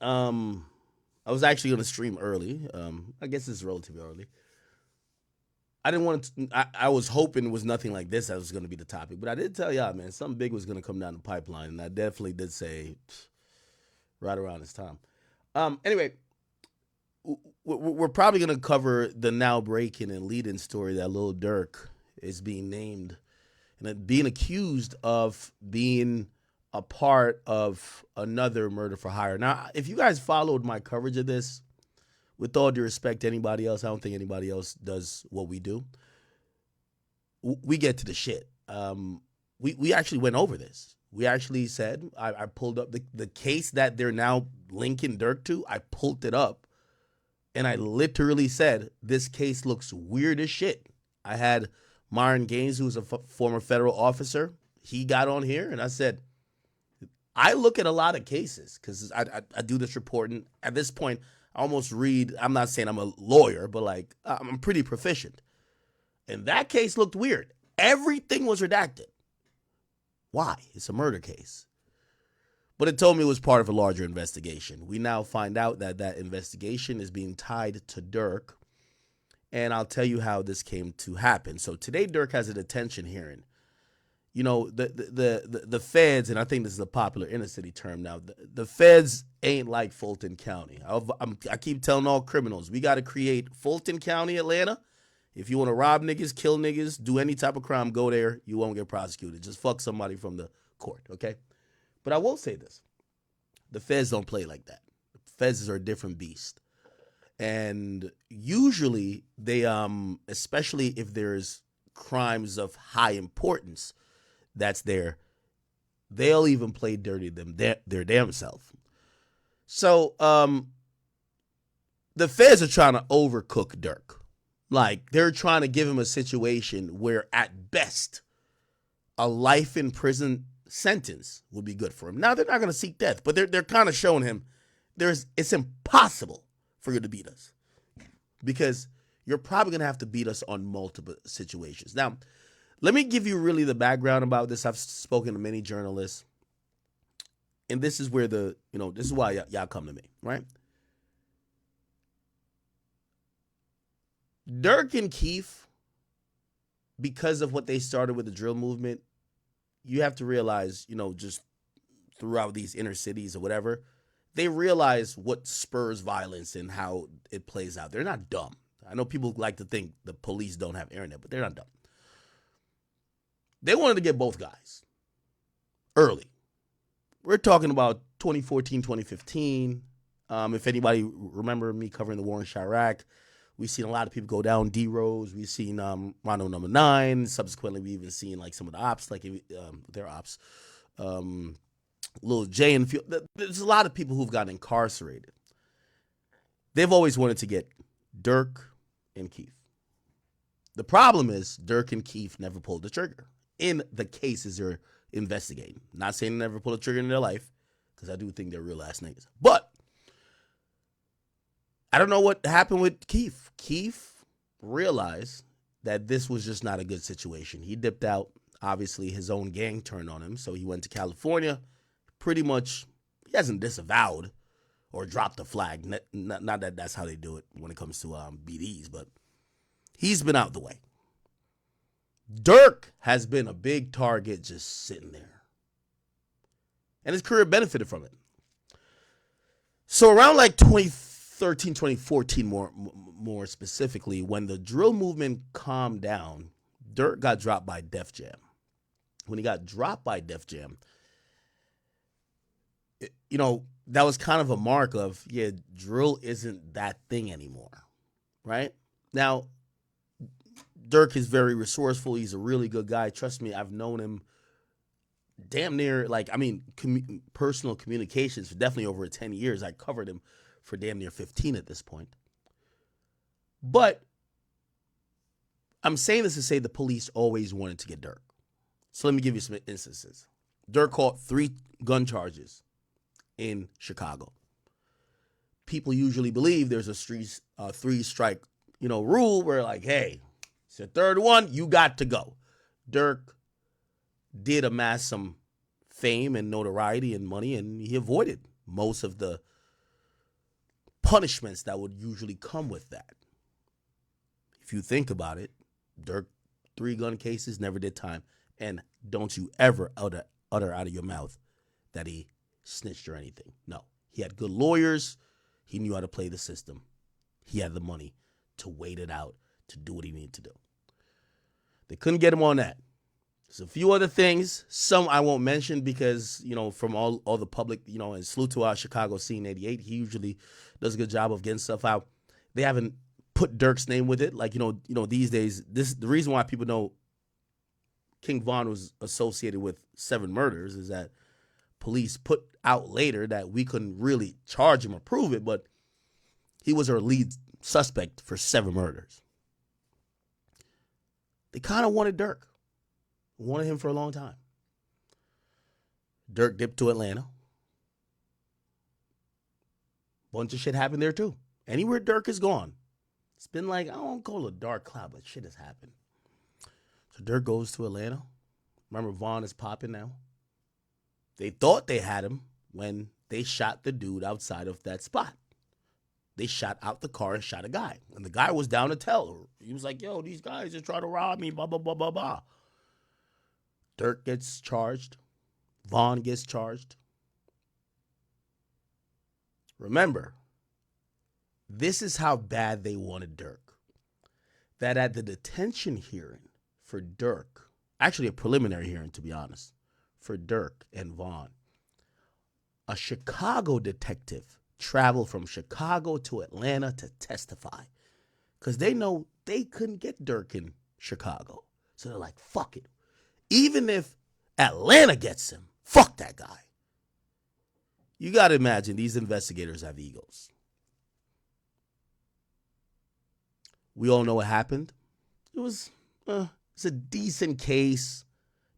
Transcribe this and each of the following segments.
I was actually going to stream early. I guess it's relatively early. I didn't want to. I was hoping it was nothing like this that was going to be the topic, but I did tell y'all, man, something big was going to come down the pipeline, and I definitely did say right around this time. Anyway, we're probably going to cover the now breaking and leading story that Lil Durk is being named and being accused of being a part of another murder for hire. Now, if you guys followed my coverage of this, with all due respect to anybody else, I don't think anybody else does what we do. We get to the shit. We actually went over this. We actually said, I pulled up the case that they're now linking Dirk to. I pulled it up, and I literally said, this case looks weird as shit. I had Myron Gaines, who's a former federal officer. He got on here, and I said, I look at a lot of cases because I do this reporting. At this point, I almost read. I'm not saying I'm a lawyer, but like I'm pretty proficient. And that case looked weird. Everything was redacted. Why? It's a murder case. But it told me it was part of a larger investigation. We now find out that that investigation is being tied to Dirk. And I'll tell you how this came to happen. So today, Dirk has a detention hearing. You know, the feds, and I think this is a popular inner city term now, the feds ain't like Fulton County. I keep telling all criminals, we got to create Fulton County, Atlanta. If you want to rob niggas, kill niggas, do any type of crime, go there. You won't get prosecuted. Just fuck somebody from the court, okay? But I will say this. The feds don't play like that. The feds are a different beast. And usually they, especially if there's crimes of high importance, that's there, they'll even play dirty their damn self. So the feds are trying to overcook Dirk. Like, they're trying to give him a situation where at best a life in prison sentence would be good for him. Now, they're not going to seek death, but they're kind of showing him it's impossible for you to beat us because you're probably going to have to beat us on multiple situations. Now, let me give you really the background about this. I've spoken to many journalists, and this is where this is why y'all come to me, right? Dirk and Keith, because of what they started with the drill movement, you have to realize, just throughout these inner cities or whatever, they realize what spurs violence and how it plays out. They're not dumb. I know people like to think the police don't have internet, but they're not dumb. They wanted to get both guys early. We're talking about 2014, 2015. If anybody remember me covering the war in Chirac, we've seen a lot of people go down D-Rose. We've seen Rondo number 9. Subsequently, we even seen like some of the ops, like their ops. Lil J and there's a lot of people who've gotten incarcerated. They've always wanted to get Dirk and Keith. The problem is Dirk and Keith never pulled the trigger in the cases they're investigating. Not saying they never pull a trigger in their life, because I do think they're real ass niggas. But I don't know what happened with Keith. Keith realized that this was just not a good situation. He dipped out. Obviously, his own gang turned on him, so he went to California. Pretty much, he hasn't disavowed or dropped the flag. Not that that's how they do it when it comes to BDs, but he's been out the way. Dirk has been a big target just sitting there. And his career benefited from it. So around like 2013, 2014 more specifically, when the drill movement calmed down, Dirk got dropped by Def Jam. When he got dropped by Def Jam, that was kind of a mark of, drill isn't that thing anymore, right? Now, Dirk is very resourceful. He's a really good guy. Trust me, I've known him damn near, personal communications for definitely over 10 years. I covered him for damn near 15 at this point. But I'm saying this to say the police always wanted to get Dirk. So let me give you some instances. Dirk caught 3 gun charges in Chicago. People usually believe there's a 3-strike, rule where like, hey, it's the third one, you got to go. Dirk did amass some fame and notoriety and money, and he avoided most of the punishments that would usually come with that. If you think about it, Dirk, 3 gun cases, never did time. And don't you ever utter out of your mouth that he snitched or anything. No. He had good lawyers. He knew how to play the system. He had the money to wait it out, to do what he needed to do. They couldn't get him on that. There's a few other things. Some I won't mention because, from all the public, and salute to our Chicago Scene 88. He usually does a good job of getting stuff out. They haven't put Dirk's name with it. Like, these days, the reason why people know King Von was associated with 7 murders is that police put out later that we couldn't really charge him or prove it, but he was our lead suspect for 7 murders. They kind of wanted Dirk. Wanted him for a long time. Dirk dipped to Atlanta. Bunch of shit happened there too. Anywhere Dirk is gone, it's been like, I don't call it a dark cloud, but shit has happened. So Dirk goes to Atlanta. Remember, Vaughn is popping now. They thought they had him when they shot the dude outside of that spot. They shot out the car and shot a guy. And the guy was down to tell. He was like, yo, these guys just trying to rob me, blah, blah, blah, blah, blah. Dirk gets charged. Vaughn gets charged. Remember, this is how bad they wanted Dirk. That at the detention hearing for Dirk, actually a preliminary hearing to be honest, for Dirk and Vaughn, a Chicago detective traveled from Chicago to Atlanta to testify because they know they couldn't get Dirk in Chicago. So they're like, fuck it. Even if Atlanta gets him, fuck that guy. You got to imagine these investigators have egos. We all know what happened. It's a decent case.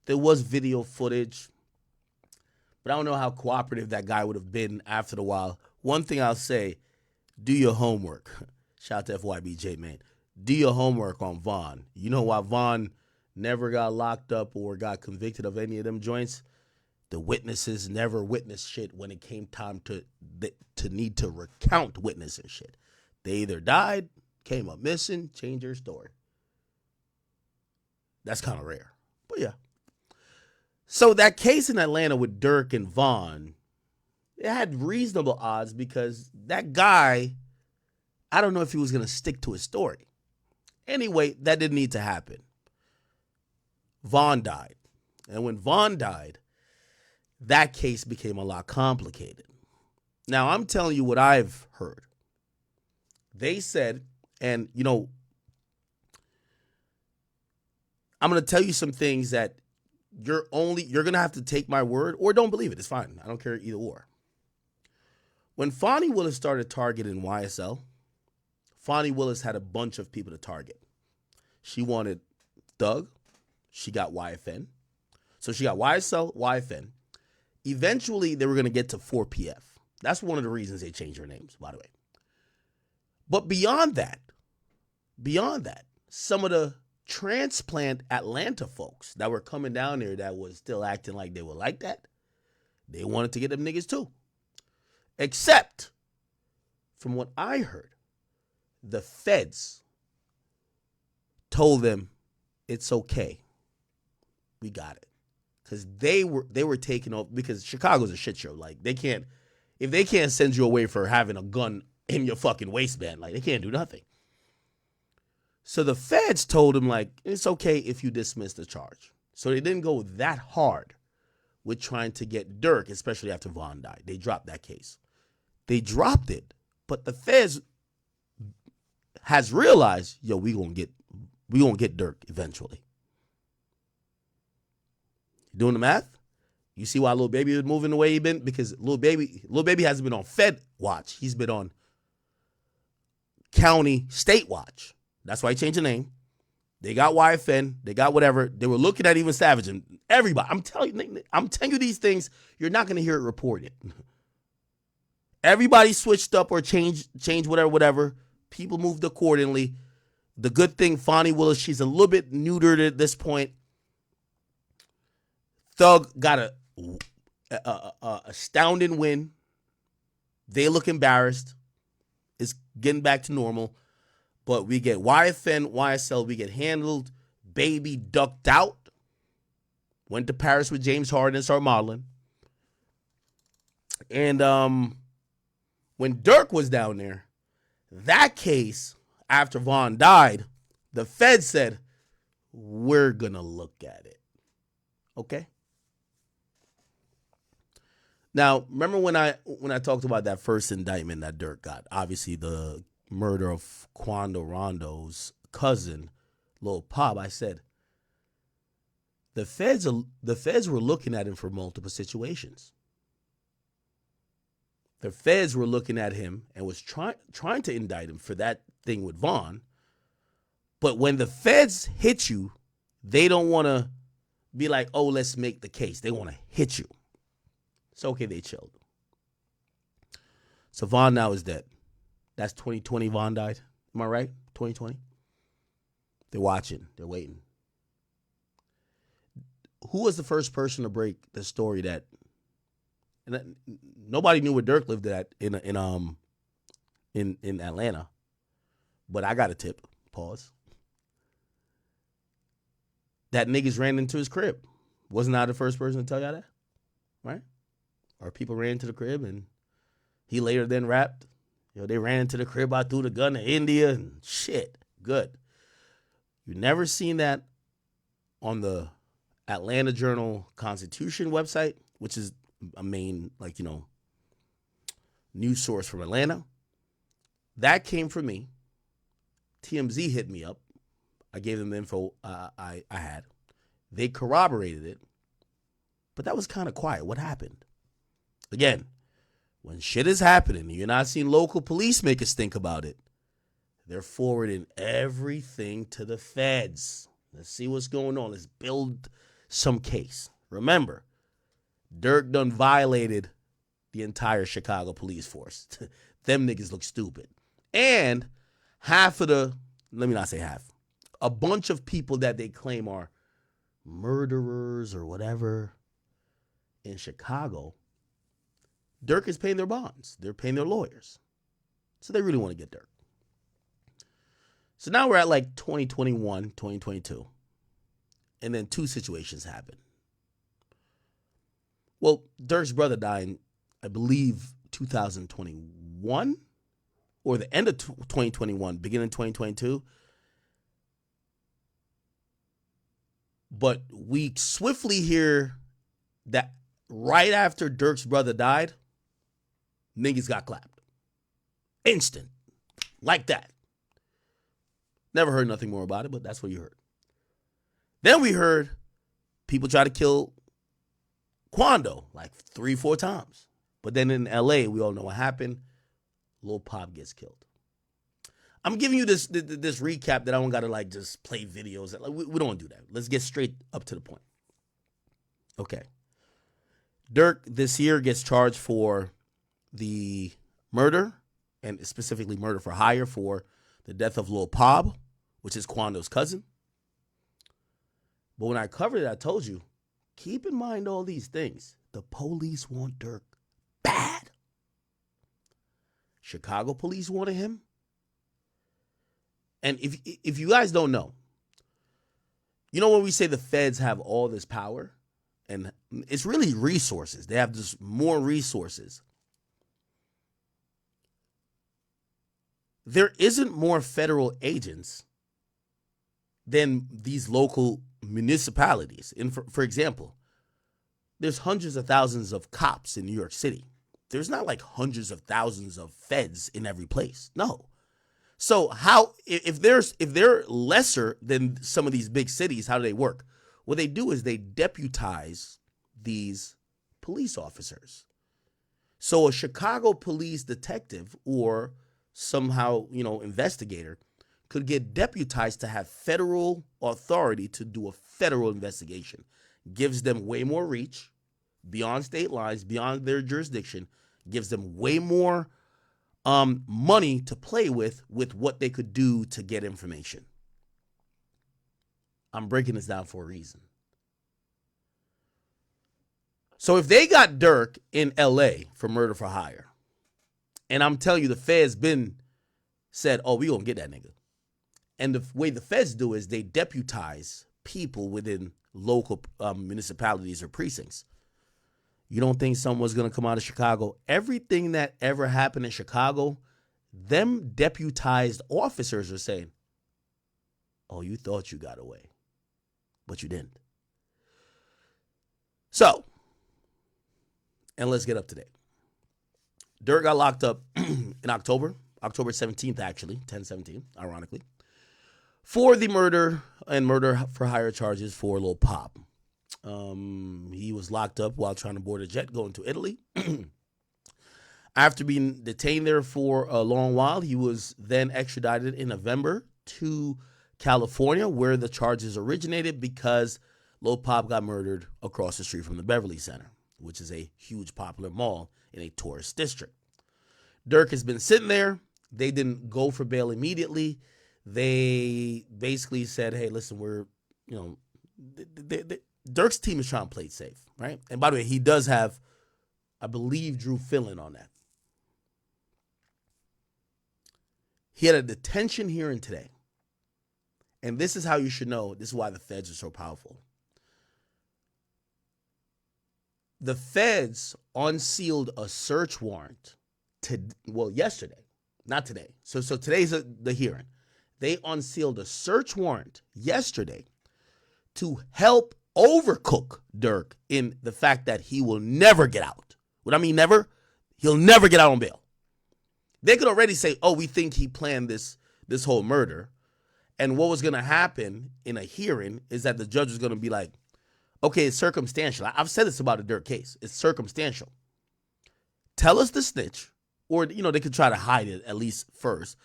There was video footage. But I don't know how cooperative that guy would have been after a while. One thing I'll say, do your homework. Shout out to FYBJ, man. Do your homework on Vaughn. You know why Vaughn never got locked up or got convicted of any of them joints? The witnesses never witnessed shit when it came time to need to recount witnessing shit. They either died, came up missing, changed their story. That's kind of rare. But yeah. So that case in Atlanta with Dirk and Vaughn, it had reasonable odds because that guy, I don't know if he was going to stick to his story. Anyway, that didn't need to happen. Vaughn died. And when Vaughn died, that case became a lot complicated. Now, I'm telling you what I've heard. They said, and I'm going to tell you some things that you're going to have to take my word or don't believe it. It's fine. I don't care either or. When Fonnie Willis started targeting YSL, Fonnie Willis had a bunch of people to target. She wanted Thug. She got YFN. So she got YSL, YFN. Eventually, they were going to get to 4PF. That's one of the reasons they changed their names, by the way. But beyond that, some of the transplant Atlanta folks that were coming down there that was still acting like they were like that, they wanted to get them niggas too. Except, from what I heard, the feds told them it's okay. We got it. Because they were taking off, because Chicago's a shit show. Like, if they can't send you away for having a gun in your fucking waistband, like, they can't do nothing. So the feds told him, like, it's okay if you dismiss the charge. So they didn't go that hard with trying to get Dirk, especially after Vaughn died. They dropped that case. They dropped it, but the feds has realized, yo, we gonna get Dirk eventually. Doing the math? You see why Lil Baby is moving the way he been? Because Lil Baby hasn't been on Fed watch. He's been on county state watch. That's why he changed the name. They got YFN. They got whatever. They were looking at even Savage and everybody. I'm telling you these things. You're not going to hear it reported. Everybody switched up or changed whatever. People moved accordingly. The good thing, Fonnie Willis, she's a little bit neutered at this point. Thug got a astounding win. They look embarrassed. It's getting back to normal. But we get YFN, YSL, we get handled. Baby ducked out. Went to Paris with James Harden and started modeling. And when Dirk was down there, that case, after Vaughn died, the Fed said, we're going to look at it. Okay? Now, remember when I talked about that first indictment that Dirk got? Obviously, the murder of Quando Rondo's cousin, Lil Pop. I said the feds were looking at him for multiple situations. The feds were looking at him and was trying to indict him for that thing with Vaughn. But when the feds hit you, they don't want to be like, oh, let's make the case. They want to hit you. It's okay, they chilled. So Vaughn now is dead. That's 2020 Vaughn died. Am I right? 2020? They're watching. They're waiting. Who was the first person to break the story that nobody knew where Dirk lived at in Atlanta? But I got a tip. Pause. That niggas ran into his crib. Wasn't I the first person to tell y'all that? Right? Or people ran into the crib and he later then rapped. They ran into the crib, I threw the gun to India and shit. Good. You never seen that on the Atlanta Journal-Constitution website, which is a main, news source from Atlanta. That came from me. TMZ hit me up. I gave them the info I had. They corroborated it. But that was kind of quiet. What happened? Again, when shit is happening, you're not seeing local police make us think about it. They're forwarding everything to the feds. Let's see what's going on. Let's build some case. Remember, Dirk done violated the entire Chicago police force. Them niggas look stupid. And let me not say half, a bunch of people that they claim are murderers or whatever in Chicago, Dirk is paying their bonds. They're paying their lawyers. So they really want to get Dirk. So now we're at 2021, 2022. And then two situations happen. Well, Dirk's brother died in, I believe, 2021 or the end of 2021, beginning of 2022. But we swiftly hear that right after Dirk's brother died, niggas got clapped. Instant. Like that. Never heard nothing more about it, but that's what you heard. Then we heard people try to kill Quando 3-4 times. But then in LA, we all know what happened. Lil Pop gets killed. I'm giving you this recap that I don't got to just play videos. We don't do that. Let's get straight up to the point. Okay. Dirk this year gets charged for the murder, and specifically murder for hire for the death of Lil Pop, which is Quando's cousin. But when I covered it, I told you, keep in mind all these things. The police want Dirk bad. Chicago police wanted him. And if you guys don't know, when we say the feds have all this power, and it's really resources. They have just more resources. There isn't more federal agents than these local municipalities. And for example, there's hundreds of thousands of cops in New York City. There's not hundreds of thousands of feds in every place. No. So how, if they're lesser than some of these big cities, how do they work? What they do is they deputize these police officers. So a Chicago police detective or somehow, investigator could get deputized to have federal authority to do a federal investigation. Gives them way more reach beyond state lines, beyond their jurisdiction, gives them way more money to play with what they could do to get information. I'm breaking this down for a reason. So if they got Dirk in LA for murder for hire, and I'm telling you the Fed's been said, oh, we gonna get that nigga. And the way the feds do is they deputize people within local municipalities or precincts. You don't think someone's going to come out of Chicago? Everything that ever happened in Chicago, them deputized officers are saying, oh, you thought you got away, but you didn't. So, and let's get up to date. Dirk got locked up in October 17th, actually, 10/17, ironically, for the murder and murder for hire charges for Lil Pop. He was locked up while trying to board a jet going to Italy. After being detained there for a long while, he was then extradited in November to California, where the charges originated because Lil Pop got murdered across the street from the Beverly Center, which is a huge popular mall in a tourist district. Dirk has been sitting there. They didn't go for bail immediately. They basically said, hey, listen, we're, Dirk's team is trying to play it safe, right? And by the way, he does have, I believe, Drew Fillon on that. He had a detention hearing today. And this is how you should know. This is why the feds are so powerful. The feds unsealed a search warrant yesterday, not today. So today's the hearing. They unsealed a search warrant yesterday to help overcook Dirk in the fact that he will never get out. What I mean never? He'll never get out on bail. They could already say, oh, we think he planned this whole murder. And what was going to happen in a hearing is that the judge was going to be like, okay, it's circumstantial. I've said this about a Dirk case. It's circumstantial. Tell us the snitch. Or, they could try to hide it at least first.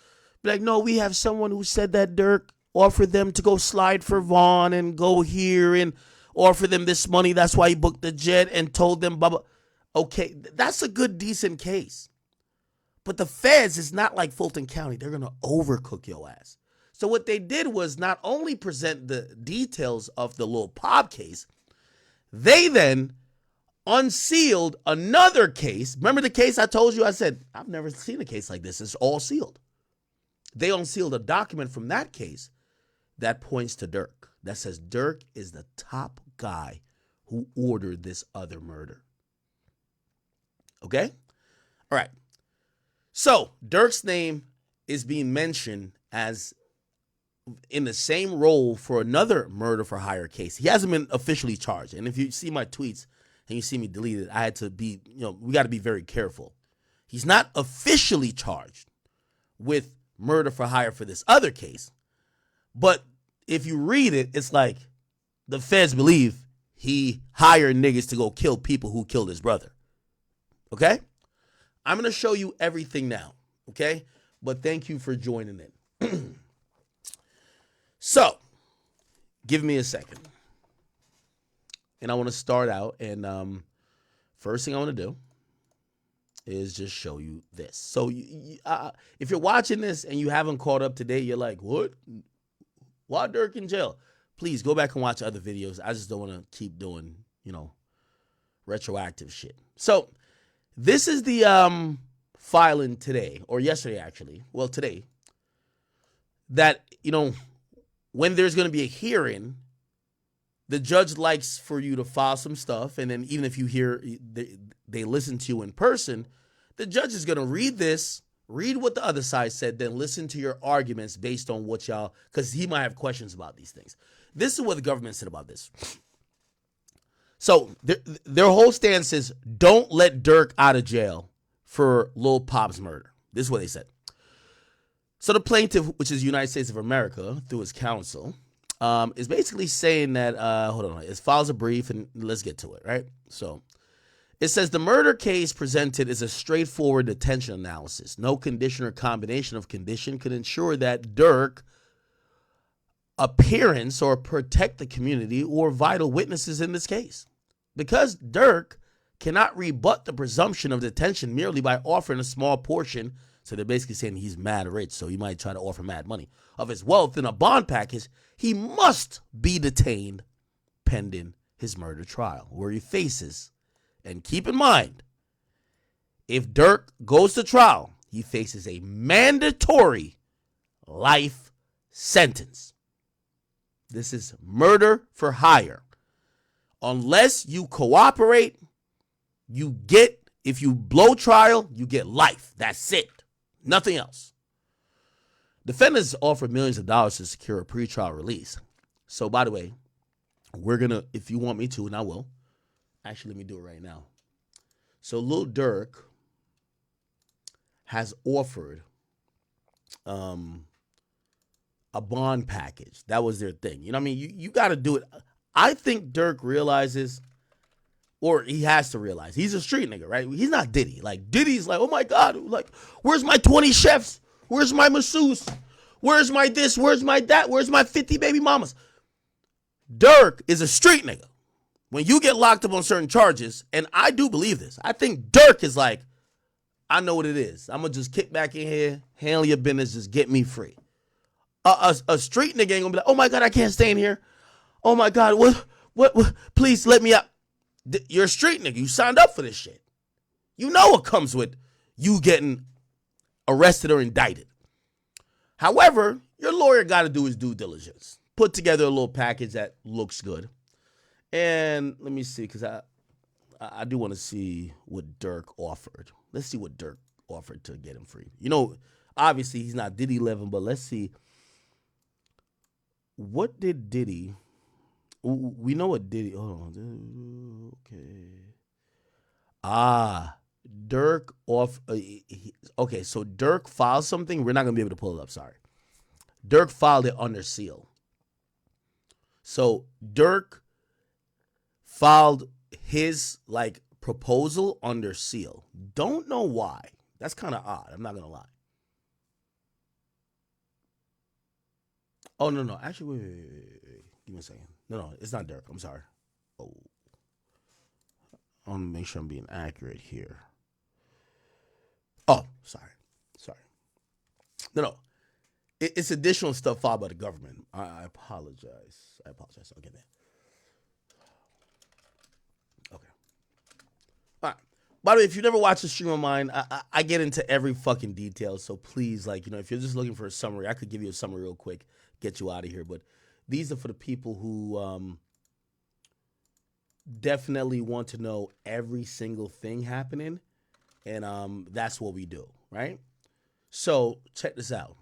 Be like, no, we have someone who said that Dirk offered them to go slide for Vaughn and go here and offer them this money. That's why he booked the jet and told them, blah, blah. Okay, that's a good, decent case. But the feds is not like Fulton County. They're going to overcook your ass. So what they did was not only present the details of the Lil Pop case, they then unsealed another case. Remember the case I told you? I said, I've never seen a case like this. It's all sealed. They unsealed a document from that case that points to Dirk, that says Dirk is the top guy who ordered this other murder. Okay? All right. So Dirk's name is being mentioned as in the same role for another murder for hire case. He hasn't been officially charged. And if you see my tweets and you see me delete it, I had to be, we got to be very careful. He's not officially charged with murder for hire for this other case. But if you read it, it's like the feds believe he hired niggas to go kill people who killed his brother. Okay? I'm going to show you everything now. Okay? But thank you for joining in. So, give me a second. And I want to start out. And first thing I want to do is just show you this. So, if you're watching this and you haven't caught up today, you're like, what? Why Dirk in jail? Please go back and watch other videos. I just don't want to keep doing, retroactive shit. So, this is the filing today, or yesterday actually. Well, today. That, when there's going to be a hearing, the judge likes for you to file some stuff. And then even if you hear they listen to you in person, the judge is going to read this, read what the other side said, then listen to your arguments based on what y'all, because he might have questions about these things. This is what the government said about this. So their whole stance is don't let Dirk out of jail for Lil Pop's murder. This is what they said. So the plaintiff, which is United States of America, through his counsel, is basically saying that, it files a brief, and let's get to it, right? So it says the murder case presented is a straightforward detention analysis. No condition or combination of condition could ensure that Dirk appearance or protect the community or vital witnesses in this case. Because Dirk cannot rebut the presumption of detention merely by offering a small portion. So they're basically saying he's mad rich, so he might try to offer mad money of his wealth in a bond package. He must be detained pending his murder trial, where he faces. And keep in mind, if Dirk goes to trial, he faces a mandatory life sentence. This is murder for hire. Unless you cooperate, if you blow trial, you get life. That's it. Nothing else. Defendants offered millions of dollars to secure a pretrial release. So, by the way, if you want me to, and I will, actually, let me do it right now. So, Lil Durk has offered a bond package. That was their thing. You know what I mean? You got to do it. I think Durk realizes, or he has to realize, he's a street nigga, right? He's not Diddy. Like, Diddy's like, oh my God, like, where's my 20 chefs? Where's my masseuse? Where's my this? Where's my that? Where's my 50 baby mamas? Durk is a street nigga. When you get locked up on certain charges, and I do believe this, I think Durk is like, I know what it is. I'm going to just kick back in here, handle your business, just get me free. A street nigga ain't going to be like, oh my God, I can't stay in here. Oh my God, what, please let me out. You're a street nigga. You signed up for this shit. You know what comes with you getting arrested or indicted. However, your lawyer got to do his due diligence. Put together a little package that looks good. And let me see, because I do want to see what Durk offered. Let's see what Durk offered to get him free. You know, obviously he's not Diddy level, but let's see. What did Diddy... We know what Diddy... Hold on. Okay. Durk off... okay, so Durk filed something. We're not going to be able to pull it up, sorry. Durk filed it under seal. So Durk filed his, like, proposal under seal. Don't know why. That's kind of odd. I'm not going to lie. Oh, no. Actually, wait. Give me a second. No, it's not Durk. I'm sorry. Oh. I want to make sure I'm being accurate here. Oh, sorry. No. It's additional stuff filed by the government. I apologize. I'll get that. Okay. All right. By the way, if you never watched the stream of mine, I get into every fucking detail. So please, like, you know, if you're just looking for a summary, I could give you a summary real quick, get you out of here. But these are for the people who definitely want to know every single thing happening. And that's what we do, right? So check this out.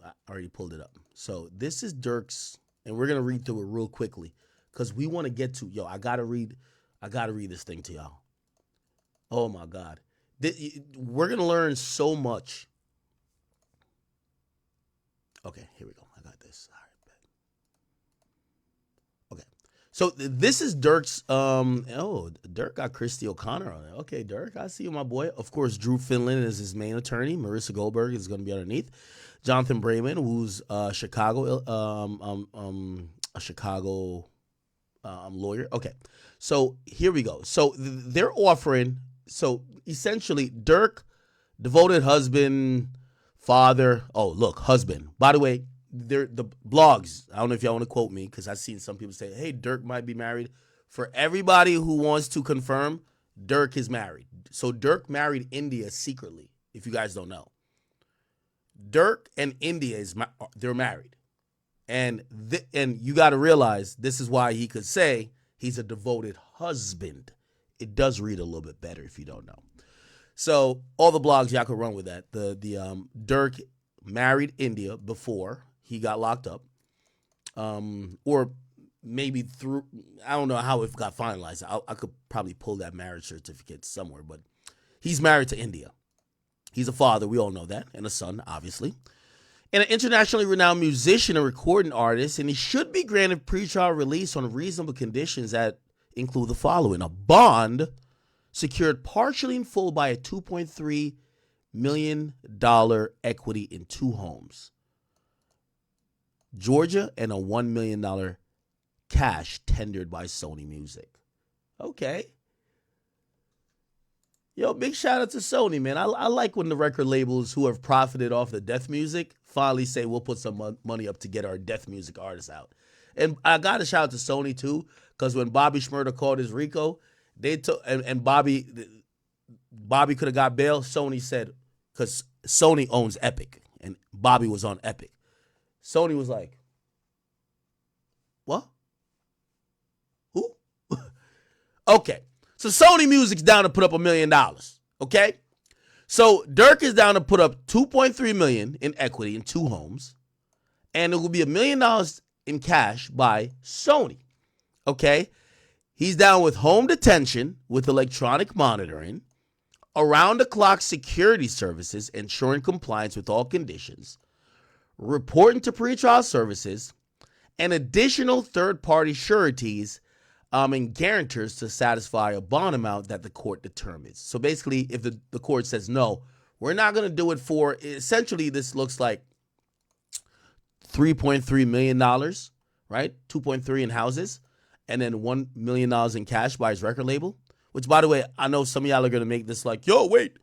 I already pulled it up. So this is Durk's, and we're going to read through it real quickly because we want to get to, I got to read this thing to y'all. Oh my God. We're going to learn so much. Okay, here we go. I got this. All right. Okay. So this is Durk's, Durk got Christy O'Connor on it. Okay, Durk, I see you, my boy. Of course, Drew Finland is his main attorney. Marissa Goldberg is going to be underneath. Jonathan Brayman, who's a Chicago lawyer. Okay, so here we go. So they're offering. So essentially, Durk, devoted husband, father. Oh, look, husband. By the way, they're the blogs. I don't know if y'all want to quote me because I've seen some people say, "Hey, Durk might be married." For everybody who wants to confirm, Durk is married. So Durk married India secretly. If you guys don't know. Durk and India they're married, and you got to realize this is why he could say he's a devoted husband. It does read a little bit better if you don't know. So all the blogs y'all could run with that. The Durk married India before he got locked up, or maybe through, I don't know how it got finalized. I could probably pull that marriage certificate somewhere, but he's married to India. He's a father, we all know that, and a son, obviously. And an internationally renowned musician and recording artist, and he should be granted pretrial release on reasonable conditions that include the following. A bond secured partially in full by a $2.3 million equity in 2 homes. Georgia, and a $1 million cash tendered by Sony Music. Okay. Yo, big shout out to Sony, man. I like when the record labels who have profited off the death music finally say we'll put some money up to get our death music artists out. And I got to shout out to Sony too, because when Bobby Shmurda called his RICO, they took and Bobby could have got bail. Sony said, because Sony owns Epic, and Bobby was on Epic. Sony was like, what? Who? Okay. So Sony Music's down to put up $1 million. Okay? So Dirk is down to put up $2.3 million in equity in 2 homes. And it will be $1 million in cash by Sony. Okay? He's down with home detention with electronic monitoring, around-the-clock security services ensuring compliance with all conditions, reporting to pretrial services, and additional third-party sureties and guarantors to satisfy a bond amount that the court determines. So basically, if the court says, no, we're not going to do it for, essentially this looks like $3.3 million, right? 2.3 in houses, and then $1 million in cash by his record label. Which, by the way, I know some of y'all are going to make this like, yo, wait,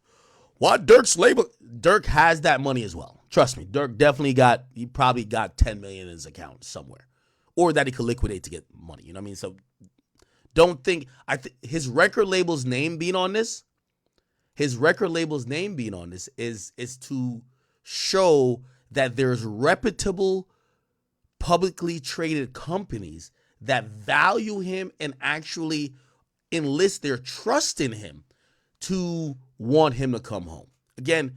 why Dirk's label? Dirk has that money as well. Trust me, Dirk definitely he probably got $10 million in his account somewhere. Or that he could liquidate to get money. You know what I mean? So don't think, his record label's name being on this, is to show that there's reputable, publicly traded companies that value him and actually enlist their trust in him to want him to come home. Again,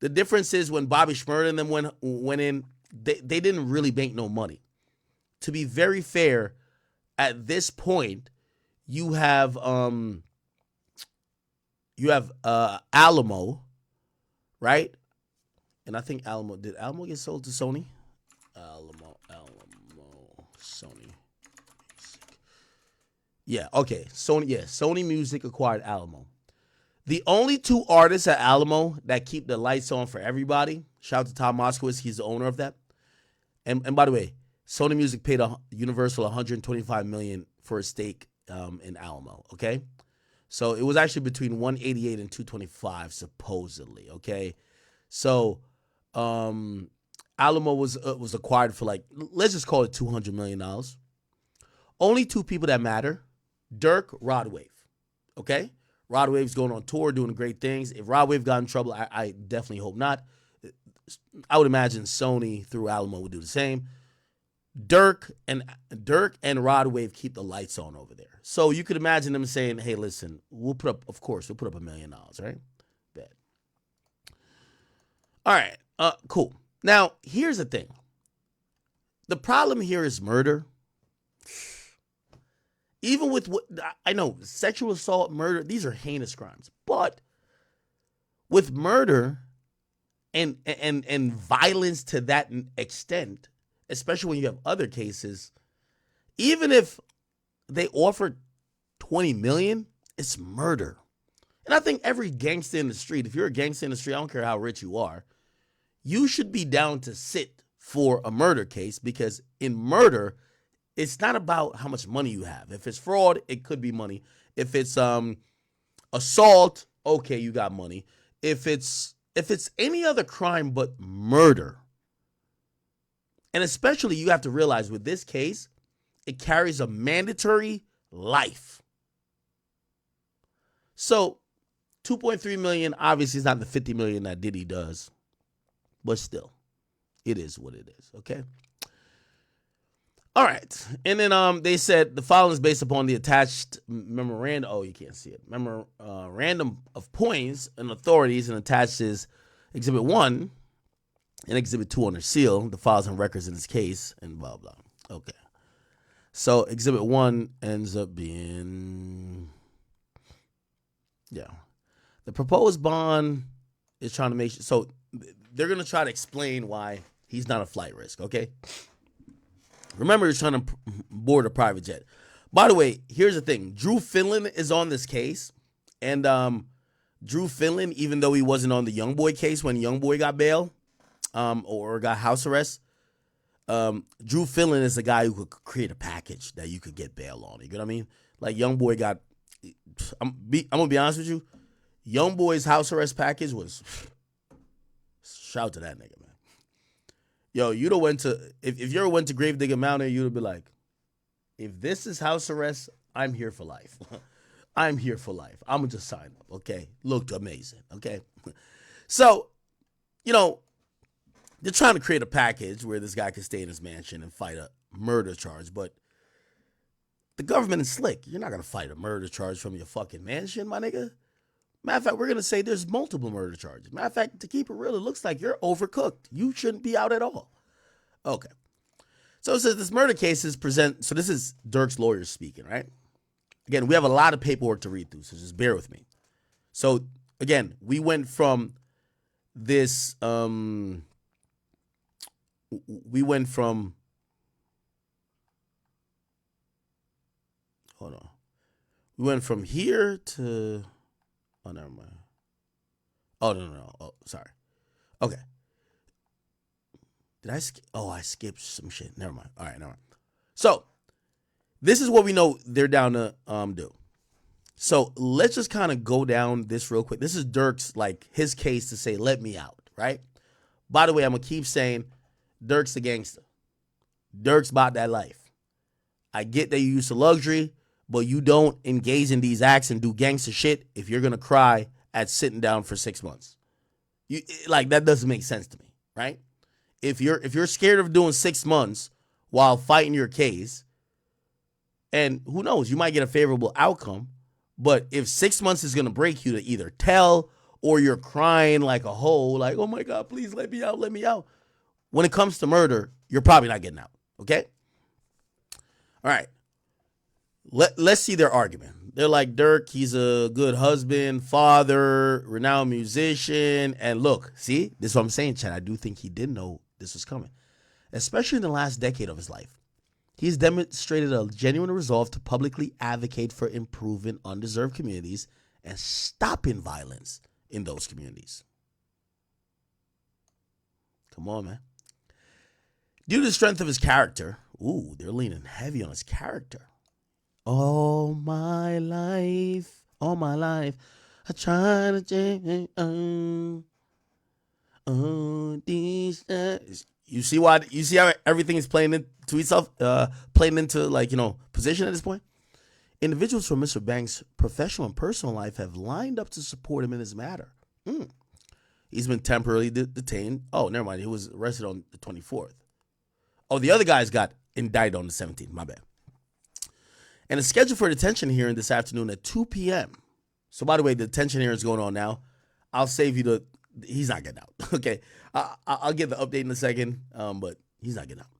the difference is when Bobby Shmurda and them went in, they didn't really bank no money. To be very fair, at this point, you have Alamo, right? And I think did Alamo get sold to Sony? Alamo, Sony. Yeah, okay. Sony Music acquired Alamo. The only 2 artists at Alamo that keep the lights on for everybody, shout out to Tom Moskowitz, he's the owner of that. And by the way, Sony Music paid Universal $125 million for a stake in Alamo, okay? So it was actually between $188 and $225 supposedly, okay? So Alamo was acquired for like, let's just call it $200 million. Only 2 people that matter. Dirk, Rod Wave. Okay? Rod Wave's going on tour, doing great things. If Rod Wave got in trouble, I definitely hope not. I would imagine Sony through Alamo would do the same. Dirk and Rod Wave keep the lights on over there. So you could imagine them saying, hey, listen, we'll put up $1 million, right? Bet. All right. Cool. Now, here's the thing. The problem here is murder. Even with what I know, sexual assault, murder, these are heinous crimes. But with murder and violence to that extent, especially when you have other cases, even if they offered $20 million, it's murder. And I think every gangster in the street, if you're a gangster in the street, I don't care how rich you are, you should be down to sit for a murder case, because in murder, it's not about how much money you have. If it's fraud, it could be money. If it's assault, okay, you got money. If it's any other crime but murder, and especially you have to realize with this case, it carries a mandatory life. So $2.3 million obviously is not the $50 million that Diddy does, but still, it is what it is. Okay. All right. And then they said the following is based upon the attached memorandum. Oh, you can't see it. Memorandum of points and authorities, and attaches Exhibit 1 and Exhibit 2 under seal, the files and records in this case, and blah, blah. Okay. So Exhibit 1 ends up being, the proposed bond is trying to make sure. So they're going to try to explain why he's not a flight risk, okay? Remember, he's trying to board a private jet. By the way, here's the thing. Drew Finland is on this case. And Drew Finland, even though he wasn't on the Youngboy case when Youngboy got bail or got house arrest, Drew Finland is the guy who could create a package that you could get bail on. You know what I mean? Like Youngboy got, I'm going to be honest with you, Youngboy's house arrest package was, shout to that nigga, man. Yo, you'd have went to, if you ever went to Gravedigger Mountain, you'd have been like, if this is house arrest, I'm here for life. I'm here for life. I'm going to just sign up, okay? Looked amazing, okay? So, you know, they're trying to create a package where this guy can stay in his mansion and fight a murder charge, but the government is slick. You're not going to fight a murder charge from your fucking mansion, my nigga. Matter of fact, we're going to say there's multiple murder charges. Matter of fact, to keep it real, it looks like you're overcooked. You shouldn't be out at all. Okay. So it says this murder case is present. So this is Dirk's lawyer speaking, right? Again, we have a lot of paperwork to read through, so just bear with me. So again, we went from this, we went from, hold on. We went from here to, oh, never mind. Oh, no. Oh, sorry. Okay. Did I skip? Oh, I skipped some shit. Never mind. All right, never mind. So this is what we know they're down to do. So let's just kind of go down this real quick. This is Dirk's, like, his case to say, let me out, right? By the way, I'm going to keep saying Dirk's a gangster. Dirk's about that life. I get that you used to luxury, but you don't engage in these acts and do gangster shit if you're going to cry at sitting down for 6 months. Like, that doesn't make sense to me, right? If you're scared of doing 6 months while fighting your case, and who knows, you might get a favorable outcome, but if 6 months is going to break you to either tell or you're crying like a hoe, like, oh my God, please let me out, let me out. When it comes to murder, you're probably not getting out, okay? All right. Let's see their argument. They're like, Dirk, he's a good husband, father, renowned musician. And look, see, this is what I'm saying, Chad. I do think he did know this was coming, especially in the last decade of his life. He's demonstrated a genuine resolve to publicly advocate for improving undeserved communities and stopping violence in those communities. Come on, man. Due to the strength of his character, ooh, they're leaning heavy on his character. All my life, I try to change. These days. You see why? You see how everything is playing into itself, playing into, like, position at this point. Individuals from Mr. Banks' professional and personal life have lined up to support him in this matter. He's been temporarily detained. Oh, never mind. He was arrested on the 24th. Oh, the other guys got indicted on the 17th. My bad. And it's scheduled for a detention hearing this afternoon at 2 p.m. So, by the way, the detention hearing is going on now. I'll save you he's not getting out. Okay. I'll get the update in a second, but he's not getting out.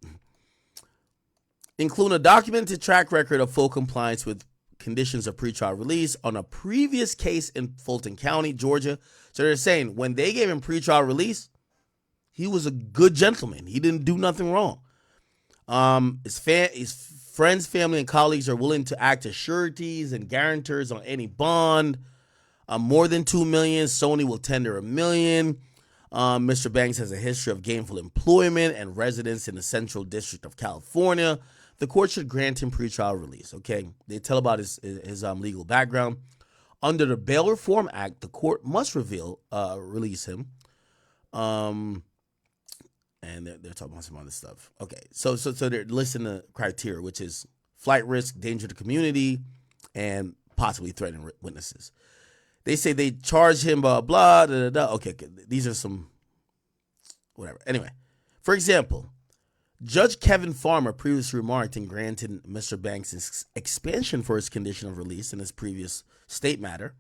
Including a documented track record of full compliance with conditions of pretrial release on a previous case in Fulton County, Georgia. So they're saying when they gave him pretrial release, he was a good gentleman. He didn't do nothing wrong. His friends, family, and colleagues are willing to act as sureties and guarantors on any bond. More than $2 million. Sony will tender $1 million. Mr. Banks has a history of gainful employment and residence in the Central District of California. The court should grant him pretrial release. Okay, they tell about his legal background. Under the Bail Reform Act, the court must release him. And they're talking about some other stuff. Okay, so they're listing the criteria, which is flight risk, danger to the community, and possibly threatening witnesses. They say they charge him blah, blah, da, da, da. Okay, these are some, whatever. Anyway, for example, Judge Kevin Farmer previously remarked in granting Mr. Banks' expansion for his condition of release in his previous state matter.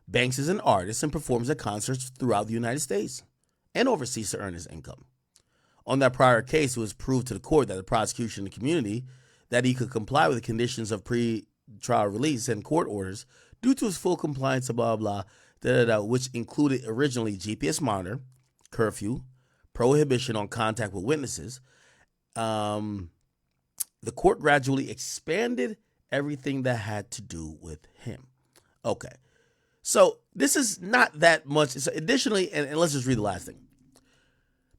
Banks is an artist and performs at concerts throughout the United States and overseas to earn his income. On that prior case, it was proved to the court that the prosecution and the community that he could comply with the conditions of pre-trial release and court orders due to his full compliance, blah, blah, which included originally GPS monitor, curfew, prohibition on contact with witnesses. The court gradually expanded everything that had to do with him. Okay. So this is not that much. So additionally, and let's just read the last thing.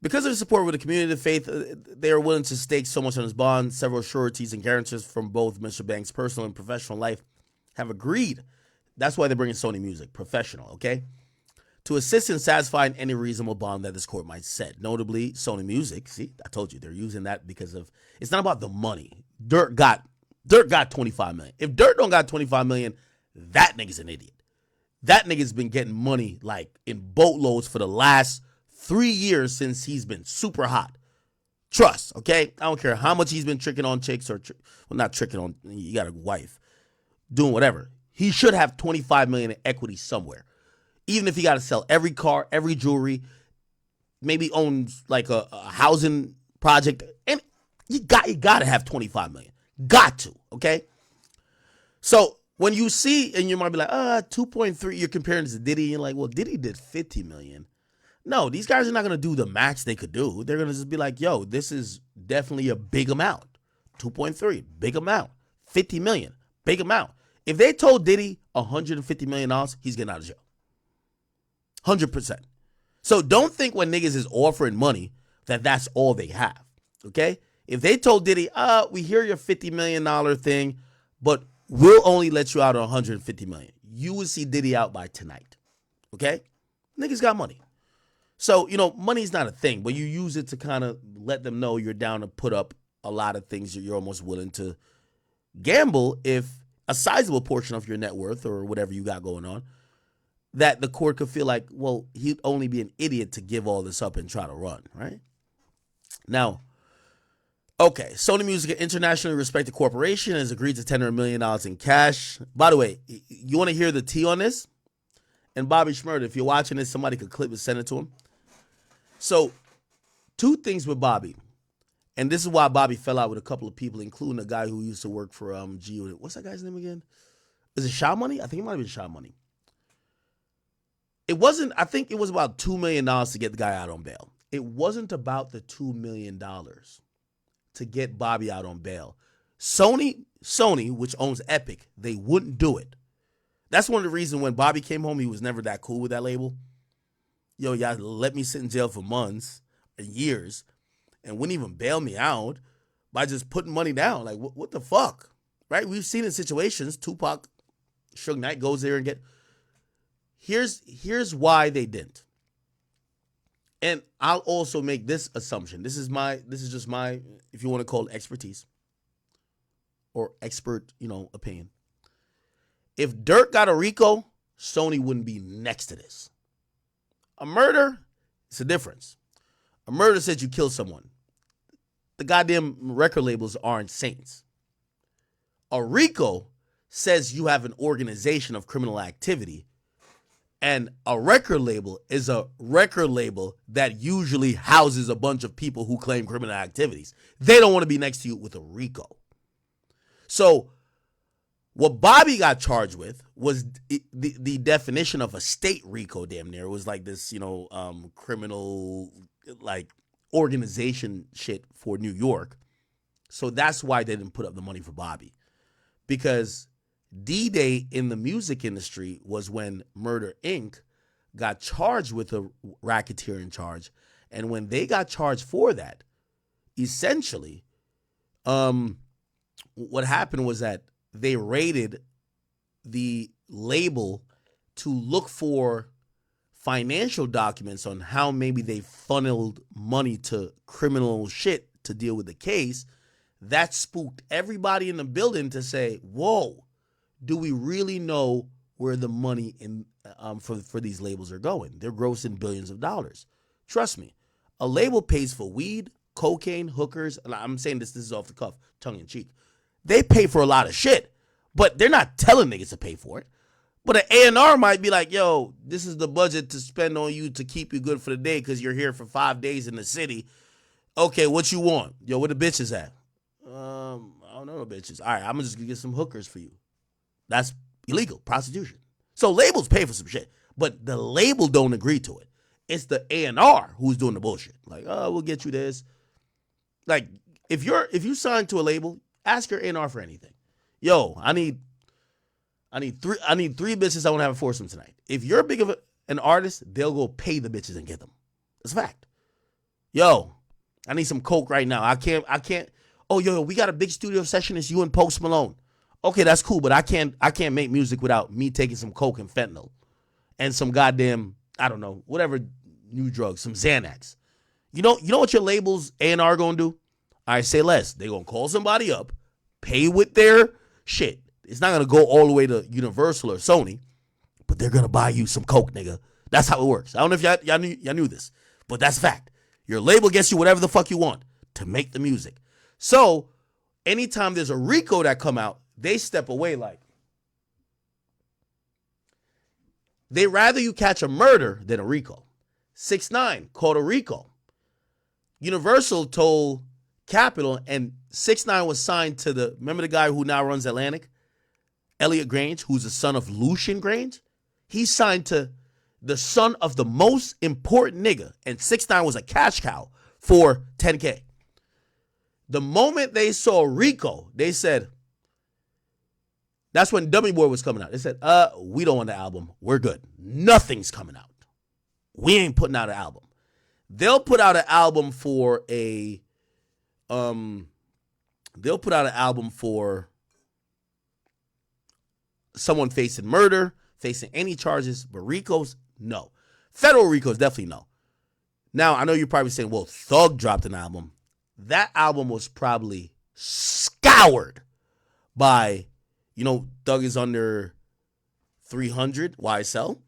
Because of the support with the community of faith, they are willing to stake so much on his bond. Several sureties and guarantors from both Mr. Banks' personal and professional life have agreed. That's why they're bringing Sony Music, professional, okay? To assist in satisfying any reasonable bond that this court might set. Notably, Sony Music, see, I told you, they're using that because of, it's not about the money. Dirk got $25 million. If Dirk don't got $25 million, that nigga's an idiot. That nigga's been getting money like in boatloads for the last 3 years since he's been super hot. Trust, okay? I don't care how much he's been tricking on chicks or, well, not tricking on, you got a wife, doing whatever. He should have $25 million in equity somewhere. Even if he got to sell every car, every jewelry, maybe owns like a housing project, and you got to have $25 million. Got to, okay? So when you see, and you might be like, 2.3, you're comparing this to Diddy, and you're like, well, Diddy did $50 million. No, these guys are not going to do the max they could do. They're going to just be like, yo, this is definitely a big amount. 2.3, big amount. 50 million, big amount. If they told Diddy $150 million, he's getting out of jail. 100%. So don't think when niggas is offering money that that's all they have, okay? If they told Diddy, we hear your $50 million thing, but we'll only let you out on $150 million, you would see Diddy out by tonight, okay? Niggas got money. So, money's not a thing, but you use it to kind of let them know you're down to put up a lot of things that you're almost willing to gamble if a sizable portion of your net worth or whatever you got going on, that the court could feel like, well, he'd only be an idiot to give all this up and try to run, right? Now, okay, Sony Music, an internationally respected corporation, has agreed to tender $1 million in cash. By the way, you want to hear the tea on this? And Bobby Shmurda, if you're watching this, somebody could clip and send it to him. So, 2 things with Bobby. And this is why Bobby fell out with a couple of people, including a guy who used to work for G-Unit. What's that guy's name again? Is it Shaw Money? I think it might have been Shaw Money. It wasn't, I think it was about $2 million to get the guy out on bail. It wasn't about the $2 million to get Bobby out on bail. Sony, which owns Epic, they wouldn't do it. That's one of the reasons when Bobby came home, he was never that cool with that label. Yo, y'all let me sit in jail for months and years and wouldn't even bail me out by just putting money down. Like, what the fuck? Right? We've seen in situations, Tupac, Suge Knight goes there and get... Here's why they didn't. And I'll also make this assumption. This is just my, if you want to call it expertise or expert, opinion. If Dirk got a RICO, Sony wouldn't be next to this. A murder, it's a difference. A murder says you kill someone. The goddamn record labels aren't saints. A RICO says you have an organization of criminal activity, and a record label is a record label that usually houses a bunch of people who claim criminal activities. They don't want to be next to you with a RICO. So what Bobby got charged with was the definition of a state RICO, damn near. It was like this, criminal, like, organization shit for New York. So that's why they didn't put up the money for Bobby. Because D-Day in the music industry was when Murder, Inc. got charged with a racketeering charge. And when they got charged for that, essentially, what happened was that they raided the label to look for financial documents on how maybe they funneled money to criminal shit to deal with the case. That spooked everybody in the building to say, whoa, do we really know where the money in for these labels are going? They're grossing billions of dollars. Trust me, a label pays for weed, cocaine, hookers. And I'm saying this is off the cuff, tongue in cheek. They pay for a lot of shit, but they're not telling niggas to pay for it. But an A&R might be like, yo, this is the budget to spend on you to keep you good for the day because you're here for 5 days in the city. Okay, what you want? Yo, where the bitches at? I don't know no bitches. All right, I'm just going to get some hookers for you. That's illegal, prostitution. So labels pay for some shit, but the label don't agree to it. It's the A&R who's doing the bullshit. Like, we'll get you this. Like, if you sign to a label, ask your A&R for anything. Yo, I need three bitches I want to have a foursome tonight. If you're big of an artist, they'll go pay the bitches and get them. That's a fact. Yo, I need some coke right now. I can't. Oh, yo, we got a big studio session. It's you and Post Malone. Okay, that's cool, but I can't make music without me taking some coke and fentanyl and some goddamn, I don't know, whatever new drugs, some Xanax. You know what your labels A&R gonna do? All right, say less. They gonna call somebody up, pay with their shit. It's not gonna go all the way to Universal or Sony, but they're going to buy you some coke, nigga. That's how it works. I don't know if y'all knew this, but that's fact. Your label gets you whatever the fuck you want to make the music. So anytime there's a RICO that come out, they step away like, they rather you catch a murder than a RICO. 6ix9ine called a RICO. Universal told Capitol, and 6ix9ine was signed to remember the guy who now runs Atlantic? Elliot Grange, who's the son of Lucian Grange? He's signed to the son of the most important nigga, and 6ix9ine was a cash cow for $10K. The moment they saw RICO, they said, that's when Dummy Boy was coming out. They said, we don't want the album. We're good. Nothing's coming out. We ain't putting out an album. They'll put out an album for someone facing murder, facing any charges, but RICO's, no. Federal RICO's, definitely no. Now, I know you're probably saying, well, Thug dropped an album. That album was probably scoured by, Thug is under 300 YSL,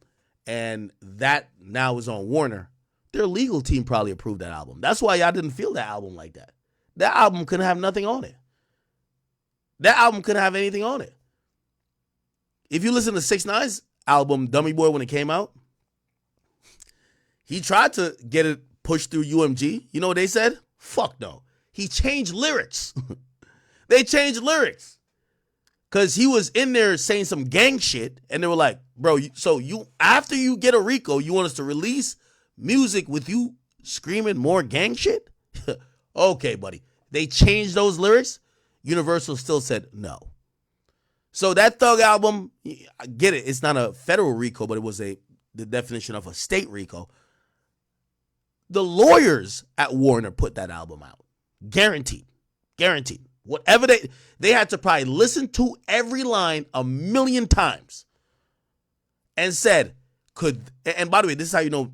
and that now is on Warner. Their legal team probably approved that album. That's why y'all didn't feel that album like that. That album couldn't have nothing on it. That album couldn't have anything on it. If you listen to 6ix9ine's album, Dummy Boy, when it came out, he tried to get it pushed through UMG. You know what they said? Fuck no. He changed lyrics. They changed lyrics. Because he was in there saying some gang shit, and they were like, bro, after you get a RICO, you want us to release music with you screaming more gang shit? Okay, buddy. They changed those lyrics. Universal still said no. So that Thug album, I get it. It's not a federal RICO, but it was the definition of a state RICO. The lawyers at Warner put that album out. Guaranteed. Whatever they had to probably listen to every line a million times and said, and by the way, this is how you know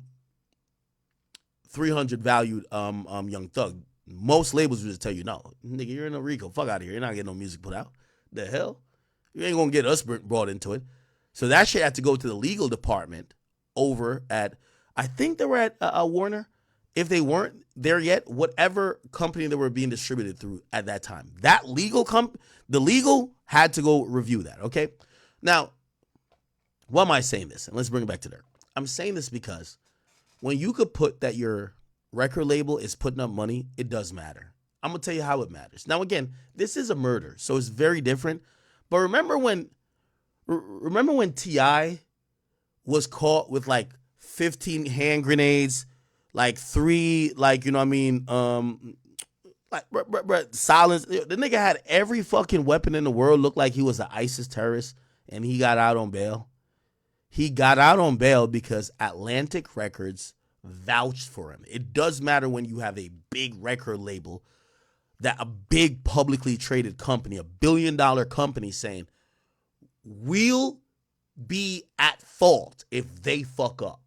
300 valued Young Thug. Most labels would just tell you, no, nigga, you're in a RICO. Fuck out of here. You're not getting no music put out. The hell? You ain't going to get us brought into it. So that shit had to go to the legal department over at, I think they were at Warner. If they weren't there yet, whatever company they were being distributed through at that time, that the legal had to go review that, okay? Now, why am I saying this? And let's bring it back to there. I'm saying this because when you could put that your record label is putting up money, it does matter. I'm going to tell you how it matters. Now, again, this is a murder, so it's very different. But remember when T.I. was caught with like 15 hand grenades, like 3, like, silence. The nigga had every fucking weapon in the world, looked like he was an ISIS terrorist, and he got out on bail. He got out on bail because Atlantic Records vouched for him. It does matter when you have a big record label, that a big publicly traded company, $1 billion company, saying, we'll be at fault if they fuck up.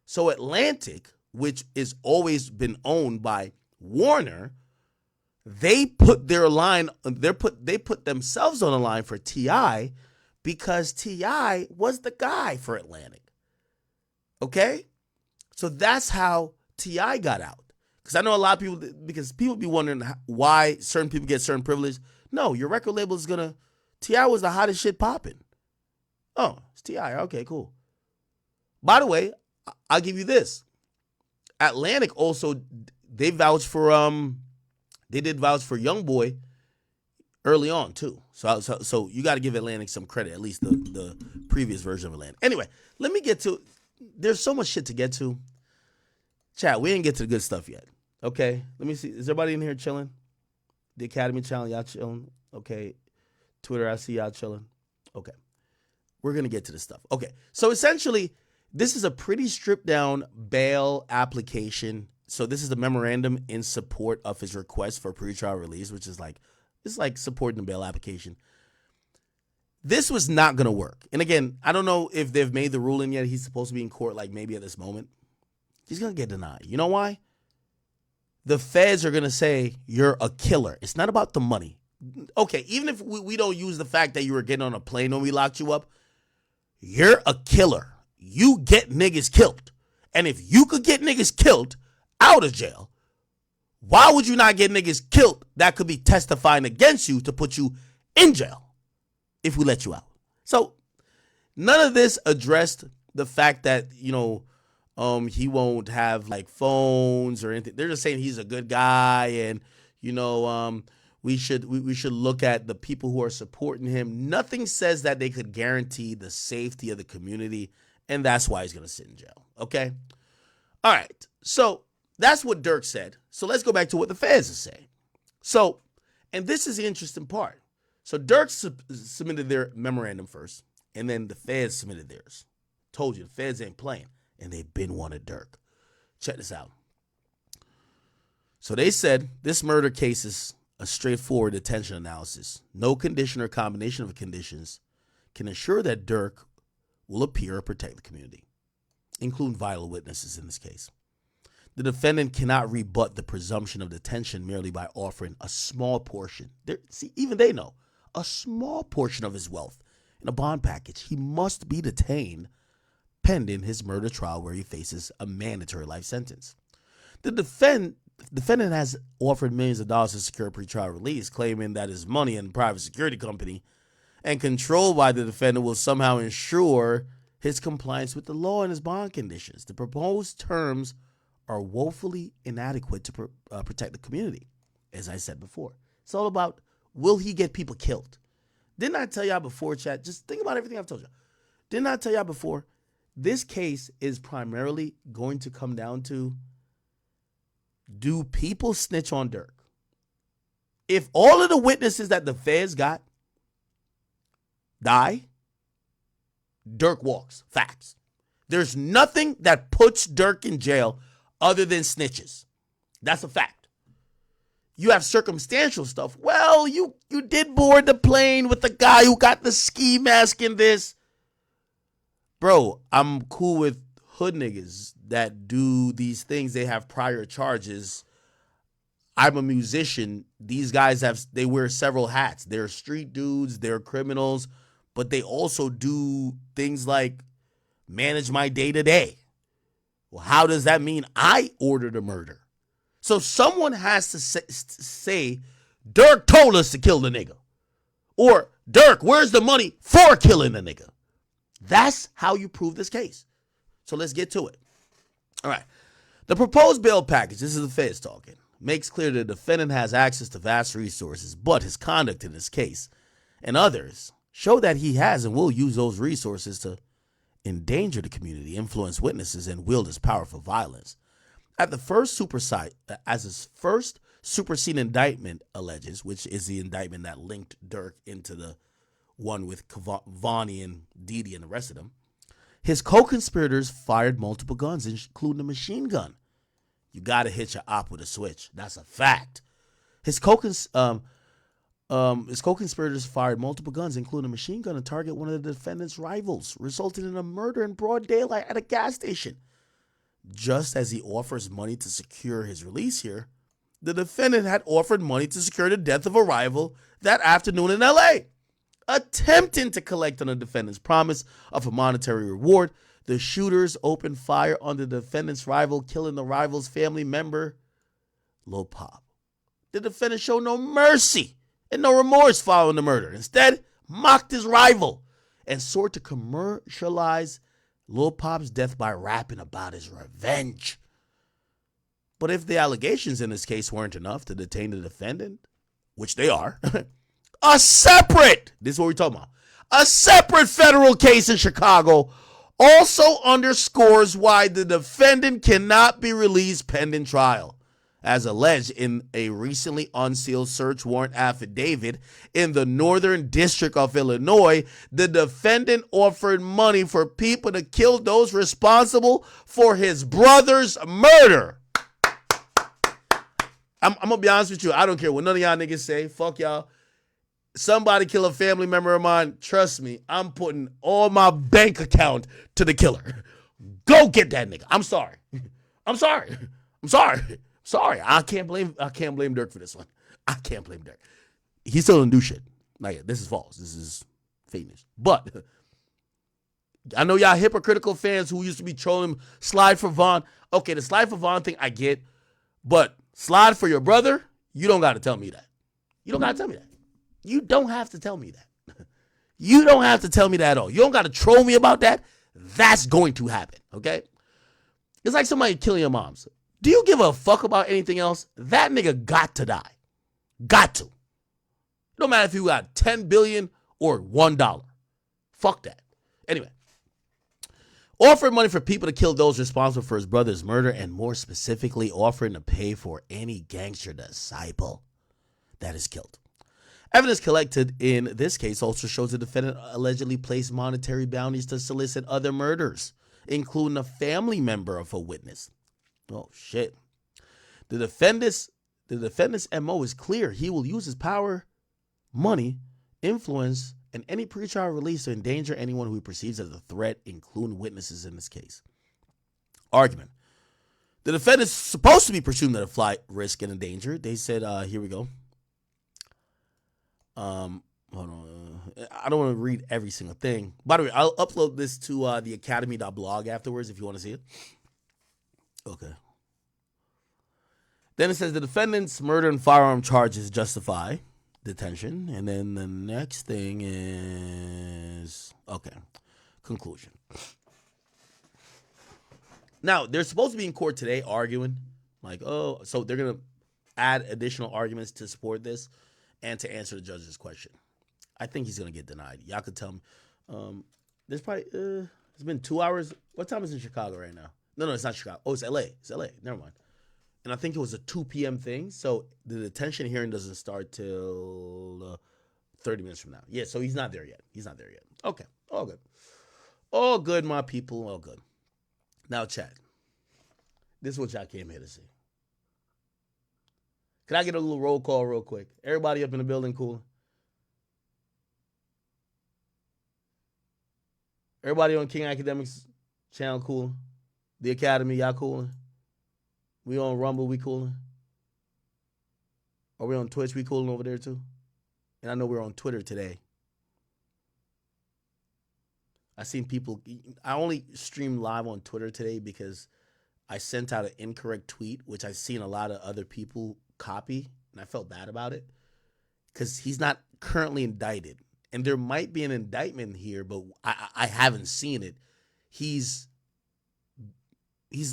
So Atlantic, which is always been owned by Warner, they put their line, they put themselves on the line for T.I. because T.I. was the guy for Atlantic. Okay? So that's how T.I. got out. Because I know a lot of people, because people be wondering why certain people get certain privilege. No, your record label is going to, T.I. was the hottest shit popping. Oh, it's T.I. Okay, cool. By the way, I'll give you this. Atlantic also, they vouched for, they did vouch for Young Boy early on too. So you got to give Atlantic some credit, at least the previous version of Atlantic. Anyway, let me get to, there's so much shit to get to. Chat, we didn't get to the good stuff yet. Okay, let me see. Is everybody in here chilling? The Academy channel, y'all chilling? Okay. Twitter, I see y'all chilling. Okay. We're going to get to this stuff. Okay, so essentially, this is a pretty stripped down bail application. So this is the memorandum in support of his request for pretrial release, which is like, it's like supporting the bail application. This was not going to work. And again, I don't know if they've made the ruling yet. He's supposed to be in court like maybe at this moment. He's going to get denied. You know why? The feds are going to say you're a killer. It's not about the money. Okay, even if we don't use the fact that you were getting on a plane when we locked you up, You're a killer. You get niggas killed. And if you could get niggas killed out of jail, why would you not get niggas killed that could be testifying against you to put you in jail if we let you out? So none of this addressed the fact that, he won't have like phones or anything. They're just saying he's a good guy, and we should look at the people who are supporting him. Nothing says that they could guarantee the safety of the community, and that's why he's gonna sit in jail. Okay, all right. So that's what Dirk said. So let's go back to what the feds are saying. So, and this is the interesting part. So Dirk submitted their memorandum first, and then the feds submitted theirs. Told you the feds ain't playing, and they've been wanted Dirk. Check this out. So they said this murder case is a straightforward detention analysis. No condition or combination of conditions can ensure that Dirk will appear or protect the community, including vital witnesses in this case. The defendant cannot rebut the presumption of detention merely by offering a small portion. Even they know, a small portion of his wealth in a bond package. He must be detained pending his murder trial where he faces a mandatory life sentence. The defendant has offered millions of dollars to secure pretrial release, claiming that his money in a private security company and controlled by the defendant will somehow ensure his compliance with the law and his bond conditions. The proposed terms are woefully inadequate to protect the community, as I said before. It's all about, will he get people killed? Didn't I tell y'all before, chat? Just think about everything I've told you. Didn't I tell y'all before? This case is primarily going to come down to, do people snitch on Dirk? If all of the witnesses that the feds got die, Dirk walks. Facts. There's nothing that puts Dirk in jail other than snitches. That's a fact. You have circumstantial stuff. Well, you did board the plane with the guy who got the ski mask in this. Bro, I'm cool with hood niggas that do these things. They have prior charges. I'm a musician. These guys they wear several hats. They're street dudes, they're criminals, but they also do things like manage my day-to-day. Well, how does that mean I ordered a murder? So someone has to say, Dirk told us to kill the nigga. Or, Dirk, where's the money for killing the nigga? That's how you prove this case. So let's get to it. All right. The proposed bail package, this is the feds talking, makes clear the defendant has access to vast resources, but his conduct in this case and others show that he has and will use those resources to endanger the community, influence witnesses, and wield his power for violence. As his first superseding indictment alleges, which is the indictment that linked Dirk into the one with Vonnie and Didi and the rest of them, his co-conspirators fired multiple guns, including a machine gun. You got to hit your op with a switch. That's a fact. His co-conspirators fired multiple guns, including a machine gun, to target one of the defendant's rivals, resulting in a murder in broad daylight at a gas station. Just as he offers money to secure his release here, the defendant had offered money to secure the death of a rival that afternoon in L.A. Attempting to collect on the defendant's promise of a monetary reward, the shooters opened fire on the defendant's rival, killing the rival's family member, Lil Pop. The defendant showed no mercy and no remorse following the murder. Instead, mocked his rival and sought to commercialize Lil Pop's death by rapping about his revenge. But if the allegations in this case weren't enough to detain the defendant, which they are, this is what we're talking about, a separate federal case in Chicago also underscores why the defendant cannot be released pending trial. As alleged in a recently unsealed search warrant affidavit in the Northern District of Illinois, the defendant offered money for people to kill those responsible for his brother's murder. I'm going to be honest with you. I don't care what none of y'all niggas say. Fuck y'all. Somebody kill a family member of mine, trust me, I'm putting all my bank account to the killer. Go get that nigga. I'm sorry. Sorry. I can't blame Dirk for this one. I can't blame Dirk. He still didn't do shit. Like, this is false. This is fake news. But I know y'all hypocritical fans who used to be trolling slide for Vaughn. Okay, the slide for Vaughn thing I get, but slide for your brother, you don't got to tell me that. You don't got to tell me that. You don't have to tell me that. You don't have to tell me that at all. You don't got to troll me about that. That's going to happen, okay? It's like somebody killing your moms. Do you give a fuck about anything else? That nigga got to die. Got to. It don't matter if you got 10 billion or $1. Fuck that. Anyway. Offered money for people to kill those responsible for his brother's murder, and more specifically, offering to pay for any gangster disciple that is killed. Evidence collected in this case also shows the defendant allegedly placed monetary bounties to solicit other murders, including a family member of a witness. Oh, shit. The defendant's MO is clear. He will use his power, money, influence, and any pretrial release to endanger anyone who he perceives as a threat, including witnesses in this case. Argument. The defendant's supposed to be presumed at a flight risk and endangered. They said, here we go. Hold on. I don't want to read every single thing. By the way, I'll upload this to the academy.blog afterwards if you want to see it. Okay. Then it says the defendant's murder and firearm charges justify detention. And then the next thing is, okay, conclusion. Now, they're supposed to be in court today arguing. Like, oh, so they're going to add additional arguments to support this and to answer the judge's question. I think he's going to get denied. Y'all could tell me. There's probably, it's been 2 hours. What time is it in Chicago right now? No, it's not Chicago. Oh, it's LA. It's LA. Never mind. And I think it was a 2 p.m. thing. So the detention hearing doesn't start till 30 minutes from now. Yeah, so he's not there yet. Okay, all good. All good, my people, all good. Now, chat. This is what y'all came here to see. Can I get a little roll call real quick? Everybody up in the building cool? Everybody on King Akademiks channel cool? The Academy, y'all cooling? We on Rumble, we cooling? Are we on Twitch, we cooling over there too? And I know we're on Twitter today. I seen people, I only streamed live on Twitter today because I sent out an incorrect tweet, which I've seen a lot of other people copy, and I felt bad about it because he's not currently indicted. And there might be an indictment here, but I haven't seen it. He's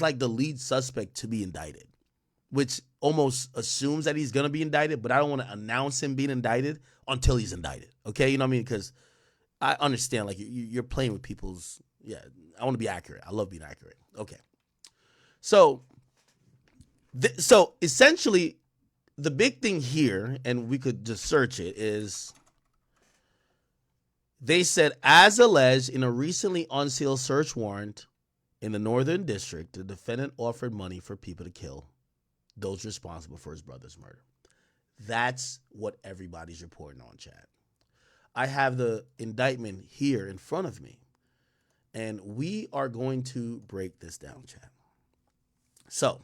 like the lead suspect to be indicted, which almost assumes that he's going to be indicted, but I don't want to announce him being indicted until he's indicted. Okay? You know what I mean? Because I understand, like, you're playing with people's, yeah, I want to be accurate. I love being accurate. Okay. So essentially, the big thing here, and we could just search it, is they said, as alleged in a recently unsealed search warrant in the Northern District, the defendant offered money for people to kill those responsible for his brother's murder. That's what everybody's reporting on, chat. I have the indictment here in front of me, and we are going to break this down, chat. So,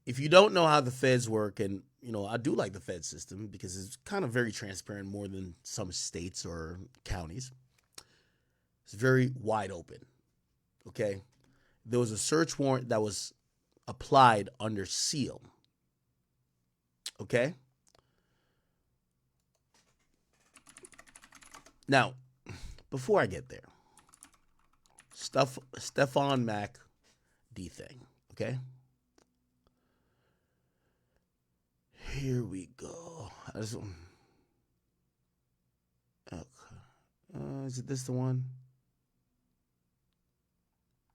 if you don't know how the feds work, and, you know, I do like the Fed system because it's kind of very transparent more than some states or counties. It's very wide open, okay? There was a search warrant that was applied under seal, okay? Now, before I get there, Stefan Mac D thing, okay? Here we go. Okay. Is it this the one?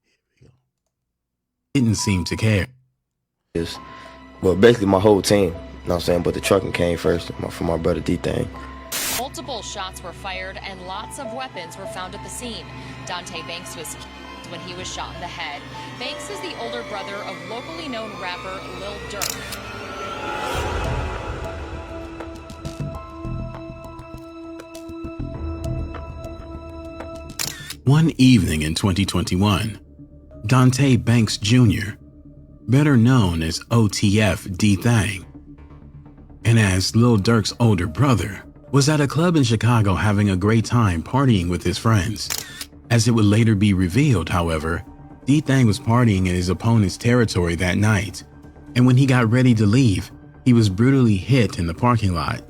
Here we go. Didn't seem to care. Well, basically my whole team, you know what I'm saying? But the trucking came first for my brother D thing. Multiple shots were fired and lots of weapons were found at the scene. Dante Banks was killed when he was shot in the head. Banks is the older brother of locally known rapper Lil Durk. One evening in 2021, Dante Banks Jr., better known as OTF D-Thang, and as Lil Durk's older brother, was at a club in Chicago having a great time partying with his friends. As it would later be revealed, however, D-Thang was partying in his opponent's territory that night, and when he got ready to leave, he was brutally hit in the parking lot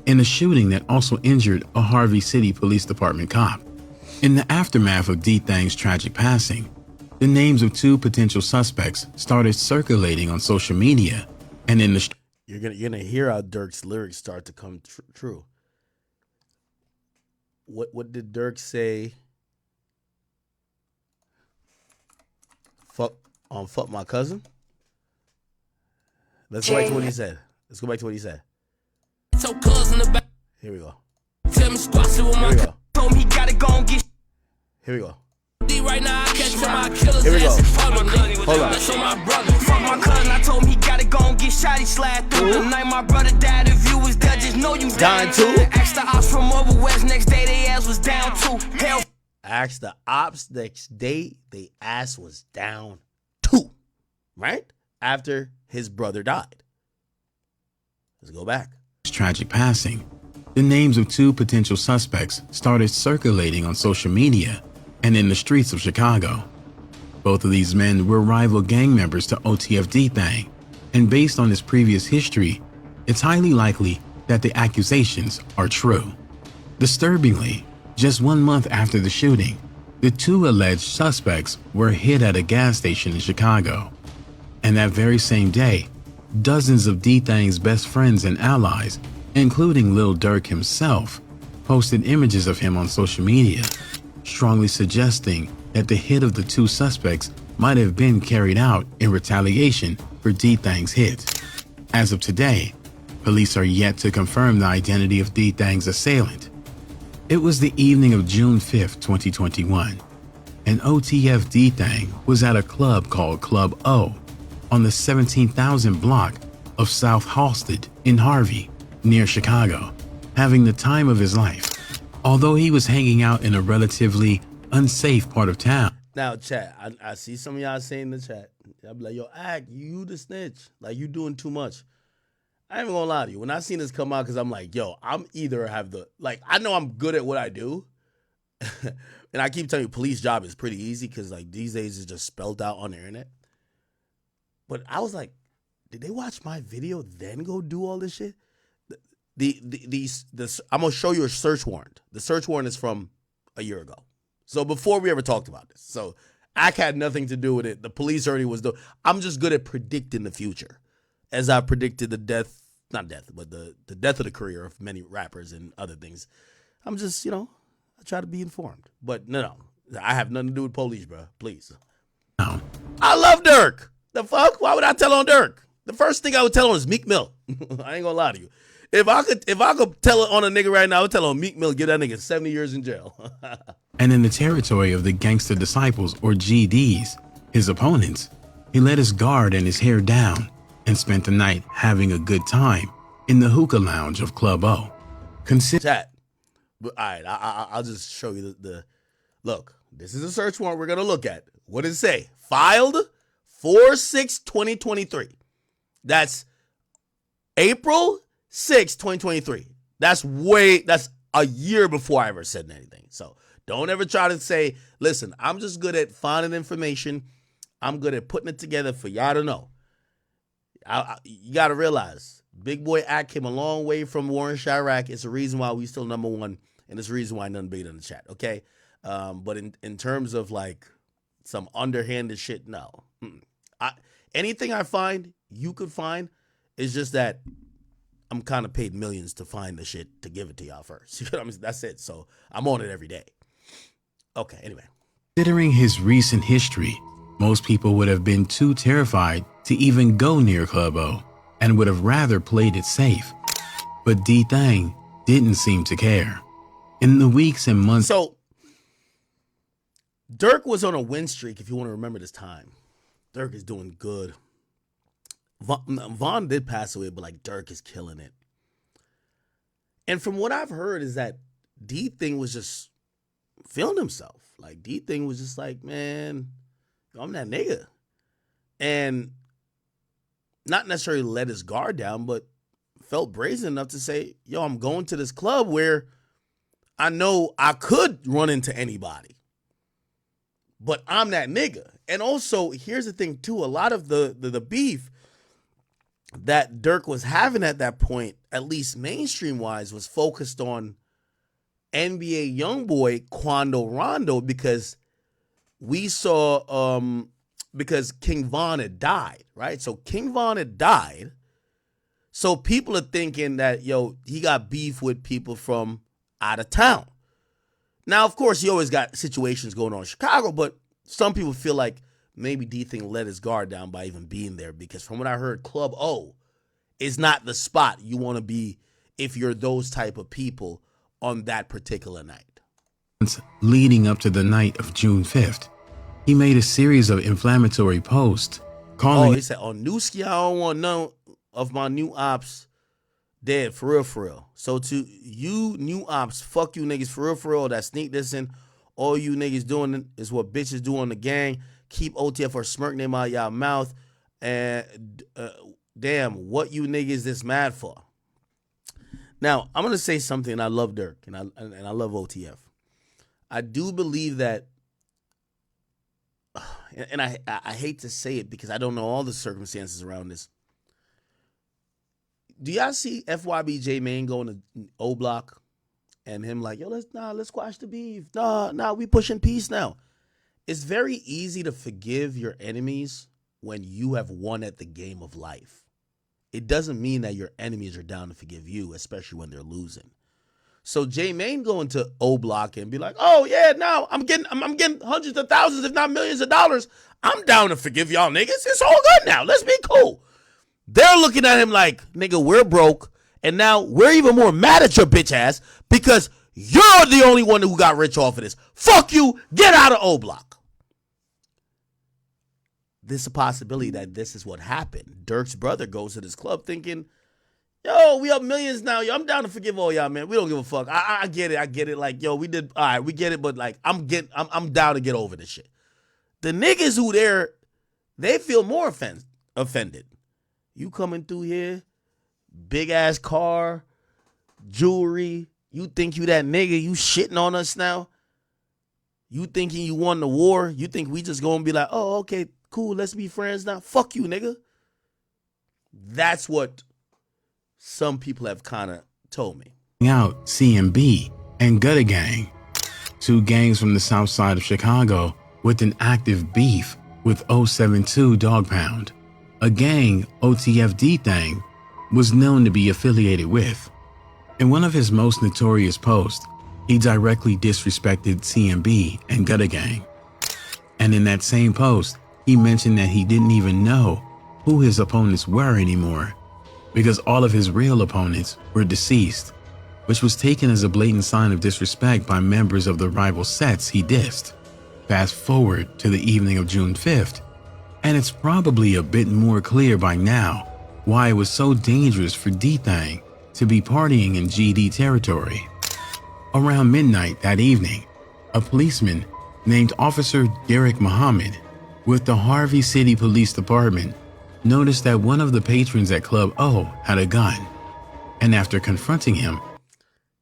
in a shooting that also injured a Harvey City Police Department cop. In the aftermath of D-Thang's tragic passing, the names of 2 potential suspects started circulating on social media and in the You're gonna hear how Dirk's lyrics start to come true. What did Dirk say? Fuck my cousin. Let's go back to what he said. So cousin about Here we go. tell me squash it with my Here we go. told me he gotta go and get Here we go. D right now. I catch my killers Here we go. ass and fuck my cousin. Hold on. That's on my brother. Fuck my cousin. I told him he gotta go and get shot. He slid through the night. My brother died. If you was there, just know you Dying too? Asked the ops from over west. Next day, they ass was down too. Hell. Asked the ops next day, they ass was down too. Right? After his brother died. Let's go back. tragic passing, the names of 2 potential suspects started circulating on social media and in the streets of Chicago. Both of these men were rival gang members to OTF D-Thang, and based on his previous history, it's highly likely that the accusations are true. Disturbingly, just 1 month after the shooting, the 2 alleged suspects were hit at a gas station in Chicago. And that very same day, dozens of D-Thang's best friends and allies, including Lil Durk himself, posted images of him on social media, strongly suggesting that the hit of the 2 suspects might have been carried out in retaliation for D-Thang's hit. As of today, police are yet to confirm the identity of D-Thang's assailant. It was the evening of June 5th, 2021, and OTF D-Thang was at a club called Club O on the 17,000 block of South Halsted in Harvey, near Chicago, having the time of his life. Although he was hanging out in a relatively unsafe part of town. Now, chat, I see some of y'all saying in the chat, I'll be like, yo, Act, you the snitch. Like, you doing too much. I ain't even gonna lie to you. When I seen this come out, because I'm like, yo, I'm either have the, like, I know I'm good at what I do. And I keep telling you, police job is pretty easy because, like, these days it's just spelled out on the internet. But I was like, did they watch my video then go do all this shit? I'm gonna show you a search warrant. The search warrant is from a year ago. So before we ever talked about this. So Ack had nothing to do with it. The police already was doing. I'm just good at predicting the future. As I predicted the death, not death, but the death of the career of many rappers and other things. I'm just, I try to be informed. But no, I have nothing to do with police, bro. Please. No. I love Dirk. The fuck? Why would I tell on Dirk? The first thing I would tell on is Meek Mill. I ain't gonna lie to you. If I could tell it on a nigga right now, I would tell on Meek Mill, give that nigga 70 years in jail. And in the territory of the Gangster Disciples, or GDs, his opponents, he let his guard and his hair down and spent the night having a good time in the hookah lounge of Club O. Chat. All right, I'll just show you the look. This is a search warrant we're gonna look at. What does it say? Filed 4/6/2023. That's April 6, 2023. That's a year before I ever said anything. So don't ever try to say, listen, I'm just good at finding information. I'm good at putting it together for y'all to know. You got to realize, Big Boy Act came a long way from Warren Chirac. It's the reason why we still number one, and it's the reason why nothing bigger in the chat, okay? But in terms of, like, some underhanded shit, no. Anything I find, you could find, it's just that I'm kind of paid millions to find the shit to give it to y'all first. You know what I mean? That's it. So I'm on it every day. Okay, anyway. Considering his recent history, most people would have been too terrified to even go near Club O and would have rather played it safe. But D-Thang didn't seem to care. In the weeks and months... So, Dirk was on a win streak, if you want to remember this time. Dirk is doing good. Vaughn did pass away, but, like, Dirk is killing it. And from what I've heard is that D-Thing was just feeling himself. Like, D-Thing was just like, man, I'm that nigga. And not necessarily let his guard down, but felt brazen enough to say, yo, I'm going to this club where I know I could run into anybody. but I'm that nigga. And also, here's the thing too, a lot of the beef that Dirk was having at that point, at least mainstream wise, was focused on NBA YoungBoy Quando Rondo, because we saw because King Von had died, right? So King Von had died. So people are thinking that, yo, he got beef with people from out of town. Now, of course, he always got situations going on in Chicago, but some people feel like maybe D-Thing let his guard down by even being there, because from what I heard, Club O is not the spot you want to be if you're those type of people on that particular night. Leading up to the night of June 5th, he made a series of inflammatory posts calling... he said, on Newski, I don't want none of my new ops dead, for real, for real. So to you new ops, fuck you niggas, for real, that sneak this in. All you niggas doing is what bitches do on the gang. Keep OTF or smirk name out y'all mouth. And damn, what you niggas this mad for? Now, I'm going to say something, and I love Dirk, and I love OTF. I do believe that, and I hate to say it because I don't know all the circumstances around this. Do y'all see FYBJ Main going to O Block and him like, yo, let's squash the beef. Nah, we pushing peace now. It's very easy to forgive your enemies when you have won at the game of life. It doesn't mean that your enemies are down to forgive you, especially when they're losing. So J Main going to O Block and be like, oh yeah, now I'm getting hundreds of thousands, if not millions of dollars. I'm down to forgive y'all niggas. It's all good now. Let's be cool. They're looking at him like, nigga, we're broke, and now we're even more mad at your bitch ass because you're the only one who got rich off of this. Fuck you. Get out of O Block. There's a possibility that this is what happened. Dirk's brother goes to this club thinking, yo, we up millions now. Yo, I'm down to forgive all y'all, man. We don't give a fuck. I get it. Like, yo, we did, all right, we get it, but like, I'm down to get over this shit. The niggas who there, they feel more offended. You coming through here, big ass car, jewelry. You think you that nigga? You shitting on us now? You thinking you won the war? You think we just gonna be like, oh, okay, cool, let's be friends now? Fuck you, nigga. That's what some people have kind of told me. Out CMB and Gutter Gang, two gangs from the south side of Chicago with an active beef with 072 Dog Pound, a gang OTF D-Thing was known to be affiliated with. In one of his most notorious posts, he directly disrespected CMB and Gutter Gang. And in that same post, he mentioned that he didn't even know who his opponents were anymore, because all of his real opponents were deceased, which was taken as a blatant sign of disrespect by members of the rival sets he dissed. Fast forward to the evening of June 5th, and it's probably a bit more clear by now why it was so dangerous for D-Thing to be partying in GD territory. Around midnight that evening, a policeman named Officer Derek Muhammad with the Harvey City Police Department noticed that one of the patrons at Club O had a gun, and after confronting him,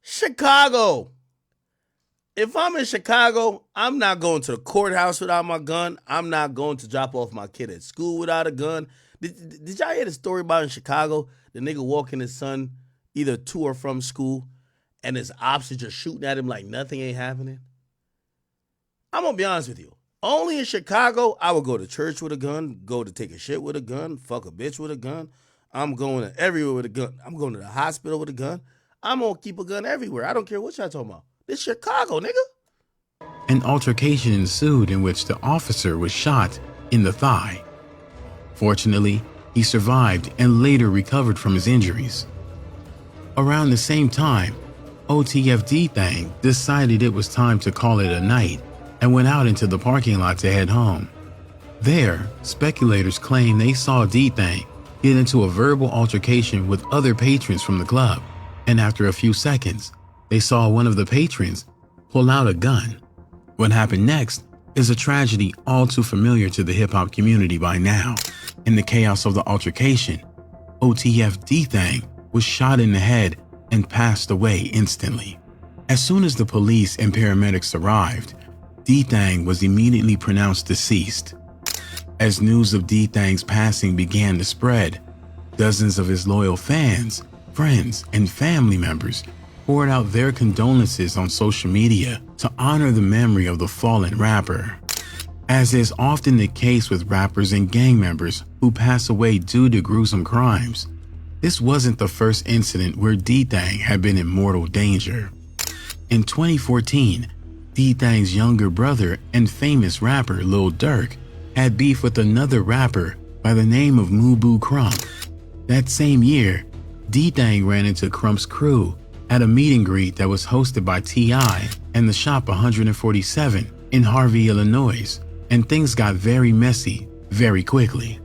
Chicago. If I'm in Chicago, I'm not going to the courthouse without my gun. I'm not going to drop off my kid at school without a gun. Did y'all hear the story about in Chicago? The nigga walking his son either to or from school, and his ops are just shooting at him like nothing ain't happening. I'm going to be honest with you. Only in Chicago, I would go to church with a gun, go to take a shit with a gun, fuck a bitch with a gun. I'm going to everywhere with a gun. I'm going to the hospital with a gun. I'm going to keep a gun everywhere. I don't care what y'all talking about. This Chicago, nigga. An altercation ensued in which the officer was shot in the thigh. Fortunately, he survived and later recovered from his injuries. Around the same time, OTF D-Thing decided it was time to call it a night and went out into the parking lot to head home. There, speculators claim they saw D-Thing get into a verbal altercation with other patrons from the club, and after a few seconds, they saw one of the patrons pull out a gun. What happened next is a tragedy all too familiar to the hip-hop community by now. In the chaos of the altercation, OTF D-Thing was shot in the head and passed away instantly. As soon as the police and paramedics arrived, D-Thang was immediately pronounced deceased. As news of D-Thang's passing began to spread, dozens of his loyal fans, friends, and family members poured out their condolences on social media to honor the memory of the fallen rapper. As is often the case with rappers and gang members who pass away due to gruesome crimes, this wasn't the first incident where D-Thang had been in mortal danger. In 2014, D-Thang's younger brother and famous rapper Lil Durk had beef with another rapper by the name of Mubu Crump. That same year, D-Thang ran into Crump's crew at a meet and greet that was hosted by T.I. and the Shop 147 in Harvey, Illinois, and things got very messy very quickly.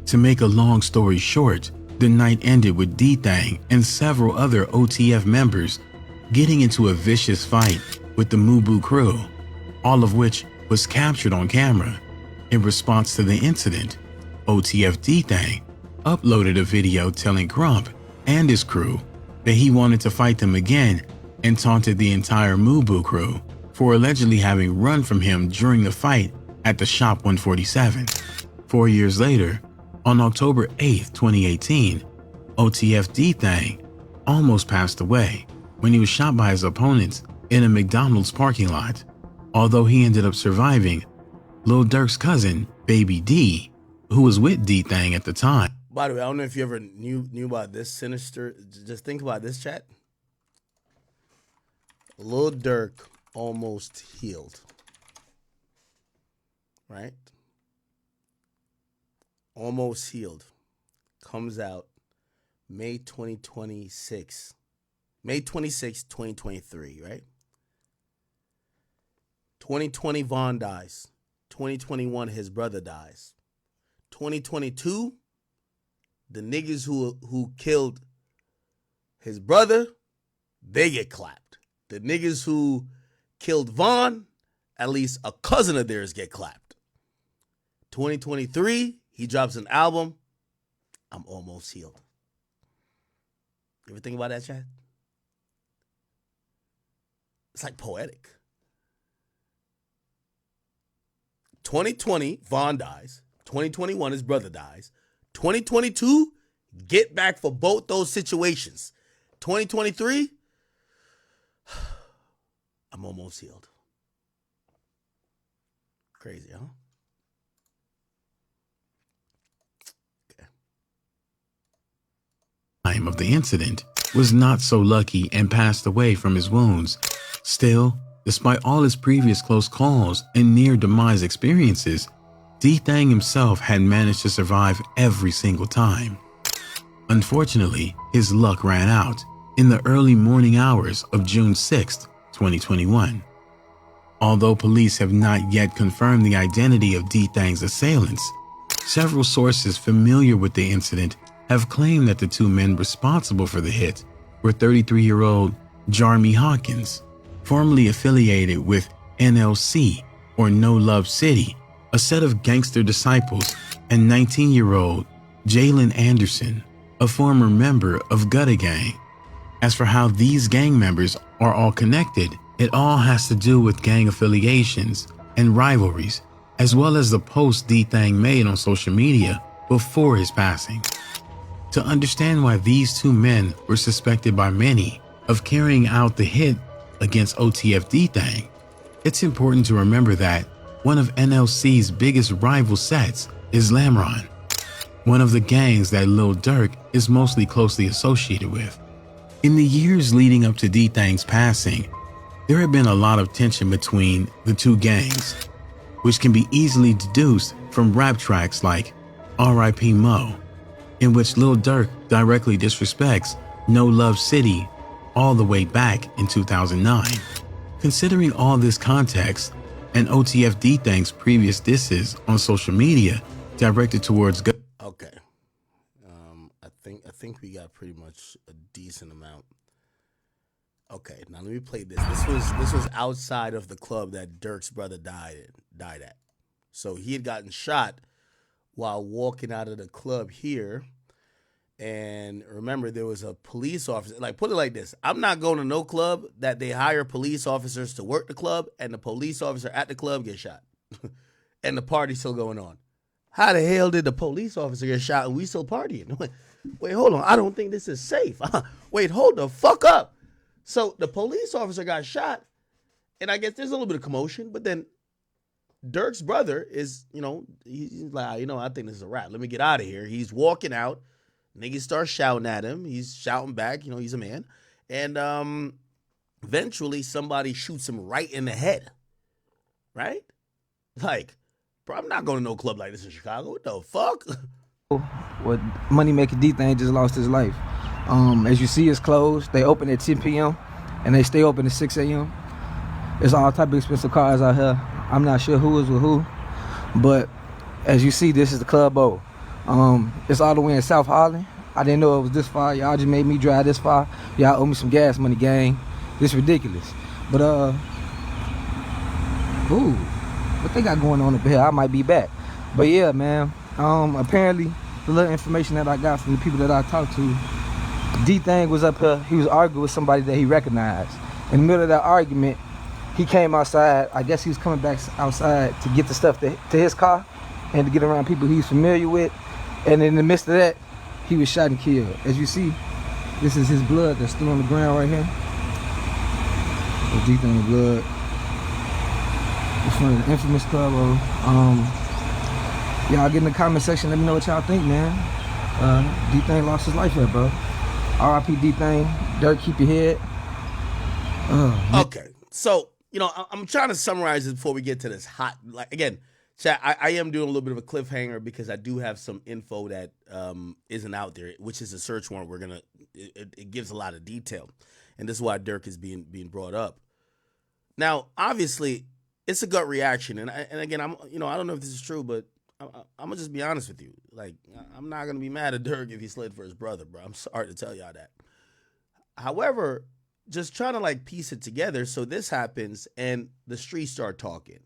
To make a long story short, the night ended with D-Thang and several other OTF members getting into a vicious fight with the Mubu crew, all of which was captured on camera. In response to the incident, OTF D-Thang uploaded a video telling Crump and his crew that he wanted to fight them again and taunted the entire Mubu crew for allegedly having run from him during the fight at the Shop 147. 4 years later, on October 8, 2018, OTF D-Thang almost passed away when he was shot by his opponents in a McDonald's parking lot. Although he ended up surviving, Lil Durk's cousin, Baby D, who was with D-Thang at the time. By the way, I don't know if you ever knew about this sinister. Just think about this, chat. Lil Durk almost healed. Right? Almost healed. Comes out May 2026. May 26, 2023, right? 2020, Vaughn dies. 2021, his brother dies. 2022, the niggas who killed his brother, they get clapped. The niggas who killed Vaughn, at least a cousin of theirs get clapped. 2023, he drops an album, I'm Almost Healed. You ever think about that, Chad? It's like poetic. 2020, Vaughn dies. 2021, his brother dies. 2022, get back for both those situations. 2023, I'm almost healed. Crazy, huh? Okay. Time of the incident was not so lucky and passed away from his wounds. Still, despite all his previous close calls and near-demise experiences, D-Thang himself had managed to survive every single time. Unfortunately, his luck ran out in the early morning hours of June 6, 2021. Although police have not yet confirmed the identity of D-Thang's assailants, several sources familiar with the incident have claimed that the two men responsible for the hit were 33-year-old Jarmy Hawkins, formerly affiliated with NLC, or No Love City, a set of gangster disciples, and 19-year-old Jalen Anderson, a former member of Gutta Gang. As for how these gang members are all connected, it all has to do with gang affiliations and rivalries, as well as the posts D-Thang made on social media before his passing. To understand why these two men were suspected by many of carrying out the hit against OTF D-Thang, it's important to remember that one of NLC's biggest rival sets is Lamron, one of the gangs that Lil Durk is mostly closely associated with. In the years leading up to D-Thang's passing, there had been a lot of tension between the two gangs, which can be easily deduced from rap tracks like R.I.P. Mo, in which Lil Durk directly disrespects No Love City all the way back in 2009. Considering all this context and OTF D-Thang's previous disses on social media directed towards Okay. I think we got pretty much a decent amount. Okay, now let me play this. This was outside of the club that Durk's brother died at. So he had gotten shot while walking out of the club here, And remember, there was a police officer. Like, put it like this: I'm not going to no club that they hire police officers to work the club, and the police officer at the club get shot, and the party's still going on. How the hell did the police officer get shot and we still partying? Wait, hold on. I don't think this is safe. Wait, hold the fuck up. So the police officer got shot, and I guess there's a little bit of commotion, but then Dirk's brother is, he's like, I think this is a wrap. Let me get out of here. He's walking out. Niggas start shouting at him. He's shouting back. He's a man. And eventually somebody shoots him right in the head. Right? Like, bro, I'm not going to no club like this in Chicago. What the fuck? What Moneymaker D-Thing just lost his life. As you see, it's closed. They open at 10 p.m. and they stay open at 6 a.m. There's all type of expensive cars out here. I'm not sure who is with who, but as you see, this is the Club O. It's all the way in South Harlem. I didn't know it was this far. Y'all just made me drive this far. Y'all owe me some gas money, gang. This ridiculous. But what they got going on up here? I might be back. But yeah, man. Apparently, the little information that I got from the people that I talked to, D-Thing was up here. He was arguing with somebody that he recognized. In the middle of that argument, he came outside. I guess he was coming back outside to get the stuff to his car and to get around people he's familiar with. And in the midst of that, he was shot and killed. As you see, this is his blood that's still on the ground right here. The D-Thing blood. It's from the infamous Club O. Y'all get in the comment section. Let me know what y'all think, man. D-Thing lost his life here, bro. R.I.P. D-Thing. Dirk, keep your head. Okay, so I'm trying to summarize it before we get to this hot. Like, again, chat, I am doing a little bit of a cliffhanger because I do have some info that isn't out there, which is a search warrant. It gives a lot of detail, and this is why Dirk is being brought up. Now, obviously, it's a gut reaction, and again, I don't know if this is true, but I'm gonna just be honest with you. Like, I'm not gonna be mad at Dirk if he slid for his brother, bro. I'm sorry to tell y'all that. However, just trying to piece it together. So this happens, and the streets start talking,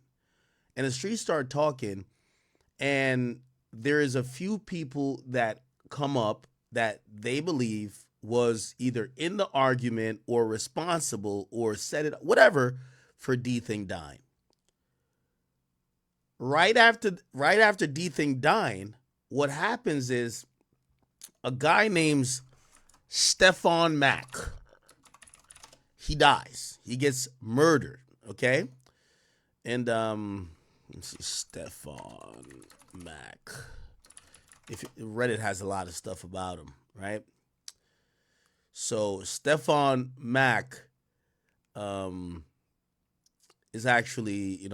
and there is a few people that come up that they believe was either in the argument or responsible or set it, whatever, for D-Thing dying. Right after D-Thing dying, what happens is a guy named Stefan Mack. He dies. He gets murdered. Okay, and let's see, Stefan Mack. If Reddit has a lot of stuff about him, right? So Stefan Mack is actually,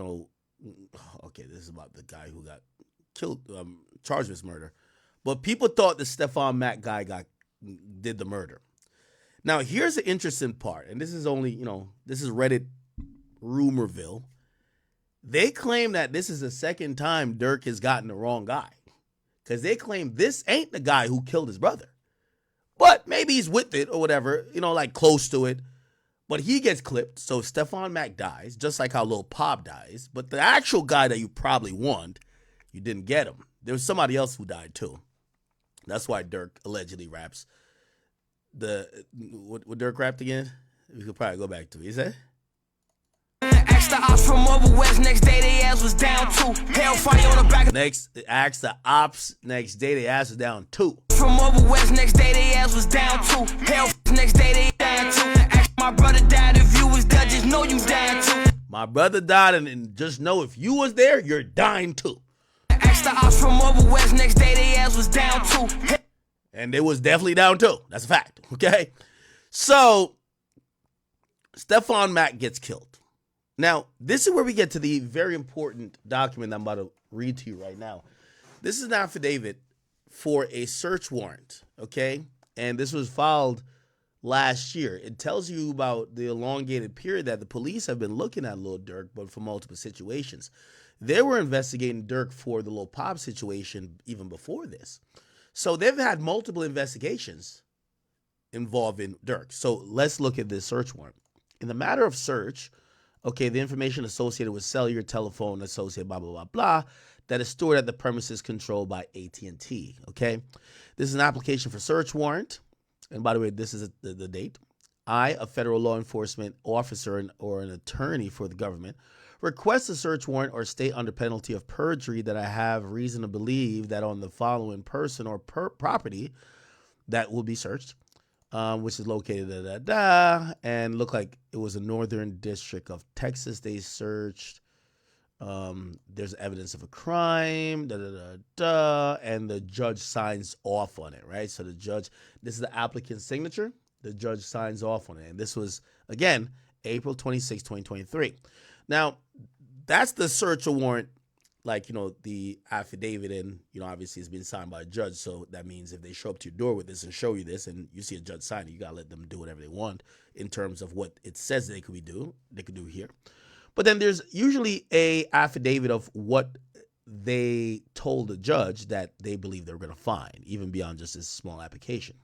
okay, this is about the guy who got killed, charged with murder. But people thought the Stefan Mack guy did the murder. Now, here's the interesting part, and this is only, this is Reddit Rumorville. They claim that this is the second time Dirk has gotten the wrong guy, because they claim this ain't the guy who killed his brother. But maybe he's with it or whatever, close to it. But he gets clipped, so Stefan Mack dies, just like how Lil Pop dies. But the actual guy that you probably want, you didn't get him. There was somebody else who died too. That's why Dirk allegedly raps what Dirk rapped again? We could probably go back to it. He said? Ask the ops from over west, next day they ass was down 2. Hellfire on the back. Ask the ops, next day they ass was down 2. From over west, next day they ass was down 2. Hell, next day they down 2. Ask my brother died, if you was there, just know you down 2. My brother died, and just know if you was there, you're dying too. Ask the ops from over west, next day they ass was down 2. And they was definitely down too. That's a fact, okay? So, Stefan Mack gets killed. Now, this is where we get to the very important document I'm about to read to you right now. This is an affidavit for a search warrant, okay? And this was filed last year. It tells you about the elongated period that the police have been looking at Lil Durk, but for multiple situations. They were investigating Durk for the Lil Pop situation even before this. So they've had multiple investigations involving Durk. So let's look at this search warrant. In the matter of search, okay, the information associated with cellular telephone associated, blah, blah, blah, blah. that is stored at the premises controlled by AT&T, okay? This is an application for search warrant. And by the way, this is the date. I, a federal law enforcement officer or an attorney for the government, request a search warrant or state under penalty of perjury that I have reason to believe that on the following person or property that will be searched, which is located and looked like it was a northern district of Texas. They searched. There's evidence of a crime, and the judge signs off on it, right? So the judge, this is the applicant's signature. The judge signs off on it. And this was, again, April 26, 2023. Now, that's the search warrant, like, the affidavit, and, obviously it's been signed by a judge. So that means if they show up to your door with this and show you this and you see a judge sign it, you got to let them do whatever they want in terms of what it says they could do here. But then there's usually a affidavit of what they told the judge that they believe they were going to find, even beyond just this small application.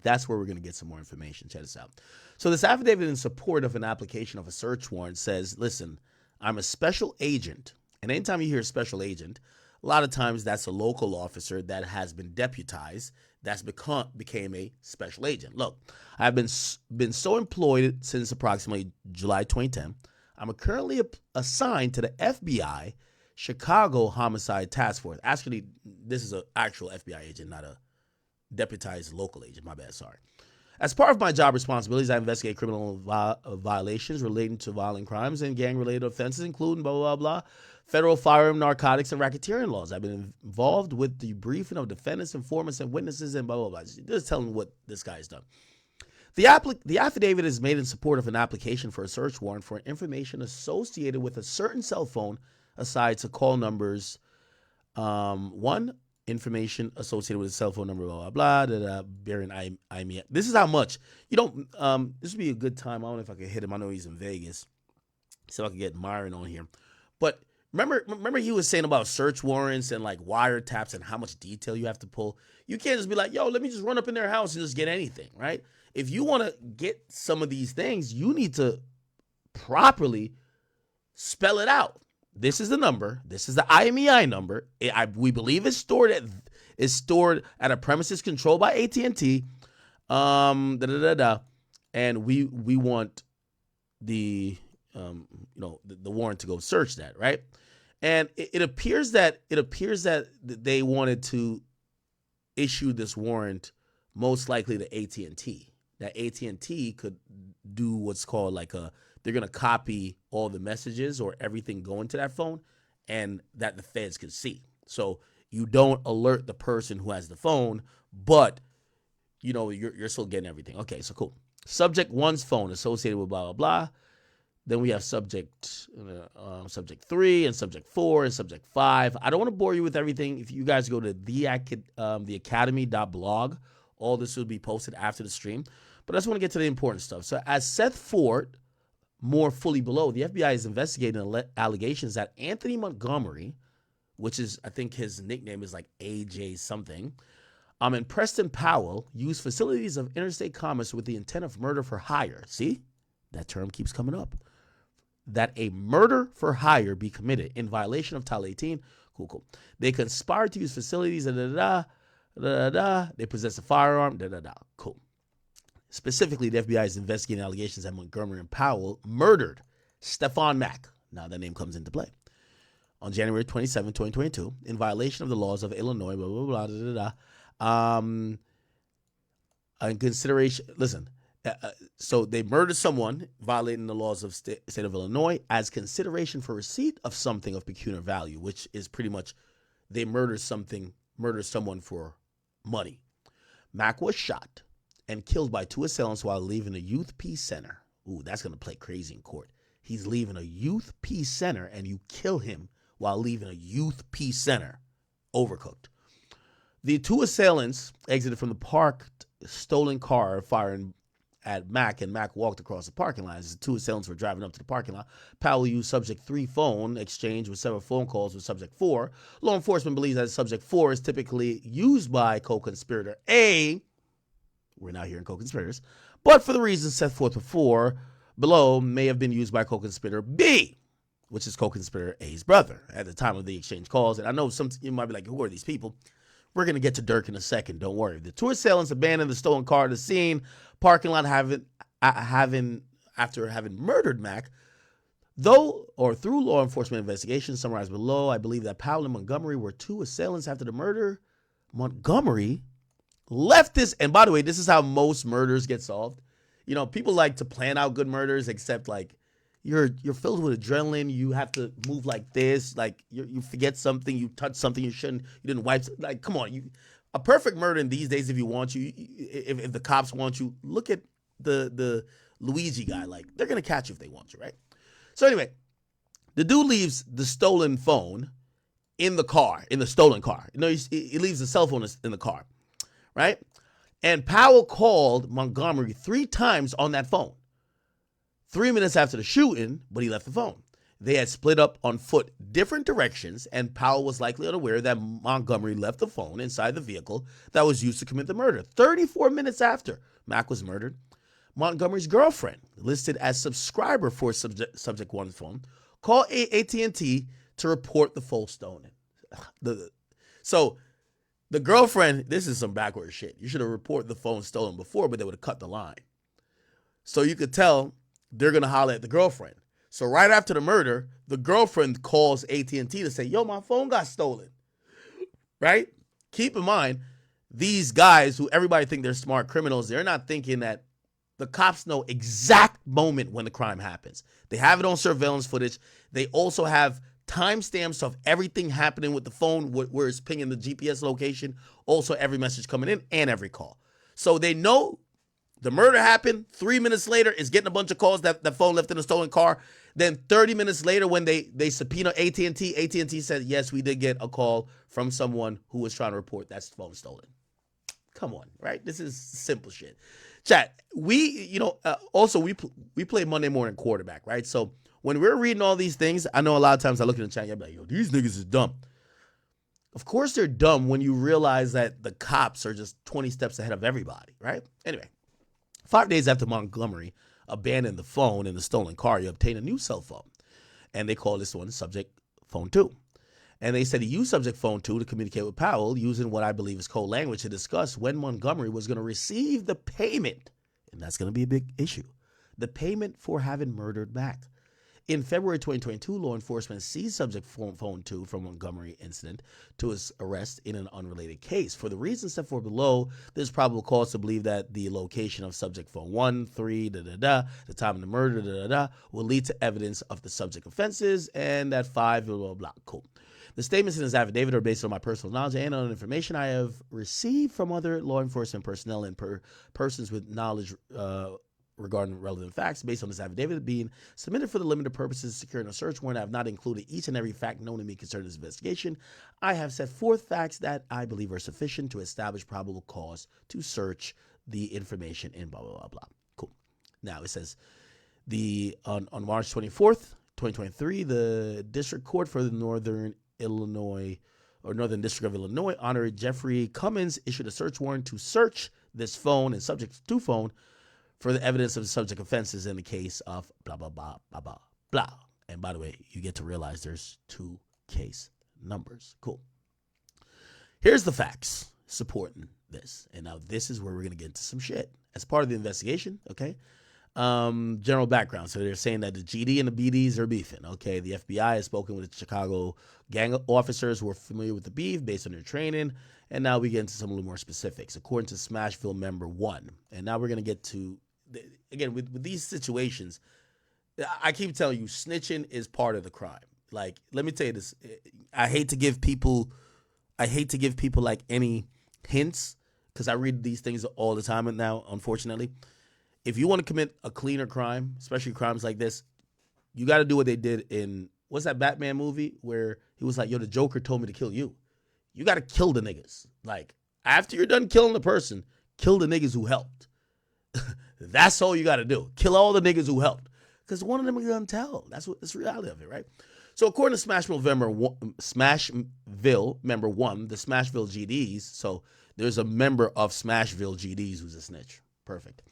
That's where we're going to get some more information. Check this out. So this affidavit in support of an application of a search warrant says, listen, I'm a special agent. And anytime you hear special agent, a lot of times that's a local officer that has been deputized, that's became a special agent. Look, I've been so employed since approximately July 2010. I'm currently assigned to the FBI Chicago Homicide Task Force. Actually, this is an actual FBI agent, not a deputized local agent. My bad, sorry. As part of my job responsibilities, I investigate criminal violations relating to violent crimes and gang-related offenses, including blah, blah, blah, federal firearm, narcotics, and racketeering laws. I've been involved with the briefing of defendants, informants, and witnesses, and blah, blah, blah. Just telling what this guy's done. The affidavit is made in support of an application for a search warrant for information associated with a certain cell phone aside to call numbers, one, information associated with a cell phone number, blah, blah, blah, bearing IMEI. This is how much. This would be a good time. I don't know if I could hit him. I know he's in Vegas. So I could get Myron on here. But remember he was saying about search warrants and like wiretaps and how much detail you have to pull. You can't just be like, yo, let me just run up in their house and just get anything, right? If you want to get some of these things, you need to properly spell it out. This is the number. This is the IMEI number. We believe it's stored at a premises controlled by AT&T. And we want the warrant to go search that, right? And it appears that they wanted to issue this warrant most likely to AT&T. That AT&T could do what's called they're going to copy all the messages or everything going to that phone and that the feds can see. So you don't alert the person who has the phone, but you're still getting everything. Okay, so cool. Subject 1's phone associated with blah, blah, blah. Then we have subject 3 and subject 4 and subject 5. I don't want to bore you with everything. If you guys go to theacademy.blog, all this will be posted after the stream. But I just want to get to the important stuff. So as Seth Ford, more fully below, the FBI is investigating allegations that Anthony Montgomery, which is, I think his nickname is like AJ something, and Preston Powell used facilities of interstate commerce with the intent of murder for hire. See? That term keeps coming up. That a murder for hire be committed in violation of Title 18. Cool. They conspired to use facilities, They possess a firearm, Cool. Specifically, the FBI is investigating allegations that Montgomery and Powell murdered Stephon Mack. Now that name comes into play. On January 27, 2022, in violation of the laws of Illinois, blah, blah, blah, in consideration, listen, so they murdered someone violating the laws of state of Illinois as consideration for receipt of something of pecuniary value, which is pretty much they murdered someone for money. Mack was shot and killed by 2 assailants while leaving a youth peace center. Ooh, that's going to play crazy in court. He's leaving a youth peace center and you kill him while leaving a youth peace center. Overcooked. The 2 assailants exited from the parked stolen car firing at Mack, and Mack walked across the parking lot. As the 2 assailants were driving up to the parking lot, Powell used subject 3 phone, exchanged with several phone calls with subject 4. Law enforcement believes that subject 4 is typically used by co-conspirator A. We're not hearing co-conspirators, but for the reasons set forth below may have been used by co-conspirator B. which is co-conspirator A's brother at the time of the exchange calls. And I know some you might be like, who are these people? We're going to get to Dirk in a second. Don't worry. The two assailants abandoned the stolen car at the scene parking lot after having murdered Mac. Through law enforcement investigations summarized below, I believe that Powell and Montgomery were two assailants after the murder. Montgomery left this, and by the way, this is how most murders get solved. You know, people like to plan out good murders, except like you're filled with adrenaline. You have to move like this, like you forget something, you touch something you shouldn't, you didn't wipe. Like, come on, a perfect murder in these days. If you want if the cops want you, look at the Luigi guy. Like, they're gonna catch you if they want you, right? So anyway, the dude leaves the stolen phone in the stolen car. You know, he leaves the cell phone in the car, right? And Powell called Montgomery 3 times on that phone. 3 minutes after the shooting, but he left the phone. They had split up on foot different directions, and Powell was likely unaware that Montgomery left the phone inside the vehicle that was used to commit the murder. 34 minutes after Mac was murdered, Montgomery's girlfriend, listed as subscriber for Subject 1's phone, called AT&T to report the phone stolen. So the girlfriend, this is some backward shit. You should have reported the phone stolen before, but they would have cut the line. So you could tell they're going to holler at the girlfriend. So right after the murder, the girlfriend calls AT&T to say, yo, my phone got stolen. Right? Keep in mind, these guys who everybody think they're smart criminals, they're not thinking that the cops know exact moment when the crime happens. They have it on surveillance footage. They also have timestamps of everything happening with the phone, where it's pinging the GPS location, also every message coming in and every call. So they know the murder happened. 3 minutes later, it's getting a bunch of calls that the phone left in a stolen car. Then 30 minutes later, when they subpoena AT&T said, yes, we did get a call from someone who was trying to report that phone stolen. Come on, right? This is simple shit. Chat, we play Monday morning quarterback, right? So when we're reading all these things, I know a lot of times I look in the chat and I'm like, yo, these niggas is dumb. Of course they're dumb when you realize that the cops are just 20 steps ahead of everybody, right? Anyway, 5 days after Montgomery abandoned the phone in the stolen car, he obtained a new cell phone. And they call this one Subject Phone 2. And they said he used Subject Phone 2 to communicate with Powell using what I believe is code language to discuss when Montgomery was going to receive the payment. And that's going to be a big issue. The payment for having murdered Mac. In February 2022, law enforcement seized Subject Phone 2 from Montgomery incident to his arrest in an unrelated case. For the reasons set forth below, there's probable cause to believe that the location of Subject Phone 1, 3, the time of the murder, will lead to evidence of the subject offenses, and that 5, blah, blah, blah. Cool. The statements in his affidavit are based on my personal knowledge and on information I have received from other law enforcement personnel and persons with knowledge regarding relevant facts. Based on this affidavit being submitted for the limited purposes of securing a search warrant, I have not included each and every fact known to me concerning this investigation. I have set forth facts that I believe are sufficient to establish probable cause to search the information in blah, blah, blah, blah. Cool. Now it says on March 24th, 2023, the District Court for the Northern District of Illinois, Honorary Jeffrey Cummins, issued a search warrant to search this phone and Subject 2 phone for the evidence of the subject offenses in the case of blah, blah, blah, blah, blah, blah. And by the way, you get to realize there's 2 case numbers. Cool. Here's the facts supporting this. And now this is where we're going to get into some shit. As part of the investigation, okay? General background. So they're saying that the GD and the BDs are beefing. Okay, the FBI has spoken with the Chicago gang officers who are familiar with the beef based on their training. And now we get into some a little more specifics. According to Smashville member 1. And now we're going to get to, again, with these situations, I keep telling you, snitching is part of the crime. Like, let me tell you this. I hate to give people like any hints, because I read these things all the time now, unfortunately. If you want to commit a cleaner crime, especially crimes like this, you got to do what they did in, what's that Batman movie where he was like, yo, the Joker told me to kill you. You got to kill the niggas. Like, after you're done killing the person, kill the niggas who helped. That's all you got to do. Kill all the niggas who helped. Because one of them is going to tell. That's the reality of it, right? So according to Smashville member 1, the Smashville GDs, so there's a member of Smashville GDs who's a snitch. Perfect.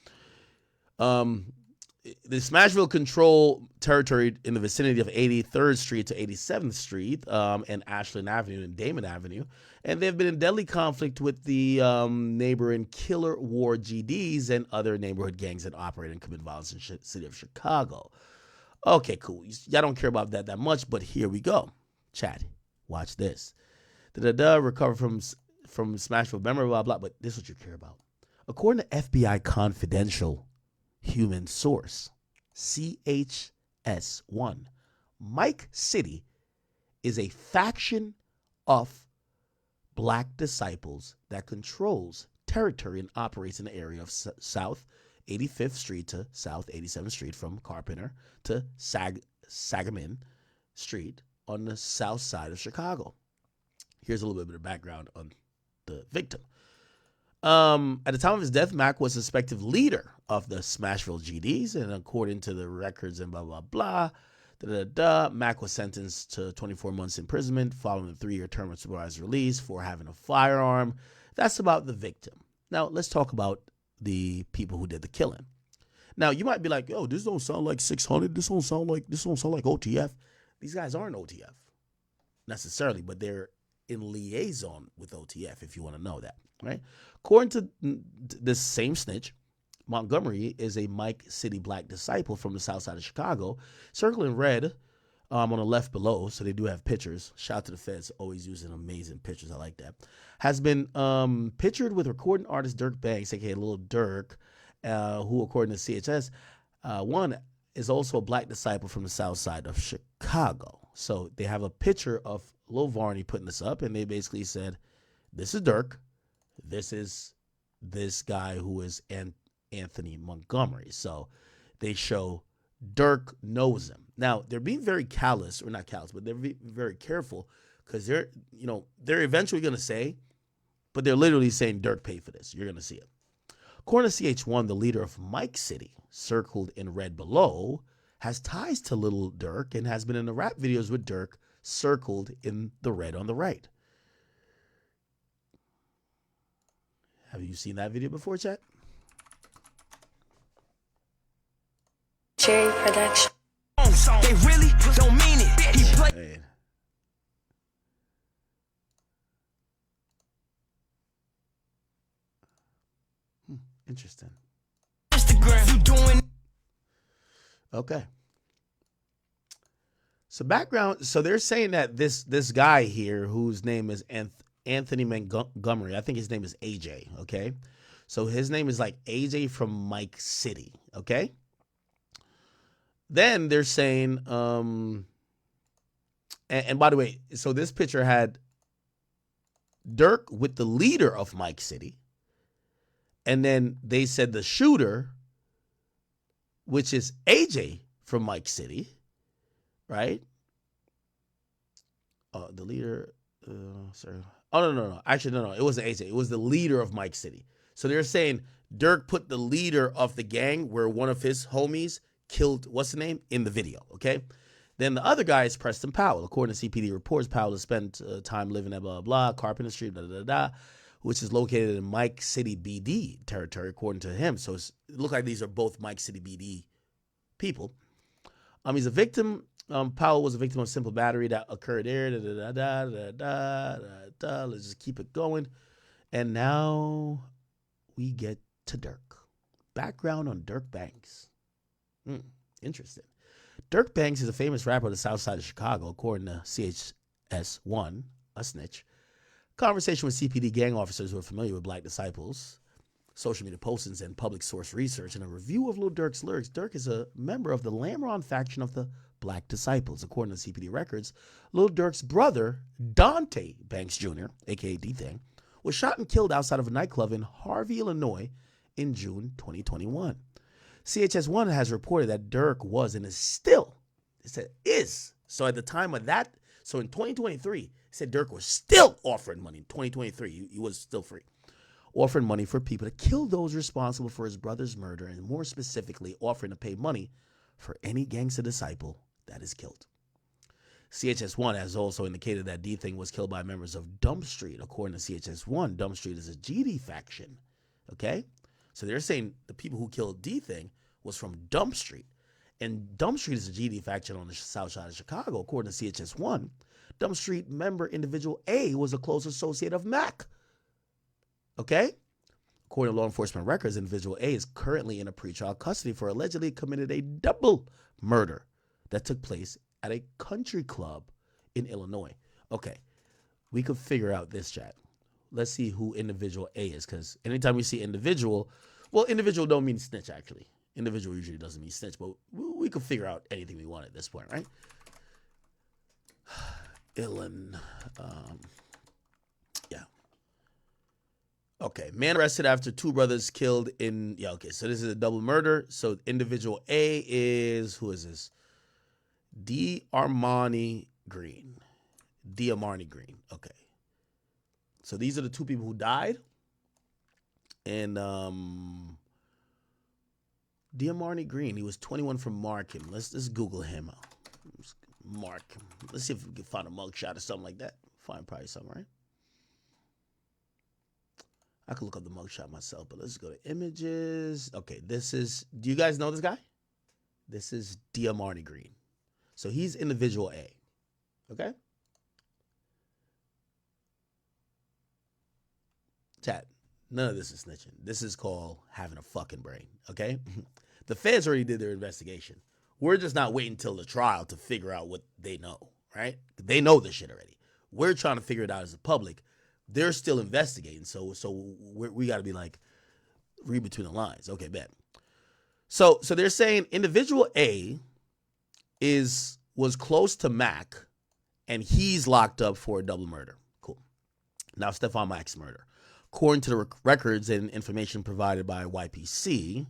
the Smashville control territory in the vicinity of 83rd Street to 87th Street and Ashland Avenue and Damon Avenue. And they've been in deadly conflict with the neighboring Killer War GDs and other neighborhood gangs that operate and commit violence in the city of Chicago. Okay, cool. Y'all don't care about that much, but here we go. Chat, watch this. Recover from Smashville memory, blah, blah. But this is what you care about. According to FBI Confidential human source, CHS1, Mike City is a faction of black disciples that controls territory and operates in the area of South 85th Street to South 87th Street, from Carpenter to Sangamon Street on the south side of Chicago. Here's a little bit of background on the victim. At the time of his death, Mac was suspected leader of the Smashville GDs, and according to the records and blah, blah, blah, Mac was sentenced to 24 months imprisonment following a 3-year term of supervised release for having a firearm. That's about the victim. Now, let's talk about the people who did the killing. Now, you might be like, "Yo, this don't sound like 600. This don't sound like OTF." These guys aren't OTF necessarily, but they're in liaison with OTF, if you want to know that, right? According to this same snitch, Montgomery is a Mike City black disciple from the south side of Chicago, circled in red on the left below, so they do have pictures. Shout out to the feds, always using amazing pictures. I like that. Has been pictured with recording artist Dirk Banks, aka Lil Durk, who, according to CHS, one is also a black disciple from the south side of Chicago. So they have a picture of Lil Varney putting this up, and they basically said, this is Dirk, this is this guy who is Anthony Montgomery. So they show Dirk knows him. Now, they're being very callous, or not callous, but they're being very careful, because they're eventually going to say, but they're literally saying Dirk paid for this. You're going to see it. According to CH1, the leader of Mike City, circled in red below, has ties to Little Dirk and has been in the rap videos with Dirk, circled in the red on the right. Have you seen that video before, chat? Cherry production. They really don't mean it. He play. Man. Interesting. Instagram, you doing. Okay. So background. So they're saying that this guy here, whose name is Anthony Montgomery, I think his name is AJ. Okay. So his name is like AJ from Mike City. Okay. Then they're saying, and by the way, so this picture had Dirk with the leader of Mike City. And then they said the shooter, which is AJ from Mike City, right? The leader, sorry. Oh, no. Actually, no. It wasn't AJ. It was the leader of Mike City. So they're saying Dirk put the leader of the gang, where one of his homies killed, what's the name, in the video, okay? Then the other guy is Preston Powell. According to CPD reports, Powell has spent time living at blah, blah, blah, Carpenter Street, which is located in Mike City BD territory, according to him. So it looked like these are both Mike City BD people. He's a victim. Powell was a victim of simple battery that occurred there. Let's just keep it going. And now we get to Dirk. Background on Dirk Banks. Interesting. Dirk Banks is a famous rapper on the south side of Chicago, according to CHS1, a snitch. Conversation with CPD gang officers who are familiar with black disciples, social media postings, and public source research, and a review of Lil Durk's lyrics. Dirk is a member of the Lamron faction of the Black Disciples. According to CPD records, Lil Durk's brother, Dante Banks Jr., a.k.a. D-Thing, was shot and killed outside of a nightclub in Harvey, Illinois in June 2021. CHS1 has reported that Dirk was and is still, it said is, so at the time of that, so in 2023, it said Dirk was still offering money. In 2023, he was still free. Offering money for people to kill those responsible for his brother's murder, and more specifically, offering to pay money for any gangster disciple that is killed. CHS1 has also indicated that D-Thing was killed by members of Dump Street. According to CHS1, Dump Street is a GD faction. Okay? So they're saying the people who killed D-Thing was from Dump Street. And Dump Street is a GD faction on the south side of Chicago. According to CHS1, Dump Street member individual A was a close associate of Mac. Okay? According to law enforcement records, individual A is currently in a pretrial custody for allegedly committed a double murder that took place at a country club in Illinois. Okay, we could figure out this, chat. Let's see who individual A is, because anytime we see individual, well, individual don't mean snitch, actually. Individual usually doesn't mean snitch, but we could figure out anything we want at this point, right? Yeah. Okay, man arrested after two brothers killed in, yeah, okay, so this is a double murder. So individual A is, who is this? Armani Green. Okay. So these are the two people who died. And Armani Green, he was 21 from Markham. Let's Google him. Markham. Let's see if we can find a mugshot or something like that. Find probably something, right? I could look up the mugshot myself, but let's go to images. Okay, this is, do you guys know this guy? This is Armani Green. So he's individual A. Okay? Chat, none of this is snitching. This is called having a fucking brain, okay? The feds already did their investigation. We're just not waiting until the trial to figure out what they know, right? They know this shit already. We're trying to figure it out as a public. They're still investigating, so we got to be like, read between the lines. Okay, bet. So they're saying individual A was close to Mac, and he's locked up for a double murder. Cool. Now, Stephon Mac's murder. According to the records and information provided by YPC,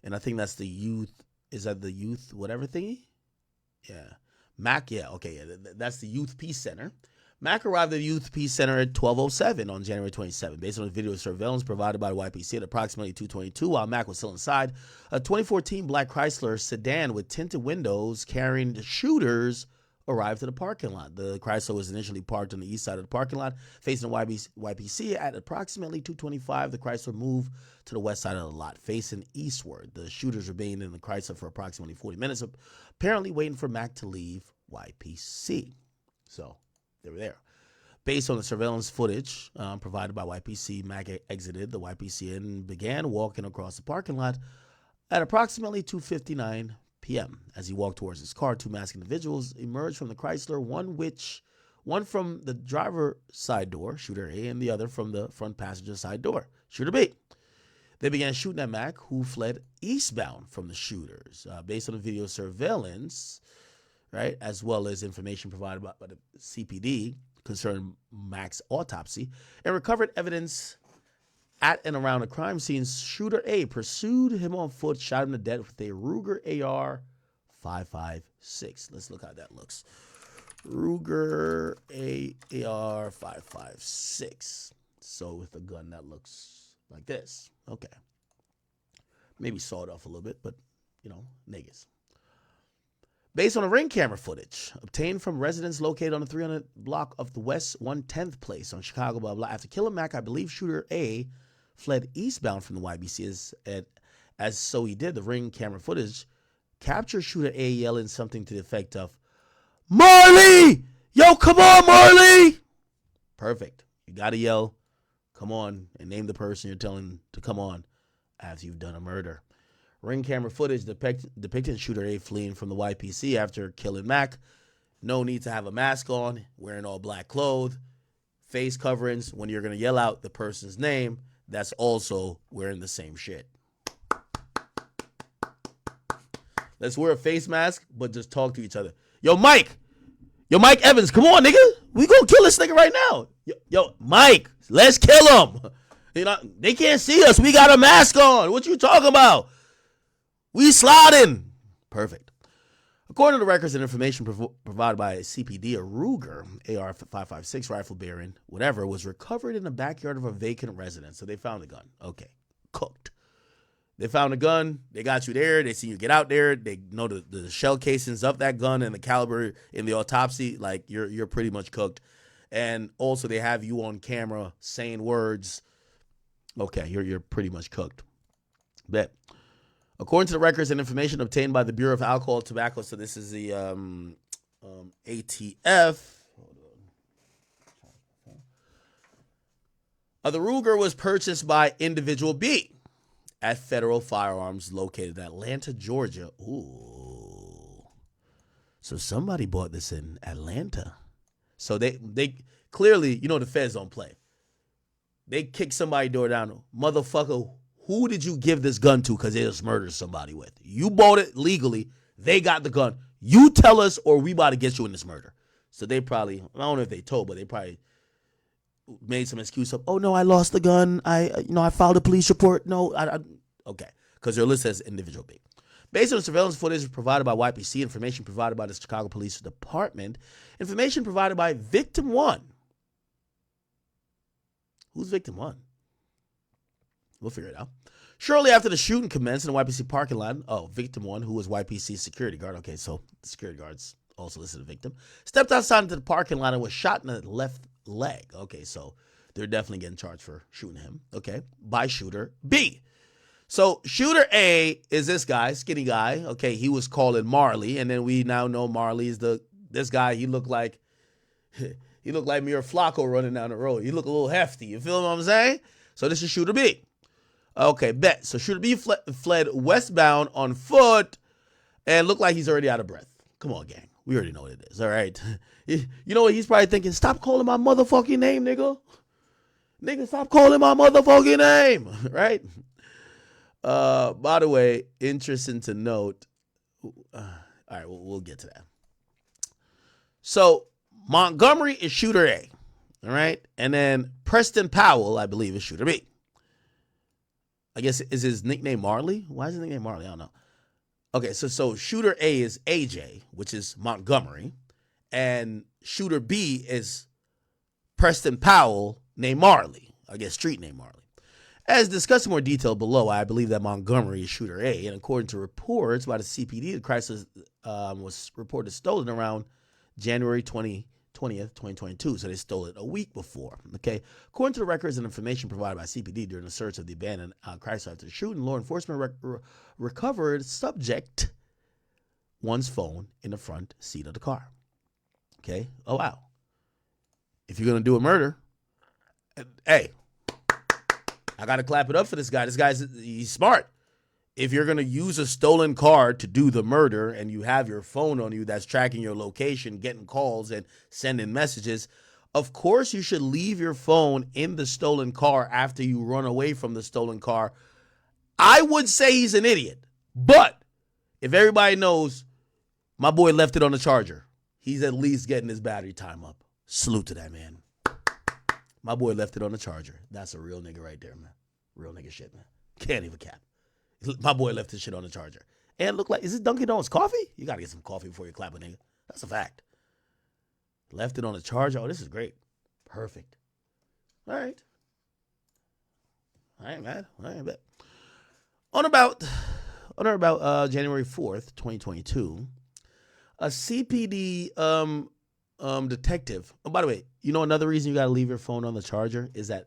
and I think that's the youth, is that the youth whatever thingy? Yeah. Mac, yeah, okay, yeah, that's the Youth Peace Center. Mac arrived at the Youth Peace Center at 12:07 on January 27, based on the video surveillance provided by YPC at approximately 2:22, while Mac was still inside. A 2014 black Chrysler sedan with tinted windows carrying the shooters arrived to the parking lot. The Chrysler was initially parked on the east side of the parking lot, facing the YPC. At approximately 2:25, the Chrysler moved to the west side of the lot, facing eastward. The shooters remained in the Chrysler for approximately 40 minutes, apparently waiting for Mac to leave YPC. So they were there. Based on the surveillance footage provided by YPC, Mac exited the YPC and began walking across the parking lot at approximately 2:59 p.m. As he walked towards his car, two masked individuals emerged from the Chrysler, one from the driver's side door, shooter A, and the other from the front passenger side door, shooter B. They began shooting at Mac, who fled eastbound from the shooters. Based on the video surveillance, right, as well as information provided by the CPD concerning Mac's autopsy, and recovered evidence at and around the crime scene, shooter A pursued him on foot, shot him to death with a Ruger AR 5.56. Let's look how that looks. Ruger AR 5.56. So with a gun that looks like this. Okay. Maybe sawed off a little bit, but, you know, niggas. Based on the ring camera footage obtained from residents located on the 300 block of the West 110th Place on Chicago, blah, blah. After killing Mac, I believe shooter A fled eastbound from the YBC as so he did. The ring camera footage captured shooter A yelling something to the effect of, "Marley! Yo, come on, Marley!" Perfect. You got to yell, "Come on," and name the person you're telling to come on after you've done a murder. Ring camera footage depicted shooter A fleeing from the YPC after killing Mac. No need to have a mask on, wearing all black clothes, face coverings. When you're going to yell out the person's name, that's also wearing the same shit. Let's wear a face mask, but just talk to each other. Yo, Mike Evans, come on, nigga. We gonna kill this nigga right now. Yo, Mike, let's kill him. You know, they can't see us. We got a mask on. What you talking about? We sliding. Perfect. According to the records and information provided by CPD, a Ruger AR 5.56 rifle bearing whatever was recovered in the backyard of a vacant residence. So they found the gun. Okay, cooked. They found a gun. They got you there. They see you get out there. They know the shell casings of that gun and the caliber in the autopsy. Like you're pretty much cooked. And also they have you on camera saying words. Okay, you're pretty much cooked. Bet. According to the records and information obtained by the Bureau of Alcohol and Tobacco, so this is the ATF. The Ruger was purchased by individual B at Federal Firearms located in Atlanta, Georgia. Ooh. So somebody bought this in Atlanta. So they clearly, the feds don't play. They kick somebody's door down. Motherfucker, who did you give this gun to because they just murdered somebody with? You bought it legally. They got the gun. You tell us or we about to get you in this murder. So they probably, I don't know if they told, but they probably made some excuse of, oh no, I lost the gun. I filed a police report. No, okay. Because they're listed as individual B. Based on surveillance footage provided by YPC, information provided by the Chicago Police Department, information provided by Victim 1. Who's Victim 1? We'll figure it out. Shortly after the shooting commenced in the YPC parking lot, Victim 1, who was YPC's security guard, okay, so the security guard's also listed as a victim, stepped outside into the parking lot and was shot in the left leg. Okay, so they're definitely getting charged for shooting him, okay, by shooter B. So shooter A is this guy, skinny guy, okay, he was calling Marley, and then we now know Marley is this guy, he looked like Mir Flacco running down the road. He looked a little hefty, you feel what I'm saying? So this is shooter B. Okay, bet. So shooter B fled westbound on foot and looked like he's already out of breath. Come on, gang. We already know what it is, all right? You know what he's probably thinking? Stop calling my motherfucking name, nigga. Nigga, stop calling my motherfucking name, right? By the way, interesting to note. All right, we'll get to that. So Montgomery is shooter A, all right? And then Preston Powell, I believe, is shooter B. I guess, is his nickname Marley? Why is his nickname Marley? I don't know. Okay, so shooter A is AJ, which is Montgomery, and shooter B is Preston Powell, named Marley. I guess street name Marley. As discussed in more detail below, I believe that Montgomery is shooter A, and according to reports by the CPD, the crisis was reported stolen around January 20th, 2022, so they stole it a week before, okay? According to the records and information provided by CPD during the search of the abandoned Chrysler after the shooting, law enforcement recovered subject one's phone in the front seat of the car, okay? Oh, wow. If you're going to do a murder, hey, I got to clap it up for this guy. He's smart. If you're going to use a stolen car to do the murder and you have your phone on you that's tracking your location, getting calls and sending messages, of course you should leave your phone in the stolen car after you run away from the stolen car. I would say he's an idiot, but if everybody knows my boy left it on the charger, he's at least getting his battery time up. Salute to that man. My boy left it on the charger. That's a real nigga right there, man. Real nigga shit, man. Can't even cap. My boy left his shit on the charger. And look like, is this Dunkin' Donuts coffee? You got to get some coffee before you clap a nigga. That's a fact. Left it on the charger. Oh, this is great. Perfect. All right. I ain't mad. I ain't bad. On or about January 4th, 2022, a CPD detective. Oh, by the way, another reason you got to leave your phone on the charger is that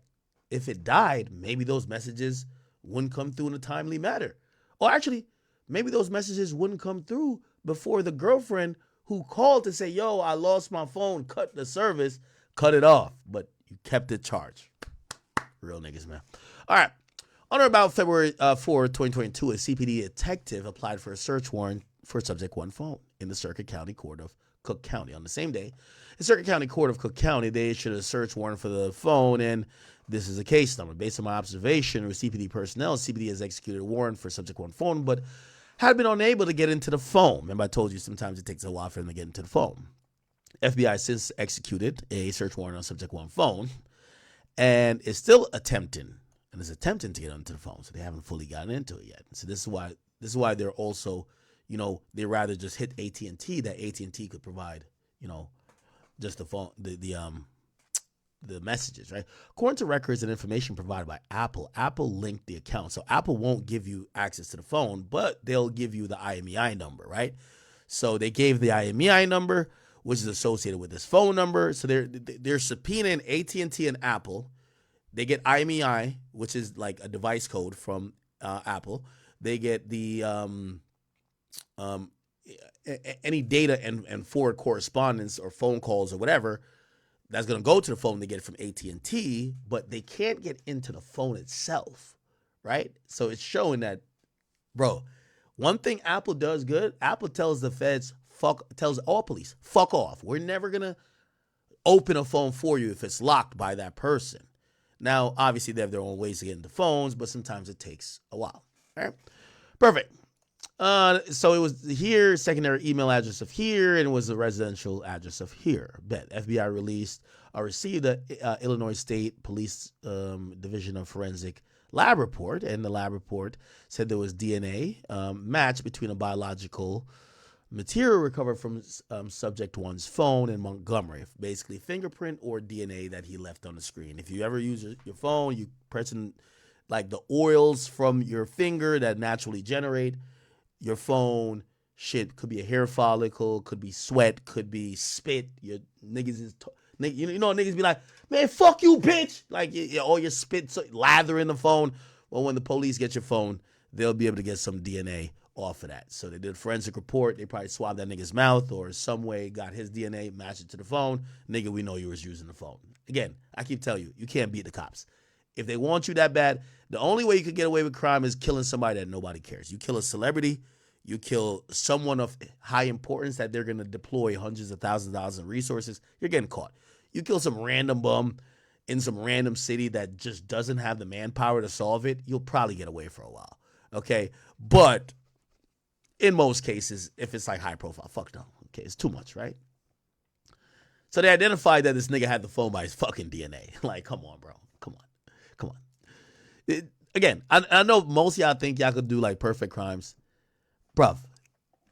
if it died, maybe those messages wouldn't come through in a timely manner. Or actually, maybe those messages wouldn't come through before the girlfriend who called to say, yo, I lost my phone, cut the service, cut it off. But you kept it charged. Real niggas, man. All right. On or about February 4, 2022, a CPD detective applied for a search warrant for subject one phone in the Circuit County Court of Cook County. On the same day, the Circuit County Court of Cook County, they issued a search warrant for the phone, and this is a case number. Based on my observation with CPD personnel, CPD has executed a warrant for subject one phone, but had been unable to get into the phone. Remember, I told you sometimes it takes a while for them to get into the phone. FBI since executed a search warrant on subject one phone, and is still attempting to get onto the phone. So they haven't fully gotten into it yet. So this is why they're also, they rather just hit AT&T, that AT&T could provide, just the phone, the messages, right? According to records and information provided by Apple linked the account. So Apple won't give you access to the phone, but they'll give you the IMEI number, right? So they gave the IMEI number, which is associated with this phone number. So they're subpoenaing AT&T and Apple. They get IMEI, which is like a device code from Apple. They get the any data and forward correspondence or phone calls or whatever that's going to go to the phone. They get it from AT&T, but they can't get into the phone itself, right? So it's showing that, bro, one thing Apple does good, Apple tells the feds, tells all police, fuck off. We're never going to open a phone for you if it's locked by that person. Now, obviously, they have their own ways to get into phones, but sometimes it takes a while. All right, perfect. So it was here, secondary email address of here, and it was the residential address of here. Bet FBI received the Illinois State Police Division of Forensic lab report, and the lab report said there was DNA match between a biological material recovered from subject one's phone in Montgomery, basically fingerprint or DNA that he left on the screen. If you ever use your phone, you pressing like the oils from your finger that naturally generate your phone, shit could be a hair follicle, could be sweat, could be spit. Your niggas is, you know, niggas be like, man, fuck you, bitch. Like, all your spit lather in the phone. Well, when the police get your phone, they'll be able to get some DNA off of that. So they did a forensic report. They probably swabbed that nigga's mouth or some way got his DNA, matched it to the phone. Nigga, we know you was using the phone. Again, I keep telling you, you can't beat the cops. If they want you that bad, the only way you could get away with crime is killing somebody that nobody cares. You kill a celebrity, you kill someone of high importance that they're going to deploy hundreds of thousands of dollars in resources, you're getting caught. You kill some random bum in some random city that just doesn't have the manpower to solve it, you'll probably get away for a while. Okay? But in most cases, if it's like high profile, fuck no. Okay, it's too much, right? So they identified that this nigga had the phone by his fucking DNA. Like, come on, bro. Come on. Again, I know most of y'all think y'all could do like perfect crimes. Bruv,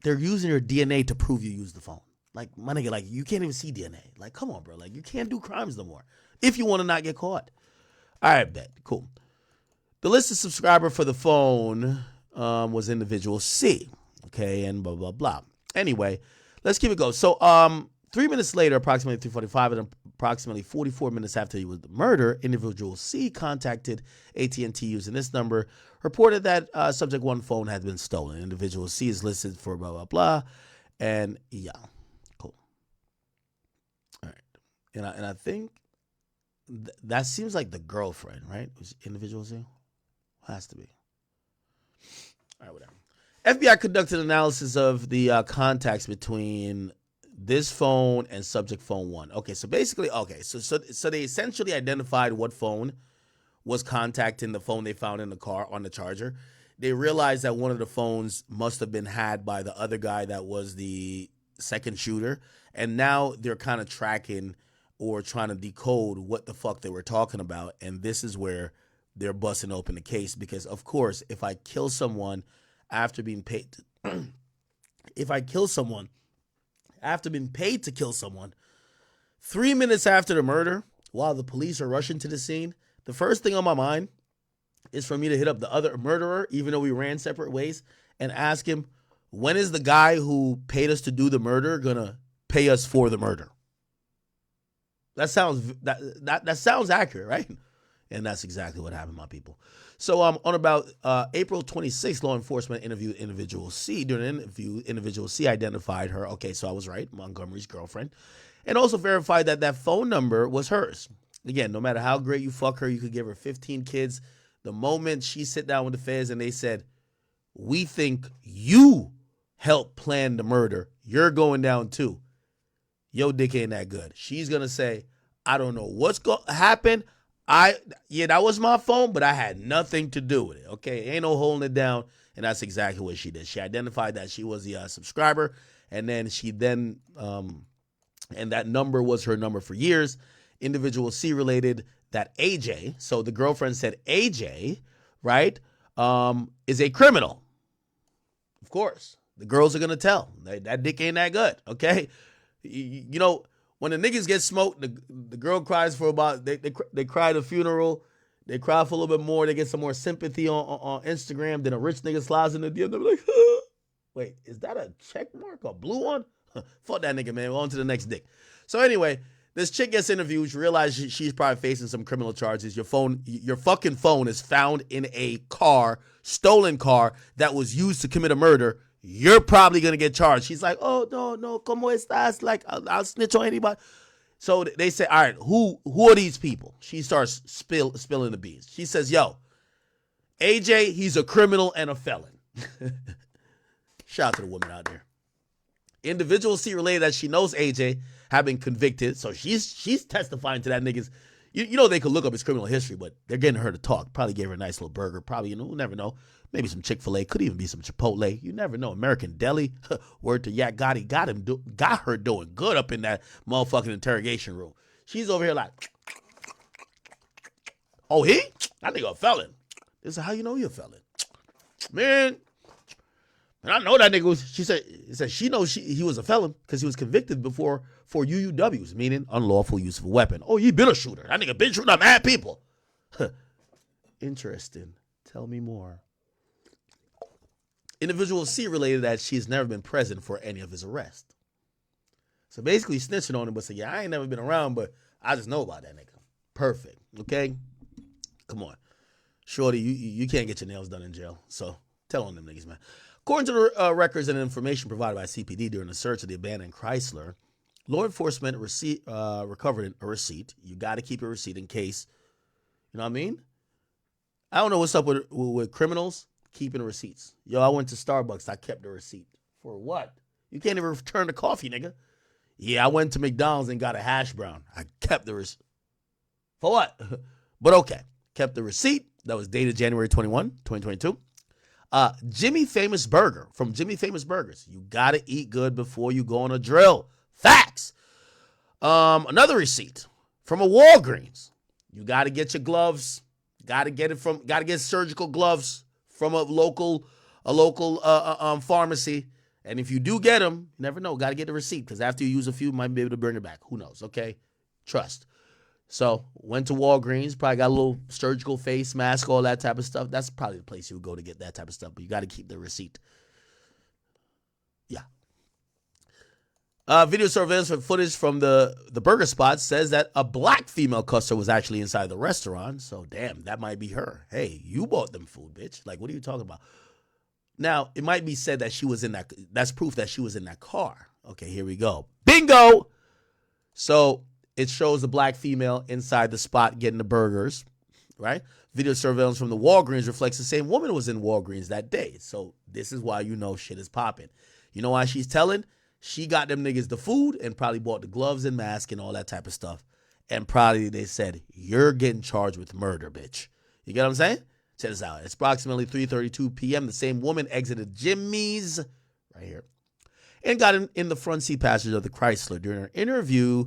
they're using your DNA to prove you used the phone. Like, my nigga, like, you can't even see DNA. Like, come on, bro. Like, you can't do crimes no more if you want to not get caught. All right, bet. Cool. The listed subscriber for the phone was individual C. Okay, and blah, blah, blah. Anyway, let's keep it going. So, 3 minutes later, approximately 3:45, and approximately 44 minutes after he was murdered, individual C contacted AT&T using this number, reported that subject one phone had been stolen. Individual C is listed for blah, blah, blah. And yeah, cool. All right. And I think that seems like the girlfriend, right? Was individual C? Has to be. All right, whatever. FBI conducted analysis of the contacts between this phone and subject phone one. Okay, so basically, so they essentially identified what phone was contacting the phone they found in the car on the charger. They realized that one of the phones must have been had by the other guy that was the second shooter. And now they're kind of tracking or trying to decode what the fuck they were talking about. And this is where they're busting open the case. Because, of course, if I kill someone after being paid to kill someone 3 minutes after the murder, while the police are rushing to the scene, the first thing on my mind is for me to hit up the other murderer, even though we ran separate ways, and ask him, when is the guy who paid us to do the murder gonna pay us for the murder? That sounds accurate, right? And that's exactly what happened, my people. So on about April 26th, law enforcement interviewed individual C. During an interview, individual C identified her. Okay, so I was right, Montgomery's girlfriend. And also verified that that phone number was hers. Again, no matter how great you fuck her, you could give her 15 kids. The moment she sit down with the feds and they said, we think you helped plan the murder, you're going down too. Yo, dick ain't that good. She's going to say, I don't know what's going to happen. That was my phone, but I had nothing to do with it. Okay, ain't no holding it down, and that's exactly what she did. She identified that she was the subscriber, and then and that number was her number for years. Individual C related that AJ, so the girlfriend said AJ, right, is a criminal. Of course, the girls are gonna tell that dick ain't that good. Okay, you know. When the niggas get smoked, the girl cries for about, they cry at a funeral, they cry for a little bit more, they get some more sympathy on Instagram, then a rich nigga slides in the DM, they're like, wait, is that a check mark, a blue one? Fuck that nigga, man, on to the next dick. So anyway, this chick gets interviewed. You realize she's probably facing some criminal charges. Your fucking phone is found in a car, stolen car that was used to commit a murder. You're probably gonna get charged. She's like, oh no, como estás? Like, I'll snitch on anybody. So they say, all right, who are these people? She starts spilling the beans. She says, yo, AJ, he's a criminal and a felon. Shout out to the woman out there. Individuals see related that she knows AJ have been convicted, so she's testifying to that nigga's. You know they could look up his criminal history, but they're getting her to talk. Probably gave her a nice little burger. Probably, we'll never know. Maybe some Chick-fil-A. Could even be some Chipotle. You never know. American Deli. Word to Yak Gotti. Got her doing good up in that motherfucking interrogation room. She's over here like, oh, that nigga a felon. This is how you know you're a felon. Man, I know that nigga was, she said she knows he was a felon because he was convicted before for UUWs, meaning unlawful use of a weapon. Oh, he been a shooter. That nigga been shooting at mad people. Interesting. Tell me more. Individual C related that she has never been present for any of his arrests. So basically snitching on him, but say, yeah, I ain't never been around, but I just know about that nigga. Perfect. Okay? Come on. Shorty, you can't get your nails done in jail. So tell on them niggas, man. According to the records and information provided by CPD during the search of the abandoned Chrysler, law enforcement recovered a receipt. You got to keep a receipt in case, you know what I mean? I don't know what's up with criminals keeping receipts. Yo, I went to Starbucks. I kept the receipt. For what? You can't even return the coffee, nigga. Yeah, I went to McDonald's and got a hash brown. I kept the receipt. For what? But okay. Kept the receipt. That was dated January 21, 2022. Jimmy Famous Burger from Jimmy Famous Burgers. You got to eat good before you go on a drill. Facts. Another receipt from a Walgreens. You got to get your gloves. Got to get surgical gloves from a local pharmacy. And if you do get them, you never know. Got to get the receipt because after you use a few, you might be able to bring it back. Who knows? Okay. Trust. So went to Walgreens, probably got a little surgical face mask, all that type of stuff. That's probably the place you would go to get that type of stuff, but you got to keep the receipt. Yeah. Video surveillance footage from the burger spot says that a black female customer was actually inside the restaurant. So, damn, that might be her. Hey, you bought them food, bitch. Like, what are you talking about? Now, it might be said that she was in that. That's proof that she was in that car. Okay, here we go. Bingo! So it shows the black female inside the spot getting the burgers, right? Video surveillance from the Walgreens reflects the same woman was in Walgreens that day. So this is why you know shit is popping. You know why she's telling? She got them niggas the food and probably bought the gloves and mask and all that type of stuff. And probably they said, you're getting charged with murder, bitch. You get what I'm saying? Check this out. It's approximately 3:32 p.m. The same woman exited Jimmy's, right here, and got in the front seat passenger of the Chrysler. During her interview,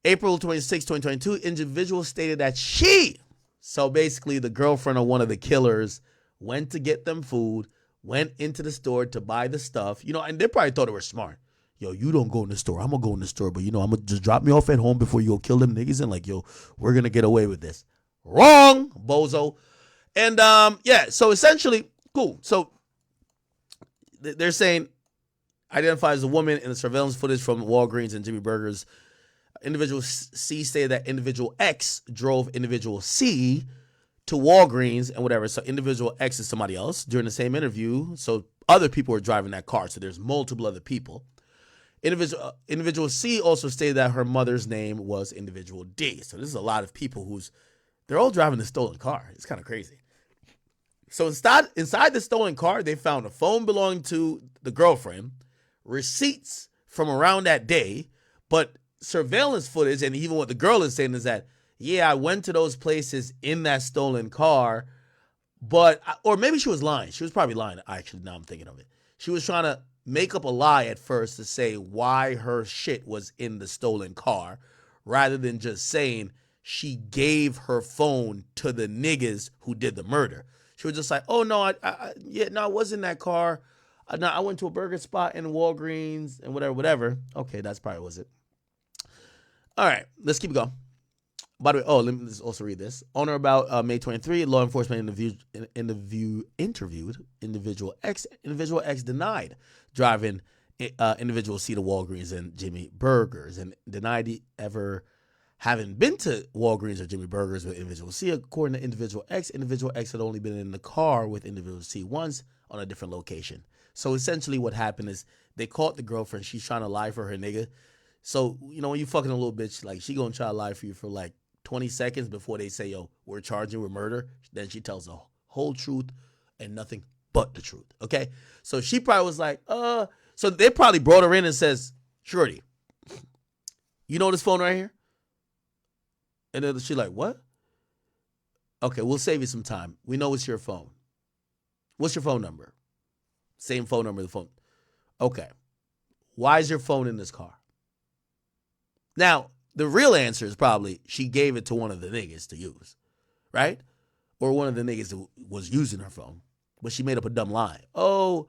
April 26, 2022, individual stated that so basically the girlfriend of one of the killers went to get them food, went into the store to buy the stuff, and they probably thought they were smart. Yo, you don't go in the store. I'm going to go in the store, but I'm going to just drop me off at home before you go kill them niggas. And yo, we're going to get away with this. Wrong, bozo. And so essentially, cool. So they're saying identifies a woman in the surveillance footage from Walgreens and Jimmy Burgers. Individual C stated that individual X drove individual C to Walgreens and whatever. So individual X is somebody else during the same interview. So other people were driving that car. So there's multiple other people. Individual C also stated that her mother's name was individual D. So this is a lot of people they're all driving the stolen car. It's kind of crazy. So inside the stolen car, they found a phone belonging to the girlfriend, receipts from around that day, but surveillance footage, and even what the girl is saying is that, yeah, I went to those places in that stolen car, or maybe she was lying. She was probably lying, actually, now I'm thinking of it. She was trying to make up a lie at first to say why her shit was in the stolen car, rather than just saying she gave her phone to the niggas who did the murder. She was just like, oh, no, I was in that car. No, I went to a burger spot in Walgreens and whatever. Okay, that's probably was it. All right, let's keep going. By the way, let me also read this. On or about May 23, law enforcement interviewed individual X. Individual X denied driving individual C to Walgreens and Jimmy Burgers, and denied ever having been to Walgreens or Jimmy Burgers with individual C. According to individual X had only been in the car with individual C once on a different location. So essentially what happened is they caught the girlfriend. She's trying to lie for her nigga. So, you know, when you fucking a little bitch, like, she gonna try to lie for you for like 20 seconds before they say, yo, we're charging with murder. Then she tells the whole truth and nothing but the truth, okay? So she probably was like, so they probably brought her in and says, Shorty, you know this phone right here? And then she's like, what? Okay, we'll save you some time. We know it's your phone. What's your phone number? Same phone number, the phone. Okay. Why is your phone in this car? Now, the real answer is probably she gave it to one of the niggas to use, right? Or one of the niggas that was using her phone. But she made up a dumb lie. Oh,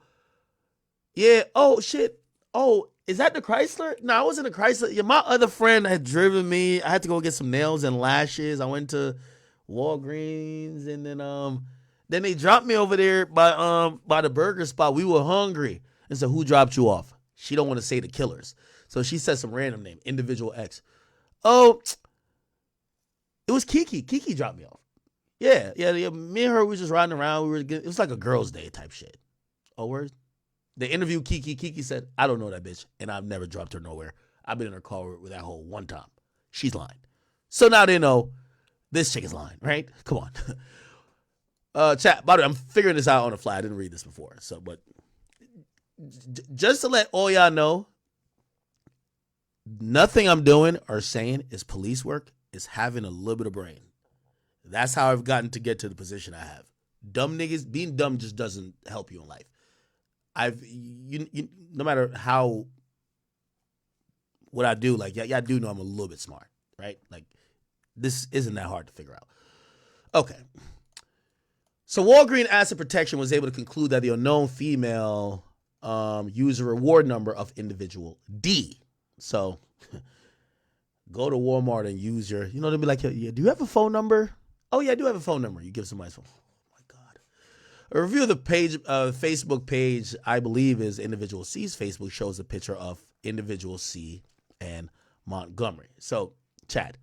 yeah. Oh, shit. Oh, is that the Chrysler? No, I wasn't a Chrysler. Yeah, my other friend had driven me. I had to go get some nails and lashes. I went to Walgreens, and then they dropped me over there by the burger spot. We were hungry. And so who dropped you off? She don't want to say the killers. So she said some random name, individual X. Oh, it was Kiki. Kiki dropped me off. Yeah. Me and her, we were just riding around. It was like a girls' day type shit. Oh, word? They interviewed Kiki. Kiki said, I don't know that bitch, and I've never dropped her nowhere. I've been in her car with that hoe one time. She's lying. So now they know this chick is lying, right? Come on. Chat, by the way, I'm figuring this out on the fly. I didn't read this before. So, but just to let all y'all know, nothing I'm doing or saying is police work. It's having a little bit of brain. That's how I've gotten to get to the position I have. Dumb niggas, being dumb just doesn't help you in life. No matter how, what I do, like, y'all do know I'm a little bit smart, right? Like, this isn't that hard to figure out. Okay. So Walgreens Asset Protection was able to conclude that the unknown female used a reward number of individual D. So go to Walmart and use your, they'll be like, yeah, do you have a phone number? Oh, yeah, I do have a phone number. You give somebody's phone. Oh, my God. A review of the page, Facebook page, I believe is individual C's Facebook, shows a picture of individual C and Montgomery. So, chat,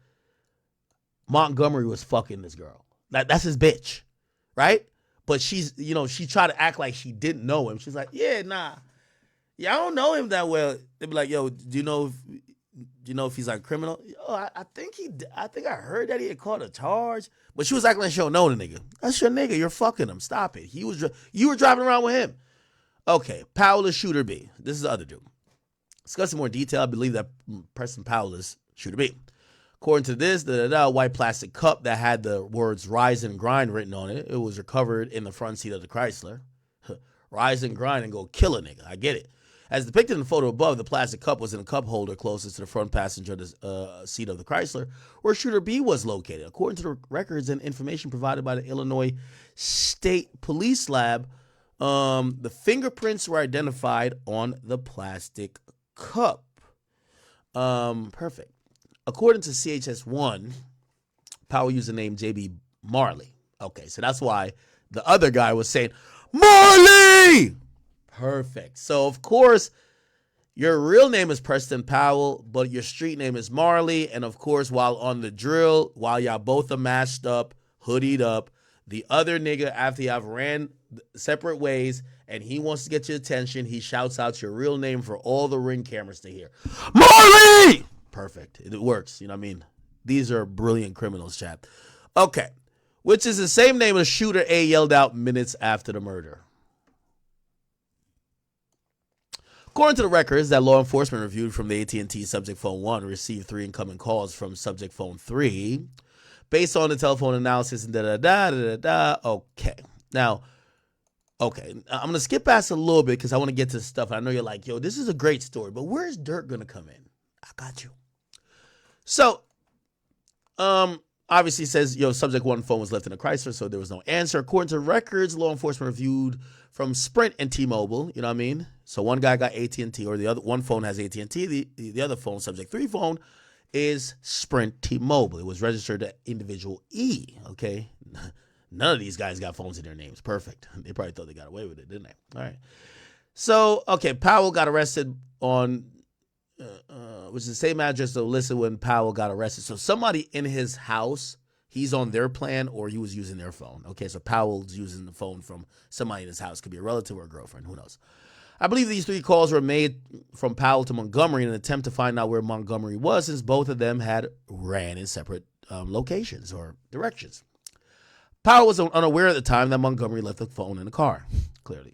Montgomery was fucking this girl. That's his bitch, right? But she's, she tried to act like she didn't know him. She's like, yeah, nah. Yeah, I don't know him that well. They'd be like, yo, do you know if he's like a criminal? Yo, I think I heard that he had caught a charge. But she was acting like she don't know the nigga. That's your nigga. You're fucking him. Stop it. You were driving around with him. Okay, Powell is shooter B. This is the other dude. Discussing more detail, I believe that Preston Powell is shooter B. According to this, the white plastic cup that had the words "Rise and Grind" written on it, it was recovered in the front seat of the Chrysler. Rise and grind and go kill a nigga. I get it. As depicted in the photo above, the plastic cup was in a cup holder closest to the front passenger seat of the Chrysler, where shooter B was located. According to the records and information provided by the Illinois State Police Lab, the fingerprints were identified on the plastic cup. Perfect. According to CHS1, Powell used the name JB Marley. Okay, so that's why the other guy was saying, Marley! Perfect. So, of course, your real name is Preston Powell, but your street name is Marley. And, of course, while on the drill, while y'all both are masked up, hoodied up, the other nigga, after y'all ran separate ways and he wants to get your attention, he shouts out your real name for all the ring cameras to hear. Marley! Perfect. It works. You know what I mean? These are brilliant criminals, chat. Okay. Which is the same name as shooter A yelled out minutes after the murder. According to the records that law enforcement reviewed from the AT&T subject phone 1, received 3 incoming calls from subject phone 3. Based on the telephone analysis and Okay. Now, okay. I'm going to skip past a little bit because I want to get to stuff. I know you're like, yo, this is a great story, but where's Dirk going to come in? I got you. So, obviously it says, subject 1 phone was left in a Chrysler, so there was no answer. According to records, law enforcement reviewed from Sprint and T-Mobile, you know what I mean? So one guy got AT&T, or the other one phone has AT&T, the other phone, subject 3 phone, is Sprint T-Mobile. It was registered to individual E, okay? None of these guys got phones in their names. Perfect. They probably thought they got away with it, didn't they? All right. So, okay, Powell got arrested on, which is the same address that listed when Powell got arrested. So somebody in his house, he's on their plan or he was using their phone. Okay, so Powell's using the phone from somebody in his house. Could be a relative or a girlfriend, who knows. I believe these 3 calls were made from Powell to Montgomery in an attempt to find out where Montgomery was, since both of them had ran in separate locations or directions. Powell was unaware at the time that Montgomery left the phone in the car, clearly.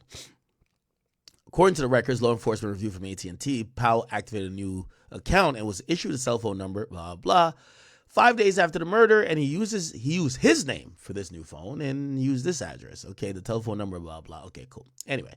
According to the records, law enforcement review from AT&T, Powell activated a new account and was issued a cell phone number, blah, blah, 5 days after the murder, and he used his name for this new phone and used this address. Okay, the telephone number, blah, blah. Okay, cool. Anyway.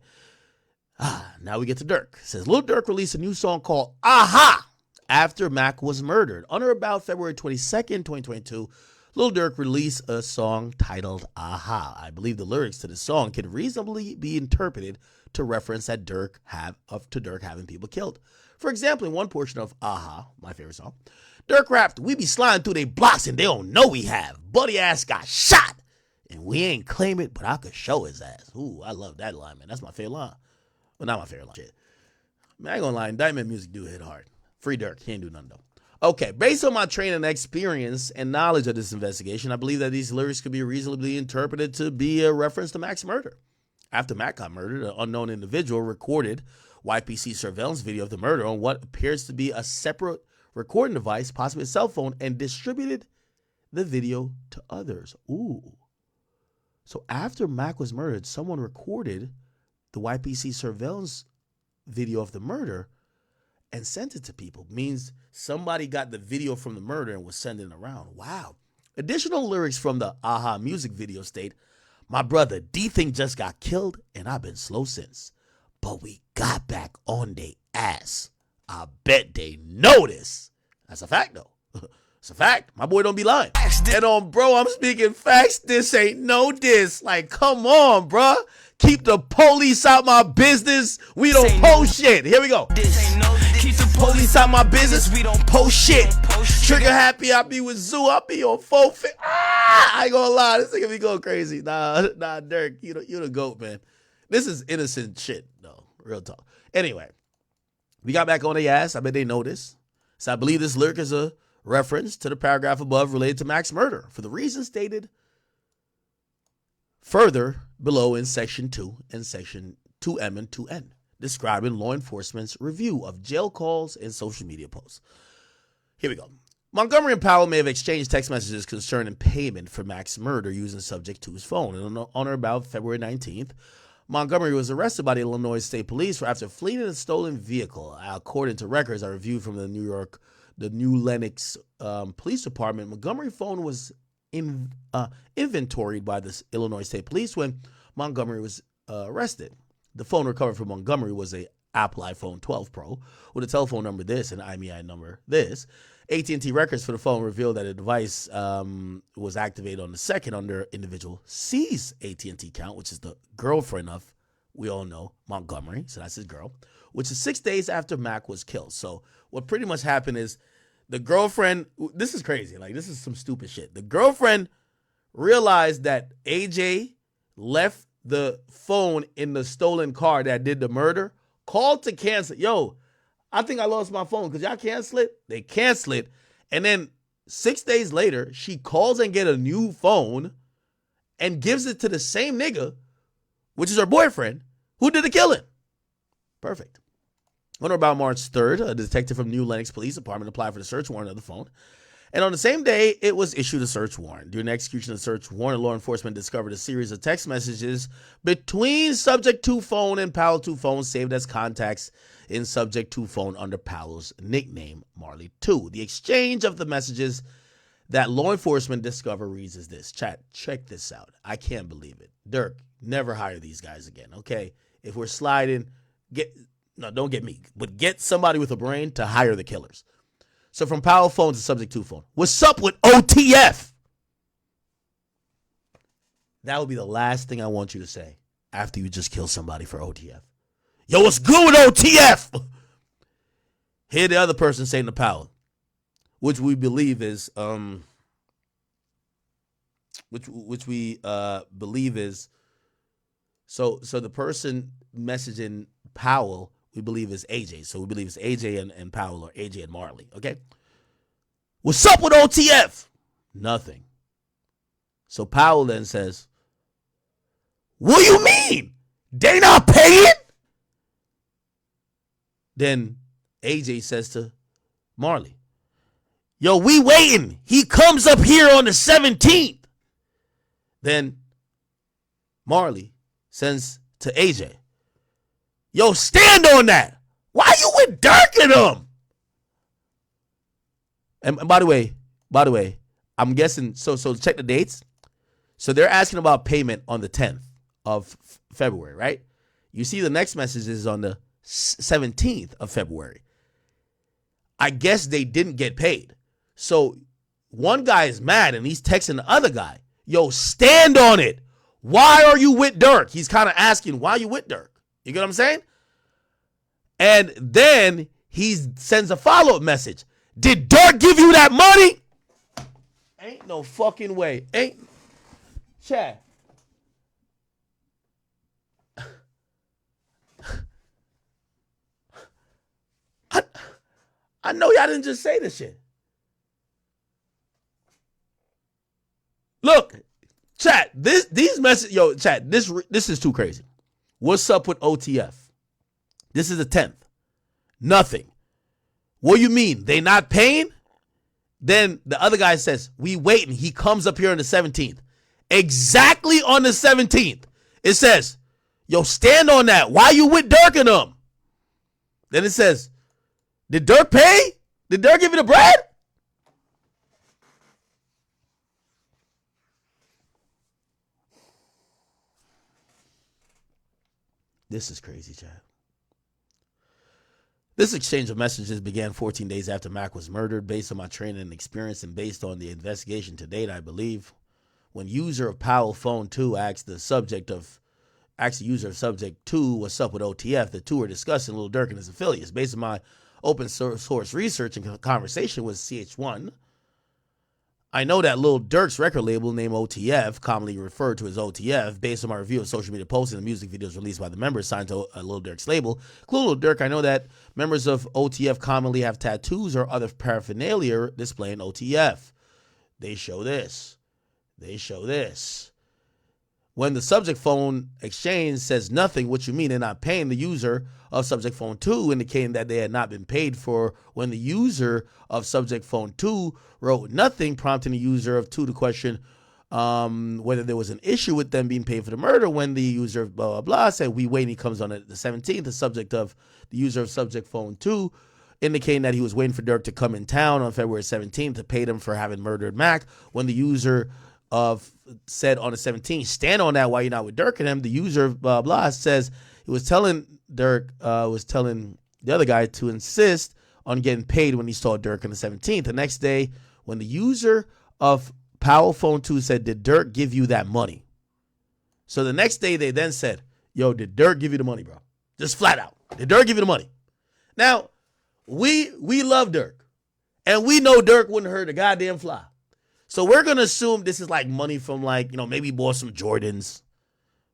Now we get to Dirk. It says, Lil Durk released a new song called Aha after Mac was murdered. On or about February 22nd, 2022, Lil Durk released a song titled Aha. I believe the lyrics to the song can reasonably be interpreted to reference that Durk having people killed. For example, in one portion of Aha, my favorite song, Durk rapped, "We be sliding through they blocks and they don't know we have. Buddy ass got shot and we ain't claim it, but I could show his ass." Ooh, I love that line, man. That's my favorite line. Well, not my favorite line. Shit. Man, I ain't gonna lie, indictment music do hit hard. Free Durk, he ain't do nothing though. Okay, based on my training and experience and knowledge of this investigation, I believe that these lyrics could be reasonably interpreted to be a reference to Mac's murder. After Mac got murdered, an unknown individual recorded YPC surveillance video of the murder on what appears to be a separate recording device, possibly a cell phone, and distributed the video to others. Ooh. So after Mac was murdered, someone recorded the YPC surveillance video of the murder and sent it to people. Means somebody got the video from the murder and was sending it around. Wow. Additional lyrics from the Aha music video state, "My brother D-Thing just got killed and I've been slow since. But we got back on they ass. I bet they know this." That's a fact though. It's a fact. My boy don't be lying. And on bro, I'm speaking facts. This ain't no diss. Like, come on, bruh. Keep the police out my business. We don't post shit. Here we go. Keep the police out my business. We don't post shit. Trigger happy. I be with Zoo. I be on 450. I ain't gonna lie. This nigga be going crazy. Nah, Dirk. You the GOAT, man. This is innocent shit, though. Real talk. Anyway, we got back on their ass. I bet they know this. So I believe this lyric is a reference to the paragraph above related to Mac's murder for the reasons stated further below in section 2 and section 2M and 2N, describing law enforcement's review of jail calls and social media posts. Here we go. Montgomery and Powell may have exchanged text messages concerning payment for Mac's murder using subject to his phone. And on or about February 19th, Montgomery was arrested by the Illinois State Police after fleeing in a stolen vehicle. According to records I reviewed from the New Lenox Police Department, Montgomery's phone was inventoried by the Illinois State Police when Montgomery was arrested. The phone recovered from Montgomery was a Apple iPhone 12 Pro with a telephone number this and IMEI number this. AT&T records for the phone revealed that the device was activated on the 2nd under individual C's AT&T account, which is the girlfriend of, we all know, Montgomery. So that's his girl, which is 6 days after Mac was killed. So what pretty much happened is the girlfriend, this is crazy. Like, this is some stupid shit. The girlfriend realized that AJ left the phone in the stolen car that did the murder, called to cancel. Yo, I think I lost my phone. Could y'all cancel it? They cancel it. And then 6 days later, she calls and get a new phone and gives it to the same nigga, which is her boyfriend, who did the killing. Perfect. On or about March 3rd, a detective from New Lenox Police Department applied for the search warrant of the phone. And on the same day, it was issued a search warrant. During the execution of the search warrant, law enforcement discovered a series of text messages between Subject 2 phone and Powell 2 phone saved as contacts in Subject 2 phone under Powell's nickname, Marley 2. The exchange of the messages that law enforcement discovered reads as this. Chat, check this out. I can't believe it. Dirk, never hire these guys again, okay? If we're sliding, don't get me, but get somebody with a brain to hire the killers. So from Powell phone to Subject 2 phone. What's up with OTF? That would be the last thing I want you to say after you just kill somebody for OTF. Yo, what's good with OTF? Hear the other person saying to Powell, which we believe is which we believe is so the person messaging Powell, we believe is AJ. So we believe it's AJ and Powell, or AJ and Marley. Okay. What's up with OTF? Nothing. So Powell then says, what do you mean? They not paying? Then AJ says to Marley, yo, we waiting. He comes up here on the 17th. Then Marley sends to AJ, yo, stand on that. Why you with Dirk and them? And by the way, I'm guessing, so check the dates. So they're asking about payment on the 10th of February, right? You see the next message is on the 17th of February. I guess they didn't get paid. So one guy is mad and he's texting the other guy, yo, stand on it. Why are you with Dirk? He's kind of asking, why are you with Dirk? You get what I'm saying? And then he sends a follow-up message. Did Dirk give you that money? Ain't no fucking way. Ain't. Chad. I know y'all didn't just say this shit. Look, chat, these messages, yo, chat, this is too crazy. What's up with OTF? This is the 10th. Nothing. What do you mean? They not paying? Then the other guy says, we waiting. He comes up here on the 17th. Exactly on the 17th. It says, yo, stand on that. Why you with Dirk and them? Then it says, did Dirk pay? Did Dirk give you the bread? This is crazy, Chad. This exchange of messages began 14 days after Mac was murdered. Based on my training and experience and based on the investigation to date, I believe, when user of Powell phone 2 asked the user of subject 2 what's up with OTF, the two were discussing Lil Durk and his affiliates. Based on my open source research and conversation with CH1, I know that Lil Durk's record label named OTF, commonly referred to as OTF, based on my review of social media posts and the music videos released by the members signed to Lil Durk's label. Including Lil Durk, I know that members of OTF commonly have tattoos or other paraphernalia displaying OTF. They show this. They show this. When the subject phone exchange says nothing, what you mean they're not paying, the user of subject phone 2 indicating that they had not been paid for. When the user of subject phone 2 wrote nothing, prompting the user of 2 to question whether there was an issue with them being paid for the murder. When the user of blah, blah, blah said, we wait, and he comes on the 17th, the user of subject phone 2 indicating that he was waiting for Dirk to come in town on February 17th to pay them for having murdered Mac. When the user of said on the 17th, stand on that while you're not with Dirk and him, the user of blah, blah says he was telling Dirk, was telling the other guy to insist on getting paid when he saw Dirk on the 17th. The next day, when the user of Powell phone 2 said, did Dirk give you that money? So the next day they then said, yo, did Dirk give you the money, bro? Just flat out. Did Dirk give you the money? Now, we love Dirk. And we know Dirk wouldn't hurt a goddamn fly. So we're going to assume this is like money from maybe he bought some Jordans.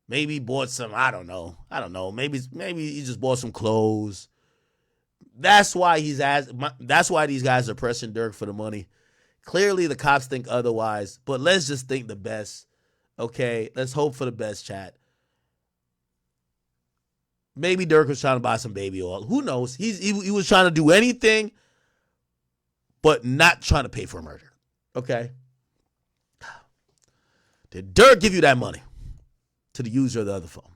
Maybe he bought some, I don't know. Maybe he just bought some clothes. That's why that's why these guys are pressing Dirk for the money. Clearly the cops think otherwise, but let's just think the best. Okay, let's hope for the best, chat. Maybe Dirk was trying to buy some baby oil. Who knows? He was trying to do anything but not trying to pay for a murder. Okay? Did Dirk give you that money? To the user of the other phone.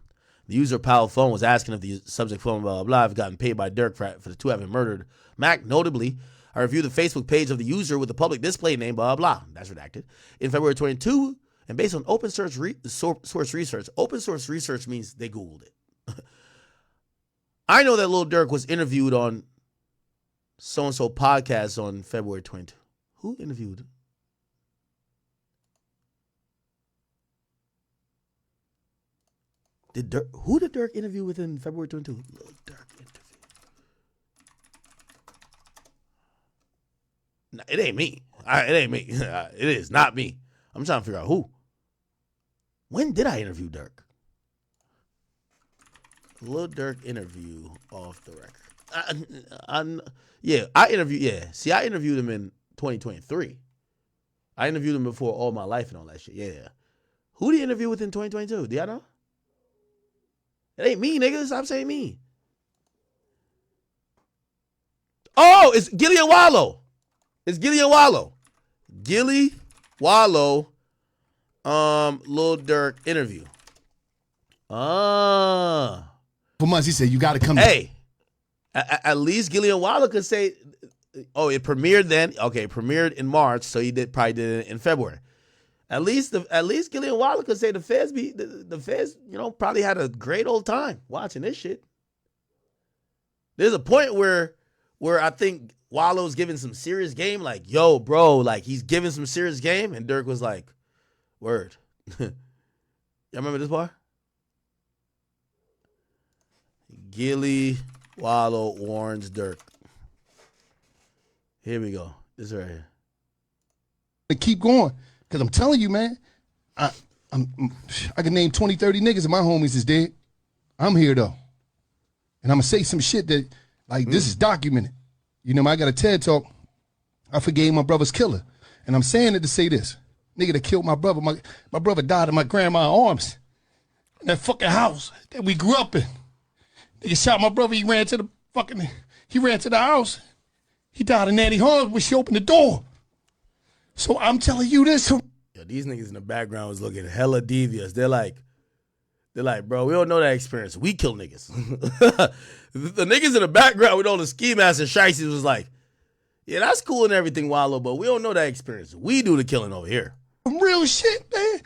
The user of Powell's phone was asking if the subject phone, blah, blah, blah, have gotten paid by Dirk for the two having murdered Mac. Notably, I reviewed the Facebook page of the user with the public display name, blah, blah, blah. That's redacted. In February 22, and based on open source research, open source research means they Googled it. I know that Lil Durk was interviewed on so-and-so podcast on February 22. Who interviewed him? Who did Dirk interview with in February 22? Lil Durk interview. No, it ain't me. It ain't me. It is not me. I'm trying to figure out who. When did I interview Dirk? Lil Durk interview off the record. I interviewed. Yeah, see, I interviewed him in 2023. I interviewed him before All My Life and all that shit. Yeah. Who did he interview with in 2022? Do y'all know? It ain't me, nigga. Stop saying me. Oh, it's Gillian Wallow. It's Gillian Wallow. Gilly Wallow, Lil Durk interview. For months, he said, you got to come. Hey, at least Gillian Wallow could say, oh, it premiered then. Okay, it premiered in March, so he probably did it in February. At least Gillian Wallow could say the feds, probably had a great old time watching this shit. There's a point where I think Wallow's giving some serious game, like, yo, bro, like, he's giving some serious game, and Durk was like, word. Y'all remember this part? Gilly Wallow warns Durk. Here we go. This right here. To keep going, because I'm telling you, man, I can name 20, 30 niggas and my homies is dead. I'm here, though. And I'm going to say some shit that, like, this is documented. You know, I got a TED Talk. I forgave my brother's killer. And I'm saying it to say this. Nigga that killed my brother. My brother died in my grandma's arms. In that fucking house that we grew up in. Nigga shot my brother. He ran to the house. He died in Nanny Harms when she opened the door. So I'm telling you this. Yo, these niggas in the background was looking hella devious. They're like, bro, we don't know that experience. We kill niggas. The niggas in the background with all the ski masks and shiesties was like, yeah, that's cool and everything, Wallow, but we don't know that experience. We do the killing over here. Real shit, man.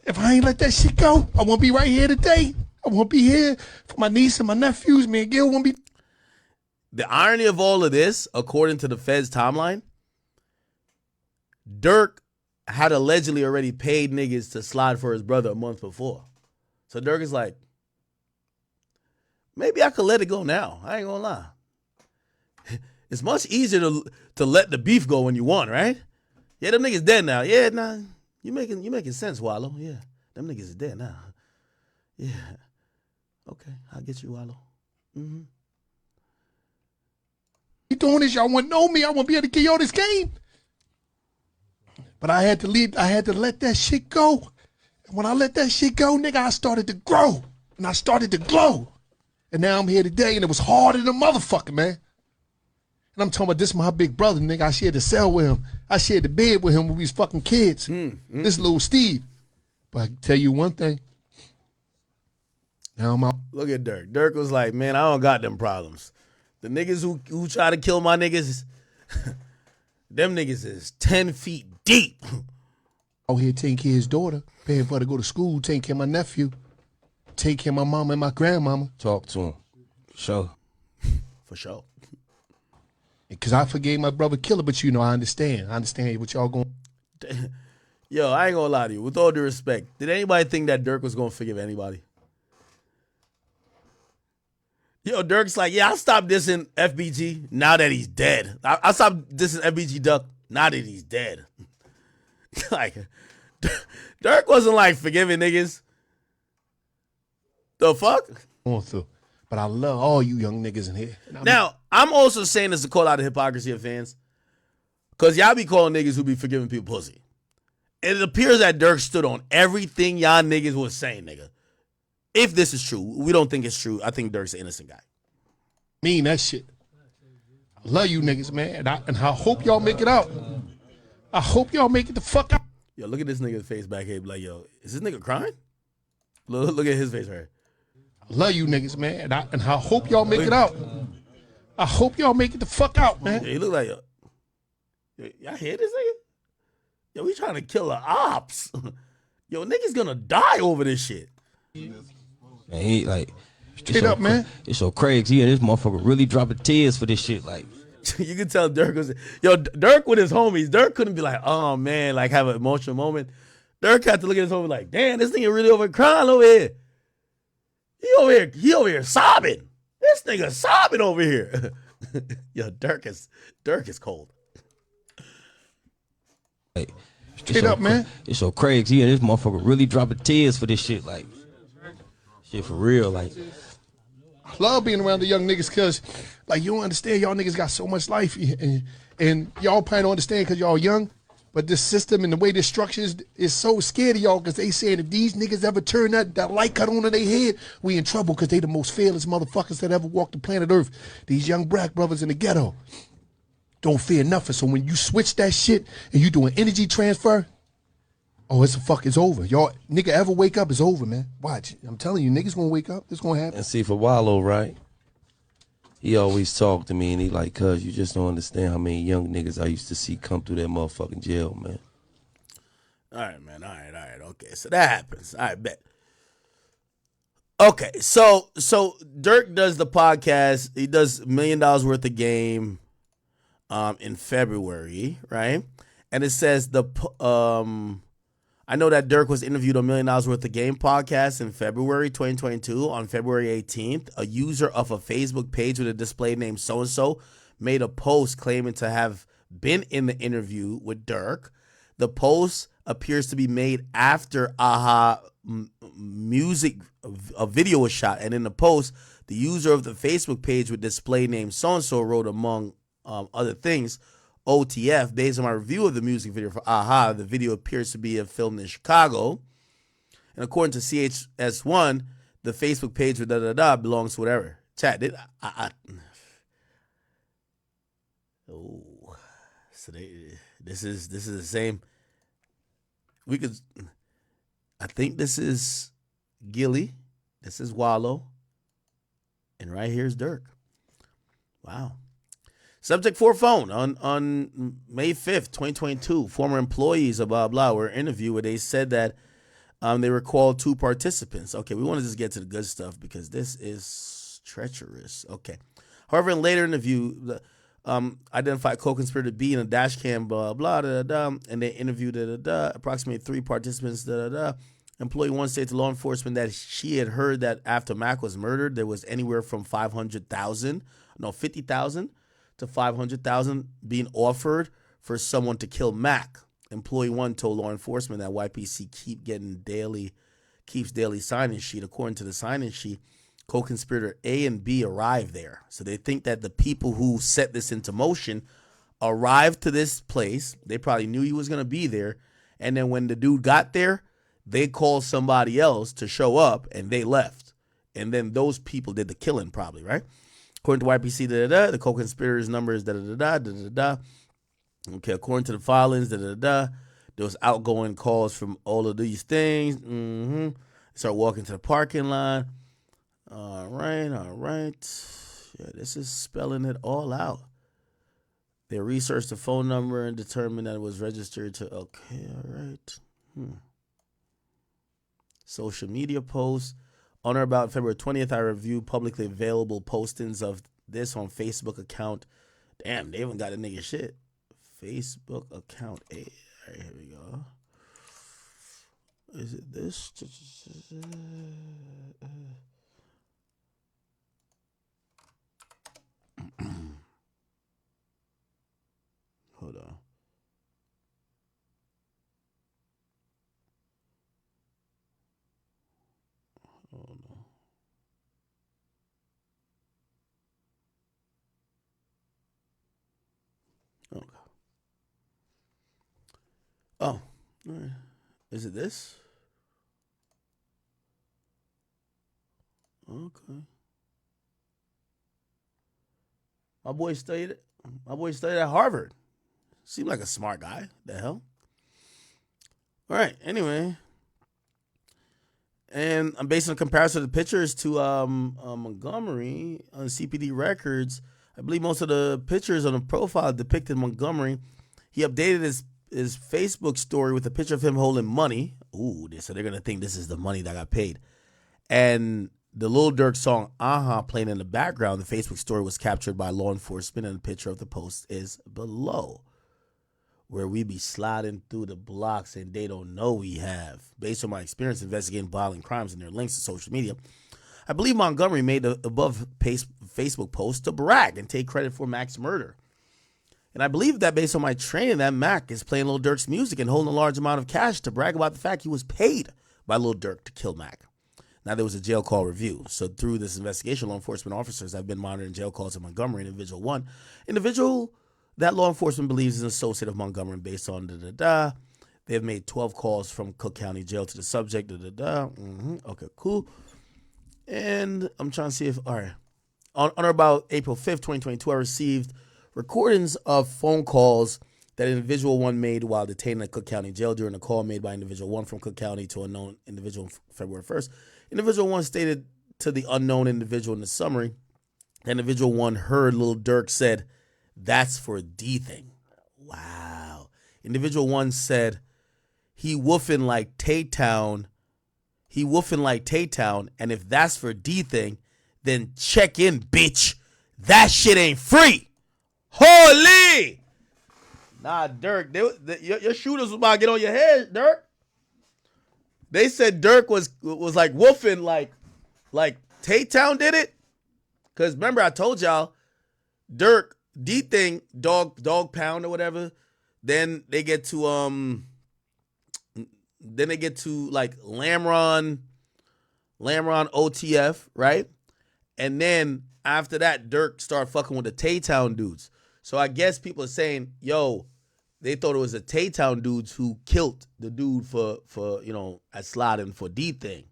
If I ain't let that shit go, I won't be right here today. I won't be here for my niece and my nephews. Me and Gil won't be. The irony of all of this, according to the Fed's timeline, Durk had allegedly already paid niggas to slide for his brother a month before. So Durk is like, maybe I could let it go now. I ain't gonna lie. It's much easier to let the beef go when you won, right? Yeah, them niggas dead now. Yeah, nah, you making sense, Wallow. Yeah, them niggas is dead now. Yeah, okay, I'll get you, Wallow. Mm-hmm. You doing this? Y'all want to know me? I won't be able to get y'all this game. But I had to leave. I had to let that shit go. And when I let that shit go, nigga, I started to grow. And I started to glow. And now I'm here today, and it was harder than a motherfucker, man. And I'm talking about this my big brother, nigga. I shared the cell with him. I shared the bed with him when we was fucking kids. This little Steve. But I can tell you one thing. Now I'm out. Look at Durk. Durk was like, man, I don't got them problems. The niggas who try to kill my niggas, them niggas is 10 feet deep. Out here taking care of his daughter, paying for her to go to school, taking care of my nephew, taking care of my mama and my grandmama. Talk to him. For sure. For sure. Because I forgave my brother killer, but you know, I understand. I understand what y'all going. Yo, I ain't gonna lie to you. With all due respect, did anybody think that Durk was gonna forgive anybody? Yo, Durk's like, yeah, I stopped dissing FBG now that he's dead. I stopped dissing FBG Duck now that he's dead. Like, Durk wasn't like forgiving niggas. The fuck? Going through. But I love all you young niggas in here. Now, I'm also saying this to call out the hypocrisy of fans. Because y'all be calling niggas who be forgiving people pussy. It appears that Durk stood on everything y'all niggas was saying, nigga. If this is true, we don't think it's true. I think Durk's an innocent guy. Mean that shit. I love you niggas, man. And I hope y'all make it out. I hope y'all make it the fuck out. Yo, look at this nigga's face back here. Like, yo, is this nigga crying? Look at his face right here. I love you niggas, man. And I hope y'all make it out. I hope y'all make it the fuck out, man. Yeah, he look like, y'all hear this nigga? Yo, we trying to kill the ops. Yo, niggas gonna die over this shit. And he like straight up, man. It's so crazy. Yeah, this motherfucker really dropping tears for this shit. Like, you can tell Durk was, yo, Durk with his homies. Durk couldn't be like, oh man, like have an emotional moment. Durk had to look at his homie like, damn, this nigga really over crying over here. He over here sobbing. This nigga sobbing over here. Yo, Durk is cold. Like, straight up, man. It's so crazy. Yeah, this motherfucker really dropping tears for this shit. Like, Shit for real, like. I love being around the young niggas because, like, you don't understand. Y'all niggas got so much life, and y'all probably don't understand because y'all young. But this system and the way this structure is so scared of y'all because they saying if these niggas ever turn that light cut on in their head, we in trouble because they the most fearless motherfuckers that ever walked the planet Earth. These young black brothers in the ghetto don't fear nothing. So when you switch that shit and you do an energy transfer, oh, it's over. Y'all nigga ever wake up, it's over, man. Watch. I'm telling you, niggas gonna wake up. This gonna happen. And see, for Wallow, right? He always talk to me and he like, cuz you just don't understand how many young niggas I used to see come through that motherfucking jail, man. All right, man. All right. Okay, so that happens. I bet. Okay, so Dirk does the podcast. He does $1 million worth of game in February, right? And it says I know that Dirk was interviewed on $1 million worth of game podcast in February 2022. On February 18th, a user of a Facebook page with a display name so-and-so made a post claiming to have been in the interview with Dirk. The post appears to be made after a video was shot. And in the post, the user of the Facebook page with display name so-and-so wrote, among other things, OTF. Based on my review of the music video for Aha, the video appears to be filmed in Chicago. And according to CHS1, the Facebook page with belongs to whatever. Chat, so this is the same. I think this is Gilly. This is Wallow. And right here's Dirk. Wow. Subject for phone on May 5th, 2022. Former employees of blah, blah were interviewed where they said that they recalled 2 participants. Okay, we want to just get to the good stuff because this is treacherous. Okay. However, in later interview, identified co-conspirator B in a dash cam, blah, blah, and they interviewed approximately 3 participants, Employee 1 said to law enforcement that she had heard that after Mac was murdered, there was anywhere from $50,000 to $500,000 being offered for someone to kill Mac. Employee 1 told law enforcement that YPC keeps daily sign-in sheet. According to the sign-in sheet, co-conspirator A and B arrived there. So they think that the people who set this into motion arrived to this place. They probably knew he was going to be there. And then when the dude got there, they called somebody else to show up and they left. And then those people did the killing probably, right? According to YPC, the co-conspirators' number is Okay, according to the filings, there was outgoing calls from all of these things. Start walking to the parking lot. All right. Yeah, this is spelling it all out. They researched the phone number and determined that it was registered to. Okay, all right. Social media posts. On or about February 20th, I reviewed publicly available postings of this on Facebook account. Damn, they haven't got a nigga shit. Facebook account. Hey, all right, here we go. Is it this? Hold on. Okay. Oh, all right. Is it this? Okay. My boy studied at Harvard. Seemed like a smart guy. The hell? All right. Anyway. And I'm basing a comparison of the pictures to Montgomery on CPD records. I believe most of the pictures on the profile depicted Montgomery. He updated his Facebook story with a picture of him holding money. Ooh, so they're going to think this is the money that got paid. And the Lil Durk song, Aha, playing in the background. The Facebook story was captured by law enforcement, and the picture of the post is below. Where we be sliding through the blocks and they don't know we have. Based on my experience investigating violent crimes and their links to social media, I believe Montgomery made the above Facebook post to brag and take credit for Mac's murder. And I believe that based on my training that Mac is playing Lil Durk's music and holding a large amount of cash to brag about the fact he was paid by Lil Durk to kill Mac. Now, there was a jail call review. So through this investigation, law enforcement officers have been monitoring jail calls in Montgomery and Individual 1. Individual that law enforcement believes is an associate of Montgomery based on da-da-da. They have made 12 calls from Cook County Jail to the subject, da-da-da. Okay, cool. And I'm trying to see if, all right. On or about April 5th, 2022, I received recordings of phone calls that Individual 1 made while detained at Cook County Jail. During a call made by Individual 1 from Cook County to unknown individual on February 1st, Individual 1 stated to the unknown individual in the summary, Individual 1 heard Lil Durk said, "That's for D thing." Wow. Individual 1 said, he woofing like Tay-Town. He woofing like Tay-Town, and if that's for D thing, then check in, bitch. That shit ain't free. Holy! Nah, Durk, your shooters was about to get on your head, Durk. They said Durk was like woofing like Tay-Town did it. Cause remember I told y'all, Durk, D thing, dog pound or whatever. Then they get to like Lamron OTF, right? And then after that, Durk started fucking with the Tay-Town dudes. So I guess people are saying, yo, they thought it was the Tay-Town dudes who killed the dude for at sliding for D thing.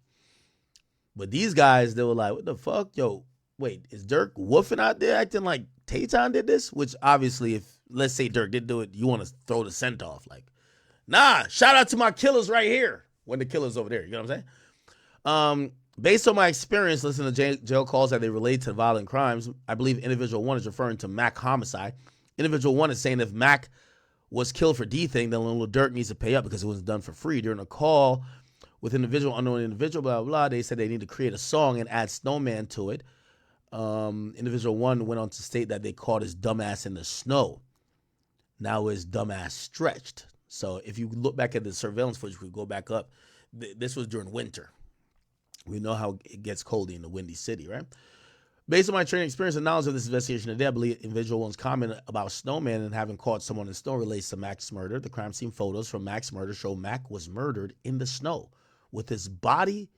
But these guys, they were like, what the fuck? Yo, wait, is Durk woofing out there acting like Tay-Town did this? Which obviously, if let's say Durk did do it, you want to throw the scent off. Like, nah, shout out to my killers right here. When the killer's over there, you know what I'm saying? Based on my experience listening to jail calls that they relate to violent crimes, I believe Individual 1 is referring to Mac homicide. Individual 1 is saying if Mac was killed for D thing, then Lil Durk needs to pay up because it was done for free. During a call with unknown individual, blah, blah, blah, they said they need to create a song and add Snowman to it. Individual 1 went on to state that they caught his dumbass in the snow. Now his dumbass stretched. So if you look back at the surveillance footage, we go back up. This was during winter. We know how it gets cold in the Windy City, right? Based on my training experience and knowledge of this investigation today, I believe Individual 1's comment about Snowman and having caught someone in snow relates to Mac's murder. The crime scene photos from Mac's murder show Mac was murdered in the snow with his body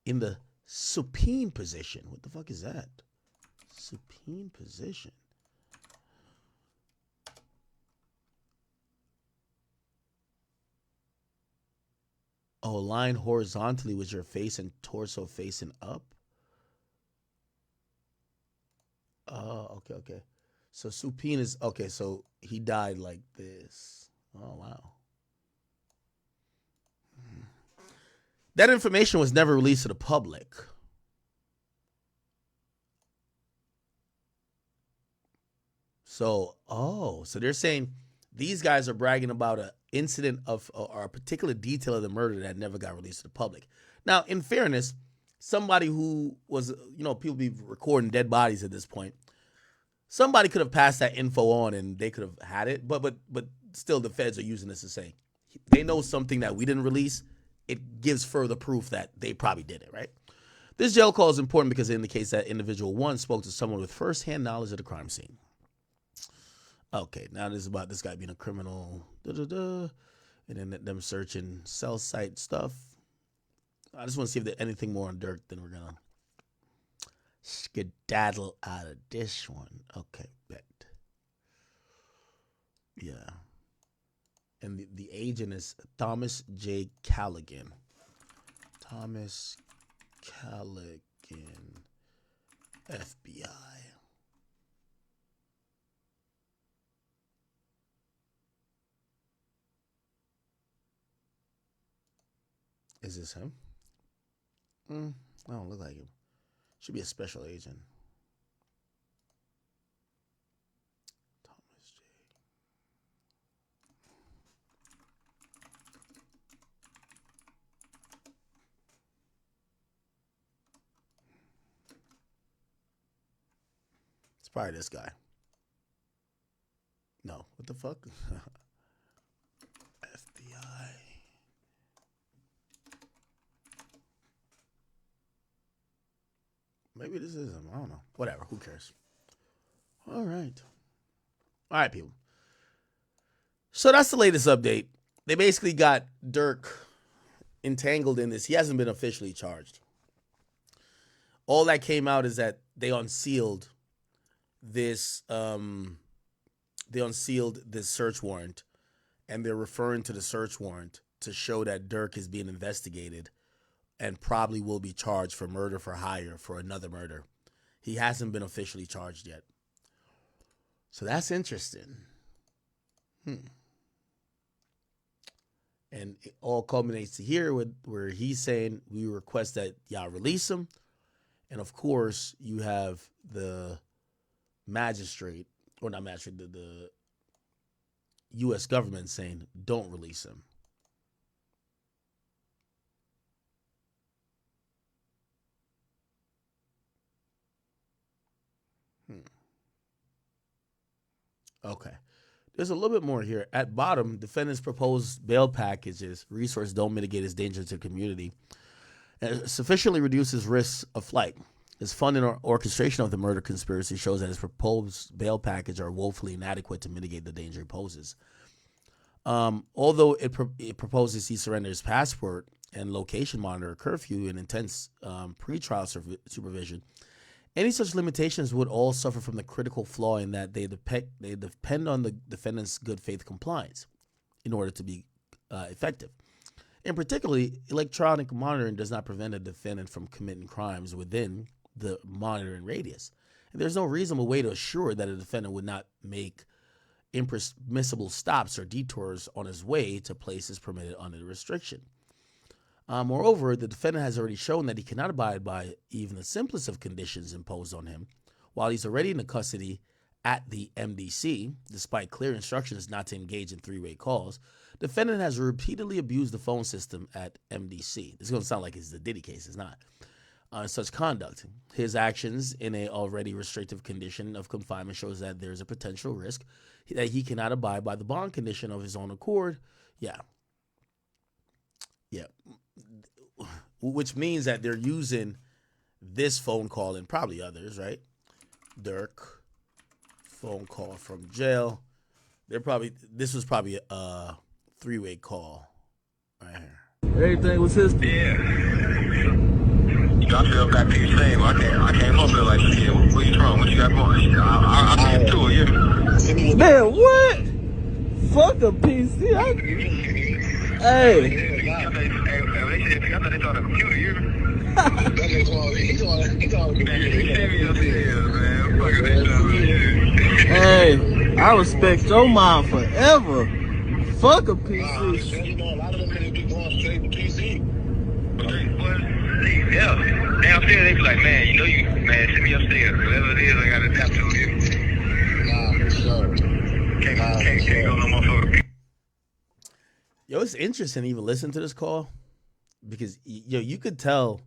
in the supine position. What the fuck is that? Supine position. Oh, lying horizontally with your face and torso facing up. Oh, okay. So supine is, okay, so he died like this. Oh, wow. That information was never released to the public. So, so they're saying these guys are bragging about an incident of or a particular detail of the murder that never got released to the public. Now, in fairness, somebody who was, people be recording dead bodies at this point. Somebody could have passed that info on and they could have had it, but still the feds are using this to say they know something that we didn't release. It gives further proof that they probably did it, right? This jail call is important because it indicates that Individual 1 spoke to someone with firsthand knowledge of the crime scene. Okay, now this is about this guy being a criminal, and then them searching cell site stuff. I just want to see if there's anything more on Durk, then we're going to skedaddle out of this one. Okay, bet. Yeah. And the agent is Thomas J. Callaghan. Thomas Callaghan, FBI. Is this him? I don't look like him. Should be a special agent. Thomas J. It's probably this guy. No, what the fuck? FBI. Maybe this is him. I don't know. Whatever. Who cares? All right. All right, people. So that's the latest update. They basically got Durk entangled in this. He hasn't been officially charged. all that came out is that they unsealed this search warrant, and they're referring to the search warrant to show that Dirk is being investigated and probably will be charged for murder for hire for another murder. He hasn't been officially charged yet. So that's interesting. And it all culminates to here where he's saying we request that y'all release him. And of course, you have the magistrate, or not magistrate, the U.S. government saying don't release him. Okay. There's a little bit more here. At bottom, defendants' proposed bail packages, resources don't mitigate his danger to the community, and sufficiently reduces risks of flight. His funding or orchestration of the murder conspiracy shows that his proposed bail package are woefully inadequate to mitigate the danger it poses. Although it proposes he surrender his passport and location monitor curfew and intense pretrial supervision, any such limitations would all suffer from the critical flaw in that they depend on the defendant's good faith compliance in order to be effective. In particular, electronic monitoring does not prevent a defendant from committing crimes within the monitoring radius. And there's no reasonable way to assure that a defendant would not make impermissible stops or detours on his way to places permitted under the restriction. Moreover, the defendant has already shown that he cannot abide by even the simplest of conditions imposed on him while he's already in the custody at the MDC, despite clear instructions not to engage in three-way calls. Defendant has repeatedly abused the phone system at MDC. This is going to sound like it's the Diddy case. It's not. Such conduct. His actions in a already restrictive condition of confinement shows that there's a potential risk that he cannot abide by the bond condition of his own accord. Yeah. Which means that they're using this phone call and probably others, right? Dirk, phone call from jail. This was probably a three-way call right here. Everything was his. Yeah. I feel got things same. I came up here like, yeah, where you from? What you got going? I'll see you too, yeah. Man, what? Fuck a PC. Hey. I thought they thought a computer, you hear me? Hey, I respect your mom forever. Fuck a PC. You know, a lot of them niggas be going straight to PC. Yeah. Downstairs, they be like, man, you know man, send me upstairs. Whatever it is, I got to adapt to you. Nah, for sure. Can't go no more for the. Yo, it's interesting to even listen to this call because, you could tell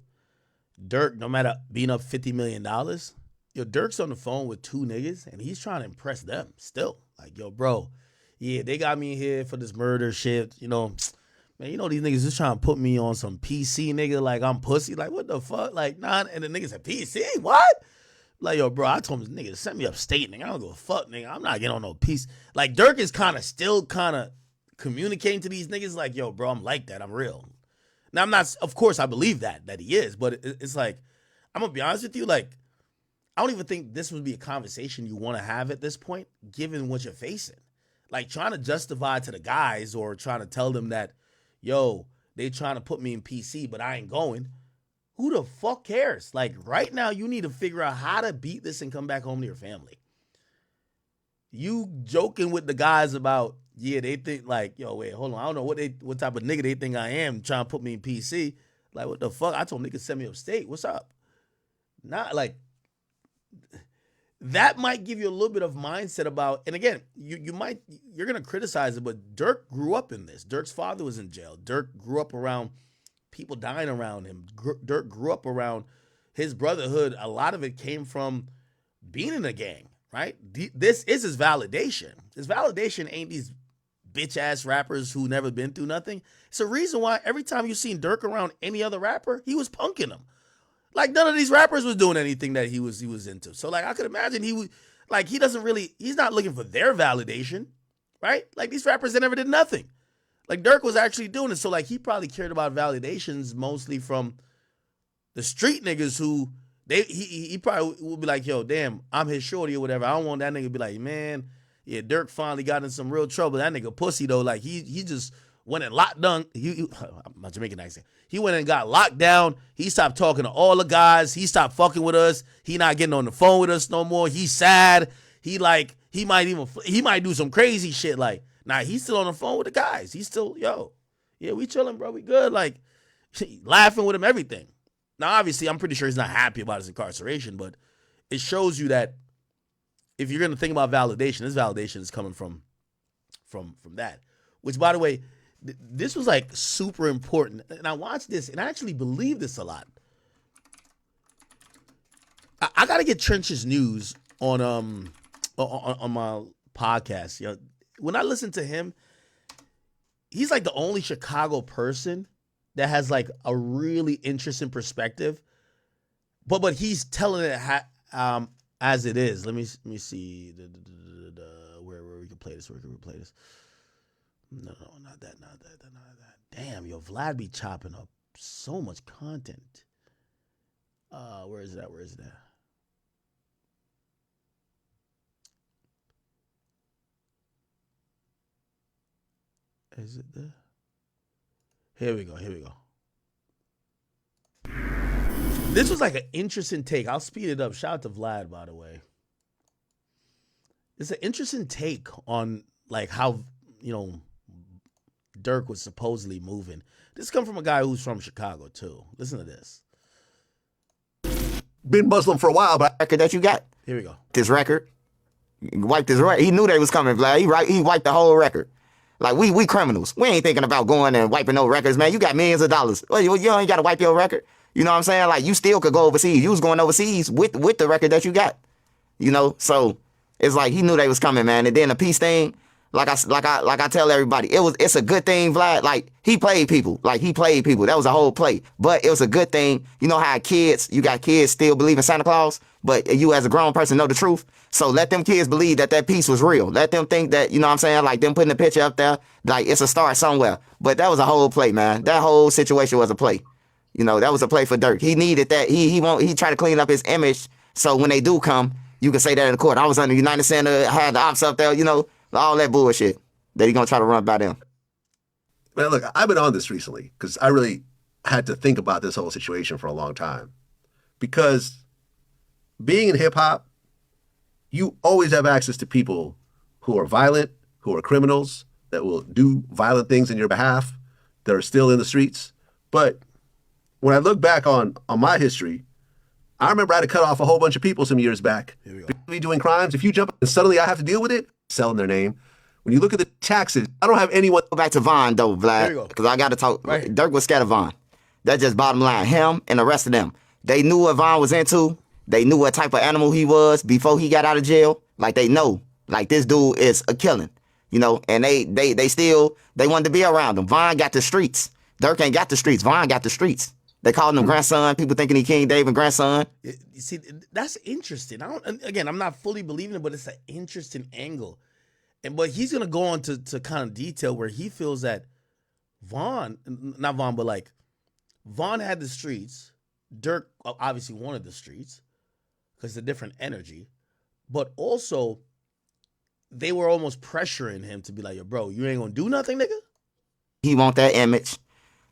Dirk, no matter being up $50 million, Dirk's on the phone with two niggas and he's trying to impress them still. Like, yo, bro, yeah, they got me here for this murder shit. Man, these niggas just trying to put me on some PC, nigga, like I'm pussy. Like, what the fuck? Like, nah, and the nigga said, PC? What? Like, yo, bro, I told him this nigga, send me upstate, nigga. I don't give a fuck, nigga. I'm not getting on no piece. Like, Dirk is still communicating to these niggas like, yo, bro, I'm like that. I'm real. Now, I'm not, of course, I believe that he is, but it's like, I'm going to be honest with you, like, I don't even think this would be a conversation you want to have at this point, given what you're facing. Like, trying to justify to the guys or trying to tell them that, yo, they trying to put me in PC, but I ain't going. Who the fuck cares? Like, right now, you need to figure out how to beat this and come back home to your family. You joking with the guys about, yeah, they think like, yo, wait, hold on. I don't know what type of nigga they think I am trying to put me in PC. Like, what the fuck? I told niggas send me upstate. What's up? Not like, that might give you a little bit of mindset about, and again, you're going to criticize it, but Dirk grew up in this. Dirk's father was in jail. Dirk grew up around people dying around him. Dirk grew up around his brotherhood. A lot of it came from being in a gang, right? This is his validation. His validation ain't these bitch-ass rappers who never been through nothing. It's a reason why every time you seen Dirk around any other rapper, he was punking them. Like, none of these rappers was doing anything that he was into. So, like, I could imagine he's not looking for their validation, right? Like, these rappers, they never did nothing. Like, Dirk was actually doing it. So, like, he probably cared about validations mostly from the street niggas who he probably would be like, yo, damn, I'm his shorty or whatever. I don't want that nigga to be like, man, yeah, Dirk finally got in some real trouble. That nigga pussy though, like he just went and locked down. My Jamaican accent. He went and got locked down. He stopped talking to all the guys. He stopped fucking with us. He not getting on the phone with us no more. He's sad. He might do some crazy shit. Like, nah, he's still on the phone with the guys. He's still, yo, yeah, we chilling, bro. We good. Like, laughing with him, everything. Now, obviously, I'm pretty sure he's not happy about his incarceration, but it shows you that if you're gonna think about validation, this validation is coming from that. Which, by the way, this was like super important. And I watched this, and I actually believe this a lot. I gotta get Trench's news on my podcast. You know, when I listen to him, he's like the only Chicago person that has like a really interesting perspective, but he's telling it as it is. Let me see where we can play this. Where can we play this? No, not that. Damn, yo, Vlad be chopping up so much content. Where is it at? Is it there? Here we go. This was like an interesting take. I'll speed it up. Shout out to Vlad, by the way. It's an interesting take on like how, you know, Dirk was supposedly moving. This come from a guy who's from Chicago too. Listen to this. Been Muslim for a while, but record that you got. Here we go. This record, wiped his record. He knew they was coming, Vlad. He wiped the whole record. Like, we criminals. We ain't thinking about going and wiping no records, man. You got millions of dollars. Well, you ain't got to wipe your record. You know what I'm saying? Like, you still could go overseas. You was going overseas with the record that you got. You know? So, it's like he knew they was coming, man. And then the peace thing, like I tell everybody, it's a good thing, Vlad. Like, he played people. That was a whole play. But it was a good thing. You know how you got kids still believe in Santa Claus, but you as a grown person know the truth. So let them kids believe that piece was real. Let them think that, you know what I'm saying, like them putting the picture up there, like it's a start somewhere. But that was a whole play, man. That whole situation was a play. You know, that was a play for Dirk. He needed that. He tried to clean up his image so when they do come, you can say that in the court. I was under United Center, had the ops up there, you know, all that bullshit that he gonna try to run by them. Man, look, I've been on this recently because I really had to think about this whole situation for a long time. Because being in hip hop, you always have access to people who are violent, who are criminals, that will do violent things in your behalf, that are still in the streets. But when I look back on my history, I remember I had to cut off a whole bunch of people some years back. Be doing crimes. If you jump and suddenly I have to deal with it, selling their name. When you look at the taxes, I don't have anyone. Go back to Von, though, Vlad, because I got to talk. Right. Dirk was scared of Von. That's just bottom line. Him and the rest of them. They knew what Von was into. They knew what type of animal he was before he got out of jail. Like, they know. Like, this dude is a killing. You know, and they wanted to be around him. Von got the streets. Dirk ain't got the streets. Von got the streets. They called him grandson. People thinking he King David grandson. You see, that's interesting. I'm not fully believing it, but it's an interesting angle. But he's gonna go on to kind of detail where he feels that Von had the streets. Dirk obviously wanted the streets because it's a different energy, but also they were almost pressuring him to be like, yo, bro, you ain't gonna do nothing, nigga? He want that image.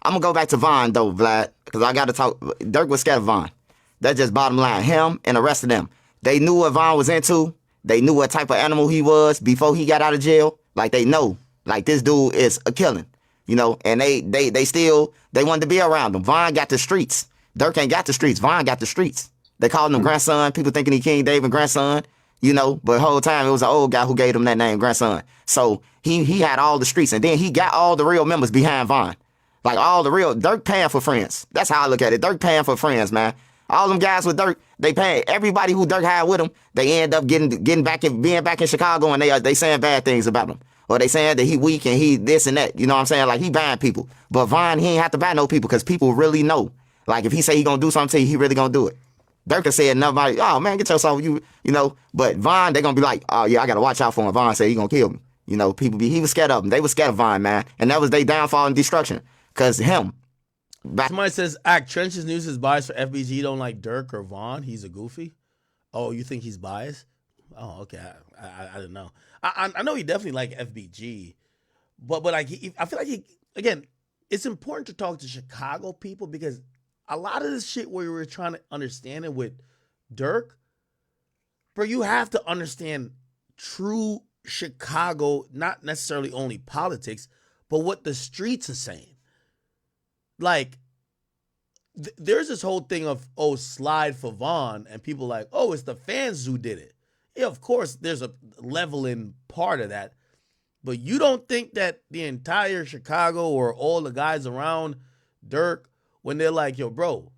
I'm gonna go back to Von, though, Vlad, because I got to talk. Dirk was scared of Von. That's just bottom line. Him and the rest of them. They knew what Von was into. They knew what type of animal he was before he got out of jail. Like, they know. Like, this dude is a killing. You know, and they wanted to be around him. Von got the streets. Dirk ain't got the streets. Von got the streets. They called him grandson. People thinking he King David grandson. You know, but the whole time it was an old guy who gave him that name, grandson. So he had all the streets, and then he got all the real members behind Von. Like, all the real, Dirk paying for friends. That's how I look at it. Dirk paying for friends, man. All them guys with Dirk, they paying. Everybody who Dirk had with him, they end up being back in Chicago, and they saying bad things about him. Or they saying that he weak and he this and that. You know what I'm saying? Like, he buying people. But Von, he ain't have to buy no people because people really know. Like, if he say he gonna do something to you, he really gonna do it. Dirk said nobody, oh man, get yourself, you know. But Von, they gonna be like, oh yeah, I gotta watch out for him. Von said he gonna kill me. You know, he was scared of him. They was scared of Von, man. And that was their downfall and destruction. Because him. Somebody says, Trench's News is biased for FBG. Don't like Dirk or Vaughn. He's a goofy. Oh, you think he's biased? Oh, okay. I didn't know. I know he definitely like FBG, but like I feel like again, it's important to talk to Chicago people because a lot of this shit where we were trying to understand it with Dirk, bro, you have to understand true Chicago, not necessarily only politics, but what the streets are saying. Like, there's this whole thing of, slide for Vaughn, and people like, it's the fans who did it. Yeah, of course, there's a leveling part of that. But you don't think that the entire Chicago or all the guys around Dirk, when they're like, yo, bro,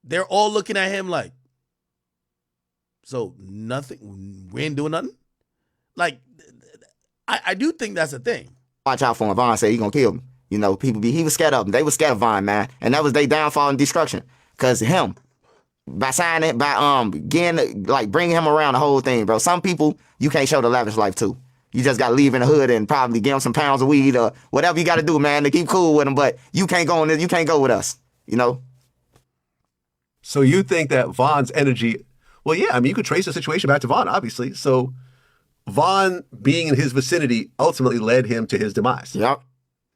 they're all looking at him like, so nothing, we ain't doing nothing? Like, I do think that's a thing. Watch out for him. Vaughn said he gonna kill me. You know, he was scared of him. They was scared of Vaughn, man. And that was their downfall and destruction. Cause him, by signing, getting, like, bringing him around the whole thing, bro. Some people, you can't show the lavish life to. You just got to leave in the hood and probably give them some pounds of weed or whatever you got to do, man, to keep cool with them. But you can't go on this. You can't go with us, you know? So you think that Vaughn's energy, well, yeah, I mean, you could trace the situation back to Vaughn, obviously. So Vaughn being in his vicinity ultimately led him to his demise. Yep.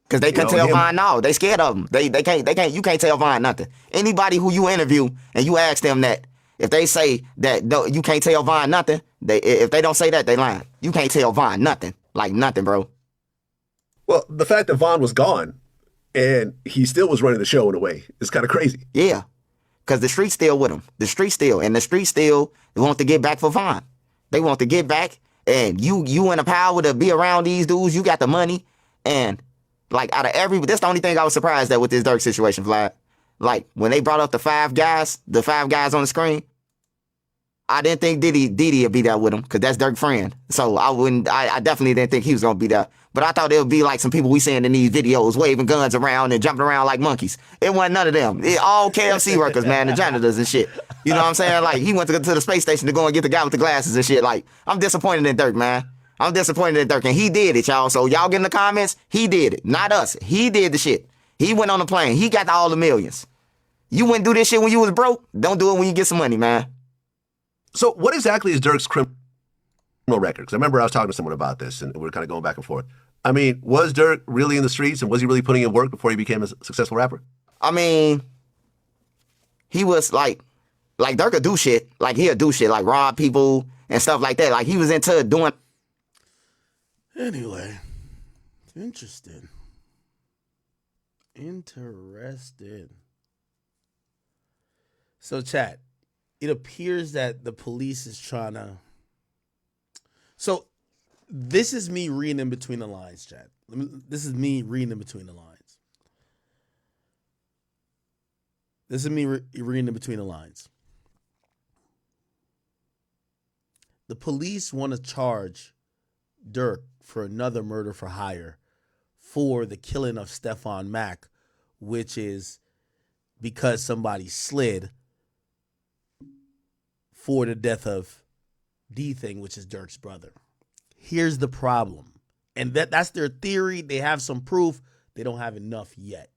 Because they couldn't tell Vaughn no. They scared of him. They can't, you can't tell Vaughn nothing. Anybody who you interview and you ask them that, if they say that no, you can't tell Vaughn nothing, if they don't say that, they lying. You can't tell Vaughn nothing. Like nothing, bro. Well, the fact that Vaughn was gone and he still was running the show in a way is kind of crazy. Yeah. Because the street's still with him. The street still want to get back for Vaughn. They want to get back, and you in the power to be around these dudes. You got the money, and like out of that's the only thing I was surprised at with this Dirk situation, Vlad. Like when they brought up the five guys on the screen, I didn't think Diddy would be there with him because that's Dirk's friend. So I definitely didn't think he was gonna be there. But I thought it would be like some people we seeing in these videos waving guns around and jumping around like monkeys. It wasn't none of them. All KFC workers, man, the janitors and shit. You know what I'm saying? Like he went to the space station to go and get the guy with the glasses and shit. Like I'm disappointed in Dirk, man. I'm disappointed in Dirk, and he did it, y'all. So y'all get in the comments, he did it, not us. He did the shit. He went on the plane. He got all the millions. You wouldn't do this shit when you was broke. Don't do it when you get some money, man. So what exactly is Dirk's criminal record? Because I remember I was talking to someone about this, and we were kind of going back and forth. I mean, was Dirk really in the streets, and was he really putting in work before he became a successful rapper? I mean, he was like Dirk would do shit. Like he'll do shit, like rob people and stuff like that. Like he was into doing. Anyway, interesting. So, chat, it appears that the police is trying to. So, this is me reading in between the lines, chat. This is me reading in between the lines. This is me reading in between the lines. The police want to charge Dirk for another murder for hire for the killing of Stefan Mack, which is because somebody slid for the death of D-Thing, which is Dirk's brother. Here's the problem. And that's their theory. They have some proof. They don't have enough yet.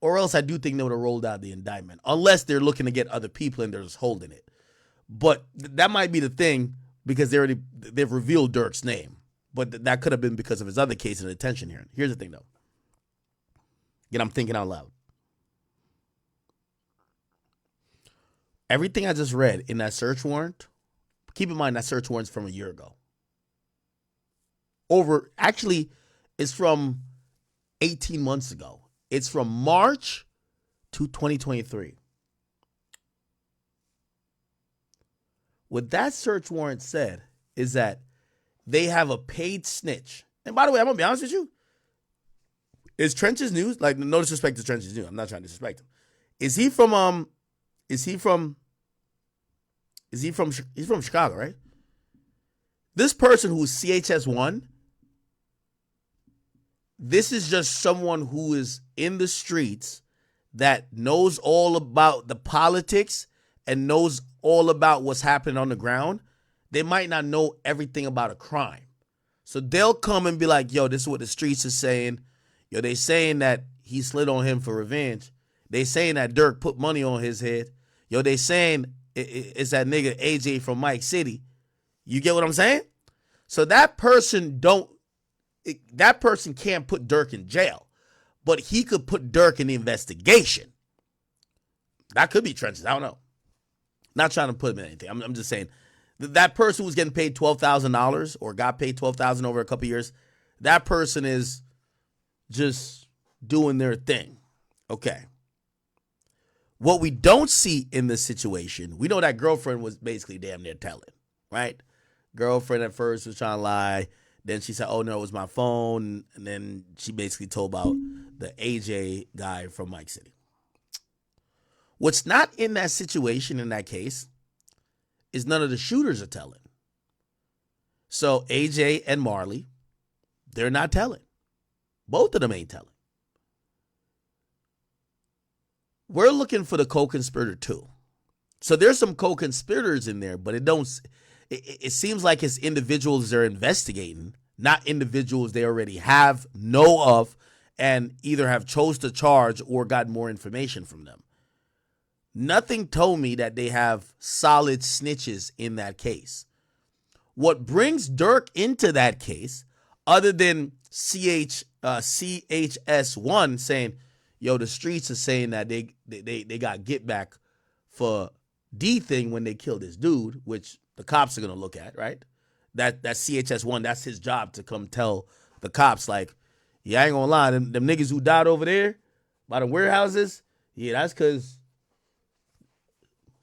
Or else I do think they would have rolled out the indictment. Unless they're looking to get other people and they're just holding it. But that might be the thing because they've revealed Dirk's name. But that could have been because of his other case in the detention hearing. Here's the thing, though. Again, I'm thinking out loud. Everything I just read in that search warrant, keep in mind that search warrant's from a year ago. Actually, it's from 18 months ago. It's from March to 2023. What that search warrant said is that they have a paid snitch. And by the way, I'm going to be honest with you. Is Trench's News, like, no disrespect to Trench's News. I'm not trying to disrespect him. He's from Chicago, right? This person who's CHS1, this is just someone who is in the streets that knows all about the politics and knows all about what's happening on the ground. They might not know everything about a crime. So they'll come and be like, yo, this is what the streets are saying. Yo, they saying that he slid on him for revenge. They saying that Dirk put money on his head. Yo, they saying it's that nigga AJ from Mike City. You get what I'm saying? So that person can't put Dirk in jail, but he could put Dirk in the investigation. That could be trenches. I don't know. Not trying to put him in anything. I'm just saying that person who's getting paid $12,000 or got paid $12,000 over a couple years, that person is just doing their thing. Okay. What we don't see in this situation, we know that girlfriend was basically damn near telling, right? Girlfriend at first was trying to lie. Then she said, oh, no, it was my phone. And then she basically told about the AJ guy from Mike City. What's not in that situation in that case is none of the shooters are telling. So AJ and Marley, they're not telling. Both of them ain't telling. We're looking for the co-conspirator too. So there's some co-conspirators in there, but it seems like it's individuals they're investigating, not individuals they already know of, and either have chose to charge or got more information from them. Nothing told me that they have solid snitches in that case. What brings Dirk into that case, other than CHS1 saying, yo, the streets are saying that they got get back for D thing when they killed this dude, which the cops are going to look at, right? That CHS1, that's his job to come tell the cops, like, yeah, I ain't going to lie, them niggas who died over there by the warehouses, yeah, that's because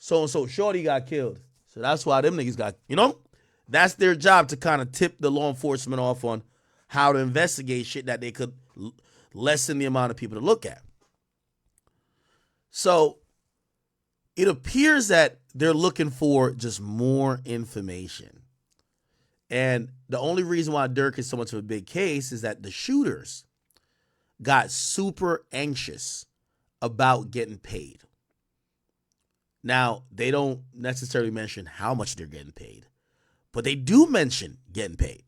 so-and-so shorty got killed. So that's why them niggas got, that's their job to kind of tip the law enforcement off on how to investigate shit that they could lessen the amount of people to look at. So it appears that they're looking for just more information. And the only reason why Dirk is so much of a big case is that the shooters got super anxious about getting paid. Now, they don't necessarily mention how much they're getting paid, but they do mention getting paid.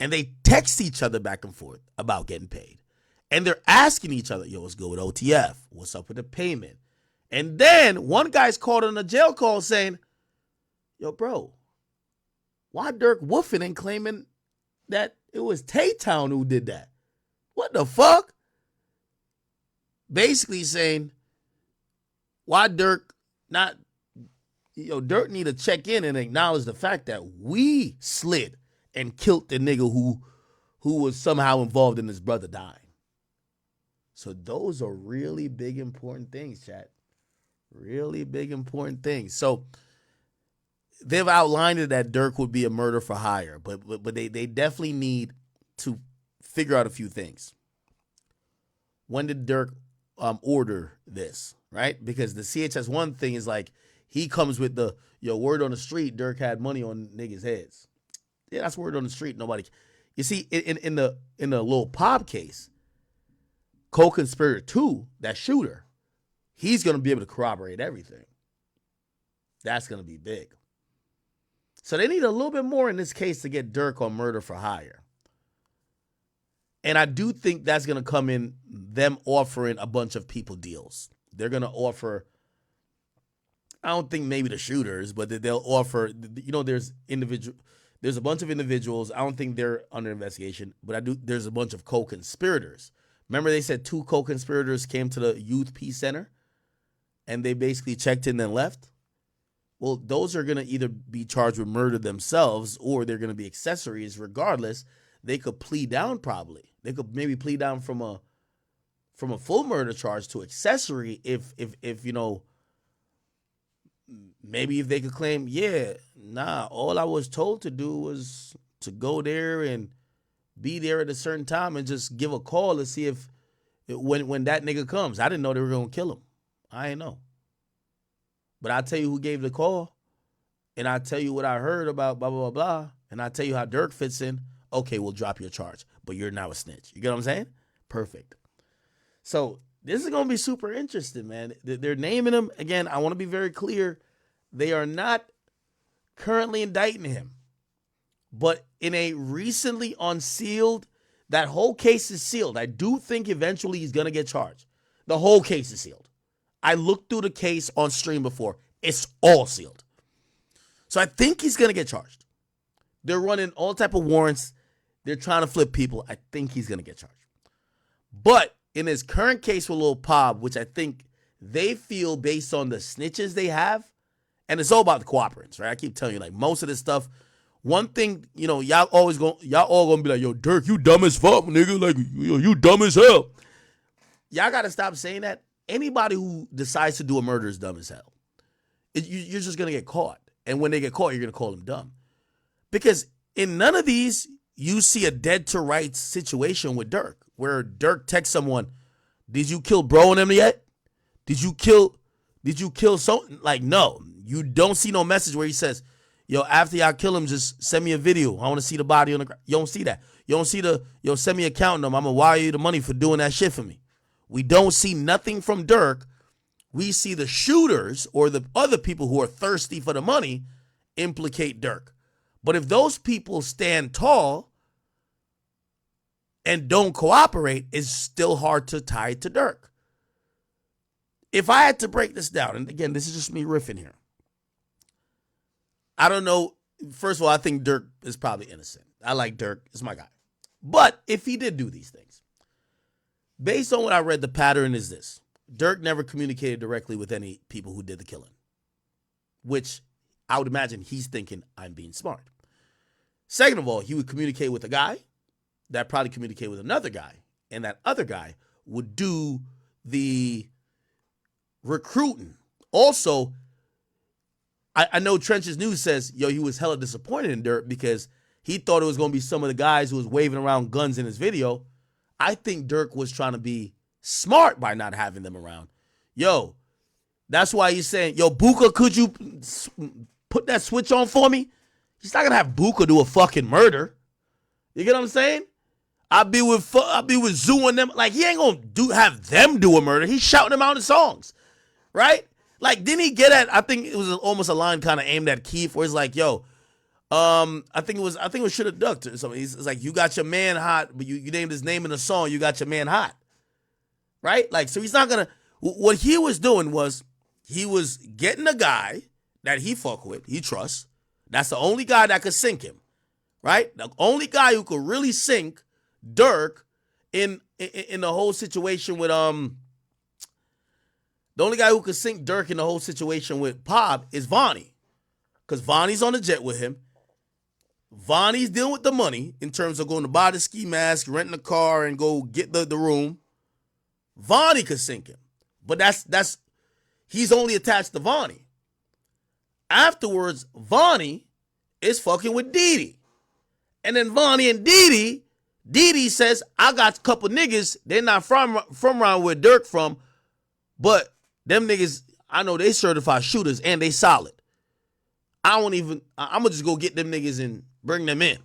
And they text each other back and forth about getting paid. And they're asking each other, yo, what's good with OTF? What's up with the payment? And then one guy's called on a jail call saying, yo, bro, why Dirk woofing and claiming that it was Tay-Town who did that? What the fuck? Basically saying, why Dirk not, Dirk need to check in and acknowledge the fact that we slid and killed the nigga who was somehow involved in his brother dying. So those are really big, important things, chat. Really big, important things. So they've outlined it that Dirk would be a murder for hire, but they definitely need to figure out a few things. When did Dirk order this, right? Because the CHS1 thing is like, he comes with the, word on the street, Dirk had money on niggas' heads. Yeah, that's word on the street. Nobody. You see, in the Lil Pop case, co-conspirator 2, that shooter, he's going to be able to corroborate everything. That's going to be big. So they need a little bit more in this case to get Dirk on murder for hire. And I do think that's going to come in them offering a bunch of people deals. They're going to offer, I don't think maybe the shooters, but they'll offer, there's a bunch of individuals. I don't think they're under investigation, but there's a bunch of co-conspirators. Remember they said 2 co-conspirators came to the Youth Peace Center and they basically checked in and left? Well, those are going to either be charged with murder themselves or they're going to be accessories. Regardless, they could plead down probably. They could maybe plead down from a full murder charge to accessory if maybe if they could claim, all I was told to do was to go there and be there at a certain time and just give a call to see if when that nigga comes. I didn't know they were going to kill him. I ain't know. But I'll tell you who gave the call, and I'll tell you what I heard about blah, blah, blah, blah, and I'll tell you how Dirk fits in. Okay, we'll drop your charge, but you're now a snitch. You get what I'm saying? Perfect. So this is going to be super interesting, man. They're naming him. Again, I want to be very clear. They are not currently indicting him. But in a recently unsealed, That whole case is sealed. I do think eventually he's going to get charged. The whole case is sealed. I looked through the case on stream before. It's all sealed. So I think he's going to get charged. They're running all type of warrants. They're trying to flip people. I think he's going to get charged. But in his current case with Lil Pop, which I think they feel based on the snitches they have, and it's all about the cooperants, right? I keep telling you, like, most of this stuff, one thing, you know, y'all all gonna be like, yo, Dirk, you dumb as fuck, nigga. Like, you dumb as hell. Y'all gotta stop saying that. Anybody who decides to do a murder is dumb as hell. You're just gonna get caught. And when they get caught, you're gonna call them dumb. Because in none of these, you see a dead to rights situation with Dirk, where Dirk texts someone, did you kill bro and them yet? Did you kill something? Like, no. You don't see no message where he says, yo, after y'all kill him, just send me a video. I want to see the body on the ground. You don't see that. You don't see yo, send me a account number. I'm going to wire you the money for doing that shit for me. We don't see nothing from Dirk. We see the shooters or the other people who are thirsty for the money implicate Dirk. But if those people stand tall and don't cooperate, it's still hard to tie it to Dirk. If I had to break this down, and again, this is just me riffing here. I don't know. First of all, I think Dirk is probably innocent. I like Dirk. It's my guy. But if he did do these things, based on what I read, the pattern is this. Dirk never communicated directly with any people who did the killing, which I would imagine he's thinking, I'm being smart. Second of all, he would communicate with a guy that probably communicate with another guy, and that other guy would do the recruiting. Also, I know Trench's News says, yo, he was hella disappointed in Dirk because he thought it was going to be some of the guys who was waving around guns in his video. I think Dirk was trying to be smart by not having them around. Yo, that's why he's saying, yo, Buka, could you put that switch on for me? He's not going to have Buka do a fucking murder. You get what I'm saying? I'll be with Zoo and them. Like, he ain't going to have them do a murder. He's shouting them out in songs. Right? Like, didn't he get at, I think it was almost a line kind of aimed at Keith where he's like, yo, I think it was should have ducked or something. He's like, you got your man hot, but you named his name in the song, you got your man hot. Right? Like, so he's not gonna, what he was doing was, he was getting a guy that he fuck with, he trusts. That's the only guy that could sink him. Right? The only guy who could really sink Dirk in the whole situation with, the only guy who could sink Dirk in the whole situation with Pop is Vonnie. Because Vonnie's on the jet with him. Vonnie's dealing with the money in terms of going to buy the ski mask, renting a car, and go get the room. Vonnie could sink him. But that's he's only attached to Vonnie. Afterwards, Vonnie is fucking with Didi. And then Vonnie and Didi says, I got a couple niggas, they're not from around where Dirk from, but them niggas, I know they certified shooters and they solid. I'm going to just go get them niggas and bring them in.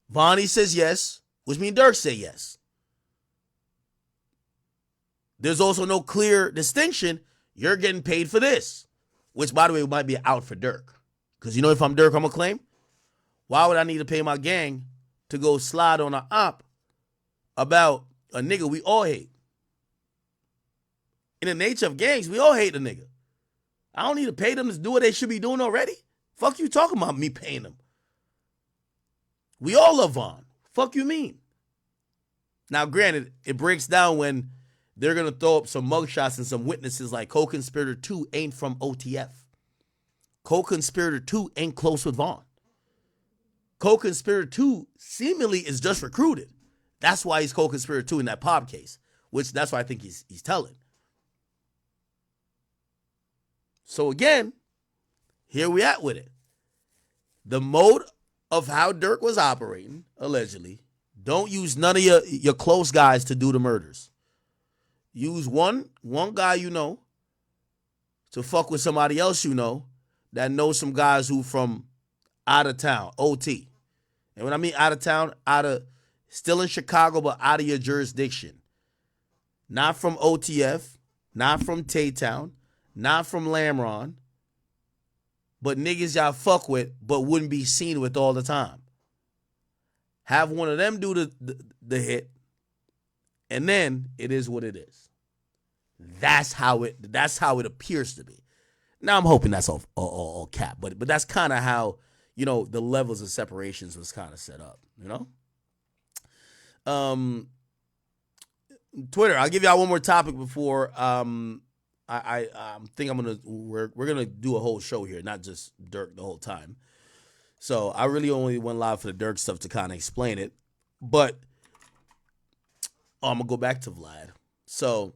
Vonnie says yes, which means Dirk say yes. There's also no clear distinction. You're getting paid for this, which, by the way, might be out for Dirk. Because, you know, if I'm Dirk, I'm going to claim, why would I need to pay my gang to go slide on an op about a nigga we all hate? In the nature of gangs, we all hate the nigga. I don't need to pay them to do what they should be doing already. Fuck you talking about me paying them. We all love Vaughn. Fuck you mean? Now, granted, it breaks down when they're going to throw up some mugshots and some witnesses like Co-Conspirator 2 ain't from OTF. Co-Conspirator 2 ain't close with Vaughn. Co-Conspirator 2 seemingly is just recruited. That's why he's Co-Conspirator 2 in that Pop case, which that's why I think he's telling. So again, here we at with it. The mode of how Dirk was operating, allegedly, don't use none of your close guys to do the murders. Use one guy you know to fuck with somebody else you know that knows some guys who from out of town, OT. And when I mean out of town, still in Chicago, but out of your jurisdiction. Not from OTF, not from Tay-Town, not from Lamron, but niggas y'all fuck with but wouldn't be seen with all the time. have one of them do the hit, and then it is what it is. That's how it appears to be. Now I'm hoping that's all cap, but that's kind of how, you know, the levels of separations was kind of set up, you know? Twitter, I'll give y'all one more topic before I think we're gonna do a whole show here, not just Dirk the whole time. So I really only went live for the Dirk stuff to kind of explain it. But I'm gonna go back to Vlad. So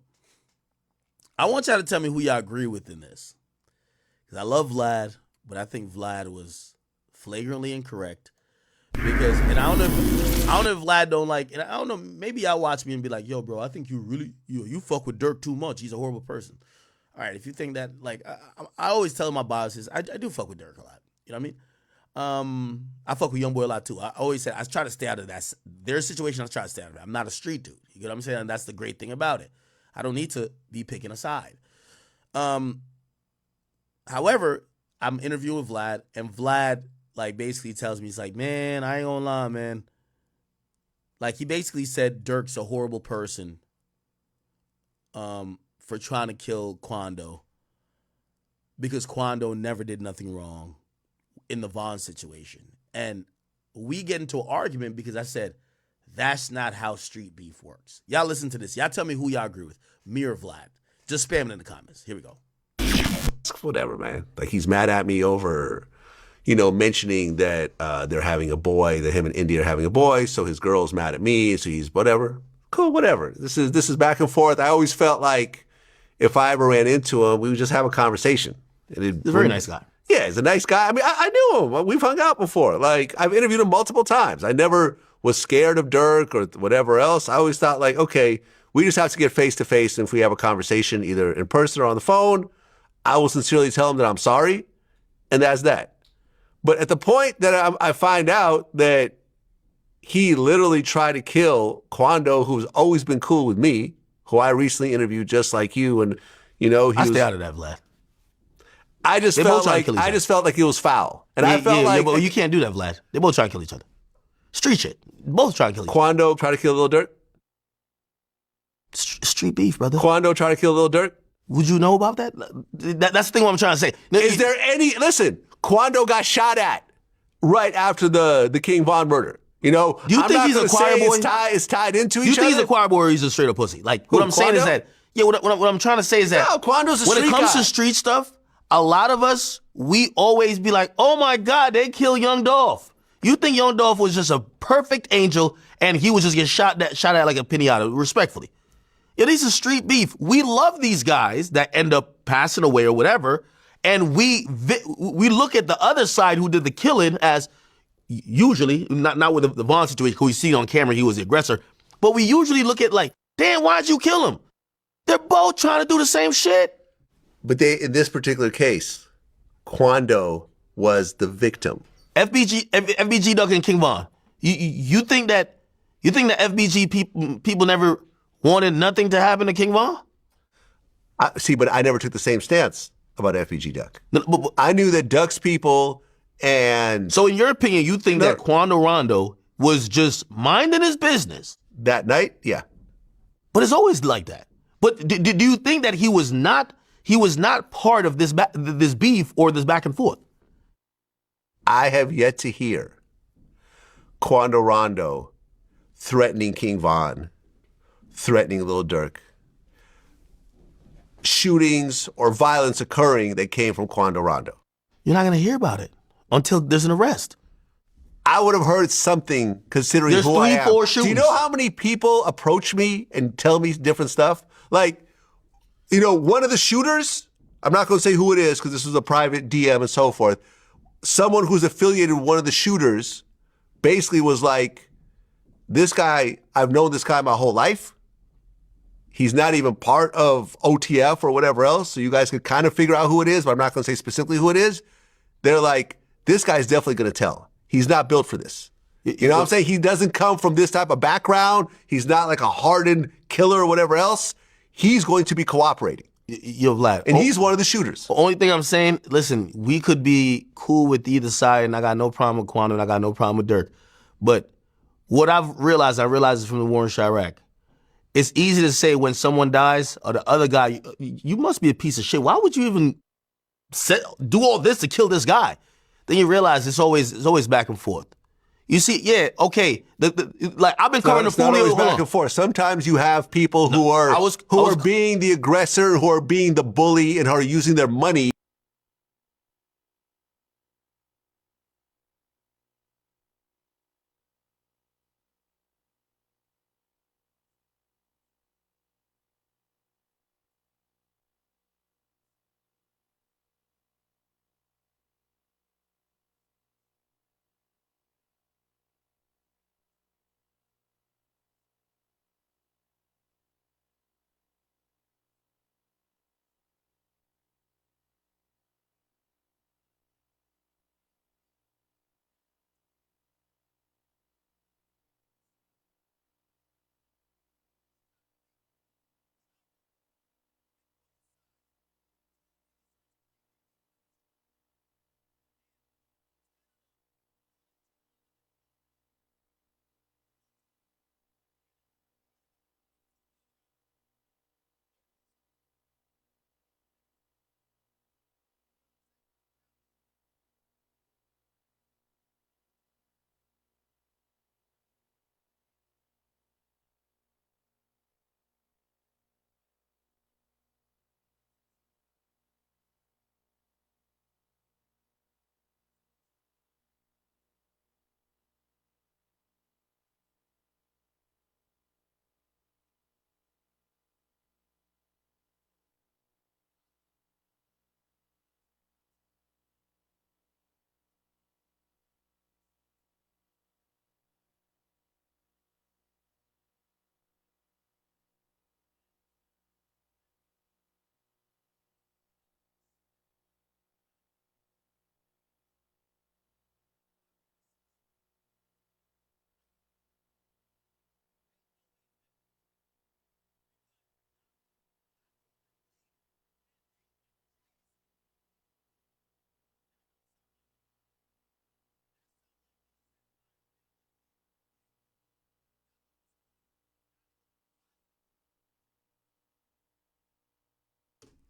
I want y'all to tell me who y'all agree with in this. Because I love Vlad, but I think Vlad was flagrantly incorrect. Because, and I don't know if Vlad don't like, and I don't know, maybe y'all watch me and be like, yo, bro, I think you really, you fuck with Dirk too much. He's a horrible person. All right, if you think that, like, I always tell my bosses, I do fuck with Dirk a lot. You know what I mean? I fuck with Youngboy a lot too. I always say, I try to stay out of that. Their situation, I try to stay out of it. I'm not a street dude. You get what I'm saying? And that's the great thing about it. I don't need to be picking a side. However, I'm interviewing Vlad, and Vlad, like, basically tells me, he's like, man, I ain't gonna lie, man. Like, he basically said Dirk's a horrible person for trying to kill Quando because Quando never did nothing wrong in the Vaughn situation. And we get into an argument because I said, that's not how street beef works. Y'all listen to this. Y'all tell me who y'all agree with, me or Vlad. Just spam it in the comments. Here we go. Whatever, man. Like, he's mad at me over, you know, mentioning that they're having a boy, that him and India are having a boy, so his girl's mad at me, so he's whatever. Cool, whatever. This is back and forth. I always felt like if I ever ran into him, we would just have a conversation. He's a very nice guy. Yeah, he's a nice guy. I mean, I knew him. We've hung out before. Like, I've interviewed him multiple times. I never was scared of Dirk or whatever else. I always thought, like, okay, we just have to get face to face, and if we have a conversation either in person or on the phone, I will sincerely tell him that I'm sorry, and that's that. But at the point that I find out that he literally tried to kill Quando, who's always been cool with me, who I recently interviewed just like you, and, you know, I stay out of that, Vlad. I just felt like it was foul. And I felt like... well, you can't do that, Vlad. They both try to kill each other. Street shit. Both try to kill each other. Quando tried to kill Lil Durk? Street beef, brother. Quando tried to kill Lil Durk? Would you know about that? That's the thing what I'm trying to say. Is there any... Listen, Quando got shot at right after the King Von murder. You know, do you think he's a choir boy? It's tied into each other? You think he's a choir boy or he's a straight up pussy? Like, what I'm saying is that... Yeah, what I'm trying to say is that... No, Quando's a street guy. When it comes to street stuff, a lot of us, we always be like, oh my God, they killed Young Dolph. You think Young Dolph was just a perfect angel and he would just get shot at like a pinata, respectfully. Yeah, this is street beef. We love these guys that end up passing away or whatever, and we look at the other side who did the killing as usually, not with the Vaughn situation, who we see on camera, he was the aggressor, but we usually look at like, damn, why'd you kill him? They're both trying to do the same shit. But in this particular case, Quando was the victim. FBG Duck and King Von. You think that FBG people never wanted nothing to happen to King Von? But I never took the same stance about FBG Duck. No, but I knew that Duck's people and... So in your opinion, you think that Quando Rondo was just minding his business? That night, yeah. But it's always like that. But do you think that he was not part of this beef or this back and forth? I have yet to hear Quando Rondo threatening King Von, threatening Lil Durk, shootings or violence occurring that came from Quando Rondo. You're not going to hear about it until there's an arrest. I would have heard something considering there's who I am. 3-4 shootings. Do you know how many people approach me and tell me different stuff? Like, you know, one of the shooters, I'm not going to say who it is because this was a private DM and so forth. Someone who's affiliated with one of the shooters basically was like, this guy, I've known this guy my whole life. He's not even part of OTF or whatever else, so you guys could kind of figure out who it is, but I'm not going to say specifically who it is. They're like, this guy's definitely going to tell. He's not built for this. You know what I'm saying? He doesn't come from this type of background. He's not like a hardened killer or whatever else. He's going to be cooperating. Yo, Vlad. And he's one of the shooters. The only thing I'm saying, listen, we could be cool with either side, and I got no problem with Quando, and I got no problem with Dirk. But What I realized it from the war in Chirac. It's easy to say when someone dies or the other guy, you must be a piece of shit. Why would you even do all this to kill this guy? Then you realize it's always back and forth. You see, yeah, okay. Like I've been covering the It's not Fulio always back and forth. Sometimes you have people who are being the aggressor, who are being the bully, and who are using their money.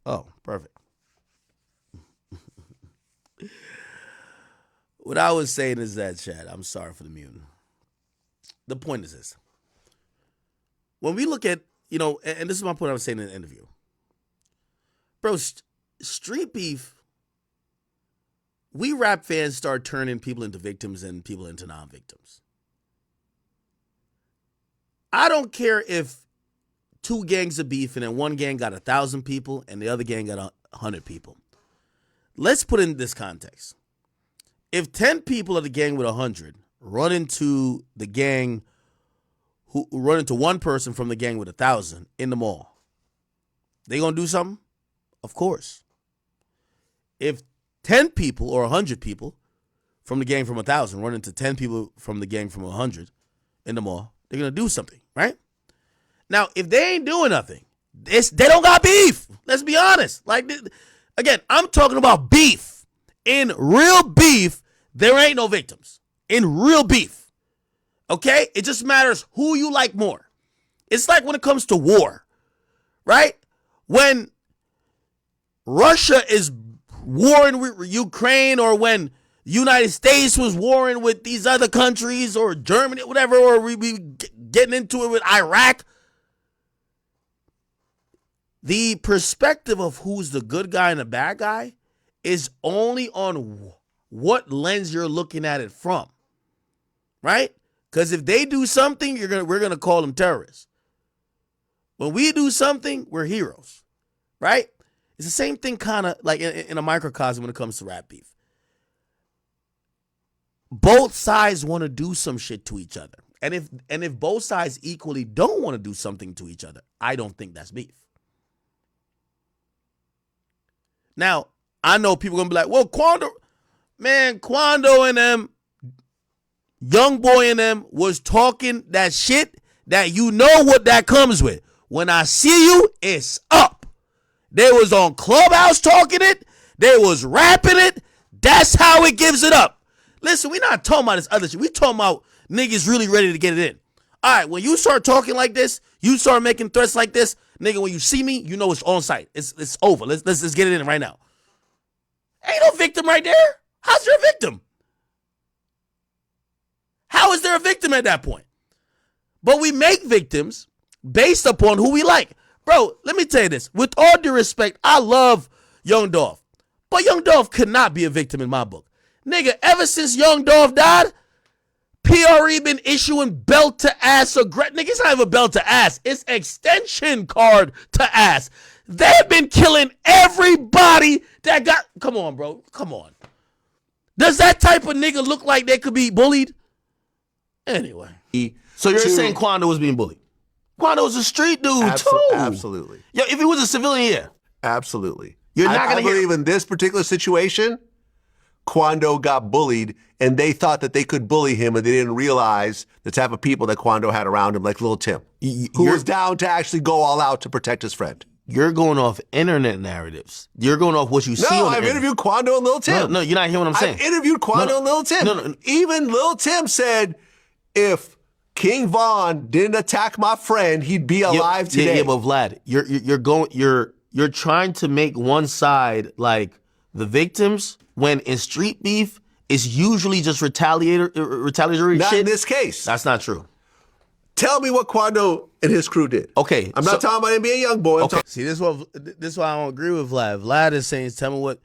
Oh, perfect. What I was saying is that, Chad, I'm sorry for the muting. The point is this. When we look at, and this is my point I was saying in the interview. Bro, street beef, we rap fans start turning people into victims and people into non-victims. I don't care if two gangs of beef and then one gang got 1,000 people and the other gang got 100 people. Let's put it in this context. If 10 people of the gang with 100 run into one person from the gang with 1,000 in the mall, they gonna do something? Of course. If 10 people or 100 people from the gang from 1,000 run into 10 people from the gang from 100 in the mall, they're gonna do something, right? Now, if they ain't doing nothing, they don't got beef. Let's be honest. Like, again, I'm talking about beef. In real beef, there ain't no victims. In real beef. Okay? It just matters who you like more. It's like when it comes to war, right? When Russia is warring with Ukraine, or when the United States was warring with these other countries, or Germany, whatever, or we be getting into it with Iraq, the perspective of who's the good guy and the bad guy is only on what lens you're looking at it from, right? Because if they do something, we're gonna call them terrorists. When we do something, we're heroes, right? It's the same thing, kind of like in a microcosm when it comes to rap beef. Both sides want to do some shit to each other, and if both sides equally don't want to do something to each other, I don't think that's beef. Now, I know people gonna be like, well, Quando and them, Young Boy and them was talking that shit that you know what that comes with. When I see you, it's up. They was on Clubhouse talking it. They was rapping it. That's how it gives it up. Listen, we not talking about this other shit. We talking about niggas really ready to get it in. All right, when you start talking like this, you start making threats like this, nigga, when you see me, you know it's on site. It's over. Let's get it in right now. Ain't no victim right there. How's there a victim? How is there a victim at that point? But we make victims based upon who we like. Bro, let me tell you this. With all due respect, I love Young Dolph. But Young Dolph could not be a victim in my book. Nigga, ever since Young Dolph died, PRE been issuing belt to ass. Nigga, it's not even belt to ass. It's extension card to ass. They've been killing everybody that got... Come on, bro. Come on. Does that type of nigga look like they could be bullied? Anyway. So you're saying Quando was being bullied? Quando was a street dude, too. Absolutely. Yo, if he was a civilian, yeah. Absolutely. You're not going to believe in this particular situation, Quando got bullied, and they thought that they could bully him, and they didn't realize the type of people that Quando had around him, like Lil Tim, who was down to actually go all out to protect his friend. You're going off internet narratives. You're going off what you see on the No, I've interviewed Quando and Lil Tim. No, you're not hearing what I'm saying. I've interviewed Quando and Lil Tim. No. Even Lil Tim said, if King Von didn't attack my friend, he'd be alive today. Yeah, but Vlad, you're trying to make one side like the victims when in street beef is usually just retaliatory not shit. In this case. That's not true. Tell me what Quando and his crew did. Okay. I'm not talking about NBA Youngboy. Okay. See, this is why I don't agree with Vlad. Vlad is saying, tell me what,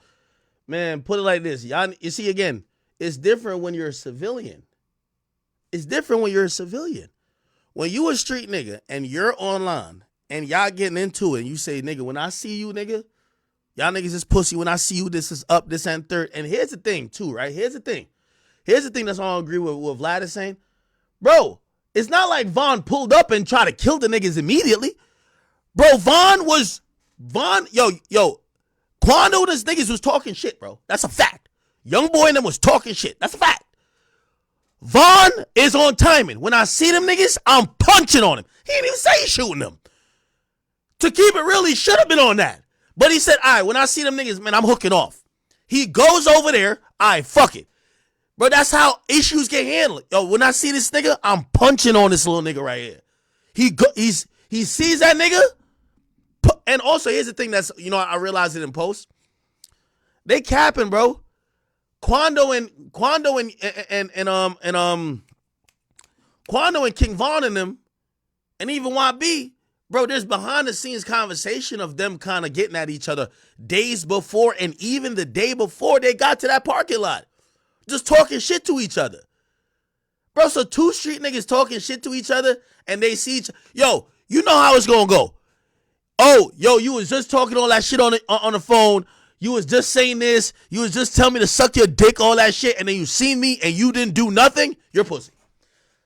man, put it like this. Y'all, you see, again, it's different when you're a civilian. It's different when you're a civilian. When you a street nigga and you're online and y'all getting into it and you say, nigga, when I see you, nigga, y'all niggas is pussy. When I see you, this is up, this and third. And here's the thing, too, right? Here's the thing that's all I agree with what Vlad is saying. Bro, it's not like Von pulled up and tried to kill the niggas immediately. Bro, yo, Quando and his niggas was talking shit, bro. That's a fact. Young boy and them was talking shit. That's a fact. Von is on timing. When I see them niggas, I'm punching on him. He didn't even say he's shooting them. To keep it real, he should have been on that. But he said, all right, when I see them niggas, man, I'm hooking off. He goes over there, all right, fuck it. Bro, that's how issues get handled. Yo, when I see this nigga, I'm punching on this little nigga right here. He sees that nigga. And also, here's the thing that's, I realized it in post. They capping, bro. Quando and King Von and them, and even YB, bro, there's behind the scenes conversation of them kind of getting at each other days before and even the day before they got to that parking lot. Just talking shit to each other. Bro, so two street niggas talking shit to each other and they see yo, you know how it's gonna go. Oh, yo, you was just talking all that shit on the phone. You was just saying this. You was just telling me to suck your dick, all that shit, and then you seen me and you didn't do nothing. You're pussy.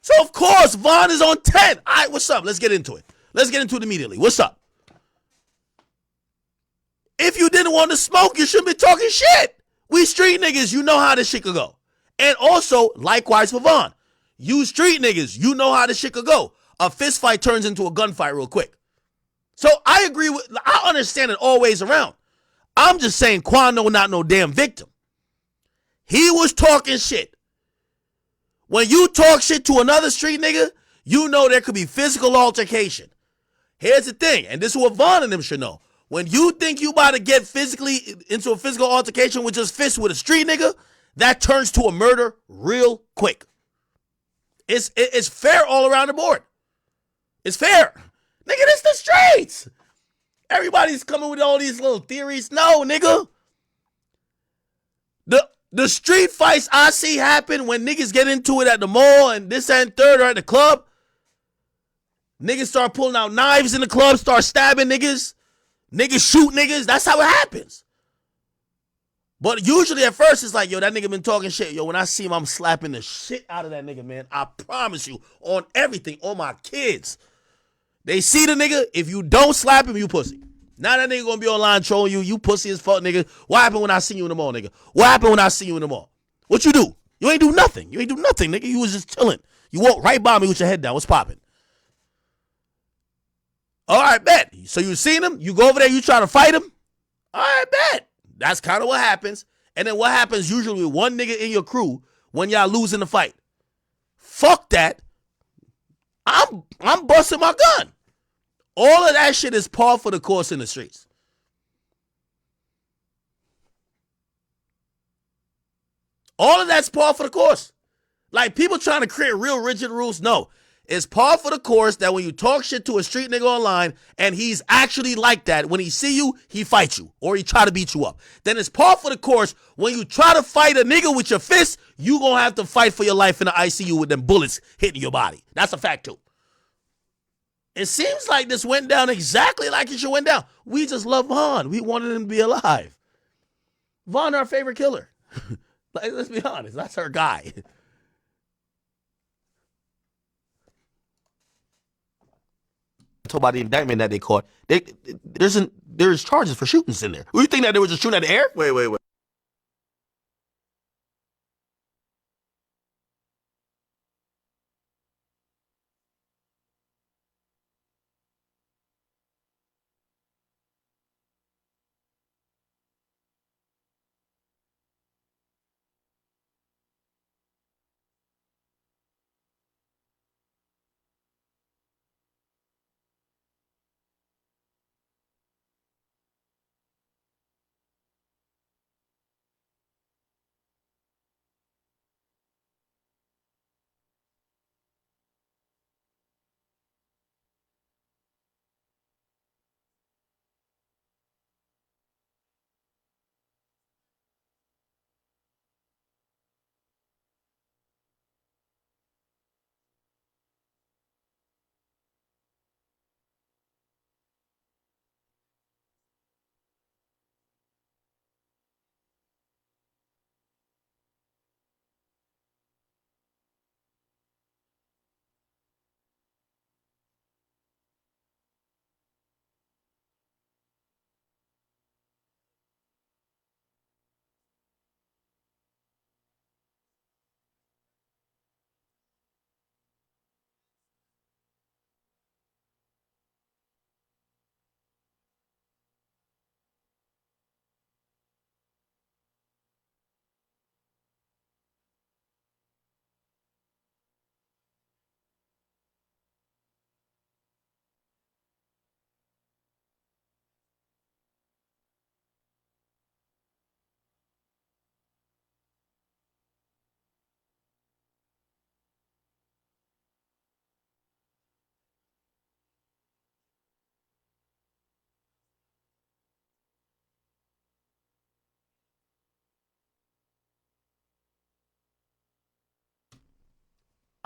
So, of course, Von is on 10. All right, what's up? Let's get into it. Let's get into it immediately. What's up? If you didn't want to smoke, you shouldn't be talking shit. We street niggas, you know how this shit could go. And also, likewise for Von. You street niggas, you know how this shit could go. A fist fight turns into a gunfight real quick. So I understand it all ways around. I'm just saying Quando not no damn victim. He was talking shit. When you talk shit to another street nigga, you know there could be physical altercation. Here's the thing, and this is what Von and them should know. When you think you about to get physically into a physical altercation with just fists with a street nigga, that turns to a murder real quick. It's fair all around the board. It's fair. Nigga, this the streets. Everybody's coming with all these little theories. No, nigga. The street fights I see happen when niggas get into it at the mall and this and third or at the club. Niggas start pulling out knives in the club, start stabbing niggas. Niggas shoot niggas. That's how it happens. But usually at first it's like, yo, that nigga been talking shit. Yo, when I see him, I'm slapping the shit out of that nigga, man. I promise you, on everything, on my kids. They see the nigga, if you don't slap him, you pussy. Now that nigga gonna be online trolling you, you pussy as fuck, nigga. What happened when I see you in the mall, nigga? What happened when I see you in the mall? What you do? You ain't do nothing. You ain't do nothing, nigga. You was just chilling. You walked right by me with your head down. What's popping? All right, bet. So you seen him? You go over there, you try to fight him? All right, bet. That's kind of what happens. And then what happens usually with one nigga in your crew when y'all lose in the fight? fuck that. I'm busting my gun. All of that shit is par for the course in the streets. All of that's par for the course. Like, people trying to create real rigid rules. No. It's par for the course that when you talk shit to a street nigga online and he's actually like that, when he see you, he fight you or he try to beat you up. Then it's par for the course when you try to fight a nigga with your fist, you gonna have to fight for your life in the ICU with them bullets hitting your body. That's a fact too. It seems like this went down exactly like it should went down. We just love Vaughn. We wanted him to be alive. Vaughn, our favorite killer. Like, let's be honest, that's our guy. Told about the indictment that they caught. There's charges for shootings in there. You think that they were just shooting at the air? Wait.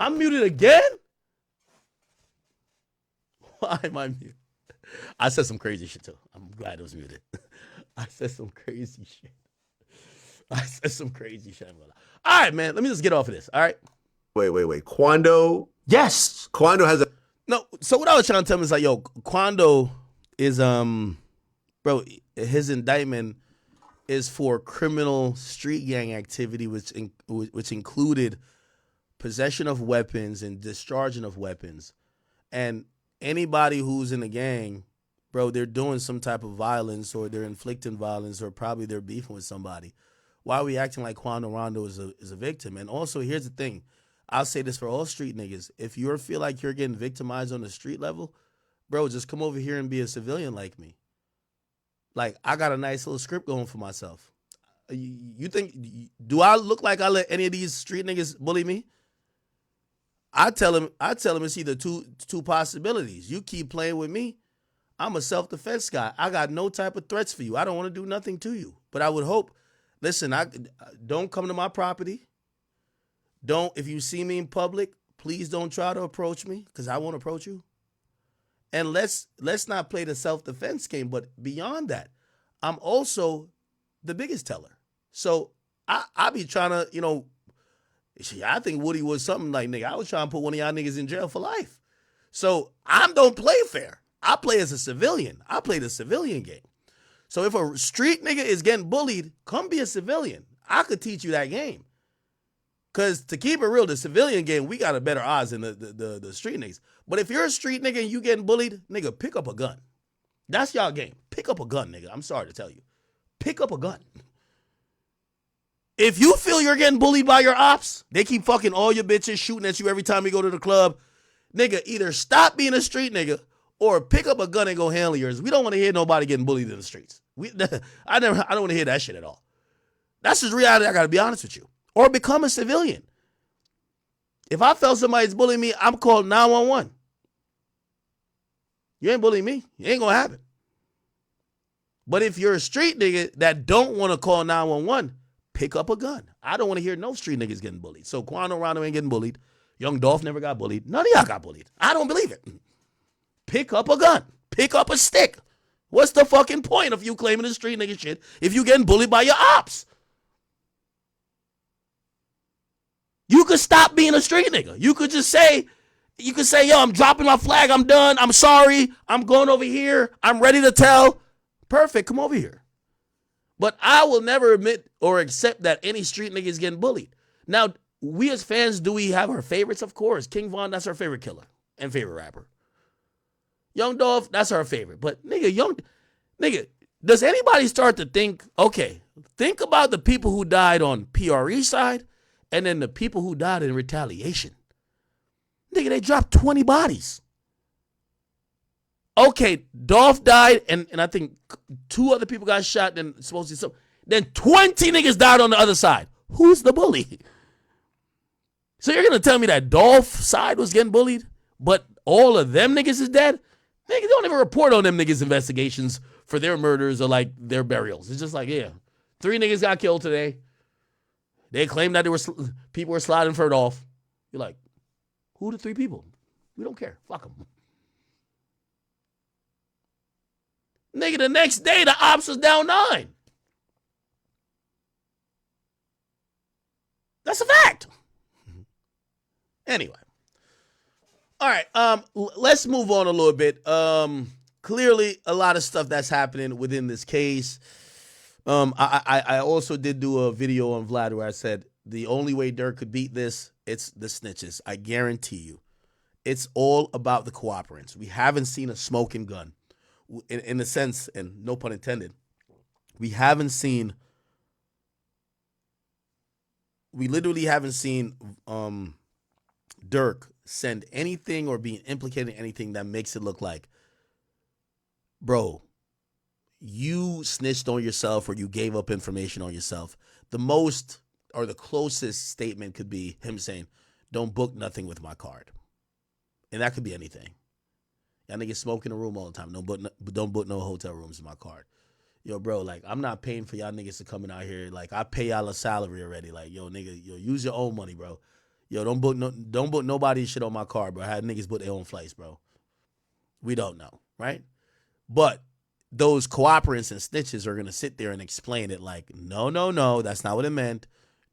I'm muted again? Why am I muted? I said some crazy shit too. I'm glad it was muted. I said some crazy shit. All right, man. Let me just get off of this. All right. Wait. Quando. Yes. Quando has a. No. So what I was trying to tell him is like, yo, Quando is bro. His indictment is for criminal street gang activity, which included possession of weapons and discharging of weapons. And anybody who's in a gang, bro, they're doing some type of violence or they're inflicting violence or probably they're beefing with somebody. Why are we acting like Quando Rondo is a victim? And also, here's the thing. I'll say this for all street niggas. If you feel like you're getting victimized on the street level, bro, just come over here and be a civilian like me. Like, I got a nice little script going for myself. You think, do I look like I let any of these street niggas bully me? I tell him it's either two possibilities. You keep playing with me, I'm a self-defense guy. I got no type of threats for you. I don't want to do nothing to you. But I would hope, listen, don't come to my property. If you see me in public, please don't try to approach me because I won't approach you. And let's not play the self-defense game. But beyond that, I'm also the biggest teller. So I be trying to, I think Woody was something like, nigga, I was trying to put one of y'all niggas in jail for life. So I don't play fair. I play as a civilian. I play the civilian game. So if a street nigga is getting bullied, come be a civilian. I could teach you that game. Because to keep it real, the civilian game, we got a better odds than the street niggas. But if you're a street nigga and you getting bullied, nigga, pick up a gun. That's y'all game. Pick up a gun, nigga. I'm sorry to tell you. Pick up a gun. If you feel you're getting bullied by your ops, they keep fucking all your bitches shooting at you every time you go to the club. Nigga, either stop being a street nigga or pick up a gun and go handle yours. We don't want to hear nobody getting bullied in the streets. I don't want to hear that shit at all. That's just reality. I got to be honest with you. Or become a civilian. If I felt somebody's bullying me, I'm calling 911. You ain't bullying me. It ain't going to happen. But if you're a street nigga that don't want to call 911, pick up a gun. I don't want to hear no street niggas getting bullied. So Quando Rondo ain't getting bullied. Young Dolph never got bullied. None of y'all got bullied. I don't believe it. Pick up a gun. Pick up a stick. What's the fucking point of you claiming the street nigga shit if you getting bullied by your ops? You could stop being a street nigga. You could say, yo, I'm dropping my flag. I'm done. I'm sorry. I'm going over here. I'm ready to tell. Perfect. Come over here. But I will never admit or accept that any street nigga is getting bullied. Now, we as fans, do we have our favorites? Of course. King Von, that's our favorite killer and favorite rapper. Young Dolph, that's our favorite. But nigga, does anybody start to think, okay, think about the people who died on PRE side and then the people who died in retaliation. Nigga, they dropped 20 bodies. Okay, Dolph died, and I think 2 other people got shot, and supposedly some. Then 20 niggas died on the other side. Who's the bully? So you're going to tell me that Dolph side was getting bullied, but all of them niggas is dead? Niggas don't even report on them niggas' investigations for their murders or, like, their burials. It's just like, yeah, 3 niggas got killed today. They claimed that people were sliding for Dolph. You're like, who the 3 people? We don't care. Fuck them. Nigga, the next day, the ops was down 9. That's a fact. Anyway. All right. Let's move on a little bit. Clearly, a lot of stuff that's happening within this case. I also did do a video on Vlad where I said the only way Dirk could beat this, it's the snitches. I guarantee you. It's all about the cooperants. We haven't seen a smoking gun. In a sense, and no pun intended, we literally haven't seen Dirk send anything or be implicated in anything that makes it look like, bro, you snitched on yourself or you gave up information on yourself. The most or the closest statement could be him saying, don't book nothing with my card. And that could be anything. Y'all niggas smoke in the room all the time. Don't book no hotel rooms in my card. Yo, bro, like, I'm not paying for y'all niggas to come in out here. Like, I pay y'all a salary already. Like, yo, nigga, use your own money, bro. Yo, don't book nobody's shit on my card, bro. I had niggas book their own flights, bro. We don't know, right? But those cooperants and snitches are gonna sit there and explain it like, no, that's not what it meant.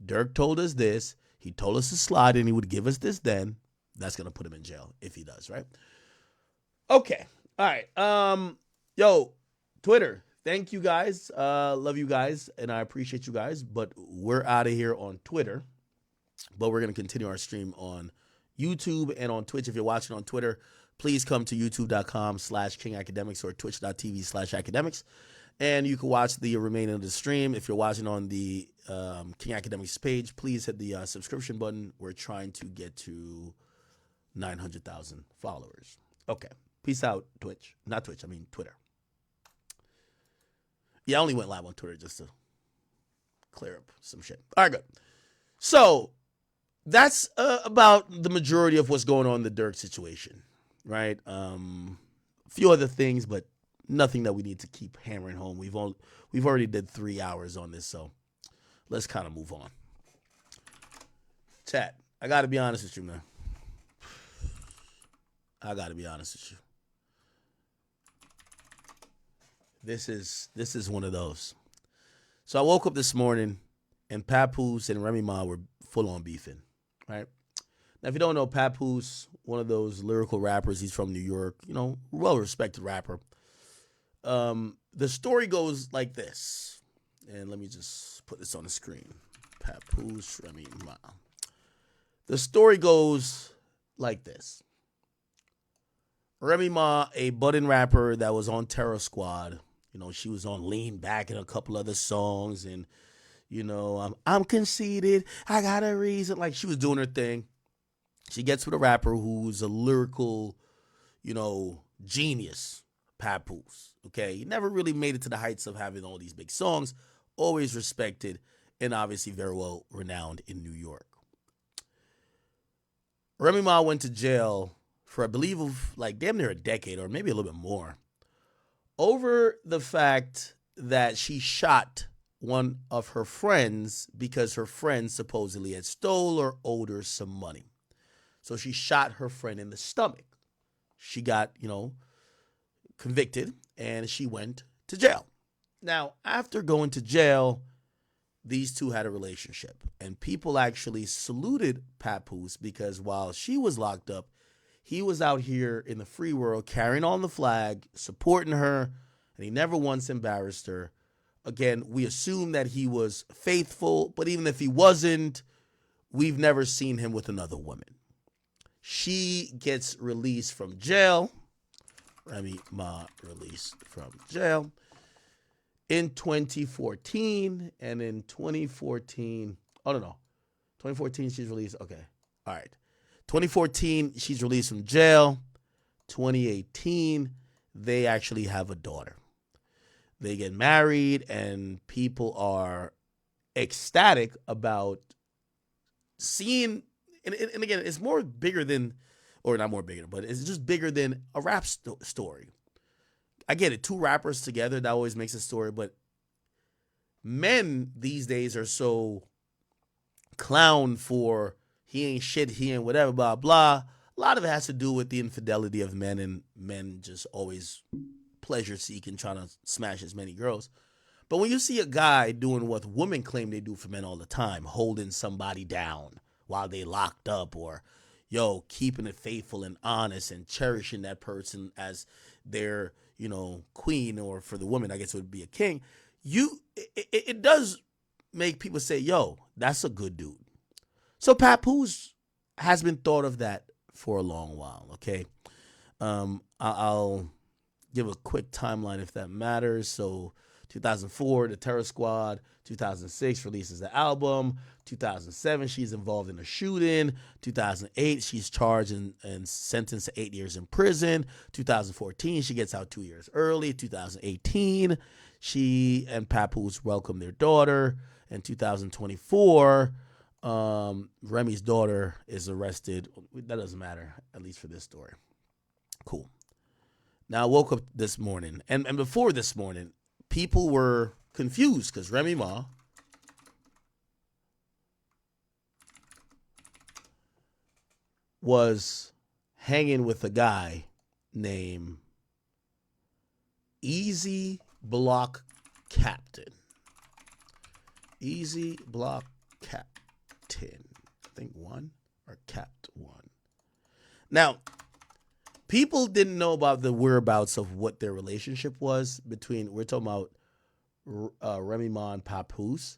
Dirk told us this. He told us to slide and he would give us this then. That's gonna put him in jail if he does, right? Okay. All right. Yo, Twitter. Thank you guys. Love you guys, and I appreciate you guys. But we're out of here on Twitter. But we're going to continue our stream on YouTube and on Twitch. If you're watching on Twitter, please come to youtube.com/KingAkademiks or twitch.tv/Akademiks. And you can watch the remaining of the stream. If you're watching on the King Akademiks page, please hit the subscription button. We're trying to get to 900,000 followers. Okay. Peace out, Twitch. Not Twitch, I mean Twitter. Yeah, I only went live on Twitter just to clear up some shit. All right, good. So that's about the majority of what's going on in the Dirk situation, right? A few other things, but nothing that we need to keep hammering home. We've already did 3 hours on this, so let's kind of move on. Chat, I got to be honest with you, man. I got to be honest with you. This is one of those. So I woke up this morning and Papoose and Remy Ma were full on beefing, right? Now, if you don't know, Papoose, one of those lyrical rappers, he's from New York, well-respected rapper. The story goes like this, and let me just put this on the screen. Papoose, Remy Ma. The story goes like this. Remy Ma, a budding rapper that was on Terror Squad, she was on Lean Back and a couple other songs, and, I'm conceited. I got a reason. Like, she was doing her thing. She gets with a rapper who's a lyrical, genius, Papoose. Okay, he never really made it to the heights of having all these big songs. Always respected and obviously very well renowned in New York. Remy Ma went to jail for, I believe, like damn near a decade or maybe a little bit more over the fact that she shot one of her friends because her friend supposedly had stole or owed her some money. So she shot her friend in the stomach. She got, convicted and she went to jail. Now, after going to jail, these two had a relationship. And people actually saluted Papoose because while she was locked up, he was out here in the free world carrying on the flag, supporting her, and he never once embarrassed her. Again, we assume that he was faithful, but even if he wasn't, we've never seen him with another woman. She gets released from jail. Remy Ma released from jail in 2014. And in 2014, 2014 she's released. Okay, all right. 2014 she's released from jail. 2018 they actually have a daughter. They get married and people are ecstatic about seeing, and again, it's more bigger than, or not more bigger, but it's just bigger than a rap story. I get it, two rappers together, that always makes a story, but men these days are so clown for he ain't shit, he ain't whatever, blah, blah. A lot of it has to do with the infidelity of men and men just always pleasure seeking, trying to smash as many girls. But when you see a guy doing what women claim they do for men all the time, holding somebody down while they locked up, or keeping it faithful and honest and cherishing that person as their queen, or for the woman I guess it would be a king, it does make people say, that's a good dude. So Papoose has been thought of that for a long while. Okay, I'll give a quick timeline if that matters. So 2004, the Terror Squad. 2006, releases the album. 2007, she's involved in a shooting. 2008, she's charged and sentenced to 8 years in prison. 2014, she gets out 2 years early. 2018, she and Papoose welcome their daughter. In 2024, Remy's daughter is arrested. That doesn't matter, at least for this story. Cool. Now, I woke up this morning, and before this morning, people were confused because Remy Ma was hanging with a guy named Easy Block Captain. Easy Block Captain. I think one or Capt one. Now, people didn't know about the whereabouts of what their relationship was between, we're talking about Remy Ma and Papoose,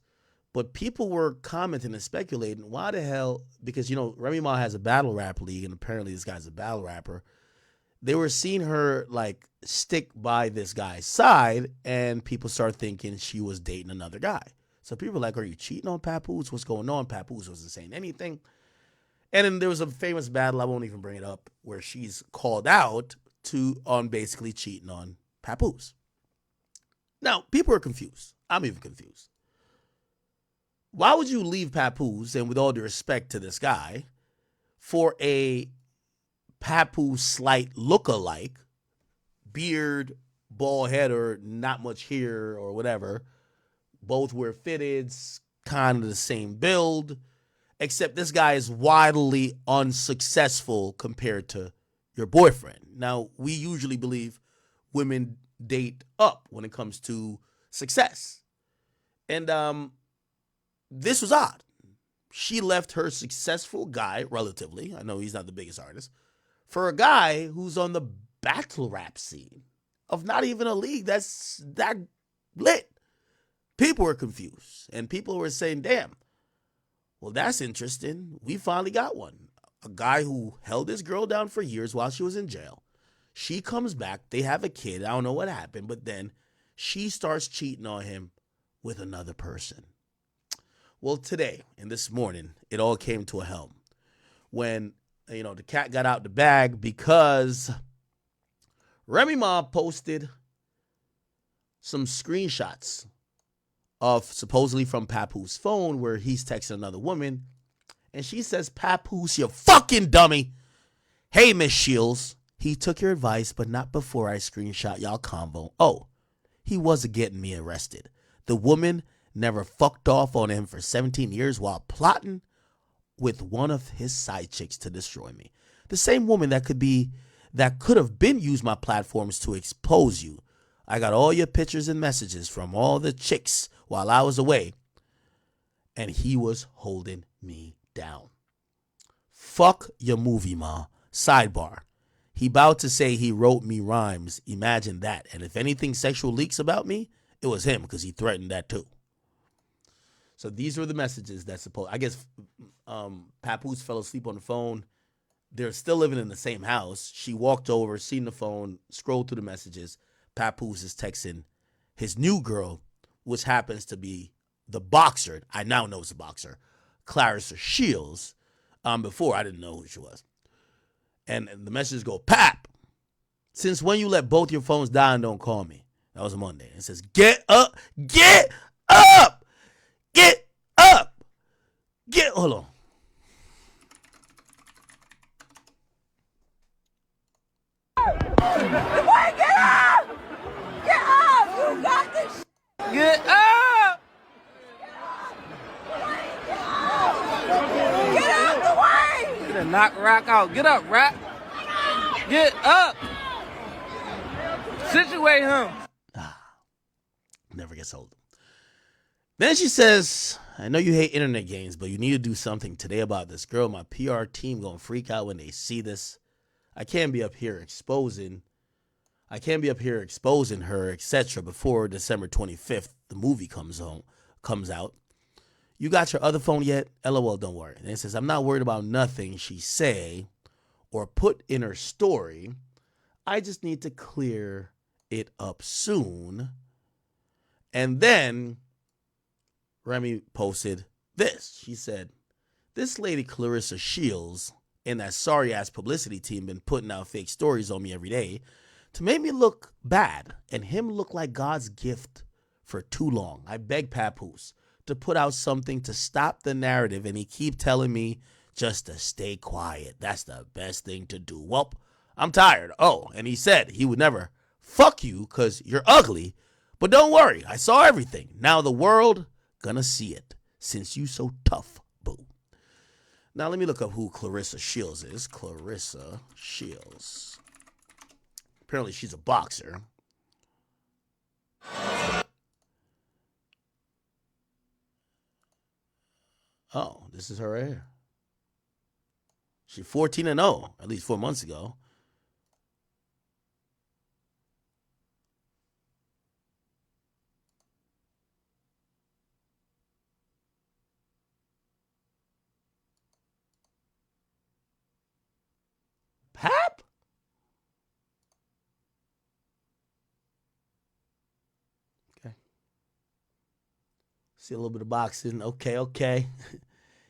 but people were commenting and speculating, why the hell, because, Remy Ma has a battle rap league, and apparently this guy's a battle rapper. They were seeing her, stick by this guy's side, and people started thinking she was dating another guy. So people were like, are you cheating on Papoose? What's going on? Papoose wasn't saying anything. And then there was a famous battle, I won't even bring it up, where she's called out on basically cheating on Papoose. Now, people are confused. I'm even confused. Why would you leave Papoose, and with all due respect to this guy, for a Papoose slight look-alike, beard, bald head, or not much hair or whatever, both wear fitteds, kind of the same build, except this guy is wildly unsuccessful compared to your boyfriend. Now, we usually believe women date up when it comes to success. And this was odd. She left her successful guy, relatively, I know he's not the biggest artist, for a guy who's on the battle rap scene of not even a league that's that lit. People were confused, and people were saying, damn, well, that's interesting. We finally got one. A guy who held this girl down for years while she was in jail. She comes back. They have a kid. I don't know what happened, but then she starts cheating on him with another person. Well, today and this morning, it all came to a helm when, the cat got out the bag because Remy Ma posted some screenshots of supposedly from Papoose' phone where he's texting another woman. And she says, Papoose, you fucking dummy. Hey, Miss Shields, he took your advice, but not before I screenshot y'all convo. Oh, he wasn't getting me arrested. The woman never fucked off on him for 17 years while plotting with one of his side chicks to destroy me. The same woman that could have been used my platforms to expose you. I got all your pictures and messages from all the chicks while I was away, and he was holding me down. Fuck your movie, ma. Sidebar. He about to say he wrote me rhymes. Imagine that. And if anything sexual leaks about me, it was him because he threatened that too. So these were the messages that I guess Papoose fell asleep on the phone. They're still living in the same house. She walked over, seen the phone, scrolled through the messages. Papoose is texting his new girl, which happens to be the boxer. I now know it's a boxer, Clarissa Shields. Before I didn't know who she was. And the messages go, Pap, since when you let both your phones die and don't call me? That was a Monday. It says, get up, get up, get up, hold on. Get up! Get up! You got this! Get up! Get out the way! Get a knock Rock out. Get up, Rock. Get up. Situate him. Never gets old. Then she says, I know you hate internet games, but you need to do something today about this girl. My PR team gonna freak out when they see this. I can't be up here exposing her, etc. before December 25th, the movie comes out. You got your other phone yet? LOL, don't worry. And it says, I'm not worried about nothing she say or put in her story. I just need to clear it up soon. And then Remy posted this. She said, this lady Clarissa Shields and that sorry-ass publicity team been putting out fake stories on me every day to make me look bad and him look like God's gift for too long. I beg Papoose to put out something to stop the narrative, and he keep telling me just to stay quiet. That's the best thing to do. Well, I'm tired. Oh, and he said he would never fuck you because you're ugly, but don't worry, I saw everything. Now the world gonna see it since you so tough, boo. Now let me look up who Clarissa Shields is. Clarissa Shields. Apparently she's a boxer. Oh, this is her right here. She's 14-0, at least 4 months ago. Pap? Okay. See a little bit of boxing. Okay.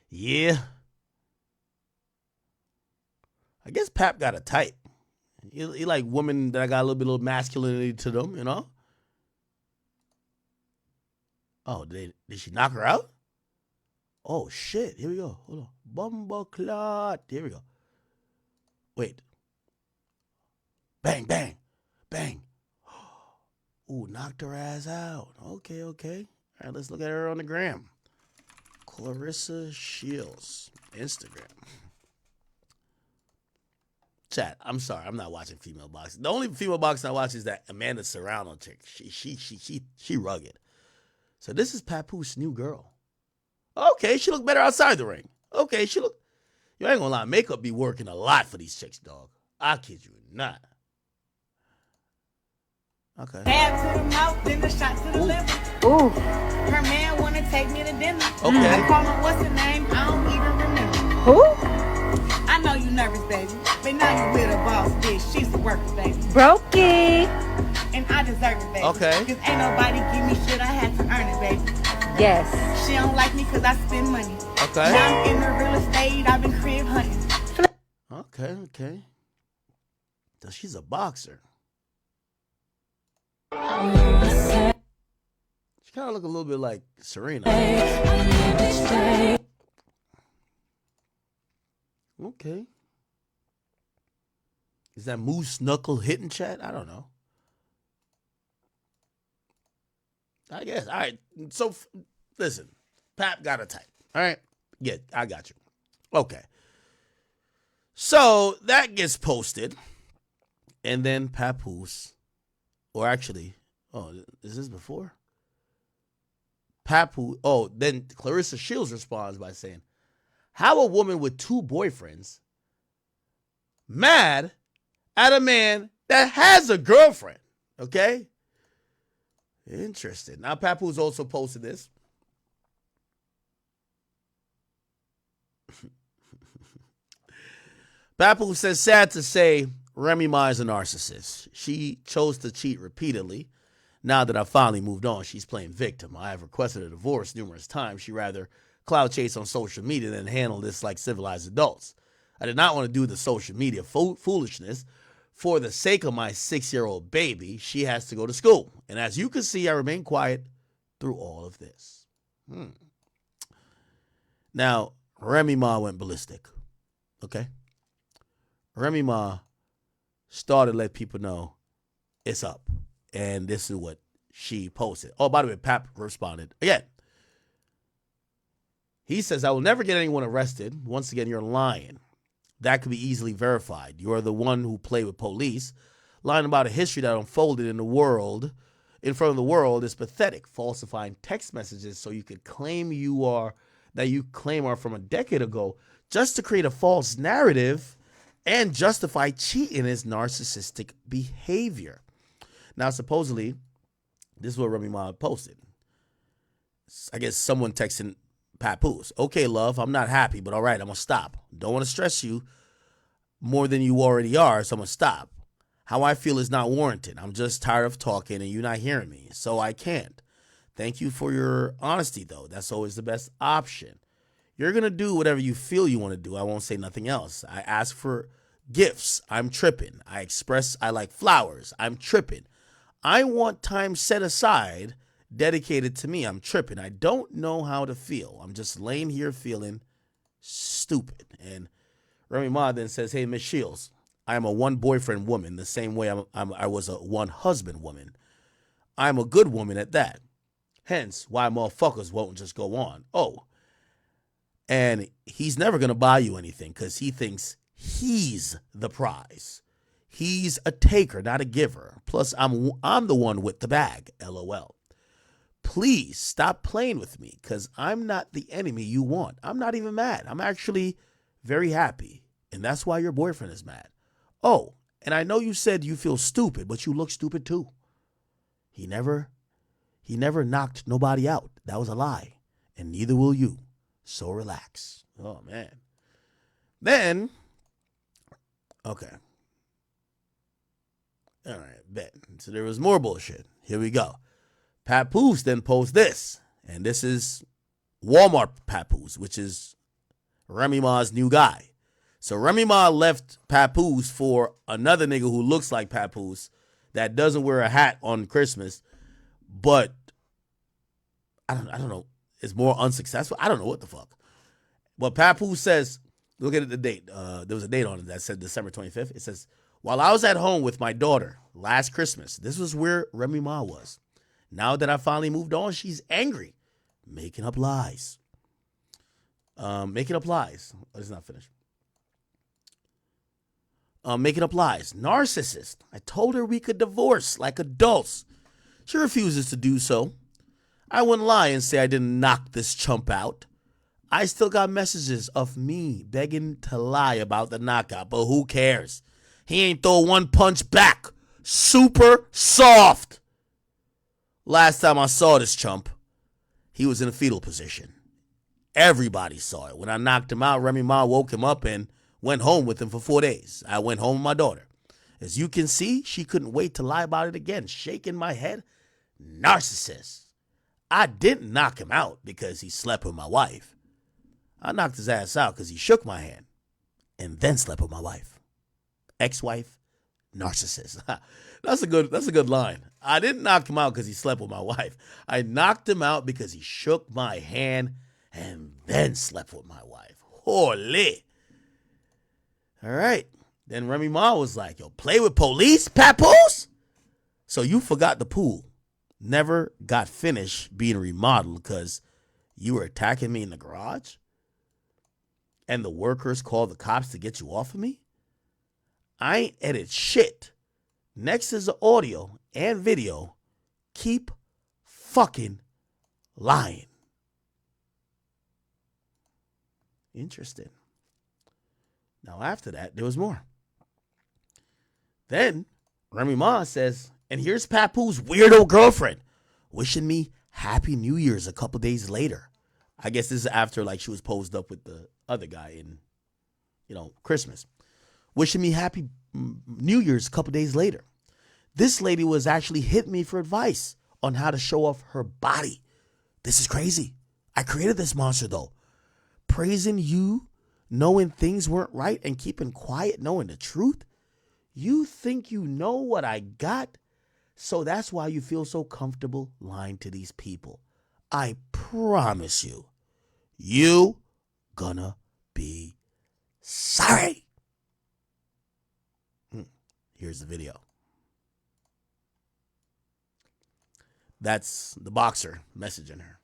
Yeah. I guess Pap got a type. He like women that got a little bit of masculinity to them, you know? Oh, did she knock her out? Oh, shit. Here we go. Hold on. Bumbleclot. Here we go. Wait. Bang, bang, bang. Ooh, knocked her ass out. Okay. All right, let's look at her on the gram. Clarissa Shields, Instagram. Chat, I'm sorry, I'm not watching female boxing. The only female boxing I watch is that Amanda Serrano chick. She rugged. So this is Papoose' new girl. Okay, she look better outside the ring. Okay, you ain't gonna lie, makeup be working a lot for these chicks, dog. I kid you not. Okay. Half to the mouth, then the shot to the liver. Ooh. Her man wanna take me to dinner. Okay. I call him, what's the name? I don't even remember. Who? I know you nervous, baby. But now you with a boss bitch. She's the worker, baby. Brokey. And I deserve it, baby. Okay. Cause ain't nobody give me shit. I had to earn it, baby. Yes. She don't like me because I spend money. Okay. Now I'm in the real estate. I've been crib hunting. Okay. So she's a boxer. She kind of look a little bit like Serena. Okay. Is that Moose Knuckle hitting chat? I don't know. I guess. All right. So, listen. Pap got a type. All right. Yeah, I got you. Okay. So, that gets posted. And then Papoose, or actually, is this before? Then Clarissa Shields responds by saying, how a woman with 2 boyfriends mad at a man that has a girlfriend. Okay? Interesting. Now, Papoose also posted this. Papoose says, sad to say, Remy Ma is a narcissist. She chose to cheat repeatedly. Now that I've finally moved on, she's playing victim. I have requested a divorce numerous times. She rather cloud chase on social media than handle this like civilized adults. I did not want to do the social media foolishness. For the sake of my 6-year-old baby, she has to go to school. And as you can see, I remain quiet through all of this. Now, Remy Ma went ballistic. Okay? Remy Ma started to let people know it's up. And this is what she posted. Oh, by the way, Pap responded again. He says, I will never get anyone arrested. Once again, you're lying. That could be easily verified. You're the one who played with police. Lying about a history that unfolded in front of the world is pathetic. Falsifying text messages so you could claim are from a decade ago just to create a false narrative and justify cheating is narcissistic behavior. Now, supposedly, this is what Remy Ma posted. I guess someone texting Papoose. Okay, love, I'm not happy, but all right, I'm going to stop. Don't want to stress you more than you already are, so I'm going to stop. How I feel is not warranted. I'm just tired of talking and you not hearing me, so I can't. Thank you for your honesty, though. That's always the best option. You're going to do whatever you feel you want to do. I won't say nothing else. I ask for gifts. I'm tripping. I express I like flowers. I'm tripping. I want time set aside dedicated to me. I'm tripping. I don't know how to feel. I'm just laying here feeling stupid. And Remy Ma then says, hey, Miss Shields, I am a one-boyfriend woman the same way I was a one-husband woman. I'm a good woman at that. Hence, why motherfuckers won't just go on. Oh, and he's never going to buy you anything because he thinks he's the prize. He's a taker, not a giver. Plus, I'm the one with the bag, LOL. Please stop playing with me because I'm not the enemy you want. I'm not even mad. I'm actually very happy. And that's why your boyfriend is mad. Oh, and I know you said you feel stupid, but you look stupid too. He never knocked nobody out. That was a lie. And neither will you. So relax. Oh, man. Then, okay. All right, bet. So there was more bullshit. Here we go. Papoose then posts this. And this is Walmart Papoose, which is Remy Ma's new guy. So Remy Ma left Papoose for another nigga who looks like Papoose that doesn't wear a hat on Christmas, but I don't know, is more unsuccessful. I don't know what the fuck. But Papoose says, look at the date. There was a date on it that said December 25th. It says, while I was at home with my daughter last Christmas, this was where Remy Ma was. Now that I finally moved on, she's angry. Making up lies. Making up lies. It's not finished. Making up lies. Narcissist. I told her we could divorce like adults. She refuses to do so. I wouldn't lie and say I didn't knock this chump out. I still got messages of me begging to lie about the knockout, but who cares? He ain't throw one punch back. Super soft. Last time I saw this chump, he was in a fetal position. Everybody saw it. When I knocked him out, Remy Ma woke him up and went home with him for 4 days. I went home with my daughter. As you can see, she couldn't wait to lie about it again. Shaking my head. Narcissist. I didn't knock him out because he slept with my wife. I knocked his ass out because he shook my hand and then slept with my wife. Ex-wife, narcissist. That's a good line. I didn't knock him out because he slept with my wife. I knocked him out because he shook my hand and then slept with my wife. Holy. All right. Then Remy Ma was like, yo, play with police, papoose? So you forgot the pool. Never got finished being remodeled because you were attacking me in the garage? And the workers called the cops to get you off of me? I ain't edit shit. Next is the audio and video. Keep fucking lying. Interesting. Now after that, there was more. Then Remy Ma says, and here's Papoose' weirdo girlfriend wishing me Happy New Year's a couple days later. I guess this is after like she was posed up with the other guy in, Christmas. Wishing me Happy New Year's a couple days later. This lady was actually hitting me for advice on how to show off her body. This is crazy. I created this monster though. Praising you, knowing things weren't right and keeping quiet, knowing the truth. You think you know what I got? So that's why you feel so comfortable lying to these people. I promise you, you gonna be sorry. Here's the video. That's the boxer messaging her.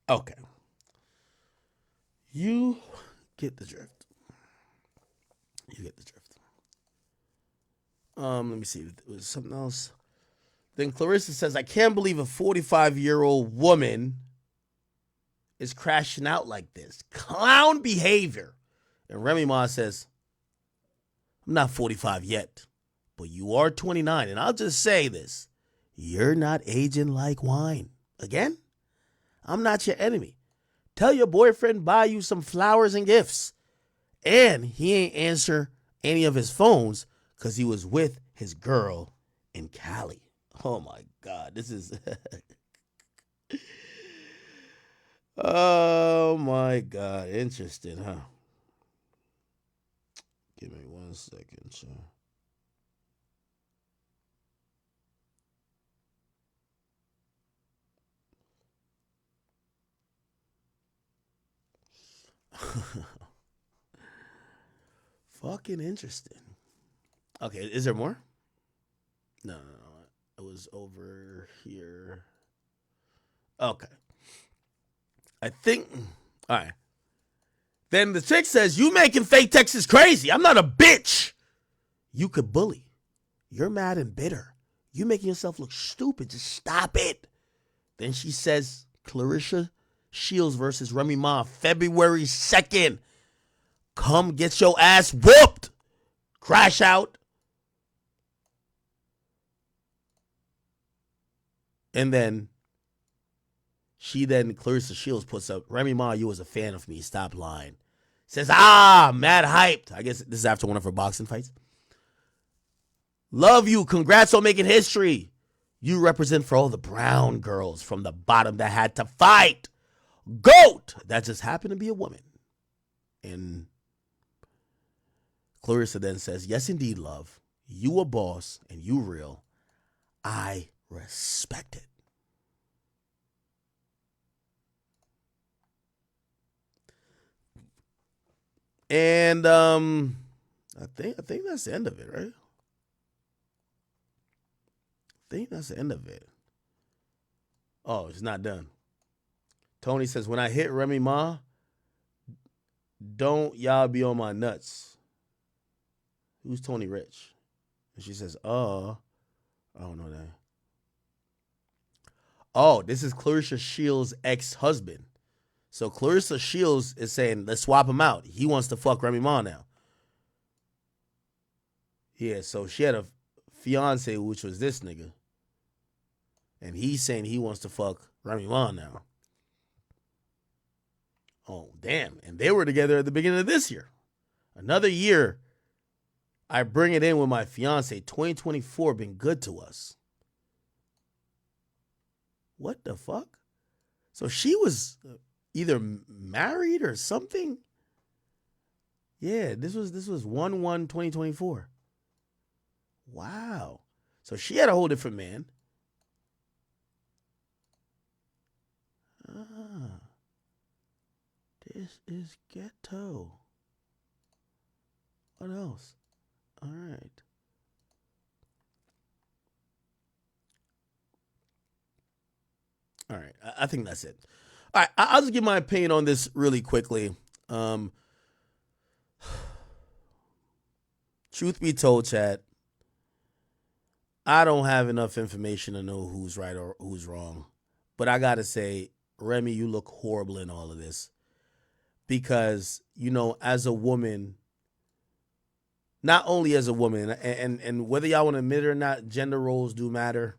Okay. You get the drift. You get the drift. Let me see. It was something else. Then Clarissa says, I can't believe a 45-year-old woman is crashing out like this. Clown behavior. And Remy Ma says, I'm not 45 yet, but you are 29. And I'll just say this. You're not aging like wine. Again, I'm not your enemy. Tell your boyfriend buy you some flowers and gifts. And he ain't answer any of his phones because he was with his girl in Cali. Oh my God, this is... Oh my God, interesting, huh? Give me 1 second, sir. Fucking interesting. Okay, is there more? No. It was over here. Okay. I think. All right. Then the chick says, you making fake texts is crazy. I'm not a bitch. You could bully. You're mad and bitter. You making yourself look stupid. Just stop it. Then she says, Clarissa Shields versus Remy Ma, February 2nd. Come get your ass whooped. Crash out. And then Clarissa Shields puts up, Remy Ma, you was a fan of me. Stop lying. Says, mad hyped. I guess this is after one of her boxing fights. Love you. Congrats on making history. You represent for all the brown girls from the bottom that had to fight. GOAT. That just happened to be a woman. And Clarissa then says, yes, indeed, love. You a boss and you real. I respect it. And I think that's the end of it, right? I think that's the end of it. Oh, it's not done. Tony says, when I hit Remy Ma, don't y'all be on my nuts. Who's Tony Rich? And she says, I don't know that. Oh, this is Clarissa Shields' ex-husband. So Clarissa Shields is saying, let's swap him out. He wants to fuck Remy Ma now. Yeah, so she had a fiance, which was this nigga. And he's saying he wants to fuck Remy Ma now. Oh, damn. And they were together at the beginning of this year. Another year, I bring it in with my fiance. 2024 been good to us. What the fuck? So she was either married or something? Yeah, this was 1/1/2024. Wow. So she had a whole different man. Ah. This is ghetto. What else? All right. All right. I think that's it. All right. I'll just give my opinion on this really quickly. Truth be told, chat, I don't have enough information to know who's right or who's wrong. But I got to say, Remy, you look horrible in all of this. Because, you know, as a woman, not only as a woman, and whether y'all want to admit it or not, gender roles do matter.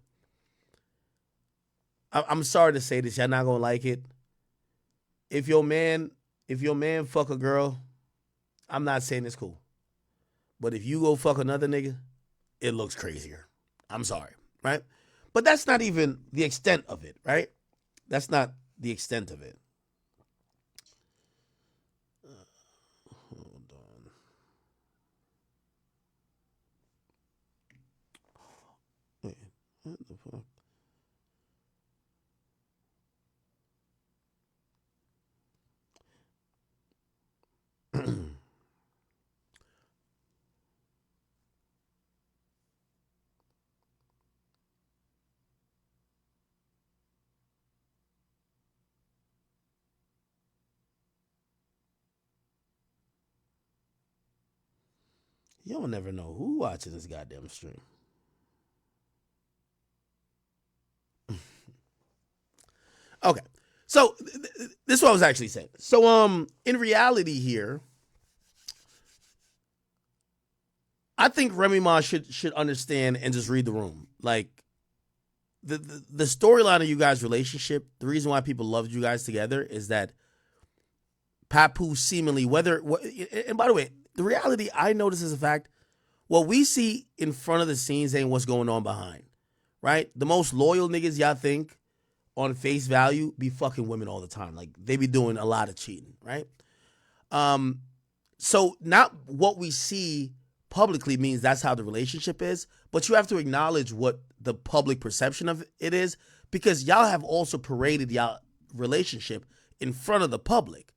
I'm sorry to say this, y'all not gonna like it. If your man fuck a girl, I'm not saying it's cool. But if you go fuck another nigga, it looks crazier. I'm sorry, right? But that's not even the extent of it, right? That's not the extent of it. Hold on. Wait, what the fuck? You'll never know who watching this goddamn stream. Okay. So this is what I was actually saying. So in reality here, I think Remy Ma should understand and just read the room. Like the storyline of you guys' relationship, the reason why people loved you guys together is that Papoose seemingly, and by the way, the reality I notice is a fact, what we see in front of the scenes ain't what's going on behind, right? The most loyal niggas y'all think on face value be fucking women all the time. Like they be doing a lot of cheating, right? So not what we see publicly means that's how the relationship is, but you have to acknowledge what the public perception of it is, because y'all have also paraded y'all relationship in front of the public.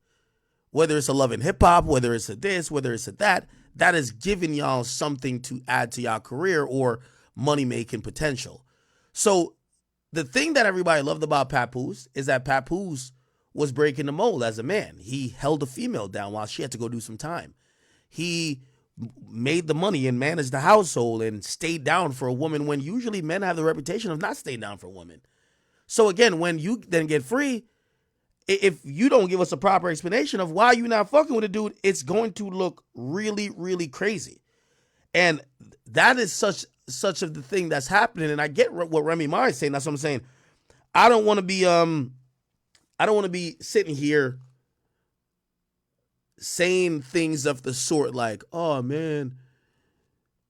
Whether it's a Love and Hip Hop, whether it's a this, whether it's a that has given y'all something to add to y'all career or money-making potential. So the thing that everybody loved about Papoose is that Papoose was breaking the mold as a man. He held a female down while she had to go do some time. He made the money and managed the household and stayed down for a woman when usually men have the reputation of not staying down for women. So again, when you then get free, if you don't give us a proper explanation of why you're not fucking with a dude, it's going to look really, really crazy. And that is such of the thing that's happening. And I get what Remy Ma is saying. That's what I'm saying. I don't want to be sitting here saying things of the sort like, oh man,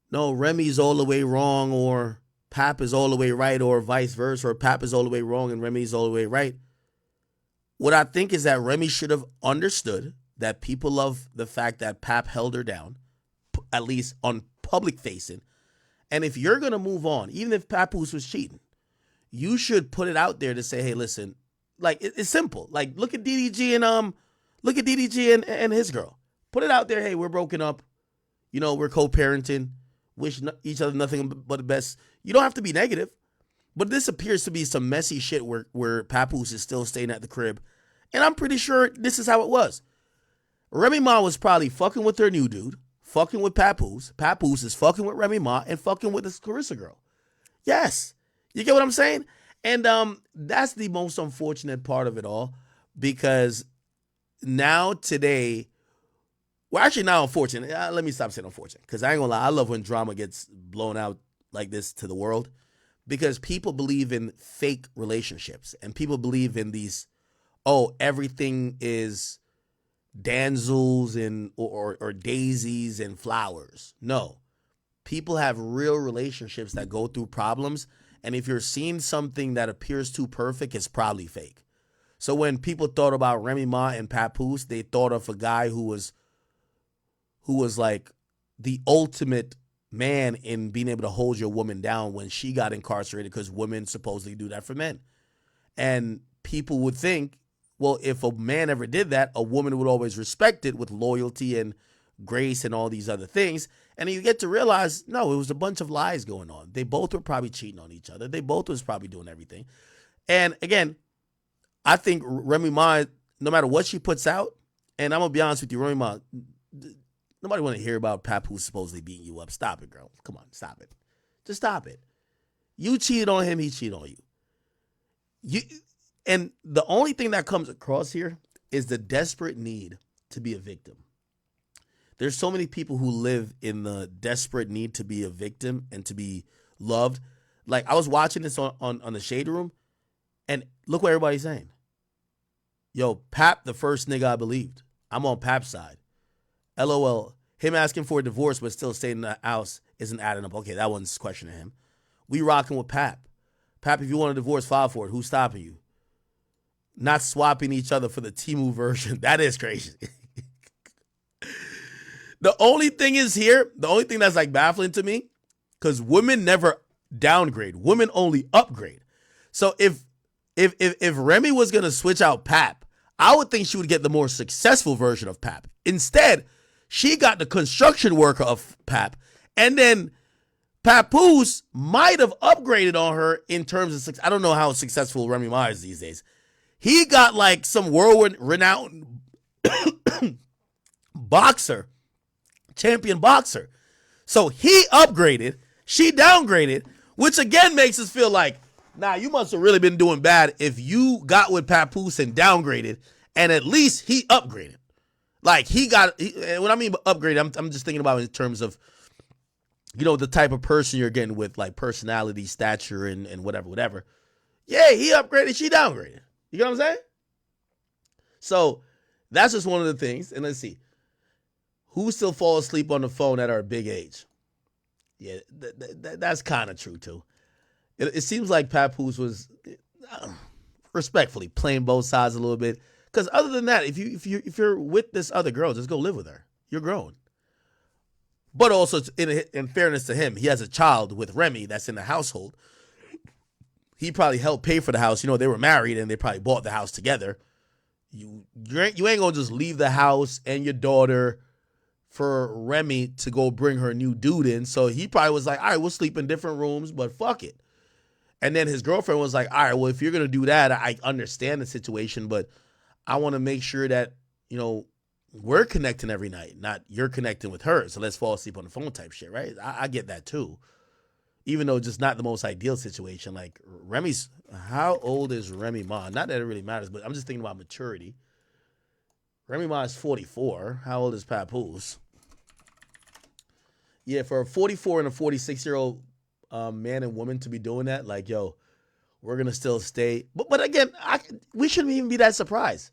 no, Remy's all the way wrong, or Pap is all the way right, or vice versa, or Pap is all the way wrong and Remy's all the way right. What I think is that Remy should have understood that people love the fact that Pap held her down, at least on public facing. And if you're going to move on, even if Papoose was cheating, you should put it out there to say, hey, listen, like it's simple. Like look at DDG and his girl. Put it out there, hey, we're broken up. You know, we're co-parenting. Wish each other nothing but the best. You don't have to be negative. But this appears to be some messy shit where Papoose is still staying at the crib. And I'm pretty sure this is how it was. Remy Ma was probably fucking with her new dude, fucking with Papoose. Papoose is fucking with Remy Ma and fucking with this Carissa girl. Yes. You get what I'm saying? And that's the most unfortunate part of it all, because now today, well, actually not unfortunate. Let me stop saying unfortunate, because I ain't gonna lie. I love when drama gets blown out like this to the world, because people believe in fake relationships and people believe in these, oh, everything is damsels and or daisies and flowers. No. People have real relationships that go through problems, and if you're seeing something that appears too perfect, it's probably fake. So when people thought about Remy Ma and Papoose, they thought of a guy who was like the ultimate man in being able to hold your woman down when she got incarcerated, because women supposedly do that for men. And people would think, well, if a man ever did that, a woman would always respect it with loyalty and grace and all these other things. And you get to realize, no, it was a bunch of lies going on. They both were probably cheating on each other. They both was probably doing everything. And again, I think Remy Ma, no matter what she puts out, and I'm going to be honest with you, Remy Ma, nobody want to hear about Papoose supposedly beating you up. Stop it, girl. Come on, stop it. Just stop it. You cheated on him, he cheated on you. And the only thing that comes across here is the desperate need to be a victim. There's so many people who live in the desperate need to be a victim and to be loved. Like, I was watching this on the Shade Room, and look what everybody's saying. Yo, Pap, the first nigga I believed. I'm on Pap's side. LOL. Him asking for a divorce but still staying in the house isn't adding up. Okay, that one's questioning him. We rocking with Pap. Pap, if you want a divorce, file for it. Who's stopping you? Not swapping each other for the Temu version. That is crazy. The only thing that's like baffling to me, because women never downgrade. Women only upgrade. So if Remy was going to switch out Pap, I would think she would get the more successful version of Pap. Instead, she got the construction worker of Pap. And then Papoose might have upgraded on her in terms of success. I don't know how successful Remy Ma is these days. He got like some world-renowned boxer, champion boxer. So he upgraded, she downgraded, which again makes us feel like, nah, you must have really been doing bad if you got with Papoose and downgraded, and at least he upgraded. Like, when I mean upgraded, I'm just thinking about it in terms of, you know, the type of person you're getting with, like personality, stature, and whatever. Yeah, he upgraded, she downgraded. You get what I'm saying? So that's just one of the things. And let's see. Who still fall asleep on the phone at our big age? Yeah, that's kind of true, too. It seems like Papoose was, respectfully, playing both sides a little bit. Because other than that, if you're with this other girl, just go live with her. You're grown. But also, in fairness to him, he has a child with Remy that's in the household. He probably helped pay for the house. You know, they were married and they probably bought the house together. You ain't gonna just leave the house and your daughter for Remy to go bring her new dude in. So he probably was like, all right, we'll sleep in different rooms, but fuck it. And then his girlfriend was like, all right, well, if you're gonna do that, I understand the situation, but I want to make sure that, you know, we're connecting every night, not you're connecting with her. So let's fall asleep on the phone type shit, right? I get that too. Even though just not the most ideal situation. Like how old is Remy Ma? Not that it really matters, but I'm just thinking about maturity. Remy Ma is 44. How old is Papoose? Yeah, for a 44 and a 46-year-old man and woman to be doing that, like, yo, we're going to still stay. But again, we shouldn't even be that surprised.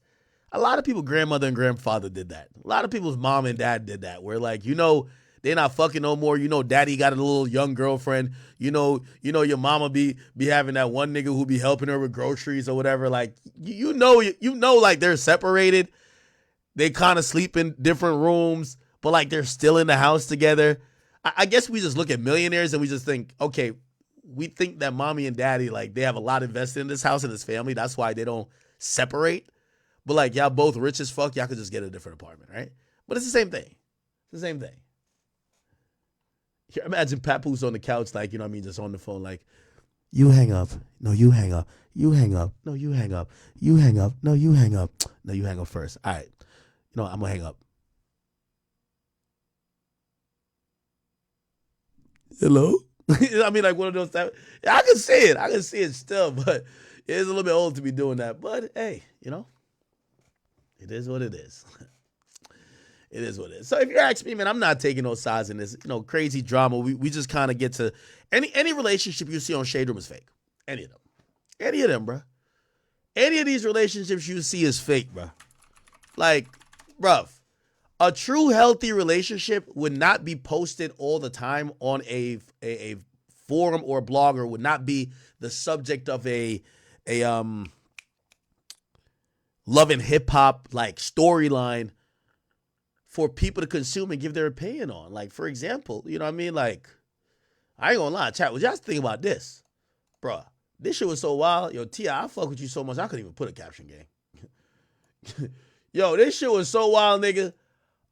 A lot of people, grandmother and grandfather did that. A lot of people's mom and dad did that, where, like, you know, they're not fucking no more. You know, daddy got a little young girlfriend. You know your mama be having that one nigga who be helping her with groceries or whatever. Like, you know, like, they're separated. They kind of sleep in different rooms, but like they're still in the house together. I guess we just look at millionaires and we just think, okay, we think that mommy and daddy, like, they have a lot invested in this house and this family. That's why they don't separate. But like, y'all both rich as fuck. Y'all could just get a different apartment, right? But it's the same thing. It's the same thing. Here, imagine Papoose on the couch, like, you know what I mean, just on the phone, like, you hang up. No, you hang up. You hang up. No, you hang up. You hang up. No, you hang up. No, you hang up first. All right. You know, I'm going to hang up. Hello? I mean, like one of those type. I can see it. I can see it still, but it's a little bit old to be doing that. But hey, you know, it is what it is. It is what it is. So if you ask me, man, I'm not taking no sides in this, crazy drama. We just kind of get to any relationship you see on Shade Room is fake. Any of them. Any of them, bro. Any of these relationships you see is fake, bro. Like, bruv, a true healthy relationship would not be posted all the time on a forum or a blog, or would not be the subject of a love and hip hop like storyline for people to consume and give their opinion on. Like, for example, you know what I mean? Like, I ain't gonna lie, chat, was y'all think about this? Bruh, this shit was so wild. Yo, T.I., I fuck with you so much, I couldn't even put a caption game. Yo, this shit was so wild, nigga.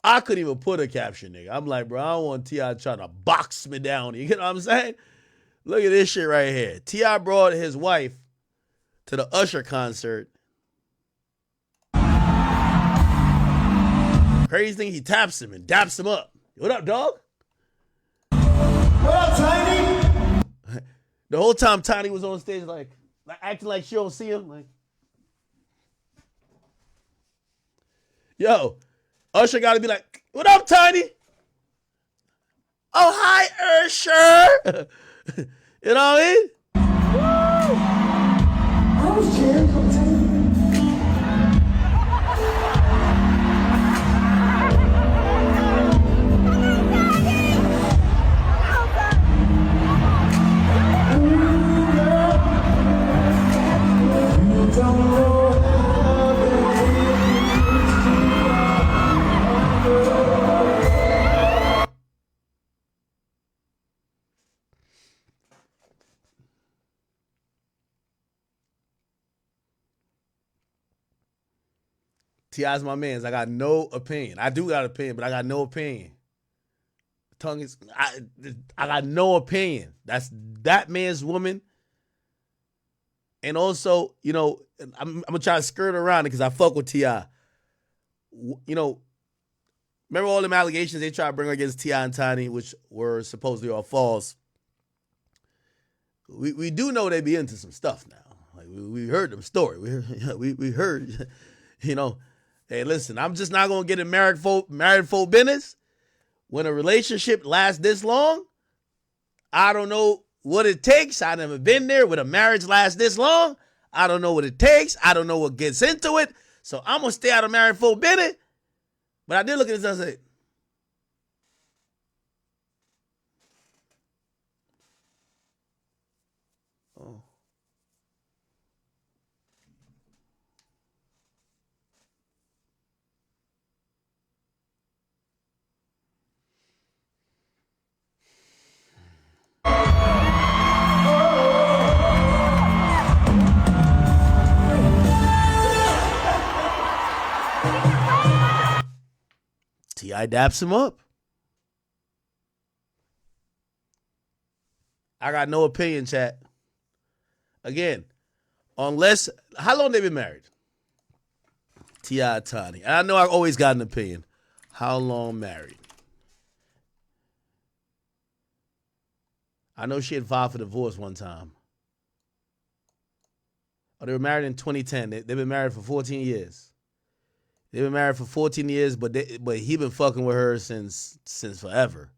I couldn't even put a caption, nigga. I'm like, bro, I don't want T.I. trying to box me down. You know what I'm saying? Look at this shit right here. T.I. brought his wife to the Usher concert. Crazy thing, he taps him and daps him up. What up, dog? What up, Tiny? The whole time Tiny was on stage, like acting like she don't see him. Like, yo, Usher got to be like, what up, Tiny? Oh, hi, Usher. You know what I mean? I was jamming on Tiny. T.I.'s my mans. I got no opinion. I do got an opinion, but I got no opinion. Tongue is, I got no opinion. That's that man's woman. And also, I'm gonna try to skirt around it because I fuck with T.I. Remember all them allegations they tried to bring against T.I. and Tiny, which were supposedly all false. We do know they be into some stuff now. Like we heard them story. We heard, Hey, listen, I'm just not gonna get in married folk business. When a relationship lasts this long, I don't know what it takes. I never been there. When a marriage lasts this long, I don't know what it takes. I don't know what gets into it. So I'm gonna stay out of married folk business. But I did look at this and I said, oh. T.I. daps him up. I got no opinion, chat. Again, unless, how long they been married? T.I. Tiny. And I know I always got an opinion. How long married? I know she had filed for divorce one time. Oh, they were married in 2010. They've been married for 14 years. They've been married for 14 years, but he been fucking with her since forever.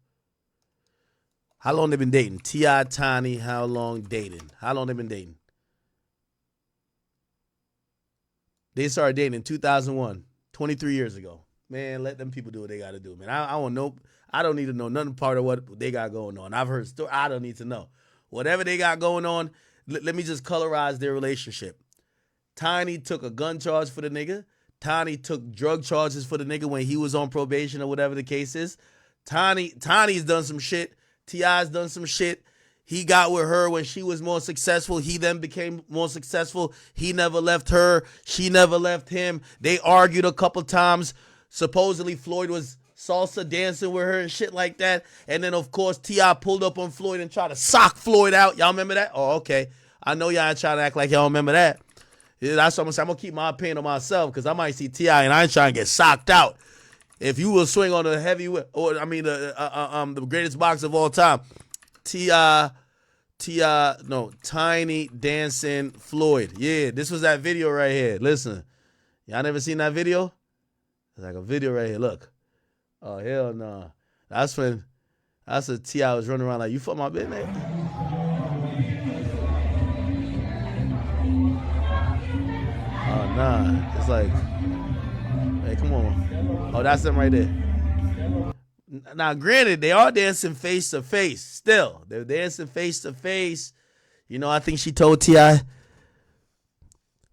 How long they been dating? T.I. Tiny, how long dating? How long they been dating? They started dating in 2001, 23 years ago. Man, let them people do what they got to do, man. I don't need to know nothing part of what they got going on. I've heard stories. I don't need to know. Whatever they got going on, let me just colorize their relationship. Tiny took a gun charge for the nigga. Tiny took drug charges for the nigga when he was on probation or whatever the case is. Tiny's done some shit. T.I.'s done some shit. He got with her when she was more successful. He then became more successful. He never left her. She never left him. They argued a couple times. Supposedly Floyd was salsa dancing with her and shit like that. And then, of course, T.I. pulled up on Floyd and tried to sock Floyd out. Y'all remember that? Oh, okay. I know y'all ain't trying to act like y'all remember that. Yeah, that's what I'm saying. I'm going to keep my opinion on myself because I might see T.I. and I ain't trying to get socked out. If you will swing on the heavyweight, or I mean the greatest boxer of all time, Tiny dancing Floyd. Yeah, this was that video right here. Listen, y'all never seen that video? It's like a video right here. Look. Oh hell no. That's when T.I. was running around like, you fuck my bitch, nigga. Oh nah. It's like, hey, come on. Oh, that's them right there. Now, granted, they are dancing face to face. Still, they're dancing face to face. You know, I think she told T.I.,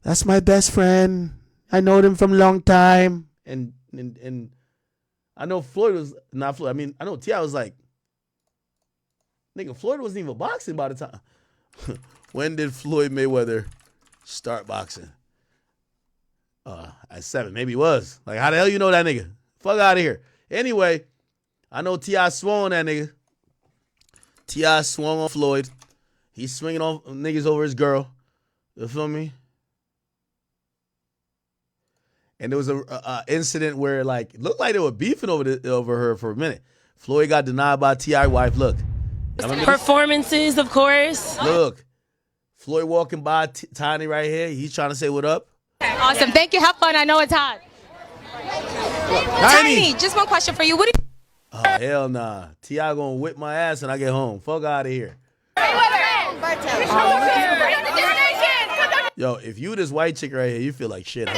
that's my best friend. I know him from a long time. And I know Floyd was not Floyd. I mean, I know T.I. was like, nigga, Floyd wasn't even boxing by the time. When did Floyd Mayweather start boxing? At 7. Maybe he was. Like, how the hell you know that nigga? Fuck out of here. Anyway, I know T.I. swung on that nigga. T.I. swung on Floyd. He's swinging on niggas over his girl. You feel me? And there was a incident where, like, it looked like they were beefing over her for a minute. Floyd got denied by T.I. wife. Look. Performances, of course. Look. Floyd walking by Tiny right here. He's trying to say what up. Awesome. Thank you. Have fun. I know it's hot. Tiny, just one question for you. What do you... Oh, hell nah. T.I. gonna whip my ass when I get home. Fuck out of here. Yo, if you this white chick right here, you feel like shit, huh?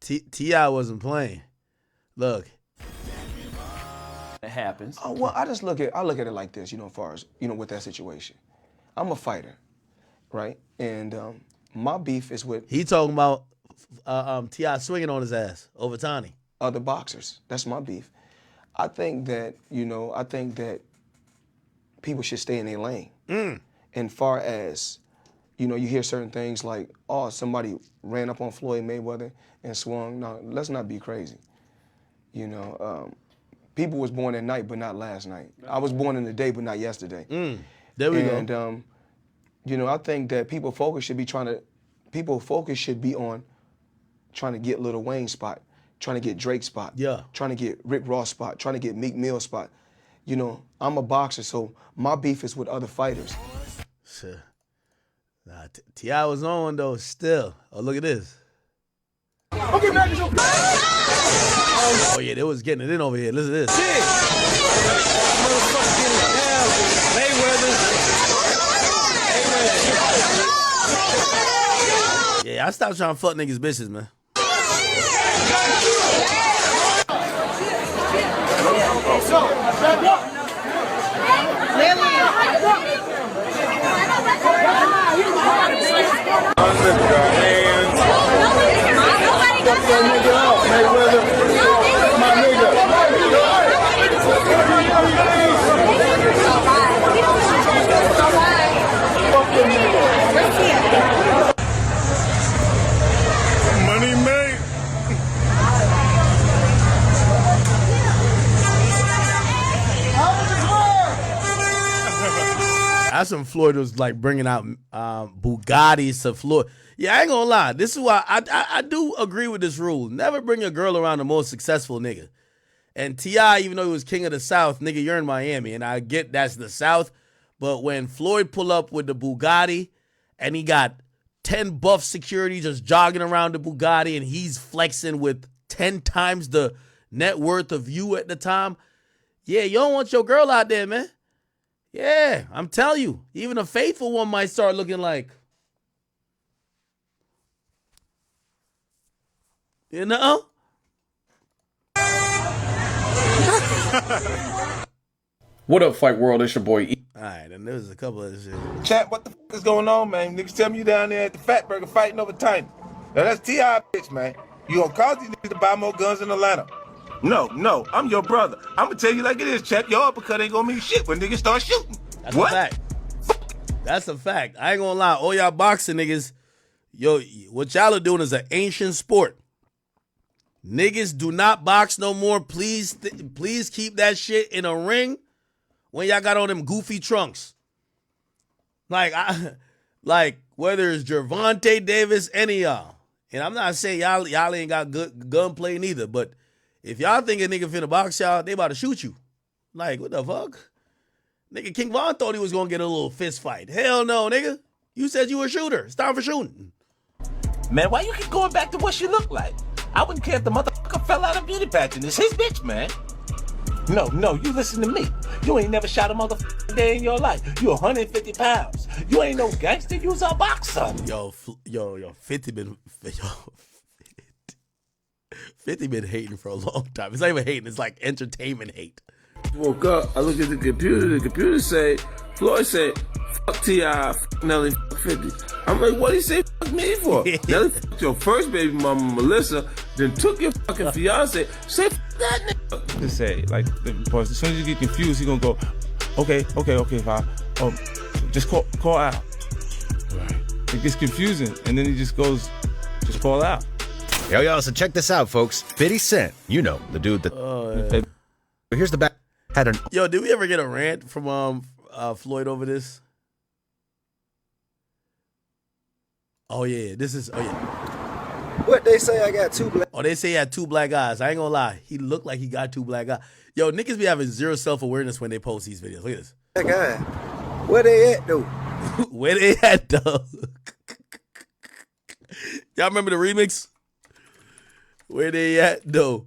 T.I. wasn't playing. Look. It happens. Oh, well, I look at it like this, you know, as far as, you know, with that situation. I'm a fighter, right? And my beef is with... He talking about T.I. swinging on his ass over Tiny. Other boxers. That's my beef. I think that, you know, people should stay in their lane. And far as, you know, you hear certain things like, oh, somebody ran up on Floyd Mayweather and swung. No, let's not be crazy. You know, people was born at night, but not last night. I was born in the day, but not yesterday. There we go. And, you know, I think that people focus should be on trying to get Lil Wayne spot, trying to get Drake spot, trying to get Rick Ross spot, trying to get Meek Mill spot. You know, I'm a boxer, so my beef is with other fighters. Nah, T.I. was on, though, still. Oh, look at this. Oh, yeah, they was getting it in over here. Listen to this. Yeah, I stopped trying to fuck niggas' bitches, man. Money made. That's when Floyd was like bringing out Bugattis to Floyd. Yeah, I ain't gonna lie. This is why I do agree with this rule. Never bring a girl around the most successful nigga. And T.I., even though he was king of the South, nigga, you're in Miami. And I get that's the South. But when Floyd pull up with the Bugatti and he got 10 buff security just jogging around the Bugatti and he's flexing with 10 times the net worth of you at the time, yeah, you don't want your girl out there, man. Yeah, I'm telling you. Even a faithful one might start looking like, you know? What up, Fight World? It's your boy E. All right, and there's a couple of shit. Chat, what the fuck is going on, man? Niggas tell me you down there at the Fat Burger fighting over Tiny. Now that's T.I. bitch, man. You gonna cause these niggas to buy more guns in Atlanta. No, I'm your brother. I'm gonna tell you like it is, Chat. Your uppercut ain't gonna mean shit when niggas start shooting. That's a fact. That's a fact. I ain't gonna lie. All y'all boxing niggas, yo, what y'all are doing is an ancient sport. Niggas do not box no more. Please keep that shit in a ring when y'all got on them goofy trunks. Like whether it's Gervonta Davis, any of y'all. And I'm not saying y'all ain't got good gunplay neither, but If y'all think a nigga finna box y'all, they about to shoot you. Like, what the fuck? Nigga, King Von thought he was gonna get a little fist fight. Hell no, nigga. You said you were a shooter. It's time for shooting. Man, why you keep going back to what she looked like? I wouldn't care if the motherfucker fell out of beauty pageant. It's his bitch, man. No, you listen to me. You ain't never shot a motherfucking day in your life. You 150 pounds. You ain't no gangster. You's a boxer. Yo, 50 been hating for a long time. It's not even hating. It's like entertainment hate. Woke up, I look at the computer say, Floyd said, fuck T.I., fuck Nelly, fuck 50. I'm like, what did he say fuck me for? Nelly fucked your first baby mama, Melissa, then took your fucking fiance. Say fuck that nigga. To say, like, as soon as you get confused, he gonna go, okay, fine. Just call out. Right. It gets confusing, and then he just goes, just call out. Yo, so check this out, folks. 50 Cent, you know, the dude that... Here's the back... Yo, did we ever get a rant from Floyd over this? Oh yeah, What they say? I got two black. Oh, they say he had two black eyes. I ain't gonna lie, he looked like he got two black eyes. Yo, niggas be having zero self-awareness when they post these videos. Look at this. Black eye. Where they at though? Where they at though? Y'all remember the remix? Where they at though?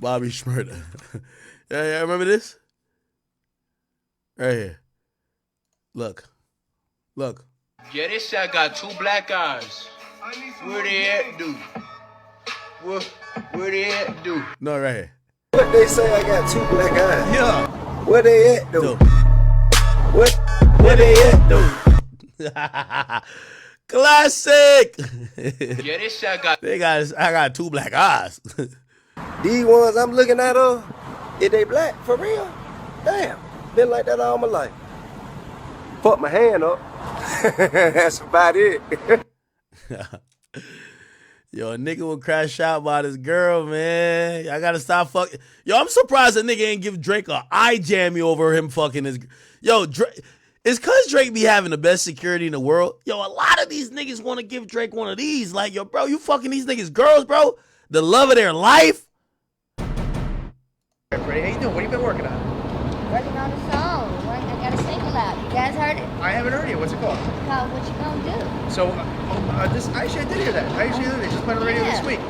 Bobby Schmurda. Yeah, remember this? Right here. Look. Yeah, this shot got two black eyes. Where they at, dude? Where they at, dude? No, right here. What they say? I got two black eyes. Yeah. Where they at though? Where they at though? Classic. Yeah, this shot got. I got two black eyes. These ones I'm looking at, is they black for real? Damn, been like that all my life. Put my hand up. That's about it. Yo, a nigga will crash out by this girl, man. I gotta stop fucking. Yo, I'm surprised a nigga ain't give Drake a eye jammy over him fucking his. Yo, Drake. It's cause Drake be having the best security in the world. Yo, a lot of these niggas want to give Drake one of these. Like, yo, bro, you fucking these niggas girls, bro. The love of their life. How you doing? What have you been working on? Working on a song. I got a single out. You guys heard it? I haven't heard it. What's it called? It's called What You Gonna Do? So, actually, I did hear that. I actually did. They just put it on the radio this week.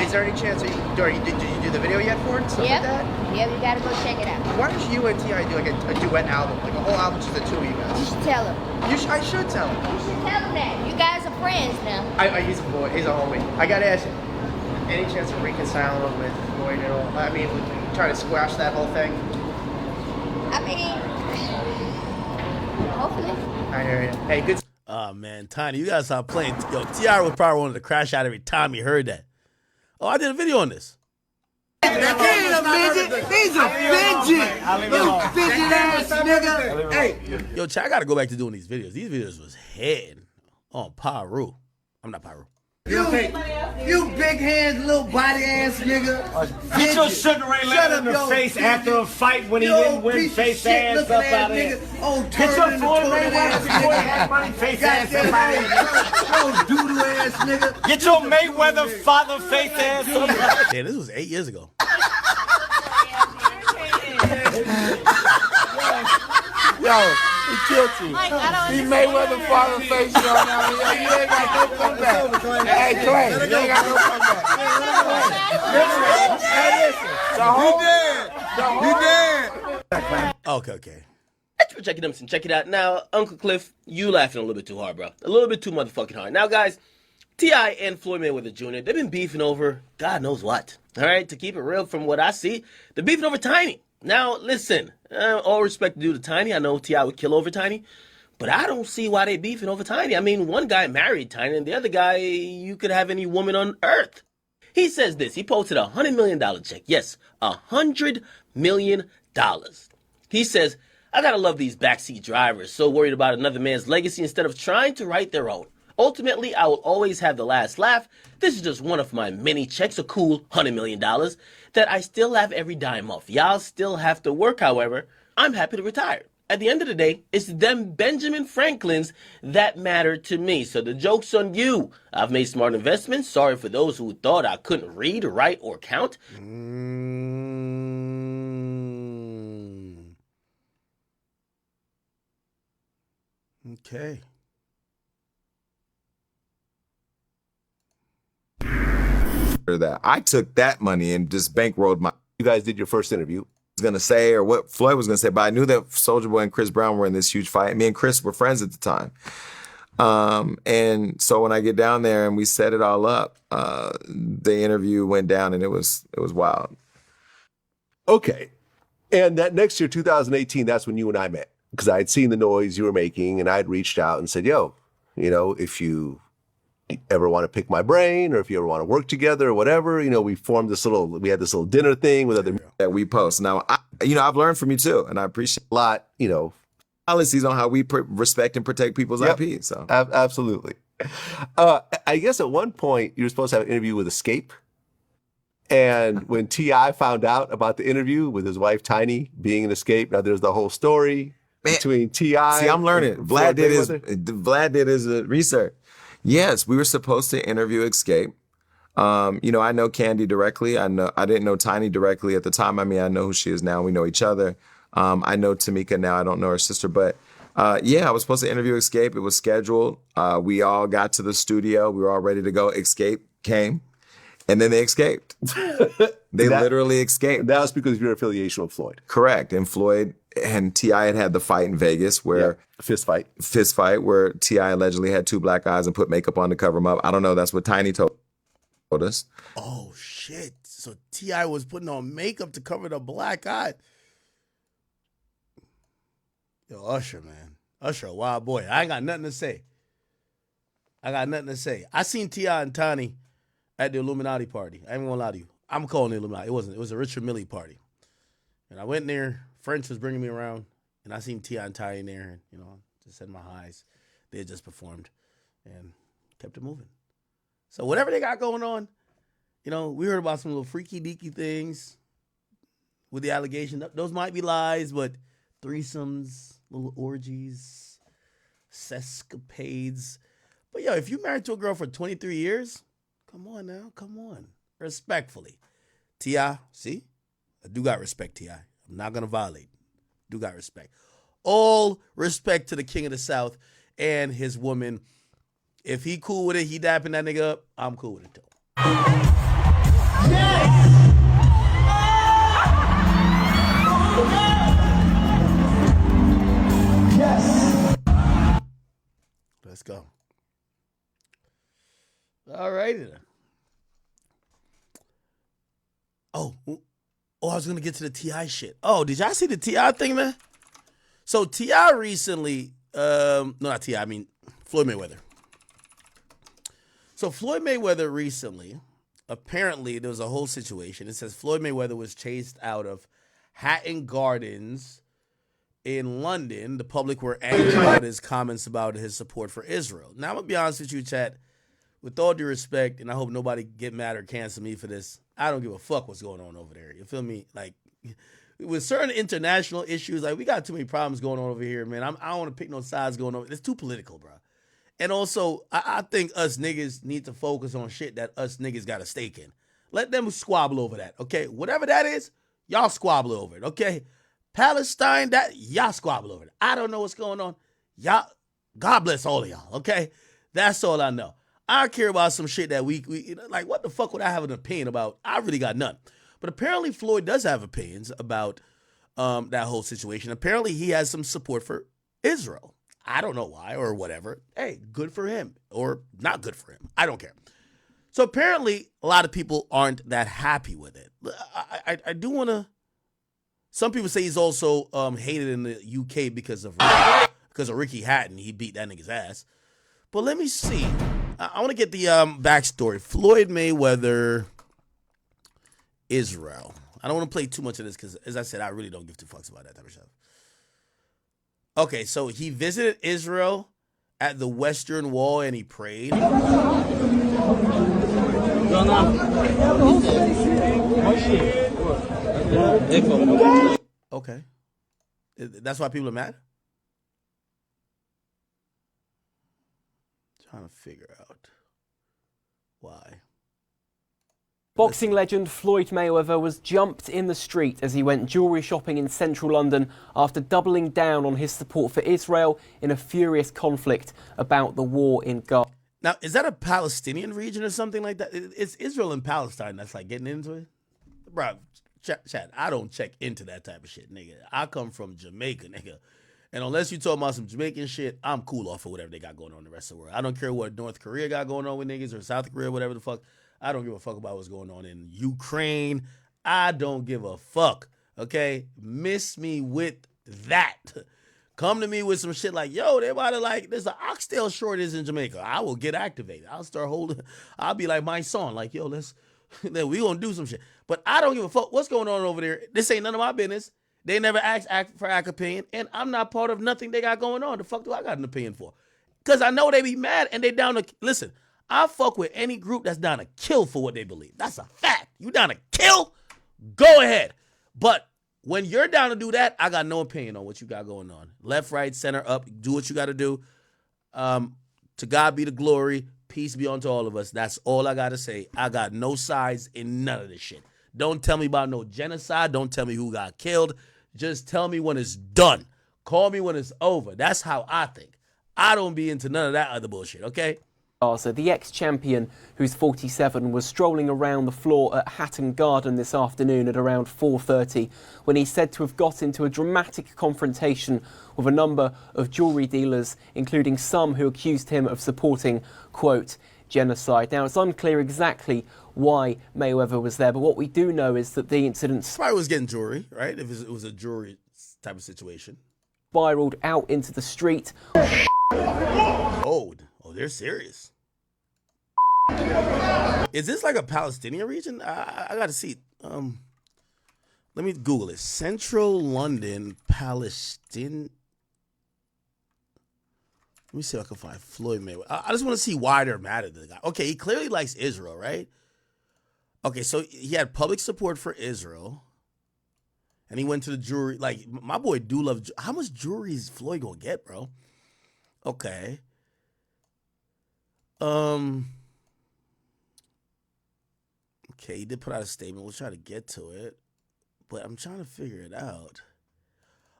Is there any chance that did you do the video yet for it and stuff like that? Yep, you gotta go check it out. Why don't you and T.I. do like a duet album? Like a whole album just the two of you guys? You should tell him. I should tell him. You should tell him that. You guys are friends now. He's a boy. He's a homie. I gotta ask you, any chance of reconciling with Floyd at all? I mean, trying to squash that whole thing? I mean, hopefully. I hear you. Hey, good. Oh, man, Tiny, you gotta stop playing. Yo, T.I. was probably wanted to crash out every time he heard that. Oh, I did a video on this. He's a midget. He's a midget. You fidget ass nigga. Hey. Yo, Ch, I gotta go back to doing these videos. These videos was head on Pyru. I'm not Pyru. You big hands, little body ass nigga. Get your Sugar Ray Leonard in the face after a fight when he didn't win, face ass up out of here. Get your Floyd Mayweather before he had money, face ass up out of here. Oh, doodle ass nigga. Get your Mayweather father face ass up out of here. Yeah, this was 8 years ago. Yo, he killed you. He Mayweather father face on now. You ain't got no comeback. Hey, Clay, you ain't got no comeback. Listen, Okay. Thanks for checking them. Check it out. Now, Uncle Cliff, you laughing a little bit too hard, bro. A little bit too motherfucking hard. Now, guys, T.I. and Floyd Mayweather Jr., they've been beefing over God knows what. All right, to keep it real from what I see, they're beefing over Tiny. Now, listen, all respect due to Tiny. I know T.I. would kill over Tiny, but I don't see why they beefing over Tiny. I mean, one guy married Tiny, and the other guy, you could have any woman on earth. He says this. He posted a $100 million check. Yes, $100 million. He says, I gotta love these backseat drivers, so worried about another man's legacy instead of trying to write their own. Ultimately, I will always have the last laugh. This is just one of my many checks, a cool $100 million, that I still have every dime off. Y'all still have to work, however. I'm happy to retire. At the end of the day, it's them Benjamin Franklins that matter to me. So the joke's on you. I've made smart investments. Sorry for those who thought I couldn't read, write, or count. Okay. That I took that money and just bankrolled my. You guys did your first interview. Was gonna say or what Floyd was gonna say, but I knew that Soulja Boy and Chris Brown were in this huge fight. Me and Chris were friends at the time, and so when I get down there and we set it all up, the interview went down and it was wild. Okay, and that next year, 2018, that's when you and I met because I had seen the noise you were making, and I had reached out and said, "Yo, if you ever want to pick my brain or if you ever want to work together or whatever, we formed we had this little dinner thing with other that we post." Now, I've learned from you too, and I appreciate a lot, policies on how we respect and protect people's IP. So absolutely. I guess at one point you were supposed to have an interview with Escape. And when T.I. found out about the interview with his wife Tiny being an Escape, now there's the whole story between T.I. See, I'm learning. Vlad did his research. Yes, we were supposed to interview Escape. I know Candy directly. I didn't know Tiny directly at the time. I mean, I know who she is now. We know each other. I know Tamika now. I don't know her sister, but I was supposed to interview Escape. It was scheduled. We all got to the studio. We were all ready to go. Escape came, and then they escaped. They literally escaped. That was because of your affiliation with Floyd. Correct. And Floyd and T.I. had the fight in Vegas where fist fight where T.I. allegedly had 2 black eyes and put makeup on to cover him up. I don't know. That's what Tiny told us. Oh shit! So T.I. was putting on makeup to cover the black eye. Yo, Usher, man, Usher, a wild boy. I ain't got nothing to say. I seen T.I. and Tiny at the Illuminati party. I ain't gonna lie to you. I'm calling it Illuminati. It wasn't. It was a Richard Mille party. And I went there. French was bringing me around, and I seen T.I. and Ty in there, and just said my highs. They had just performed, and kept it moving. So whatever they got going on, we heard about some little freaky deaky things with the allegation. Those might be lies, but threesomes, little orgies, sescapades. But if you married to a girl for 23 years, come on now, come on. Respectfully. T.I., see? I do got respect, T.I. I'm not going to violate. Do got respect. All respect to the king of the South and his woman. If he cool with it, he dapping that nigga up, I'm cool with it too. Yes. Let's go. All righty then. I was going to get to the T.I. shit. Oh, did y'all see the T.I. thing, man? So T.I. recently, no, not T.I., I mean Floyd Mayweather. So Floyd Mayweather recently, apparently there was a whole situation. It says Floyd Mayweather was chased out of Hatton Gardens in London. The public were angry about his comments about his support for Israel. Now, I'm going to be honest with you, chat. With all due respect, and I hope nobody get mad or cancel me for this, I don't give a fuck what's going on over there. You feel me? Like, with certain international issues, like, we got too many problems going on over here, man. I don't want to pick no sides going on. It's too political, bro. And also, I think us niggas need to focus on shit that us niggas got a stake in. Let them squabble over that, okay? Whatever that is, y'all squabble over it, okay? Palestine, y'all squabble over it. I don't know what's going on. Y'all, God bless all of y'all, okay? That's all I know. I care about some shit that we like, what the fuck would I have an opinion about? I really got none. But apparently Floyd does have opinions about that whole situation. Apparently he has some support for Israel. I don't know why or whatever. Hey, good for him or not good for him. I don't care. So apparently a lot of people aren't that happy with it. I do want to, some people say he's also hated in the UK because of Ricky Hatton. He beat that nigga's ass. But let me see. I want to get the backstory. Floyd Mayweather, Israel. I don't want to play too much of this because, as I said, I really don't give two fucks about that type of stuff. Okay, so he visited Israel at the Western Wall and he prayed. Okay. That's why people are mad? Trying to figure out why. Boxing legend Floyd Mayweather was jumped in the street as he went jewellery shopping in central London after doubling down on his support for Israel in a furious conflict about the war in Gaza. Now, is that a Palestinian region or something like that? It's Israel and Palestine that's like getting into it? Bro, chat, I don't check into that type of shit, nigga. I come from Jamaica, nigga. And unless you talking about some Jamaican shit, I'm cool off of whatever they got going on in the rest of the world. I don't care what North Korea got going on with niggas or South Korea, whatever the fuck. I don't give a fuck about what's going on in Ukraine. I don't give a fuck, okay? Miss me with that. Come to me with some shit like, yo, they about to like, there's an oxtail shortage in Jamaica. I will get activated. I'll start holding, I'll be like my son, like, yo, we gonna do some shit. But I don't give a fuck what's going on over there. This ain't none of my business. They never asked for an opinion, and I'm not part of nothing they got going on. The fuck do I got an opinion for? Because I know they be mad and they down to, listen, I fuck with any group that's down to kill for what they believe. That's a fact. You down to kill? Go ahead. But when you're down to do that, I got no opinion on what you got going on. Left, right, center, up, do what you got to do. To God be the glory. Peace be unto all of us. That's all I got to say. I got no sides in none of this shit. Don't tell me about no genocide. Don't tell me who got killed. Just tell me when it's done. Call me when it's over. That's how I think. I don't be into none of that other bullshit, okay? Gaza. The ex-champion, who's 47, was strolling around the floor at Hatton Garden this afternoon at around 4:30 when he's said to have got into a dramatic confrontation with a number of jewellery dealers, including some who accused him of supporting, quote, genocide. Now, it's unclear exactly why Mayweather was there, but what we do know is that the incident probably was getting jewelry, right? If it was a jewelry type of situation. Spiraled out into the street. Oh, they're serious. Is this like a Palestinian region? I got to see. Let me Google it. Central London, Palestine. Let me see if I can find Floyd Mayweather. I just want to see why they're mad at the guy. Okay, he clearly likes Israel, right? Okay, so he had public support for Israel. And he went to the jewelry. Like, my boy do love. How much jewelry is Floyd gonna get, bro? Okay. Okay, he did put out a statement. We'll try to get to it. But I'm trying to figure it out.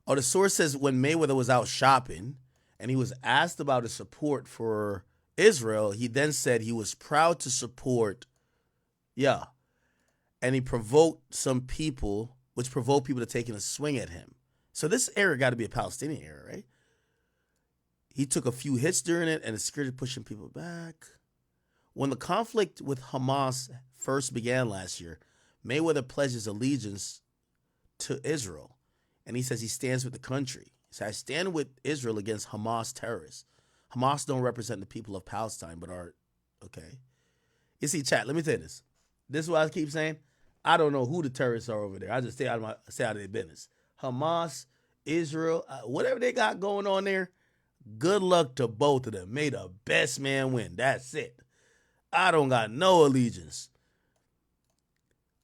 Oh, the source says when Mayweather was out shopping and he was asked about his support for Israel, he then said he was proud to support, and he provoked some people, which provoked people to taking a swing at him. So this era got to be a Palestinian era, right? He took a few hits during it and the security pushing people back. When the conflict with Hamas first began last year, Mayweather pledged his allegiance to Israel. And he says he stands with the country. He says, I stand with Israel against Hamas terrorists. Hamas don't represent the people of Palestine, but are, okay. You see, chat, let me tell you this. This is what I keep saying. I don't know who the terrorists are over there. I just stay out of their business. Hamas, Israel, whatever they got going on there, good luck to both of them. May the best man win. That's it. I don't got no allegiance.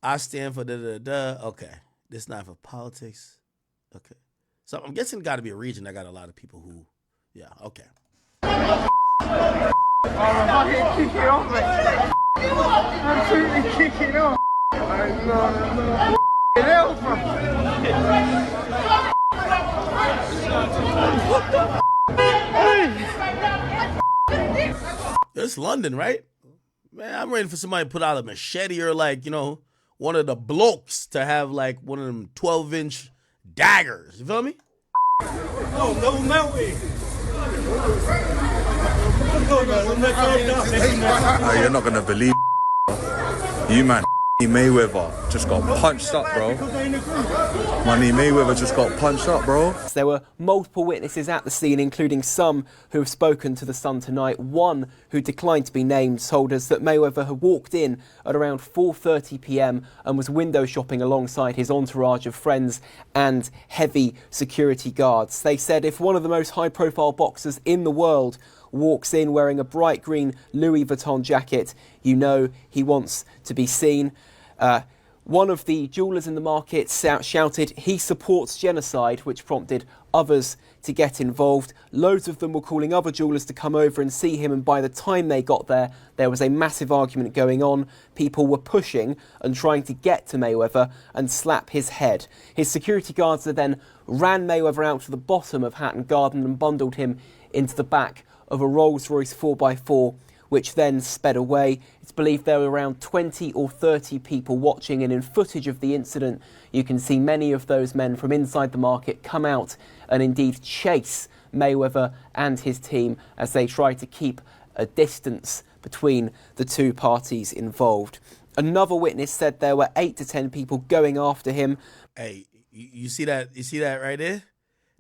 I stand for da-da-da. Okay. This not for politics. Okay. So I'm guessing it got to be a region that got a lot of people who, okay. It's London, right? Man, I'm ready for somebody to put out a machete or like, one of the blokes to have like one of them 12-inch daggers. You feel me? You're not going to believe you, man. Mayweather just got punched up, bro. Money Mayweather just got punched up, bro. There were multiple witnesses at the scene, including some who have spoken to The Sun tonight. One who declined to be named told us that Mayweather had walked in at around 4:30 p.m. and was window shopping alongside his entourage of friends and heavy security guards. They said if one of the most high-profile boxers in the world walks in wearing a bright green Louis Vuitton jacket, you know he wants to be seen. One of the jewellers in the market shouted he supports genocide, which prompted others to get involved. Loads of them were calling other jewellers to come over and see him, and by the time they got there, there was a massive argument going on. People were pushing and trying to get to Mayweather and slap his head. His security guards then ran Mayweather out to the bottom of Hatton Garden and bundled him into the back of a Rolls-Royce 4x4, which then sped away. It's believed there were around 20 or 30 people watching, and in footage of the incident, you can see many of those men from inside the market come out and indeed chase Mayweather and his team as they try to keep a distance between the two parties involved. Another witness said there were 8 to 10 people going after him. Hey, you see that? You see that right there?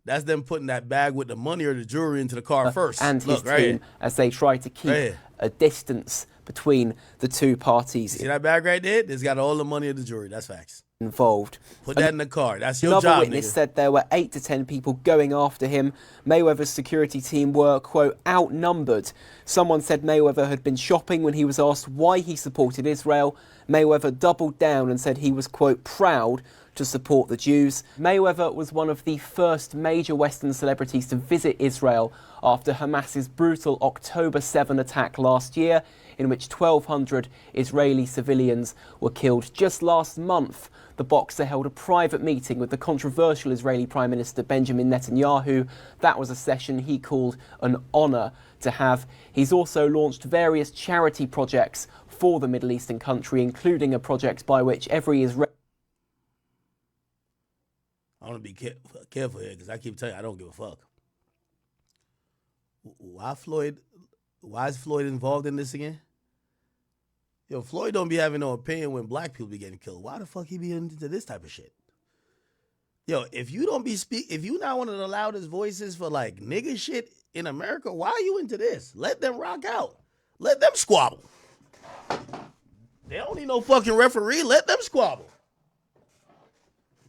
That's them putting that bag with the money or the jewelry into the car first. And his Look, right team here. as they try to keep a distance between the two parties. See that bag right there? It's got all the money or the jewelry. That's facts. Involved. Put that in the car. That's your Another job, witness nigga. said there were 8 to 10 people going after him. Mayweather's security team were, quote, outnumbered. Someone said Mayweather had been shopping when he was asked why he supported Israel. Mayweather doubled down and said he was, quote, proud to support the Jews. Mayweather was one of the first major Western celebrities to visit Israel after Hamas's brutal October 7 attack last year, in which 1,200 Israeli civilians were killed. Just last month, the boxer held a private meeting with the controversial Israeli Prime Minister Benjamin Netanyahu. That was a session he called an honour to have. He's also launched various charity projects for the Middle Eastern country, including a project by which every Israeli... I want to be careful here because I keep telling you I don't give a fuck. Why is Floyd involved in this again? Yo, Floyd don't be having no opinion when black people be getting killed. Why the fuck he be into this type of shit? Yo, if you not one of the loudest voices for like nigga shit in America, why are you into this? Let them rock out. Let them squabble. They don't need no fucking referee. Let them squabble.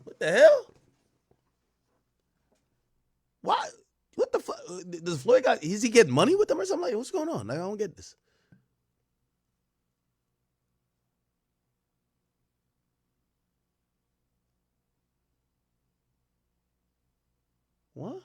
What the hell? Why? What the fuck? Does Floyd is he getting money with them or something? Like, what's going on? Like, I don't get this. What?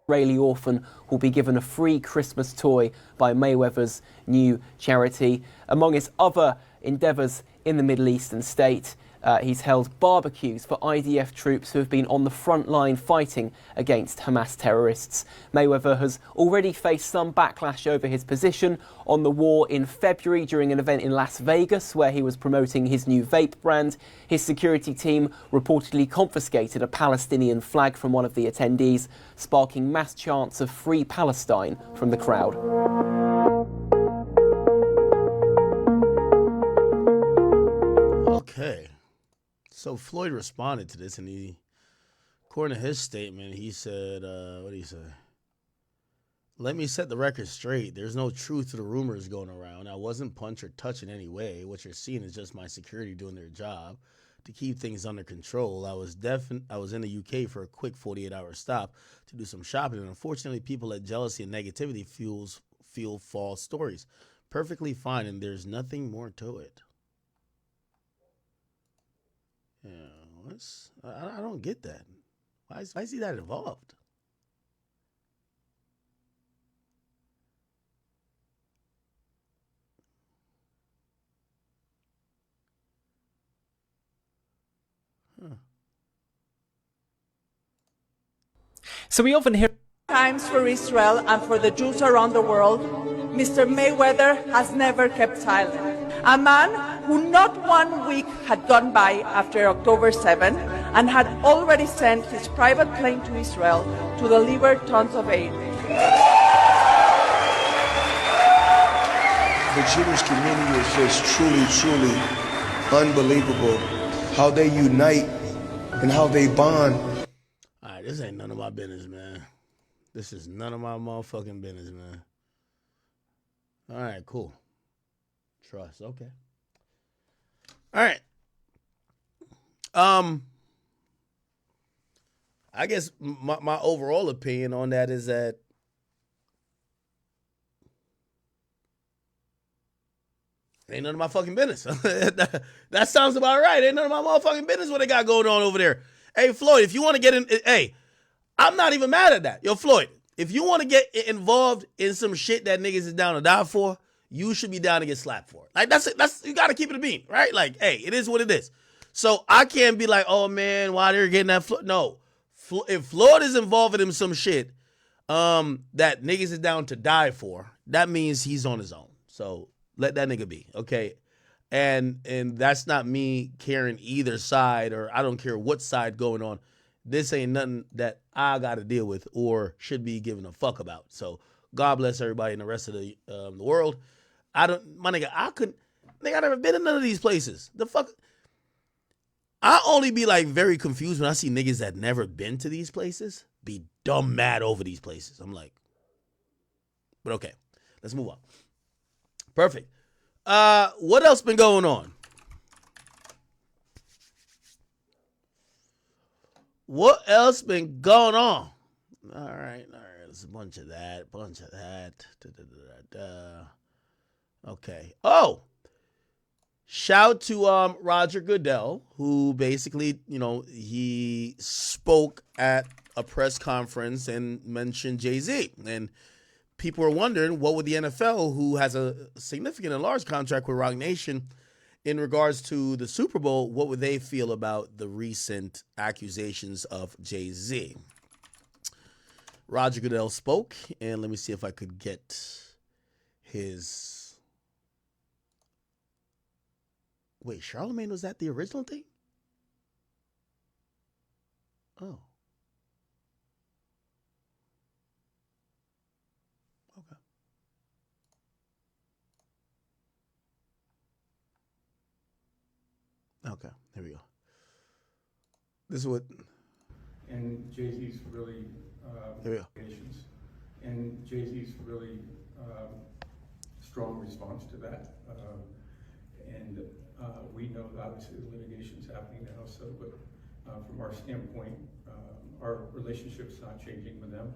Israeli orphan will be given a free Christmas toy by Mayweather's new charity. Among his other endeavours in the Middle Eastern state, he's held barbecues for IDF troops who have been on the front line fighting against Hamas terrorists. Mayweather has already faced some backlash over his position on the war in February during an event in Las Vegas where he was promoting his new vape brand. His security team reportedly confiscated a Palestinian flag from one of the attendees, sparking mass chants of Free Palestine from the crowd. Okay. So Floyd responded to this, and according to his statement, he said, what did he say? Let me set the record straight. There's no truth to the rumors going around. I wasn't punched or touched in any way. What you're seeing is just my security doing their job to keep things under control. I was in the UK for a quick 48-hour stop to do some shopping, and unfortunately, people let jealousy and negativity fuel false stories. Perfectly fine, and there's nothing more to it. Yeah, I don't get that. Why is he that involved? So we often hear times for Israel and for the Jews around the world, Mr. Mayweather has never kept silent. A man who not 1 week had gone by after October 7 and had already sent his private plane to Israel to deliver tons of aid. The Jewish community is just truly unbelievable how they unite and how they bond. All right, this ain't none of my business, man. This is none of my motherfucking business, man. All right, cool. Trust, okay. All right. I guess my overall opinion on that is that Ain't none of my fucking business. That sounds about right. Ain't none of my motherfucking business what they got going on over there. Hey, Floyd, if you want to get in, hey, I'm not even mad at that. Yo, Floyd, if you want to get involved in some shit that niggas is down to die for, you should be down to get slapped for it. Like, that's it. You got to keep it a beam, right? Like, hey, it is what it is. So I can't be like, oh, man, why they're getting that? No. If Floyd is involved in some shit that niggas is down to die for, that means he's on his own. So let that nigga be, okay? And that's not me caring either side, or I don't care what side going on. This ain't nothing that I got to deal with or should be giving a fuck about. So God bless everybody in the rest of the world. I never been in none of these places. The fuck. I only be like very confused when I see niggas that never been to these places be dumb mad over these places. I'm like, but okay, let's move on. Perfect. What else been going on? What else been going on? All right. There's a bunch of that. Okay. Oh, shout to Roger Goodell, who basically, he spoke at a press conference and mentioned Jay-Z. And people were wondering, what would the NFL, who has a significant and large contract with Roc Nation, in regards to the Super Bowl, what would they feel about the recent accusations of Jay-Z? Roger Goodell spoke, and let me see if I could get his... Wait, Charlemagne, was that the original thing? Oh. Okay. Okay, here we go. This is what... And Jay-Z's really Here we go. And Jay-Z's really strong response to that. And we know that obviously the litigation's happening now, so, but from our standpoint, our relationship's not changing with them,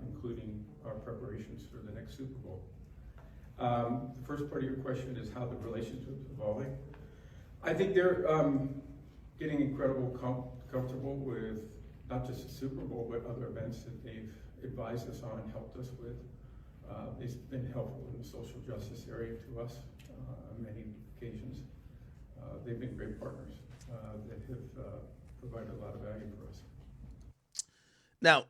including our preparations for the next Super Bowl. The first part of your question is how the relationship's evolving. I think they're getting incredibly comfortable with not just the Super Bowl, but other events that they've advised us on and helped us with. It's been helpful in the social justice area to us on many occasions. They've been great partners that have provided a lot of value for us. Now,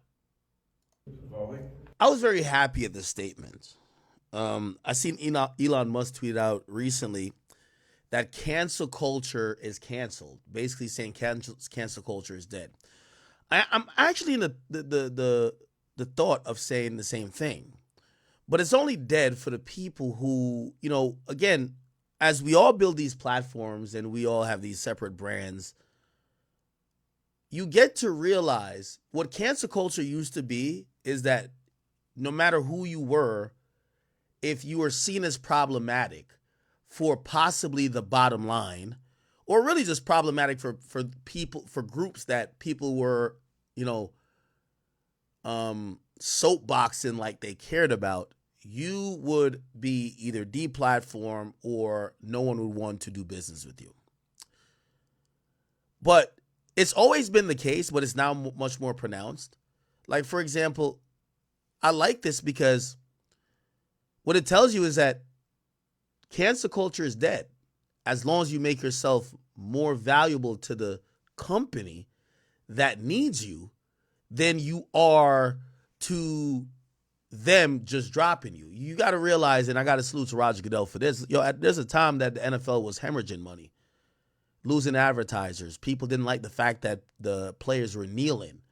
I was very happy at this statement. I seen Elon Musk tweet out recently that cancel culture is canceled, basically saying cancel culture is dead. I'm actually in the thought of saying the same thing, but it's only dead for the people who, again, as we all build these platforms and we all have these separate brands, you get to realize what cancel culture used to be is that no matter who you were, if you were seen as problematic for possibly the bottom line, or really just problematic for people, for groups that people were, soapboxing like they cared about, you would be either deplatformed or no one would want to do business with you. But it's always been the case, but it's now much more pronounced. Like, for example, I like this because what it tells you is that cancel culture is dead. As long as you make yourself more valuable to the company that needs you than you are to them just dropping you. You got to realize, and I got to salute to Roger Goodell for this. There's a time that the NFL was hemorrhaging money, losing advertisers. People didn't like the fact that the players were kneeling.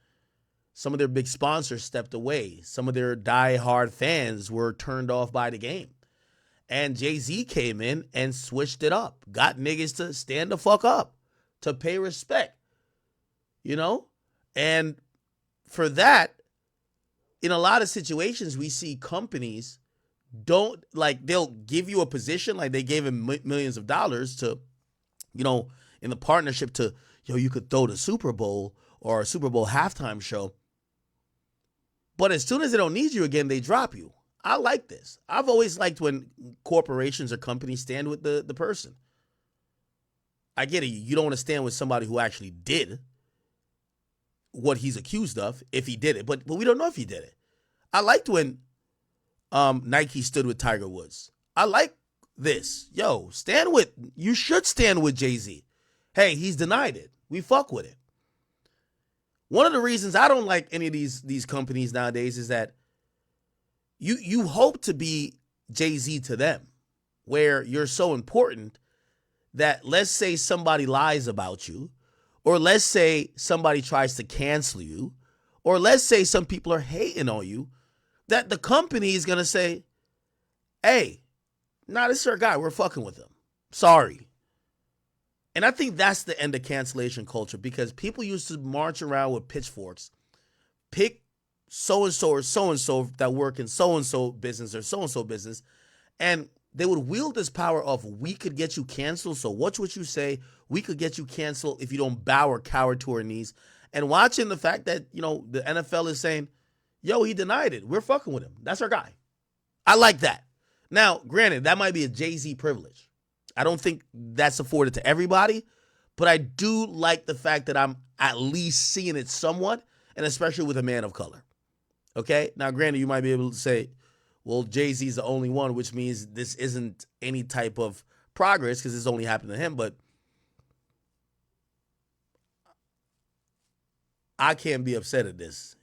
Some of their big sponsors stepped away. Some of their diehard fans were turned off by the game. And Jay-Z came in and switched it up, got niggas to stand the fuck up, to pay respect, And for that, in a lot of situations, we see companies they'll give you a position, like they gave him millions of dollars to, in the partnership to, you could throw the Super Bowl or a Super Bowl halftime show. But as soon as they don't need you again, they drop you. I like this. I've always liked when corporations or companies stand with the person. I get it. You don't want to stand with somebody who actually did what he's accused of, if he did it. But we don't know if he did it. I liked when Nike stood with Tiger Woods. I like this. Yo, you should stand with Jay-Z. Hey, he's denied it. We fuck with it. One of the reasons I don't like any of these companies nowadays is that you hope to be Jay-Z to them, where you're so important that, let's say somebody lies about you, or let's say somebody tries to cancel you, or let's say some people are hating on you, that the company is going to say, hey, this is our guy. We're fucking with him. Sorry. And I think that's the end of cancellation culture, because people used to march around with pitchforks, pick so-and-so or so-and-so that work in so-and-so business or so-and-so business, and they would wield this power of, we could get you canceled, so watch what you say. We could get you canceled if you don't bow or cower to our knees. And watching the fact that, the NFL is saying, yo, he denied it. We're fucking with him. That's our guy. I like that. Now, granted, that might be a Jay-Z privilege. I don't think that's afforded to everybody, but I do like the fact that I'm at least seeing it somewhat, and especially with a man of color. Okay? Now, granted, you might be able to say, well, Jay-Z's the only one, which means this isn't any type of progress because this only happened to him, but I can't be upset at this.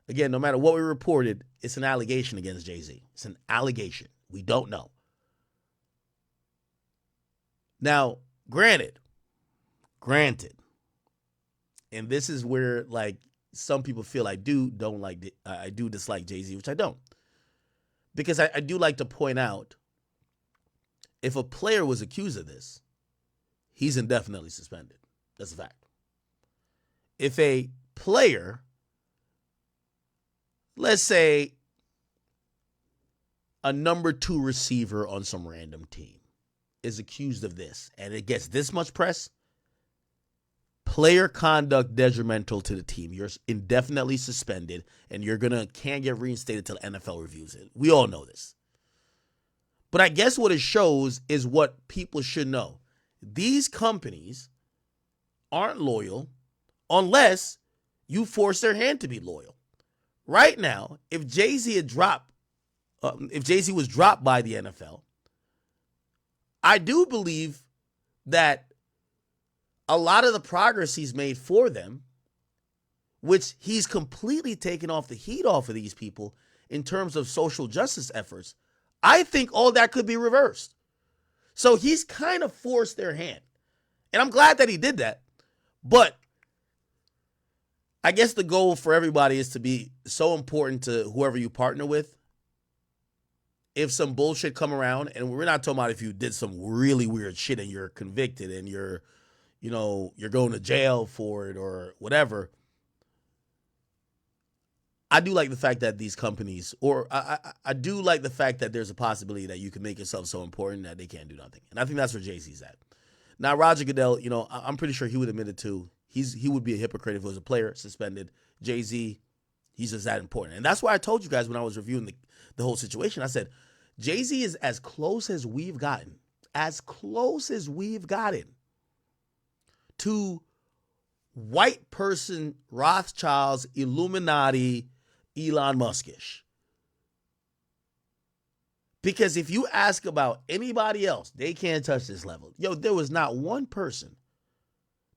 Again, no matter what we reported, it's an allegation against Jay-Z. It's an allegation. We don't know. Now, granted, and this is where, some people feel I do dislike Jay-Z, which I don't. Because I do like to point out, if a player was accused of this, he's indefinitely suspended. That's a fact. If a player, let's say a number 2 receiver on some random team, is accused of this, and it gets this much press, player conduct detrimental to the team, you're indefinitely suspended, and can't get reinstated till NFL reviews it. We all know this. But I guess what it shows is what people should know. These companies aren't loyal unless you force their hand to be loyal. Right now, if Jay-Z was dropped by the NFL, I do believe that a lot of the progress he's made for them, which he's completely taken off the heat off of these people in terms of social justice efforts, I think all that could be reversed. So he's kind of forced their hand. And I'm glad that he did that. But I guess the goal for everybody is to be so important to whoever you partner with. If some bullshit come around, and we're not talking about if you did some really weird shit and you're convicted and you're going to jail for it or whatever. I do like the fact that these companies, or I do like the fact that there's a possibility that you can make yourself so important that they can't do nothing. And I think that's where Jay-Z's at. Now, Roger Goodell, I'm pretty sure he would admit it too. He would be a hypocrite if he was a player suspended. Jay-Z, he's just that important. And that's why I told you guys when I was reviewing the whole situation, I said, Jay-Z is as close as we've gotten to white person, Rothschilds, Illuminati, Elon Muskish. Because if you ask about anybody else, they can't touch this level. Yo, there was not one person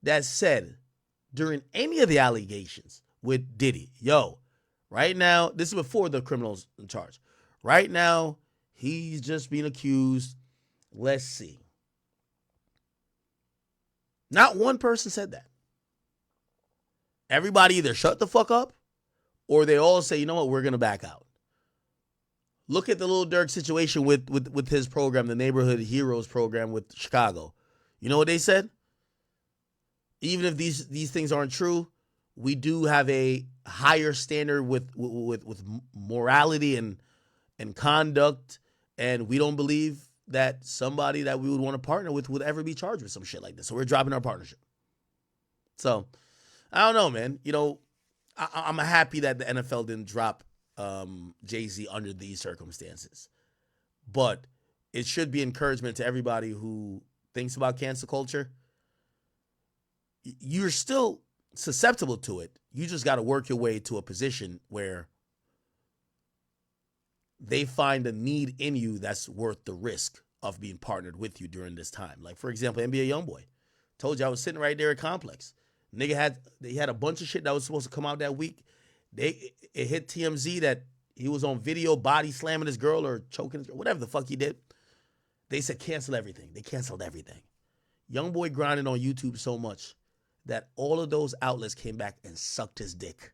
that said during any of the allegations with Diddy, yo, right now, this is before the criminals in charge. Right now, he's just being accused. Let's see. Not one person said that. Everybody either shut the fuck up or they all say, you know what, we're going to back out. Look at the Lil Durk situation with his program, the Neighborhood Heroes program with Chicago. You know what they said? Even if these things aren't true, we do have a higher standard with morality and conduct, and we don't believe that somebody that we would want to partner with would ever be charged with some shit like this. So we're dropping our partnership. So I don't know, man. I'm happy that the NFL didn't drop Jay-Z under these circumstances. But it should be encouragement to everybody who thinks about cancel culture. You're still susceptible to it. You just got to work your way to a position where they find a need in you that's worth the risk of being partnered with you during this time. Like, for example, NBA Youngboy. Told you I was sitting right there at Complex. Nigga had a bunch of shit that was supposed to come out that week. It hit TMZ that he was on video body slamming his girl or choking his girl, whatever the fuck he did. They said cancel everything. They canceled everything. Youngboy grinded on YouTube so much that all of those outlets came back and sucked his dick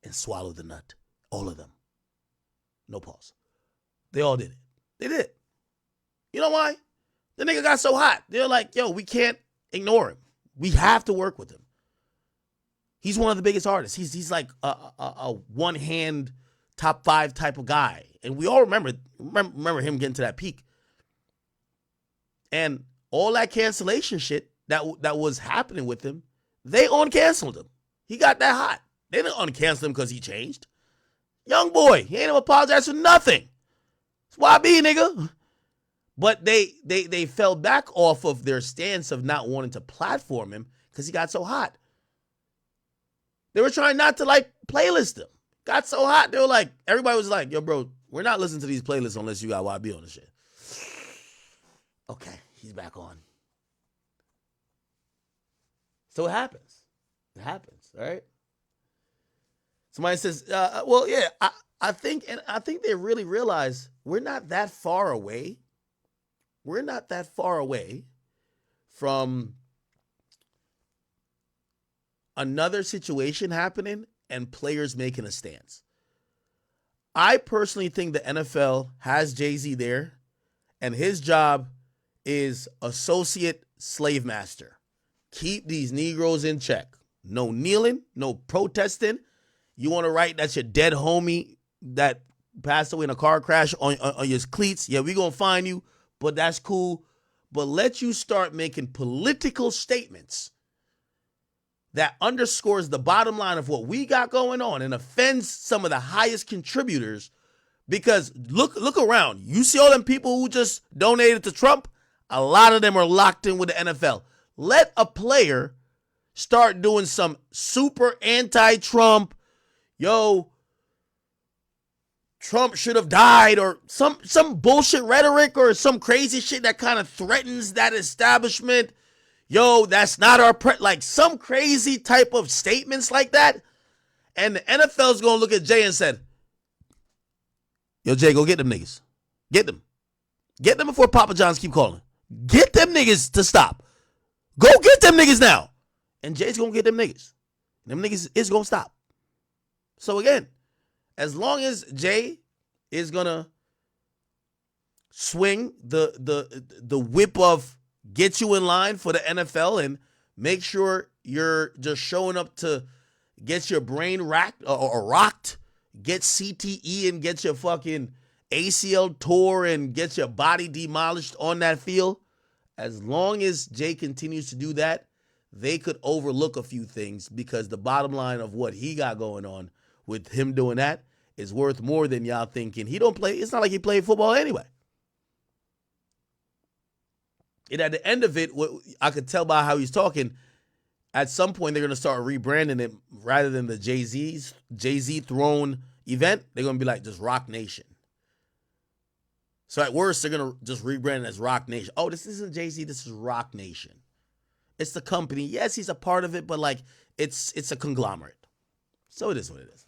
and swallowed the nut. All of them. No pause. They all did it. They did. You know why? The nigga got so hot. They're like, yo, we can't ignore him. We have to work with him. He's one of the biggest artists. He's like a one-hand top 5 type of guy. And we all remember him getting to that peak. And all that cancellation shit that was happening with him, they uncanceled him. He got that hot. They didn't uncancel him because he changed. Young boy, he ain't even apologized for nothing. It's YB, nigga. But they fell back off of their stance of not wanting to platform him because he got so hot. They were trying not to like playlist him. Got so hot, they were like, everybody was like, yo, bro, we're not listening to these playlists unless you got YB on the shit. Okay, he's back on. So it happens. It happens, all right? Somebody says, well, yeah, I think they really realize we're not that far away. We're not that far away from another situation happening and players making a stance. I personally think the NFL has Jay-Z there, and his job is associate slave master. Keep these Negroes in check. No kneeling, no protesting. You want to write that's your dead homie that passed away in a car crash on your cleats? Yeah, we going to find you, but that's cool. But let you start making political statements that underscores the bottom line of what we got going on and offends some of the highest contributors. Because look around. You see all them people who just donated to Trump? A lot of them are locked in with the NFL. Let a player start doing some super anti-Trump, yo, Trump should have died, or some bullshit rhetoric or some crazy shit that kind of threatens that establishment. Yo, that's not our like some crazy type of statements like that. And the NFL's going to look at Jay and said, yo, Jay, go get them niggas. Get them. Get them before Papa John's keep calling. Get them niggas to stop. Go get them niggas now. And Jay's going to get them niggas. Them niggas is going to stop. So again, as long as Jay is going to swing the whip of get you in line for the NFL and make sure you're just showing up to get your brain racked or rocked, get CTE and get your fucking ACL tore and get your body demolished on that field, as long as Jay continues to do that, they could overlook a few things because the bottom line of what he got going on with him doing that is worth more than y'all thinking. He don't play. It's not like he played football anyway. And at the end of it, what I could tell by how he's talking, at some point they're going to start rebranding it rather than the Jay-Z throne event. They're going to be like just Rock Nation. So at worst, they're going to just rebrand it as Rock Nation. Oh, this isn't Jay-Z. This is Rock Nation. It's the company. Yes, he's a part of it, but like it's a conglomerate. So it is what it is.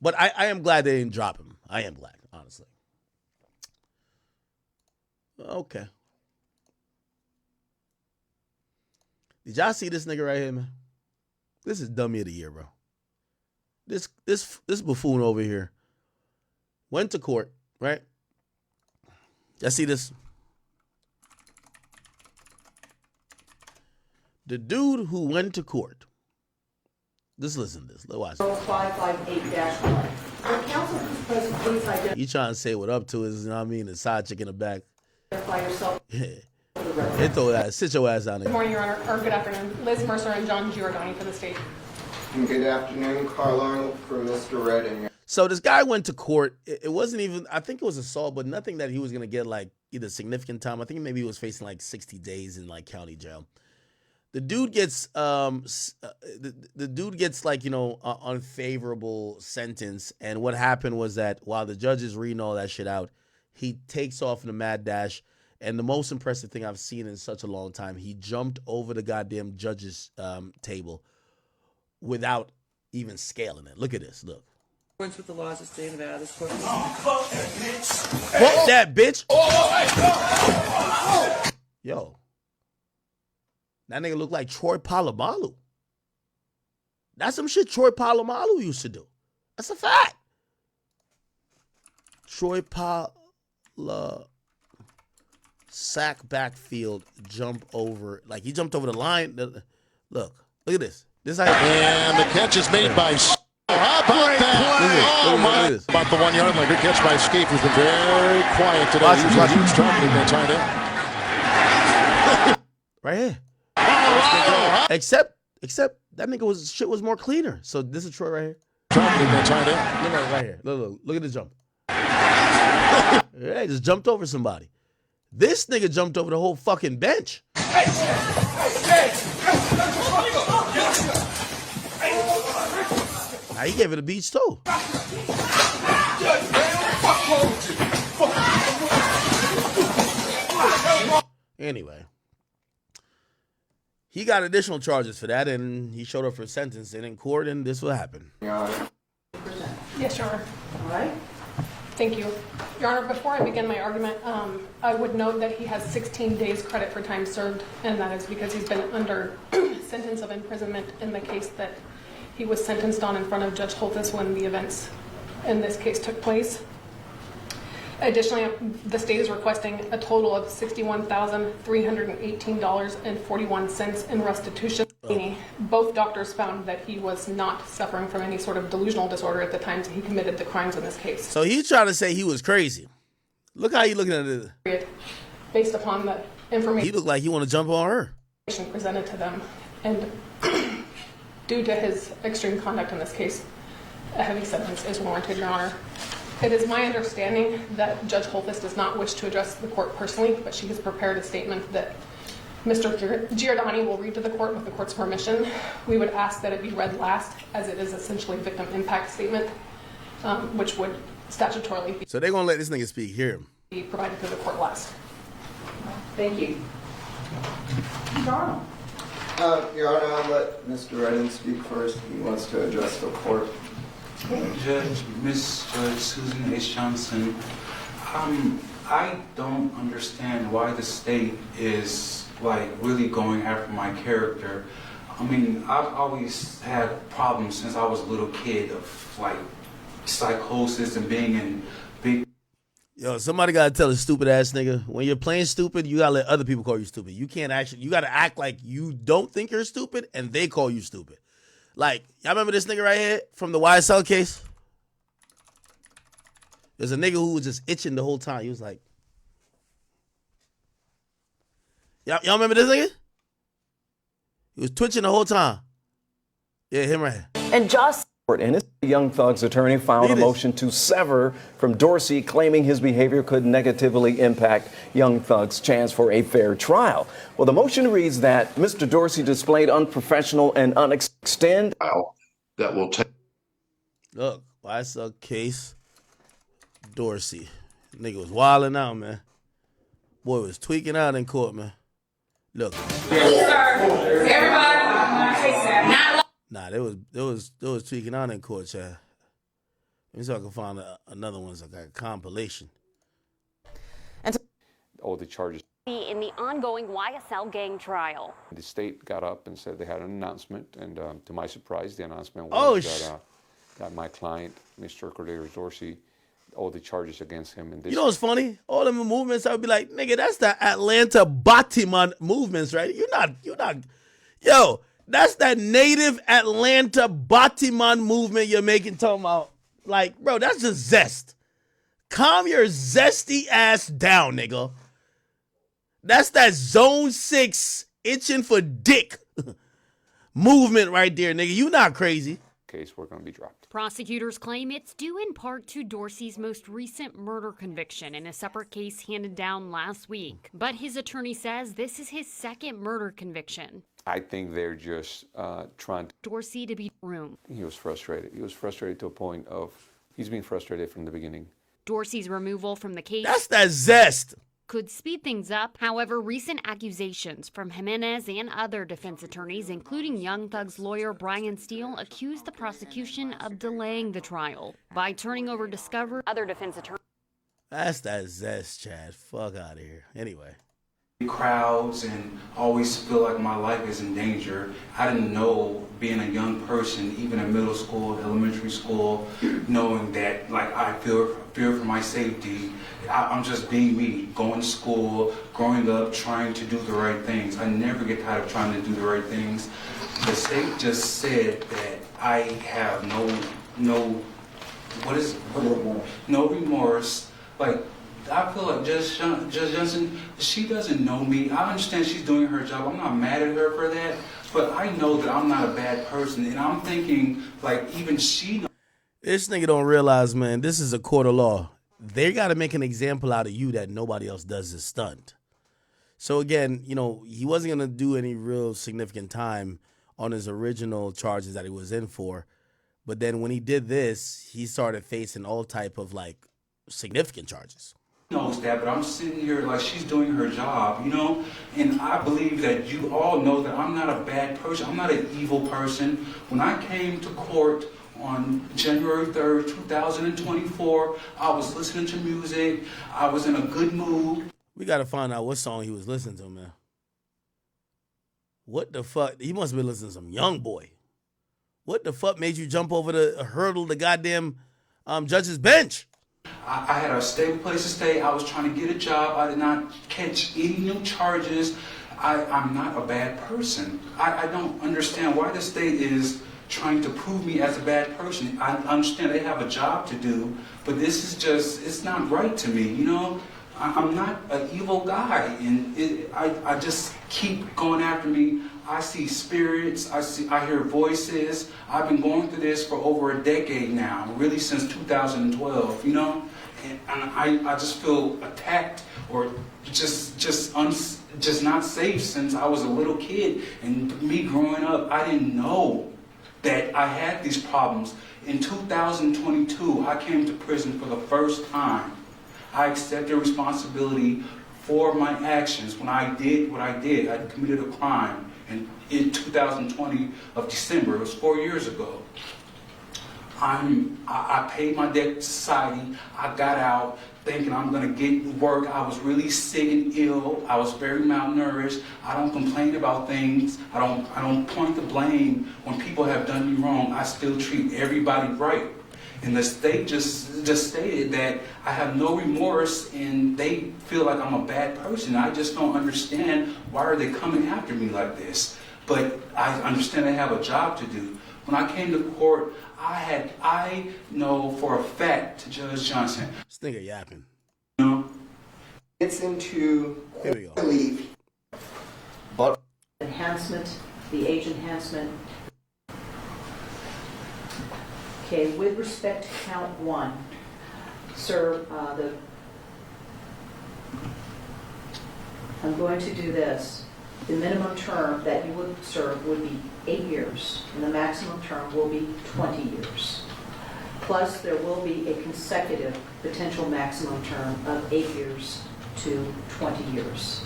But I am glad they didn't drop him. I am glad, honestly. Okay. Did y'all see this nigga right here, man? This is dummy of the year, bro. This buffoon over here went to court, right? Y'all see this? The dude who went to court. Just listen to this. Let's watch this. 558-1. You trying to say what up to is, you know what I mean? The side chick in the back. Yeah. They throw that. Sit your ass down there. Good morning, Your Honor, or good afternoon. Liz Mercer and John Giordani for the state. Good afternoon, Carl Arnold for Mr. Redding. So this guy went to court. It wasn't even, I think it was assault, but nothing that he was going to get like either significant time. I think maybe he was facing like 60 days in like county jail. The dude gets the dude gets like, you know, unfavorable sentence. And what happened was that while the judge is reading all that shit out, he takes off in a mad dash. And the most impressive thing I've seen in such a long time, he jumped over the goddamn judge's table without even scaling it. Look at this. Look. Accordance with the laws of the state of Nevada, this court. Fuck that bitch. Yo. That nigga look like Troy Polamalu. That's some shit Troy Polamalu used to do. That's a fact. Troy sack backfield, jump over. Like, he jumped over the line. Look at this. This how and the catch is made by... How about that? Oh, my. About the 1 yard line. Good catch by Escape, who's been very quiet today. He's watching his targeting that tight end. Right here. Except that nigga shit was more cleaner. So this is Troy right here. Targeting that tight end. Look right here. Look at the jump. Yeah, he just jumped over somebody. This nigga jumped over the whole fucking bench. Now he gave it a beach too. Anyway, he got additional charges for that, and he showed up for sentencing in court, and this will happen. Yes, Your Honor. All right. Thank you. Your Honor, before I begin my argument, I would note that he has 16 days credit for time served, and that is because he's been under sentence of imprisonment in the case that he was sentenced on in front of Judge Holthus when the events in this case took place. Additionally, the state is requesting a total of $61,318.41 in restitution. Both doctors found that he was not suffering from any sort of delusional disorder at the time he committed the crimes in this case. So he's trying to say he was crazy. Look how he looking at it. Based upon the information He looked like he want to jump on her. presented to them, and due to his extreme conduct in this case, a heavy sentence is warranted, Your Honor. It is my understanding that Judge Holthus does not wish to address the court personally, but she has prepared a statement that Mr. Giordani will read to the court with the court's permission. We would ask that it be read last, as it is essentially a victim impact statement, which would statutorily be. So they're gonna let this nigga speak. Hear him. Be provided to the court last. Thank you. Your Honor, I'll let Mr. Redden speak first. He wants to address the court. Judge, Miss Judge Susan H. Johnson, I don't understand why the state is like really going after my character. I mean, I've always had problems since I was a little kid of like psychosis and being in big. Yo, somebody gotta tell a stupid ass nigga, when you're playing stupid, you gotta let other people call you stupid. You can't actually, you gotta act like you don't think you're stupid and they call you stupid. Like, y'all remember this nigga right here from the YSL case? There's a nigga who was just itching the whole time. He was like, y'all remember this nigga? He was twitching the whole time. Yeah, him right here. And just and his Young Thug's attorney filed a motion to sever from Dorsey, claiming his behavior could negatively impact Young Thug's chance for a fair trial. Well, the motion reads that Mr. Dorsey displayed unprofessional and unextend. That will take. Look, YSL case, Dorsey. Nigga was wilding out, man. Boy was tweaking out in court, man. Look. Nah, they was tweaking out in court, Chad. Let me see if I can find another one, like a compilation. All the charges. In the ongoing YSL gang trial. The state got up and said they had an announcement, and to my surprise, the announcement was that my client, Mr. Cordero Dorsey, all the charges against him. And this. You know what's funny? All them movements, I would be like, nigga, that's the Atlanta Batiman movements, right? You're not. Yo, that's that native Atlanta Batiman movement you're making, talking about. Like, bro, that's just zest. Calm your zesty ass down, nigga. That's that Zone 6 itching for dick movement right there, nigga. You not crazy. Case, we're going to be dropped. Prosecutors claim it's due in part to Dorsey's most recent murder conviction in a separate case handed down last week. But his attorney says this is his second murder conviction. I think they're just trying to... Dorsey to be room. He was frustrated. He was frustrated to a point of he's been frustrated from the beginning. Dorsey's removal from the case. That's that zest. Could speed things up. However, recent accusations from Jimenez and other defense attorneys, including Young Thug's lawyer Brian Steele, accused the prosecution of delaying the trial by turning over discovery. Other defense attorneys. That's that zest, Chad. Fuck out of here. Anyway. Crowds and always feel like my life is in danger. I didn't know, being a young person, even in middle school, elementary school, knowing that like I fear for my safety. I'm just being me, going to school, growing up, trying to do the right things. I never get tired of trying to do the right things. The state just said that I have no remorse. Like, I feel like Judge Johnson, she doesn't know me. I understand she's doing her job. I'm not mad at her for that. But I know that I'm not a bad person. And I'm thinking, like, even she knows. This nigga don't realize, man, this is a court of law. They got to make an example out of you that nobody else does this stunt. So, again, you know, he wasn't going to do any real significant time on his original charges that he was in for. But then when he did this, he started facing all type of, like, significant charges. Knows that, but I'm sitting here like she's doing her job, you know? And I believe that you all know that I'm not a bad person. I'm not an evil person. When I came to court on January 3rd, 2024, I was listening to music. I was in a good mood. We got to find out what song he was listening to, man. What the fuck? He must have been listening to some Young Boy. What the fuck made you jump over the hurdle the goddamn judge's bench? I had a stable place to stay. I was trying to get a job. I did not catch any new charges. I'm not a bad person. I don't understand why the state is trying to prove me as a bad person. I understand they have a job to do, but this is just, it's not right to me, you know? I'm not an evil guy, and I just keep going after me. I see spirits, I hear voices. I've been going through this for over a decade now, really since 2012, you know? And I just feel attacked or just not safe since I was a little kid. And me growing up, I didn't know that I had these problems. In 2022, I came to prison for the first time. I accepted responsibility for my actions. When I did what I did, I committed a crime. And in 2020 of December, it was 4 years ago, I paid my debt to society. I got out thinking I'm gonna get work. I was really sick and ill. I was very malnourished. I don't complain about things. I don't point the blame when people have done me wrong. I still treat everybody right. And the state just stated that I have no remorse and they feel like I'm a bad person. I just don't understand why are they coming after me like this. But I understand they have a job to do. When I came to court, I know for a fact, Judge Johnson. This nigga yapping. You know? It's into leave. But enhancement, the age enhancement. Okay, with respect to count one, sir, I'm going to do this. The minimum term that you would serve would be 8 years, and the maximum term will be 20 years. Plus, there will be a consecutive potential maximum term of 8 years to 20 years.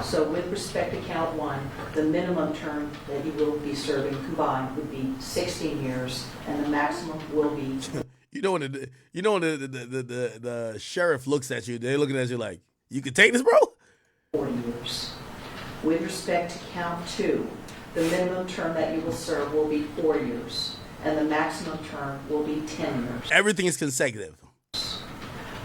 So with respect to count one, the minimum term that you will be serving combined would be 16 years, and the maximum will be... You know when the sheriff looks at you, they're looking at you like, you can take this, bro? 40 years. With respect to count two, the minimum term that you will serve will be 4 years, and the maximum term will be 10 years. Everything is consecutive.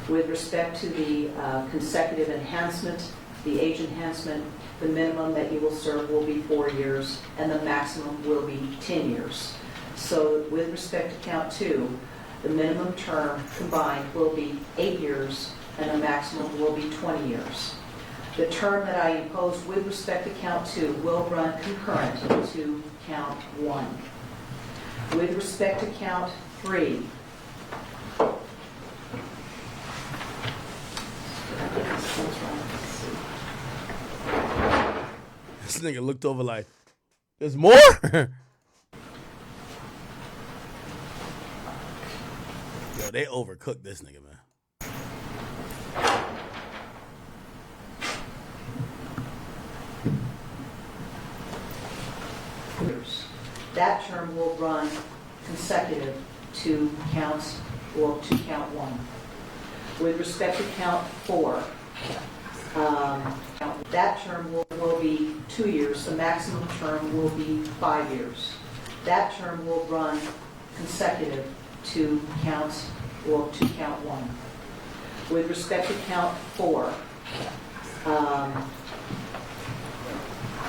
With respect to the consecutive enhancement, the age enhancement, the minimum that you will serve will be 4 years, and the maximum will be 10 years. So with respect to count two, the minimum term combined will be 8 years, and the maximum will be 20 years. The term that I impose with respect to count two will run concurrent to count one. With respect to count 3. This nigga looked over like, there's more? Yo, they overcooked this nigga, man. That term will run consecutive to counts, or to count 1. With respect to count 4, that term will be 2 years. The maximum term will be 5 years. That term will run consecutive to counts, or to count 1. With respect to count 4,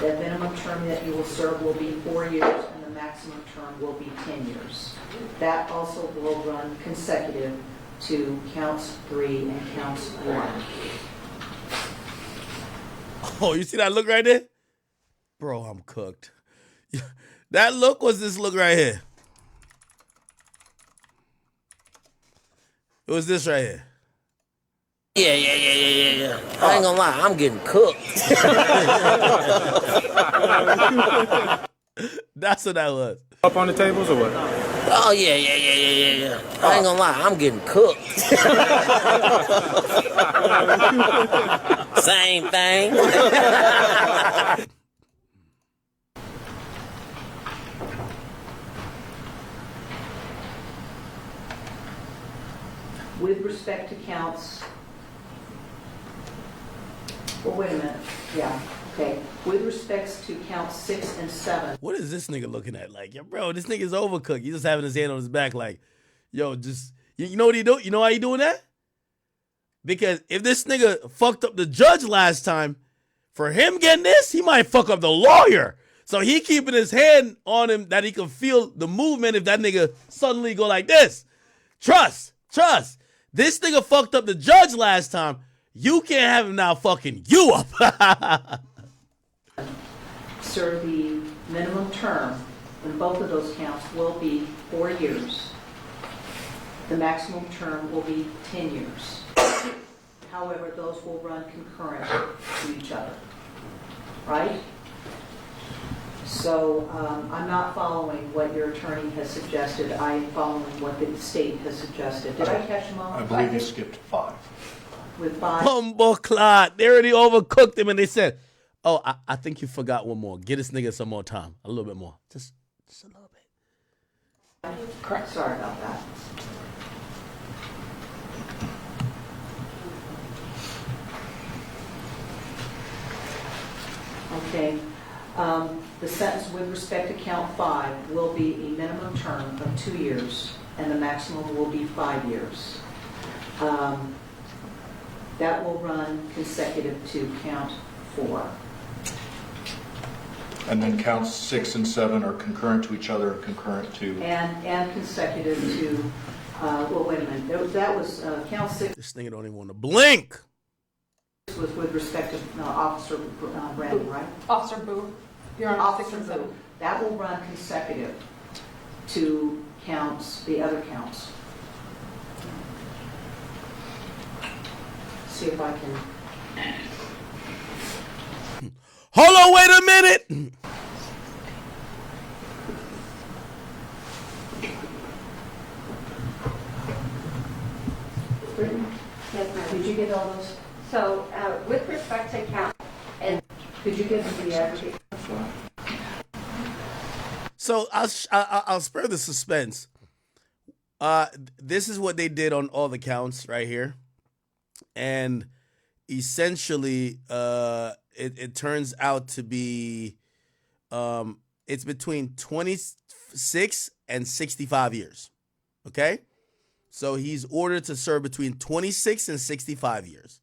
the minimum term that you will serve will be 4 years, and the maximum term will be 10 years. That also will run consecutive to counts 3 and counts 1. Oh, you see that look right there? Bro, I'm cooked. That look was this look right here. It was this right here. Yeah. I ain't gonna lie, I'm getting cooked. That's what that was. Up on the tables or what? Oh, yeah. I ain't gonna lie, I'm getting cooked. Same thing. With respect to counts, well, wait a minute. Yeah, okay. With respects to counts 6 and 7. What is this nigga looking at? Like, yo, bro, this nigga's overcooked. He's just having his hand on his back like, yo, just, you know what he do? You know why he doing that? Because if this nigga fucked up the judge last time, for him getting this, he might fuck up the lawyer. So he keeping his hand on him that he can feel the movement if that nigga suddenly go like this. Trust. This nigga fucked up the judge last time. You can't have him now fucking you up. Sir, the minimum term in both of those counts will be 4 years. The maximum term will be 10 years. However, those will run concurrent to each other. Right? So I'm not following what your attorney has suggested. I am following what the state has suggested. Did I catch them all? I believe you skipped 5. With 5? Humble clot. They already overcooked him and they said, oh, I think you forgot one more. Get this nigga some more time. A little bit more. Just a little bit. Correct. Sorry about that. Okay. The sentence with respect to count 5 will be a minimum term of 2 years, and the maximum will be 5 years. That will run consecutive to count 4. And then counts 6 and 7 are concurrent to each other and concurrent to... And consecutive to, well, wait a minute. That was count 6. This nigga don't even want to blink. Was with respect to Officer Brandon, right? Officer Boo. You're on Officer Boo. That will run consecutive to counts, the other counts. See if I can. Hold on, wait a minute. Yes, ma'am. Did you get all those? So, with respect to count, and could you give me the advocate? So I'll spare the suspense. This is what they did on all the counts right here, and essentially, it turns out to be, it's between 26 and 65 years. Okay, so he's ordered to serve between 26 and 65 years.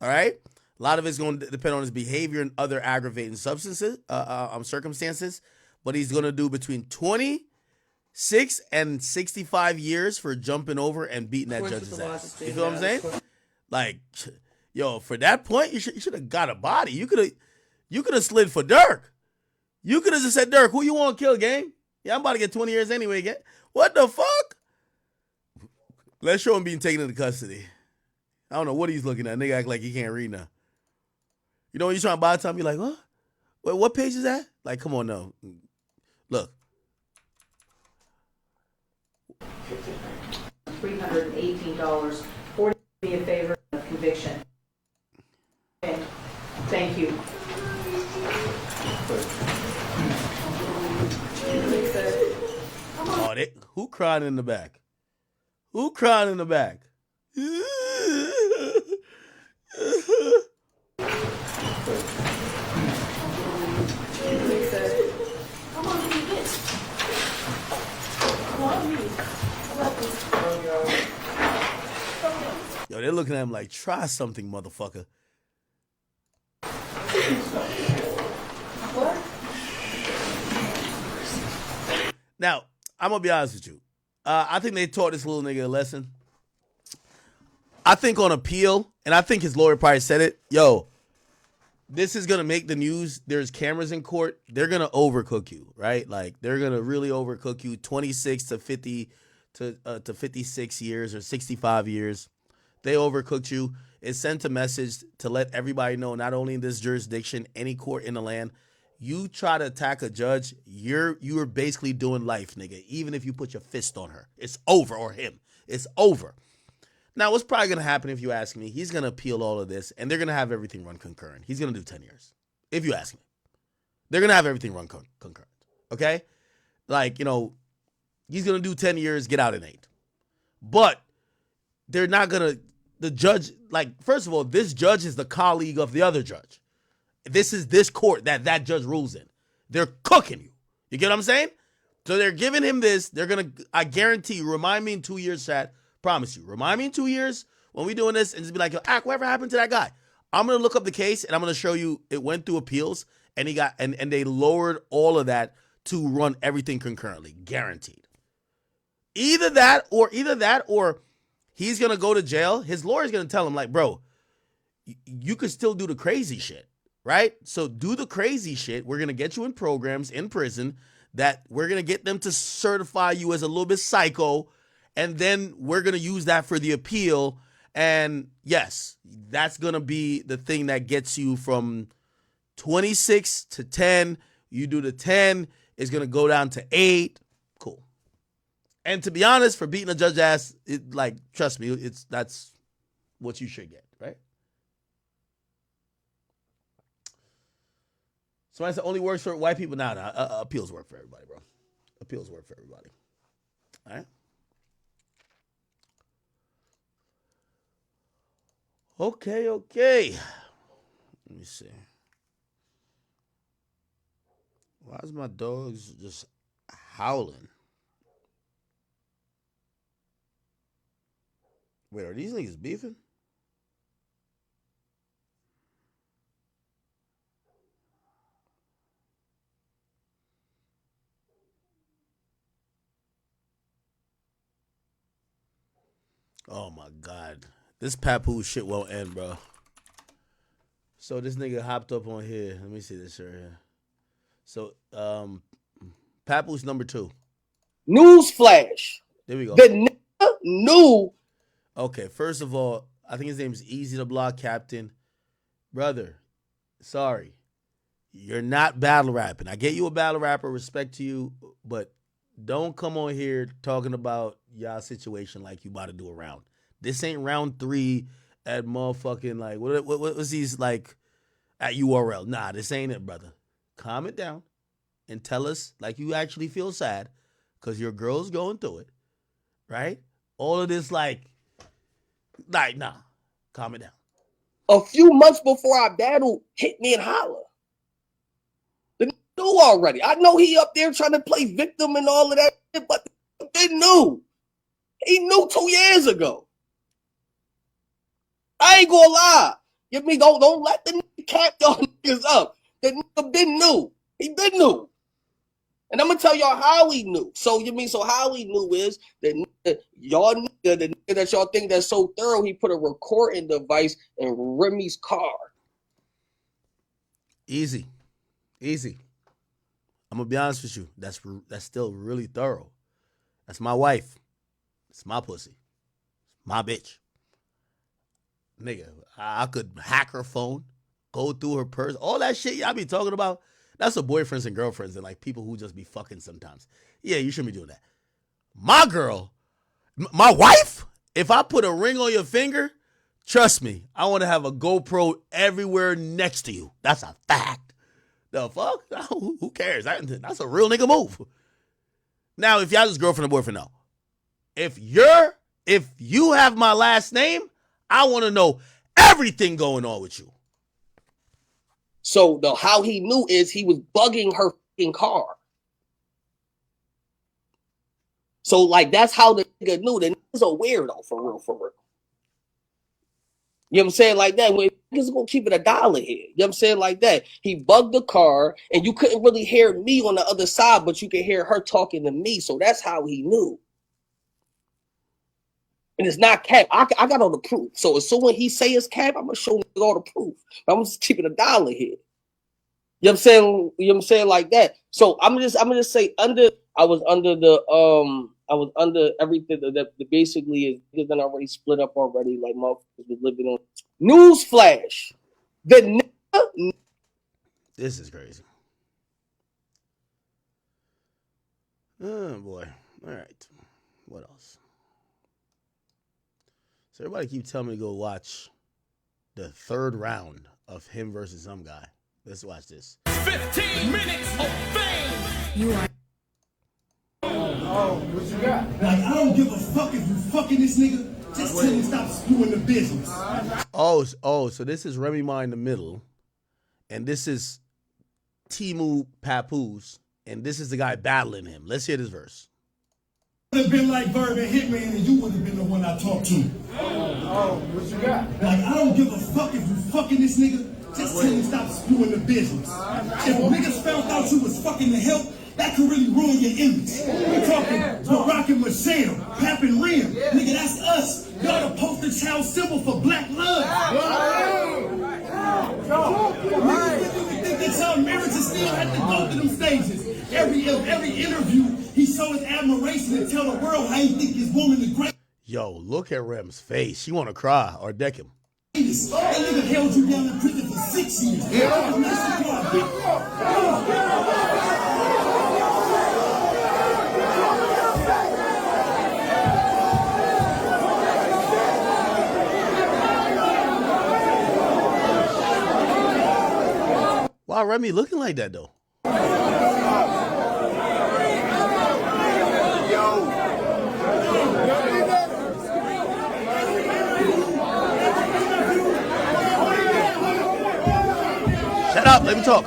All right. A lot of it's going to depend on his behavior and other aggravating circumstances, but he's going to do between 26 and 65 years for jumping over and beating that judge's ass. You feel what I'm saying? Like, yo, for that point, you should have got a body. You could have slid for Dirk. You could have just said, Dirk, who you want to kill, gang? Yeah, I'm about to get 20 years anyway, gang. What the fuck? Let's show him being taken into custody. I don't know what he's looking at. Nigga act like he can't read now. You know when you're trying to buy time, you're like, what? Wait, what page is that? Like, come on, no. Look. $318. 40 be a favor of conviction. Okay. Thank you. Oh, who cried in the back? Who cried in the back? Yo, they're looking at him like, try something, motherfucker. Now, I'm going to be honest with you. I think they taught this little nigga a lesson. I think on appeal, and I think his lawyer probably said it, yo, this is going to make the news. There's cameras in court. They're going to overcook you, right? Like, they're going to really overcook you. 26 to 50 to 56 years or 65 years. They overcooked you. It sent a message to let everybody know, not only in this jurisdiction, any court in the land, you try to attack a judge, you're basically doing life, nigga. Even if you put your fist on her, it's over, or him. It's over. Now, what's probably going to happen if you ask me, he's going to appeal all of this, and they're going to have everything run concurrent. He's going to do 10 years, if you ask me. They're going to have everything run concurrent, okay? Like, you know, he's going to do 10 years, get out in 8. But they're not going to, the judge, like, first of all, this judge is the colleague of the other judge. This is this court that judge rules in. They're cooking you. You get what I'm saying? So they're giving him this. They're going to, I guarantee you, remind me in 2 years, chat. Promise you. Remind me in 2 years when we doing this and just be like, yo, whatever happened to that guy? I'm going to look up the case and I'm going to show you it went through appeals and he got, and they lowered all of that to run everything concurrently. Guaranteed. Either that or he's going to go to jail. His lawyer's going to tell him like, bro, you could still do the crazy shit. Right? So do the crazy shit. We're going to get you in programs in prison that we're going to get them to certify you as a little bit psycho. And then we're going to use that for the appeal. And yes, that's going to be the thing that gets you from 26 to 10. You do the 10, it's going to go down to 8. Cool. And to be honest, for beating a judge's ass, trust me, that's what you should get, right? Somebody said only works for white people. Nah, appeals work for everybody, bro. Appeals work for everybody. All right? Okay. Let me see. Why is my dogs just howling? Wait, are these niggas beefing? Oh my God. This Papoose shit won't end, bro. So this nigga hopped up on here. Let me see this right here. So, Papoose number 2. Newsflash. There we go. The nigga knew. Okay, first of all, I think his name is Easy to Block Captain. Brother, sorry. You're not battle rapping. I get you a battle rapper, respect to you, but don't come on here talking about y'all situation like you about to do a round. This ain't round 3 at motherfucking, like, what was these, like, at URL? Nah, this ain't it, brother. Calm it down and tell us like you actually feel sad because your girl's going through it, right? All of this, like, nah, calm it down. A few months before our battle, hit me and holler. The nigga knew already. I know he up there trying to play victim and all of that, but they knew. He knew 2 years ago. I ain't gonna lie. Give me, don't let the nigga cap y'all niggas up. The nigga been new. He been new. And I'm gonna tell y'all how he knew. So how he knew is that y'all nigga, the nigga that y'all think that's so thorough, he put a recording device in Remy's car. Easy. I'm gonna be honest with you. That's still really thorough. That's my wife. It's my pussy. my bitch. Nigga, I could hack her phone, go through her purse, all that shit y'all be talking about. That's what boyfriends and girlfriends and like people who just be fucking sometimes. Yeah, you shouldn't be doing that. My girl, my wife, if I put a ring on your finger, trust me, I want to have a GoPro everywhere next to you. That's a fact. The fuck? Who cares? That's a real nigga move. Now, if y'all just girlfriend or boyfriend, no. If you have my last name, I want to know everything going on with you. So how he knew is he was bugging her fucking car. So like that's how the nigga knew. The nigga's a weirdo for real. You know what I'm saying? Like that. When niggas gonna keep it $1 here. You know what I'm saying? Like that. He bugged the car and you couldn't really hear me on the other side, but you could hear her talking to me. So that's how he knew. And it's not cap. I got all the proof. So as soon as he say it's cap, I'm gonna show niggas all the proof. I'm just keeping $1 here. You know what I'm saying? You know what I'm saying? Like that. So I'm gonna say I was under everything that basically is niggas done already split up already. Like motherfuckers was living on. Newsflash. The nigga. This is crazy. Oh boy. All right. What else? So everybody keep telling me to go watch the 3rd round of him versus some guy. Let's watch this. 15 minutes of fame. You are. Oh, what you got? Like, I don't give a fuck if you fucking this nigga. Just tell me stop screwing the business. Oh, so this is Remy Ma in the middle. And this is Timu Papoose. And this is the guy battling him. Let's hear this verse. Would have been like Verb and Hitman, and you would have been the one I talked to. Oh, what you got? Like, I don't give a fuck if you fucking this nigga. Just tell me stop screwing the business. If niggas found out you was fucking the help, that could really ruin your image. We're talking Barack and Michelle, Pap and Rim. Nigga, that's us. Y'all the poster child symbol for black love. Niggas think that's how marriages still have to go through them stages. Every interview, he show his admiration and tell the world how he think his woman is great. Yo, look at Rem's face. She want to cry or deck him. That nigga held you down in prison for 6 years. Why Remy looking like that though? Shut up, let me talk.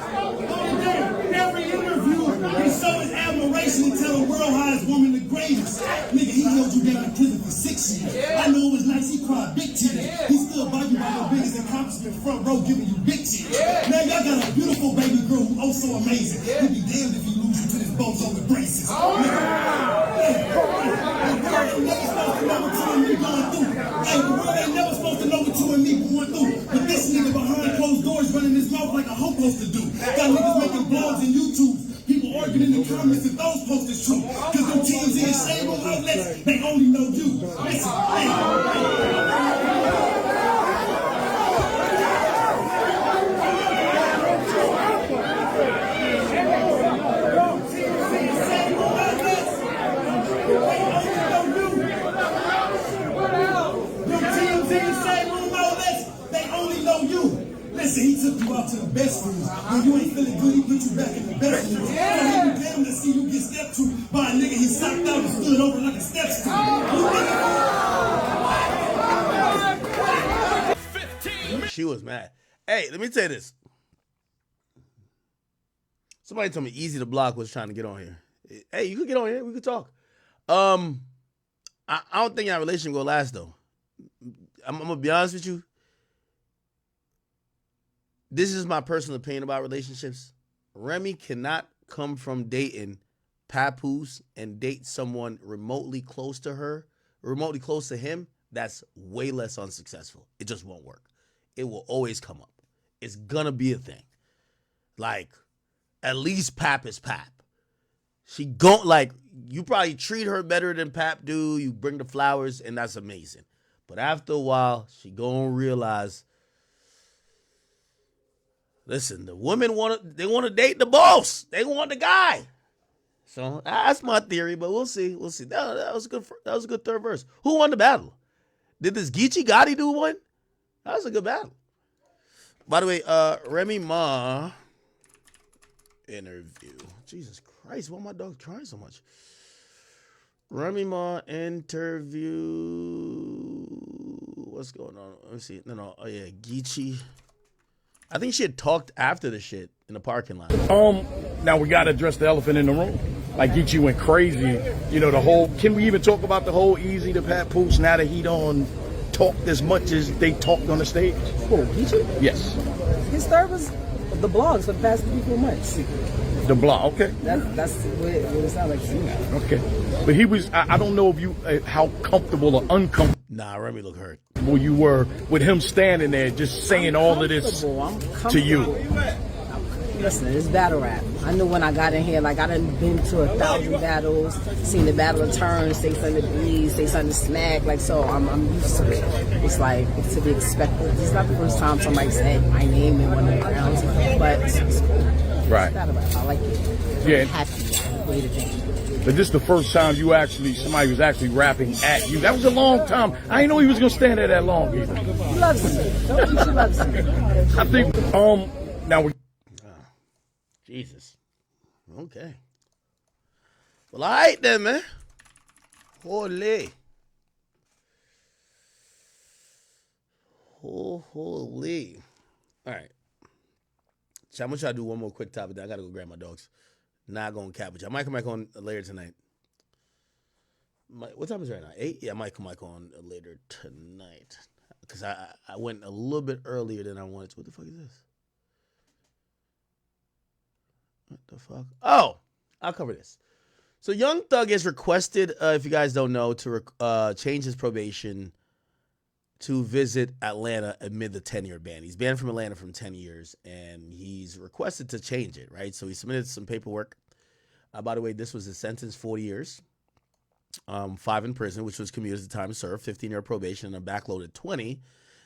Every interview, he show his admiration and tell the world how his woman the greatest. Nigga, he held you down in prison for 6 years. I know it was nice, he cried big tears. He still by you by your biggest accomplishment, front row giving you big tears. Now y'all got a beautiful baby girl who oh so amazing. He'd be damned if he lose you to this bozo with braces. Hey, the world ain't never supposed to know what you and me going through. But this nigga behind closed doors running his mouth like a hoe supposed to do. Got niggas making blogs and YouTubes. People arguing in the comments if those posts is true. Cause them teams in the same outlets, they only know you. Listen, Listen, he took you out to the best rooms. When you ain't feeling good, he put you back in the best rooms. So he be damn to see you get stepped to by a nigga he socked out and stood over like a step stool. She was mad. Hey, let me tell you this. Somebody told me Easy to Block was trying to get on here. Hey, you could get on here. We could talk. I don't think our relationship will last though. I'm gonna be honest with you. This is my personal opinion about relationships. Remy cannot come from dating Papoose and date someone remotely close to her, remotely close to him. That's way less unsuccessful. It just won't work. It will always come up. It's gonna be a thing. Like, at least Pap is Pap. She gon' like, you probably treat her better than Pap do. You bring the flowers, and that's amazing. But after a while, she gonna realize, listen, the women want to date the boss. They want the guy. So that's my theory, but we'll see. We'll see. That was good. That was a good third verse. Who won the battle? Did this Geechee Gotti dude win? That was a good battle. By the way, Remy Ma interview. Jesus Christ, why my dog crying so much? Remy Ma interview. What's going on? Let me see. No. Oh yeah, Geechee. I think she had talked after the shit in the parking lot. Now we gotta address the elephant in the room. Like Geechee went crazy. You know, the whole, can we even talk about the whole Easy to Pat Poose now that he don't talk as much as they talked on the stage? Who, Geechee? Yes. His third was the blogs for the past 3-4 months. The blog, okay. That's what it sounds like to me now. Okay. But he was, I don't know if you, how comfortable or uncomfortable Nah, Remy look hurt. You were with him standing there just saying all of this to you. Listen, it's battle rap. I knew when I got in here, like I done been to 1,000 battles, seen the battle of turns, say something to breeze, say something to smack, like so I'm used to it. It's like, it's to be expected. It's not the first time somebody said my name in one of the rounds, but it's cool. Right. Battle rap, I like it. Yeah. I'm happy. Way to be. But this is the first time somebody was actually rapping at you. That was a long time. I didn't know he was gonna stand there that long either. He loves me. Don't you, she loves me. I think now we Jesus. Okay. Well, all right then, man. Holy. Holy. All right. So I'm going to try to do one more quick topic. Then I got to go grab my dogs. Not going to cap with you. I might come back on later tonight. What time is it right now? 8? Yeah, I might come back on later tonight. Because I went a little bit earlier than I wanted to. What the fuck is this? What the fuck? Oh, I'll cover this. So Young Thug is requested, if you guys don't know, to change his probation to visit Atlanta amid the 10-year ban. He's banned from Atlanta from 10 years, and he's requested to change it, right? So he submitted some paperwork. By the way, this was his sentence, 40 years, 5 in prison, which was commuted as the time served, 15-year probation, and a backloaded 20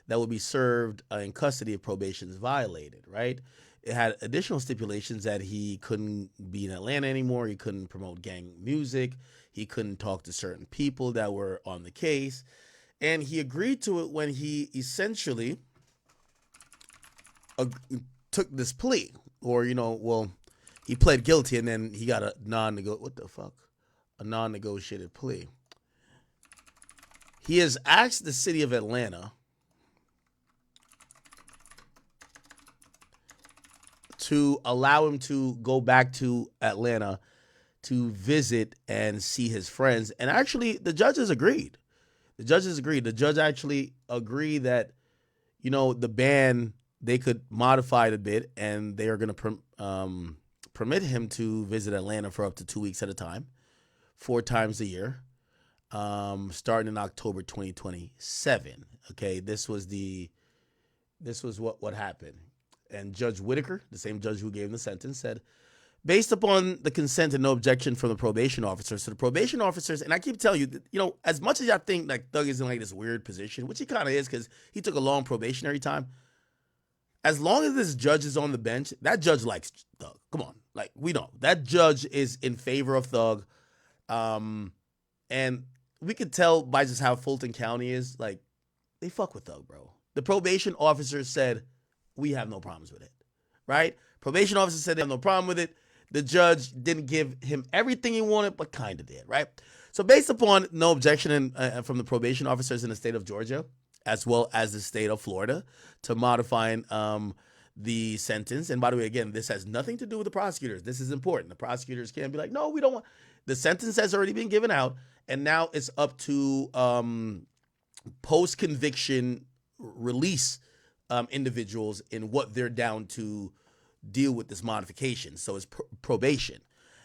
that would be served in custody if probation is violated, right? It had additional stipulations that he couldn't be in Atlanta anymore. He couldn't promote gang music. He couldn't talk to certain people that were on the case. And he agreed to it when he essentially took this plea. Or, he pled guilty and then he got a non-negotiated plea. He has asked the city of Atlanta to allow him to go back to Atlanta to visit and see his friends. And actually, the judges agreed. The judge actually agreed that, the ban, they could modify it a bit, and they are going to permit him to visit Atlanta for up to 2 weeks at a time, 4 times a year, starting in October 2027. Okay, this was what happened. And Judge Whitaker, the same judge who gave him the sentence, said, based upon the consent and no objection from the probation officers. So the probation officers, and I keep telling you, as much as y'all think like Thug is in like this weird position, which he kind of is because he took a long probationary time, as long as this judge is on the bench, that judge likes Thug. Come on. Like, we know. That judge is in favor of Thug. And we could tell by just how Fulton County is, like, they fuck with Thug, bro. The probation officer said, we have no problems with it, right? Probation officer said they have no problem with it. The judge didn't give him everything he wanted, but kind of did, right? So based upon no objection from the probation officers in the state of Georgia, as well as the state of Florida, to modifying the sentence. And by the way, again, this has nothing to do with the prosecutors. This is important. The prosecutors can't be like, no, we don't want. The sentence has already been given out, and now it's up to post-conviction release individuals in what they're down to deal with this modification. So it's probation.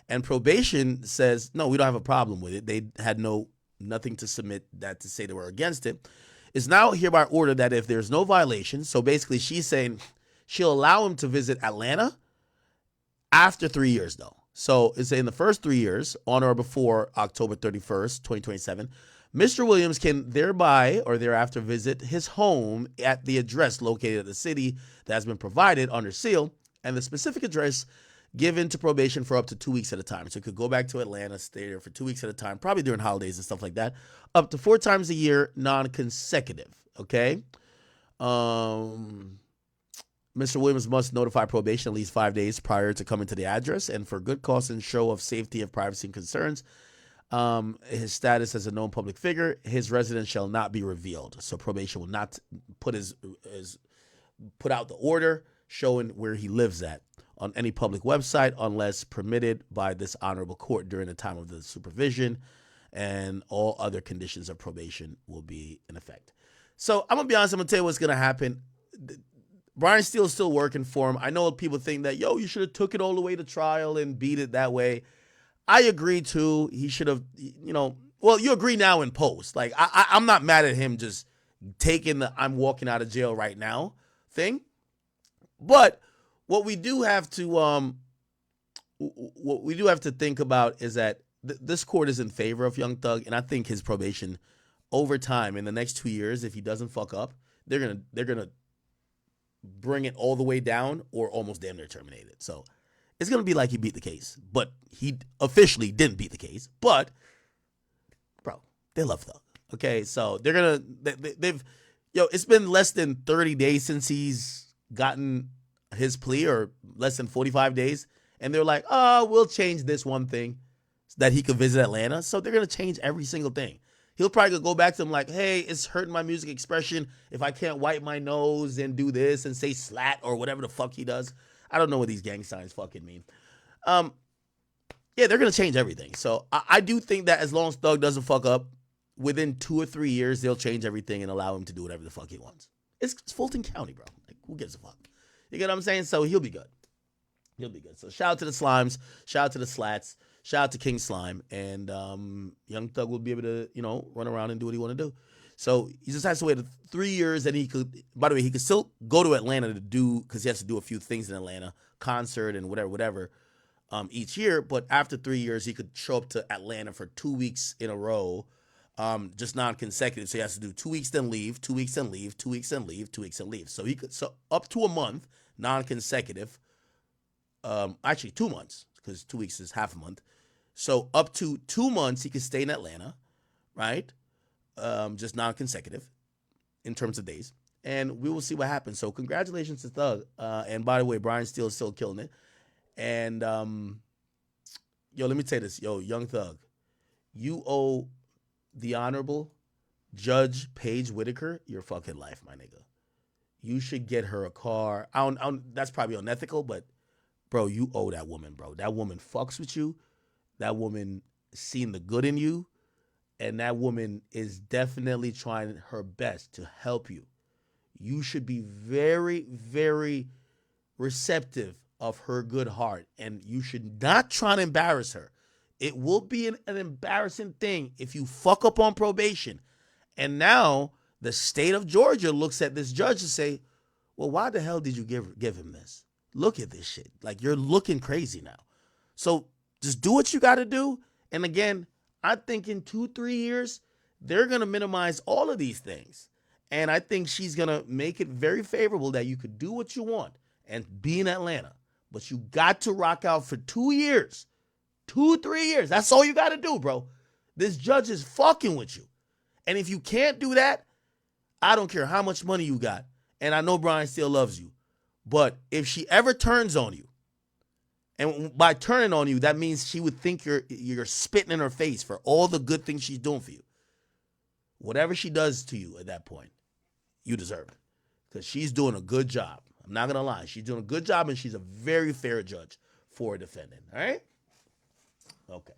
And probation says, no, we don't have a problem with it. They had nothing to submit that to say they were against it. It's now hereby ordered that if there's no violation, so basically she's saying she'll allow him to visit Atlanta after 3 years, though. So it's in the first 3 years, on or before October 31st, 2027, Mr. Williams can thereby or thereafter visit his home at the address located at the city that has been provided under seal, and the specific address given to probation for up to 2 weeks at a time. So he could go back to Atlanta, stay there for 2 weeks at a time, probably during holidays and stuff like that, up to 4 times a year, non-consecutive. Okay. Mr. Williams must notify probation at least 5 days prior to coming to the address, and for good cause and show of safety of privacy and concerns, his status as a known public figure, his residence shall not be revealed. So probation will not put put out the order showing where he lives at on any public website unless permitted by this honorable court during the time of the supervision, and all other conditions of probation will be in effect. So I'm gonna be honest, I'm gonna tell you what's gonna happen. Brian Steele is still working for him. I know people think that, yo, you should have took it all the way to trial and beat it that way. I agree too. He should have, well, you agree now in post. Like, I'm not mad at him just taking the I'm walking out of jail right now thing. But what we do have to think about is that this court is in favor of Young Thug, and I think his probation over time in the next 2 years, if he doesn't fuck up, they're gonna bring it all the way down or almost damn near terminate it. So it's going to be like he beat the case, but he officially didn't beat the case. But, bro, they love Thug. Okay, so it's been less than 30 days since he's gotten his plea, or less than 45 days. And they're like, oh, we'll change this one thing that he could visit Atlanta. So they're going to change every single thing. He'll probably go back to them like, hey, it's hurting my music expression if I can't wipe my nose and do this and say slat or whatever the fuck he does. I don't know what these gang signs fucking mean. Yeah, they're going to change everything. So I do think that as long as Thug doesn't fuck up, within 2 or 3 years, they'll change everything and allow him to do whatever the fuck he wants. It's Fulton County, bro. Like, who gives a fuck? You get what I'm saying? So he'll be good. He'll be good. So shout out to the Slimes. Shout out to the Slats. Shout out to King Slime. And Young Thug will be able to, run around and do what he want to do. So he just has to wait 3 years, and he could, by the way, he could still go to Atlanta to do, because he has to do a few things in Atlanta, concert and whatever, each year. But after 3 years, he could show up to Atlanta for 2 weeks in a row, just non-consecutive. So he has to do 2 weeks, then leave, 2 weeks, then leave, 2 weeks, then leave, 2 weeks, then leave. So up to a month, non-consecutive, actually 2 months, because 2 weeks is half a month. So up to 2 months, he could stay in Atlanta, right? Just non-consecutive in terms of days. And we will see what happens. So congratulations to Thug. And by the way, Brian Steele is still killing it. And, let me tell you this. Young Thug, you owe the Honorable Judge Paige Whitaker your fucking life, my nigga. You should get her a car. That's probably unethical, but, bro, you owe that woman, bro. That woman fucks with you. That woman seen the good in you, and that woman is definitely trying her best to help you. You should be very, very receptive of her good heart, and you should not try to embarrass her. It will be an embarrassing thing if you fuck up on probation. And now the state of Georgia looks at this judge and say, well, why the hell did you give him this? Look at this shit. Like, you're looking crazy now. So just do what you got to do. And again, I think in 2-3 years, they're going to minimize all of these things. And I think she's going to make it very favorable that you could do what you want and be in Atlanta. But you got to rock out for 2 years. 2-3 years. That's all you got to do, bro. This judge is fucking with you. And if you can't do that, I don't care how much money you got. And I know Brian still loves you. But if she ever turns on you, and by turning on you, that means she would think you're spitting in her face for all the good things she's doing for you. Whatever she does to you at that point, you deserve it. Because she's doing a good job. I'm not going to lie. She's doing a good job, and she's a very fair judge for a defendant. All right? Okay.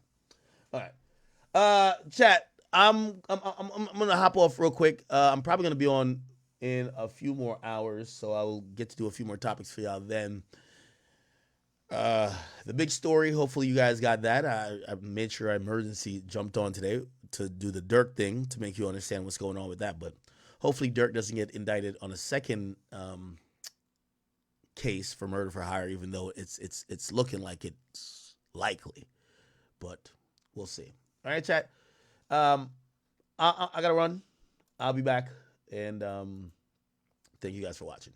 All right. Chat, I'm going to hop off real quick. I'm probably going to be on in a few more hours, so I will get to do a few more topics for y'all then. The big story, hopefully you guys got that. I made sure I emergency jumped on today to do the Dirk thing to make you understand what's going on with that. But hopefully Dirk doesn't get indicted on a second case for murder for hire, even though it's looking like it's likely. But we'll see. All right, chat. I got to run. I'll be back. And thank you guys for watching.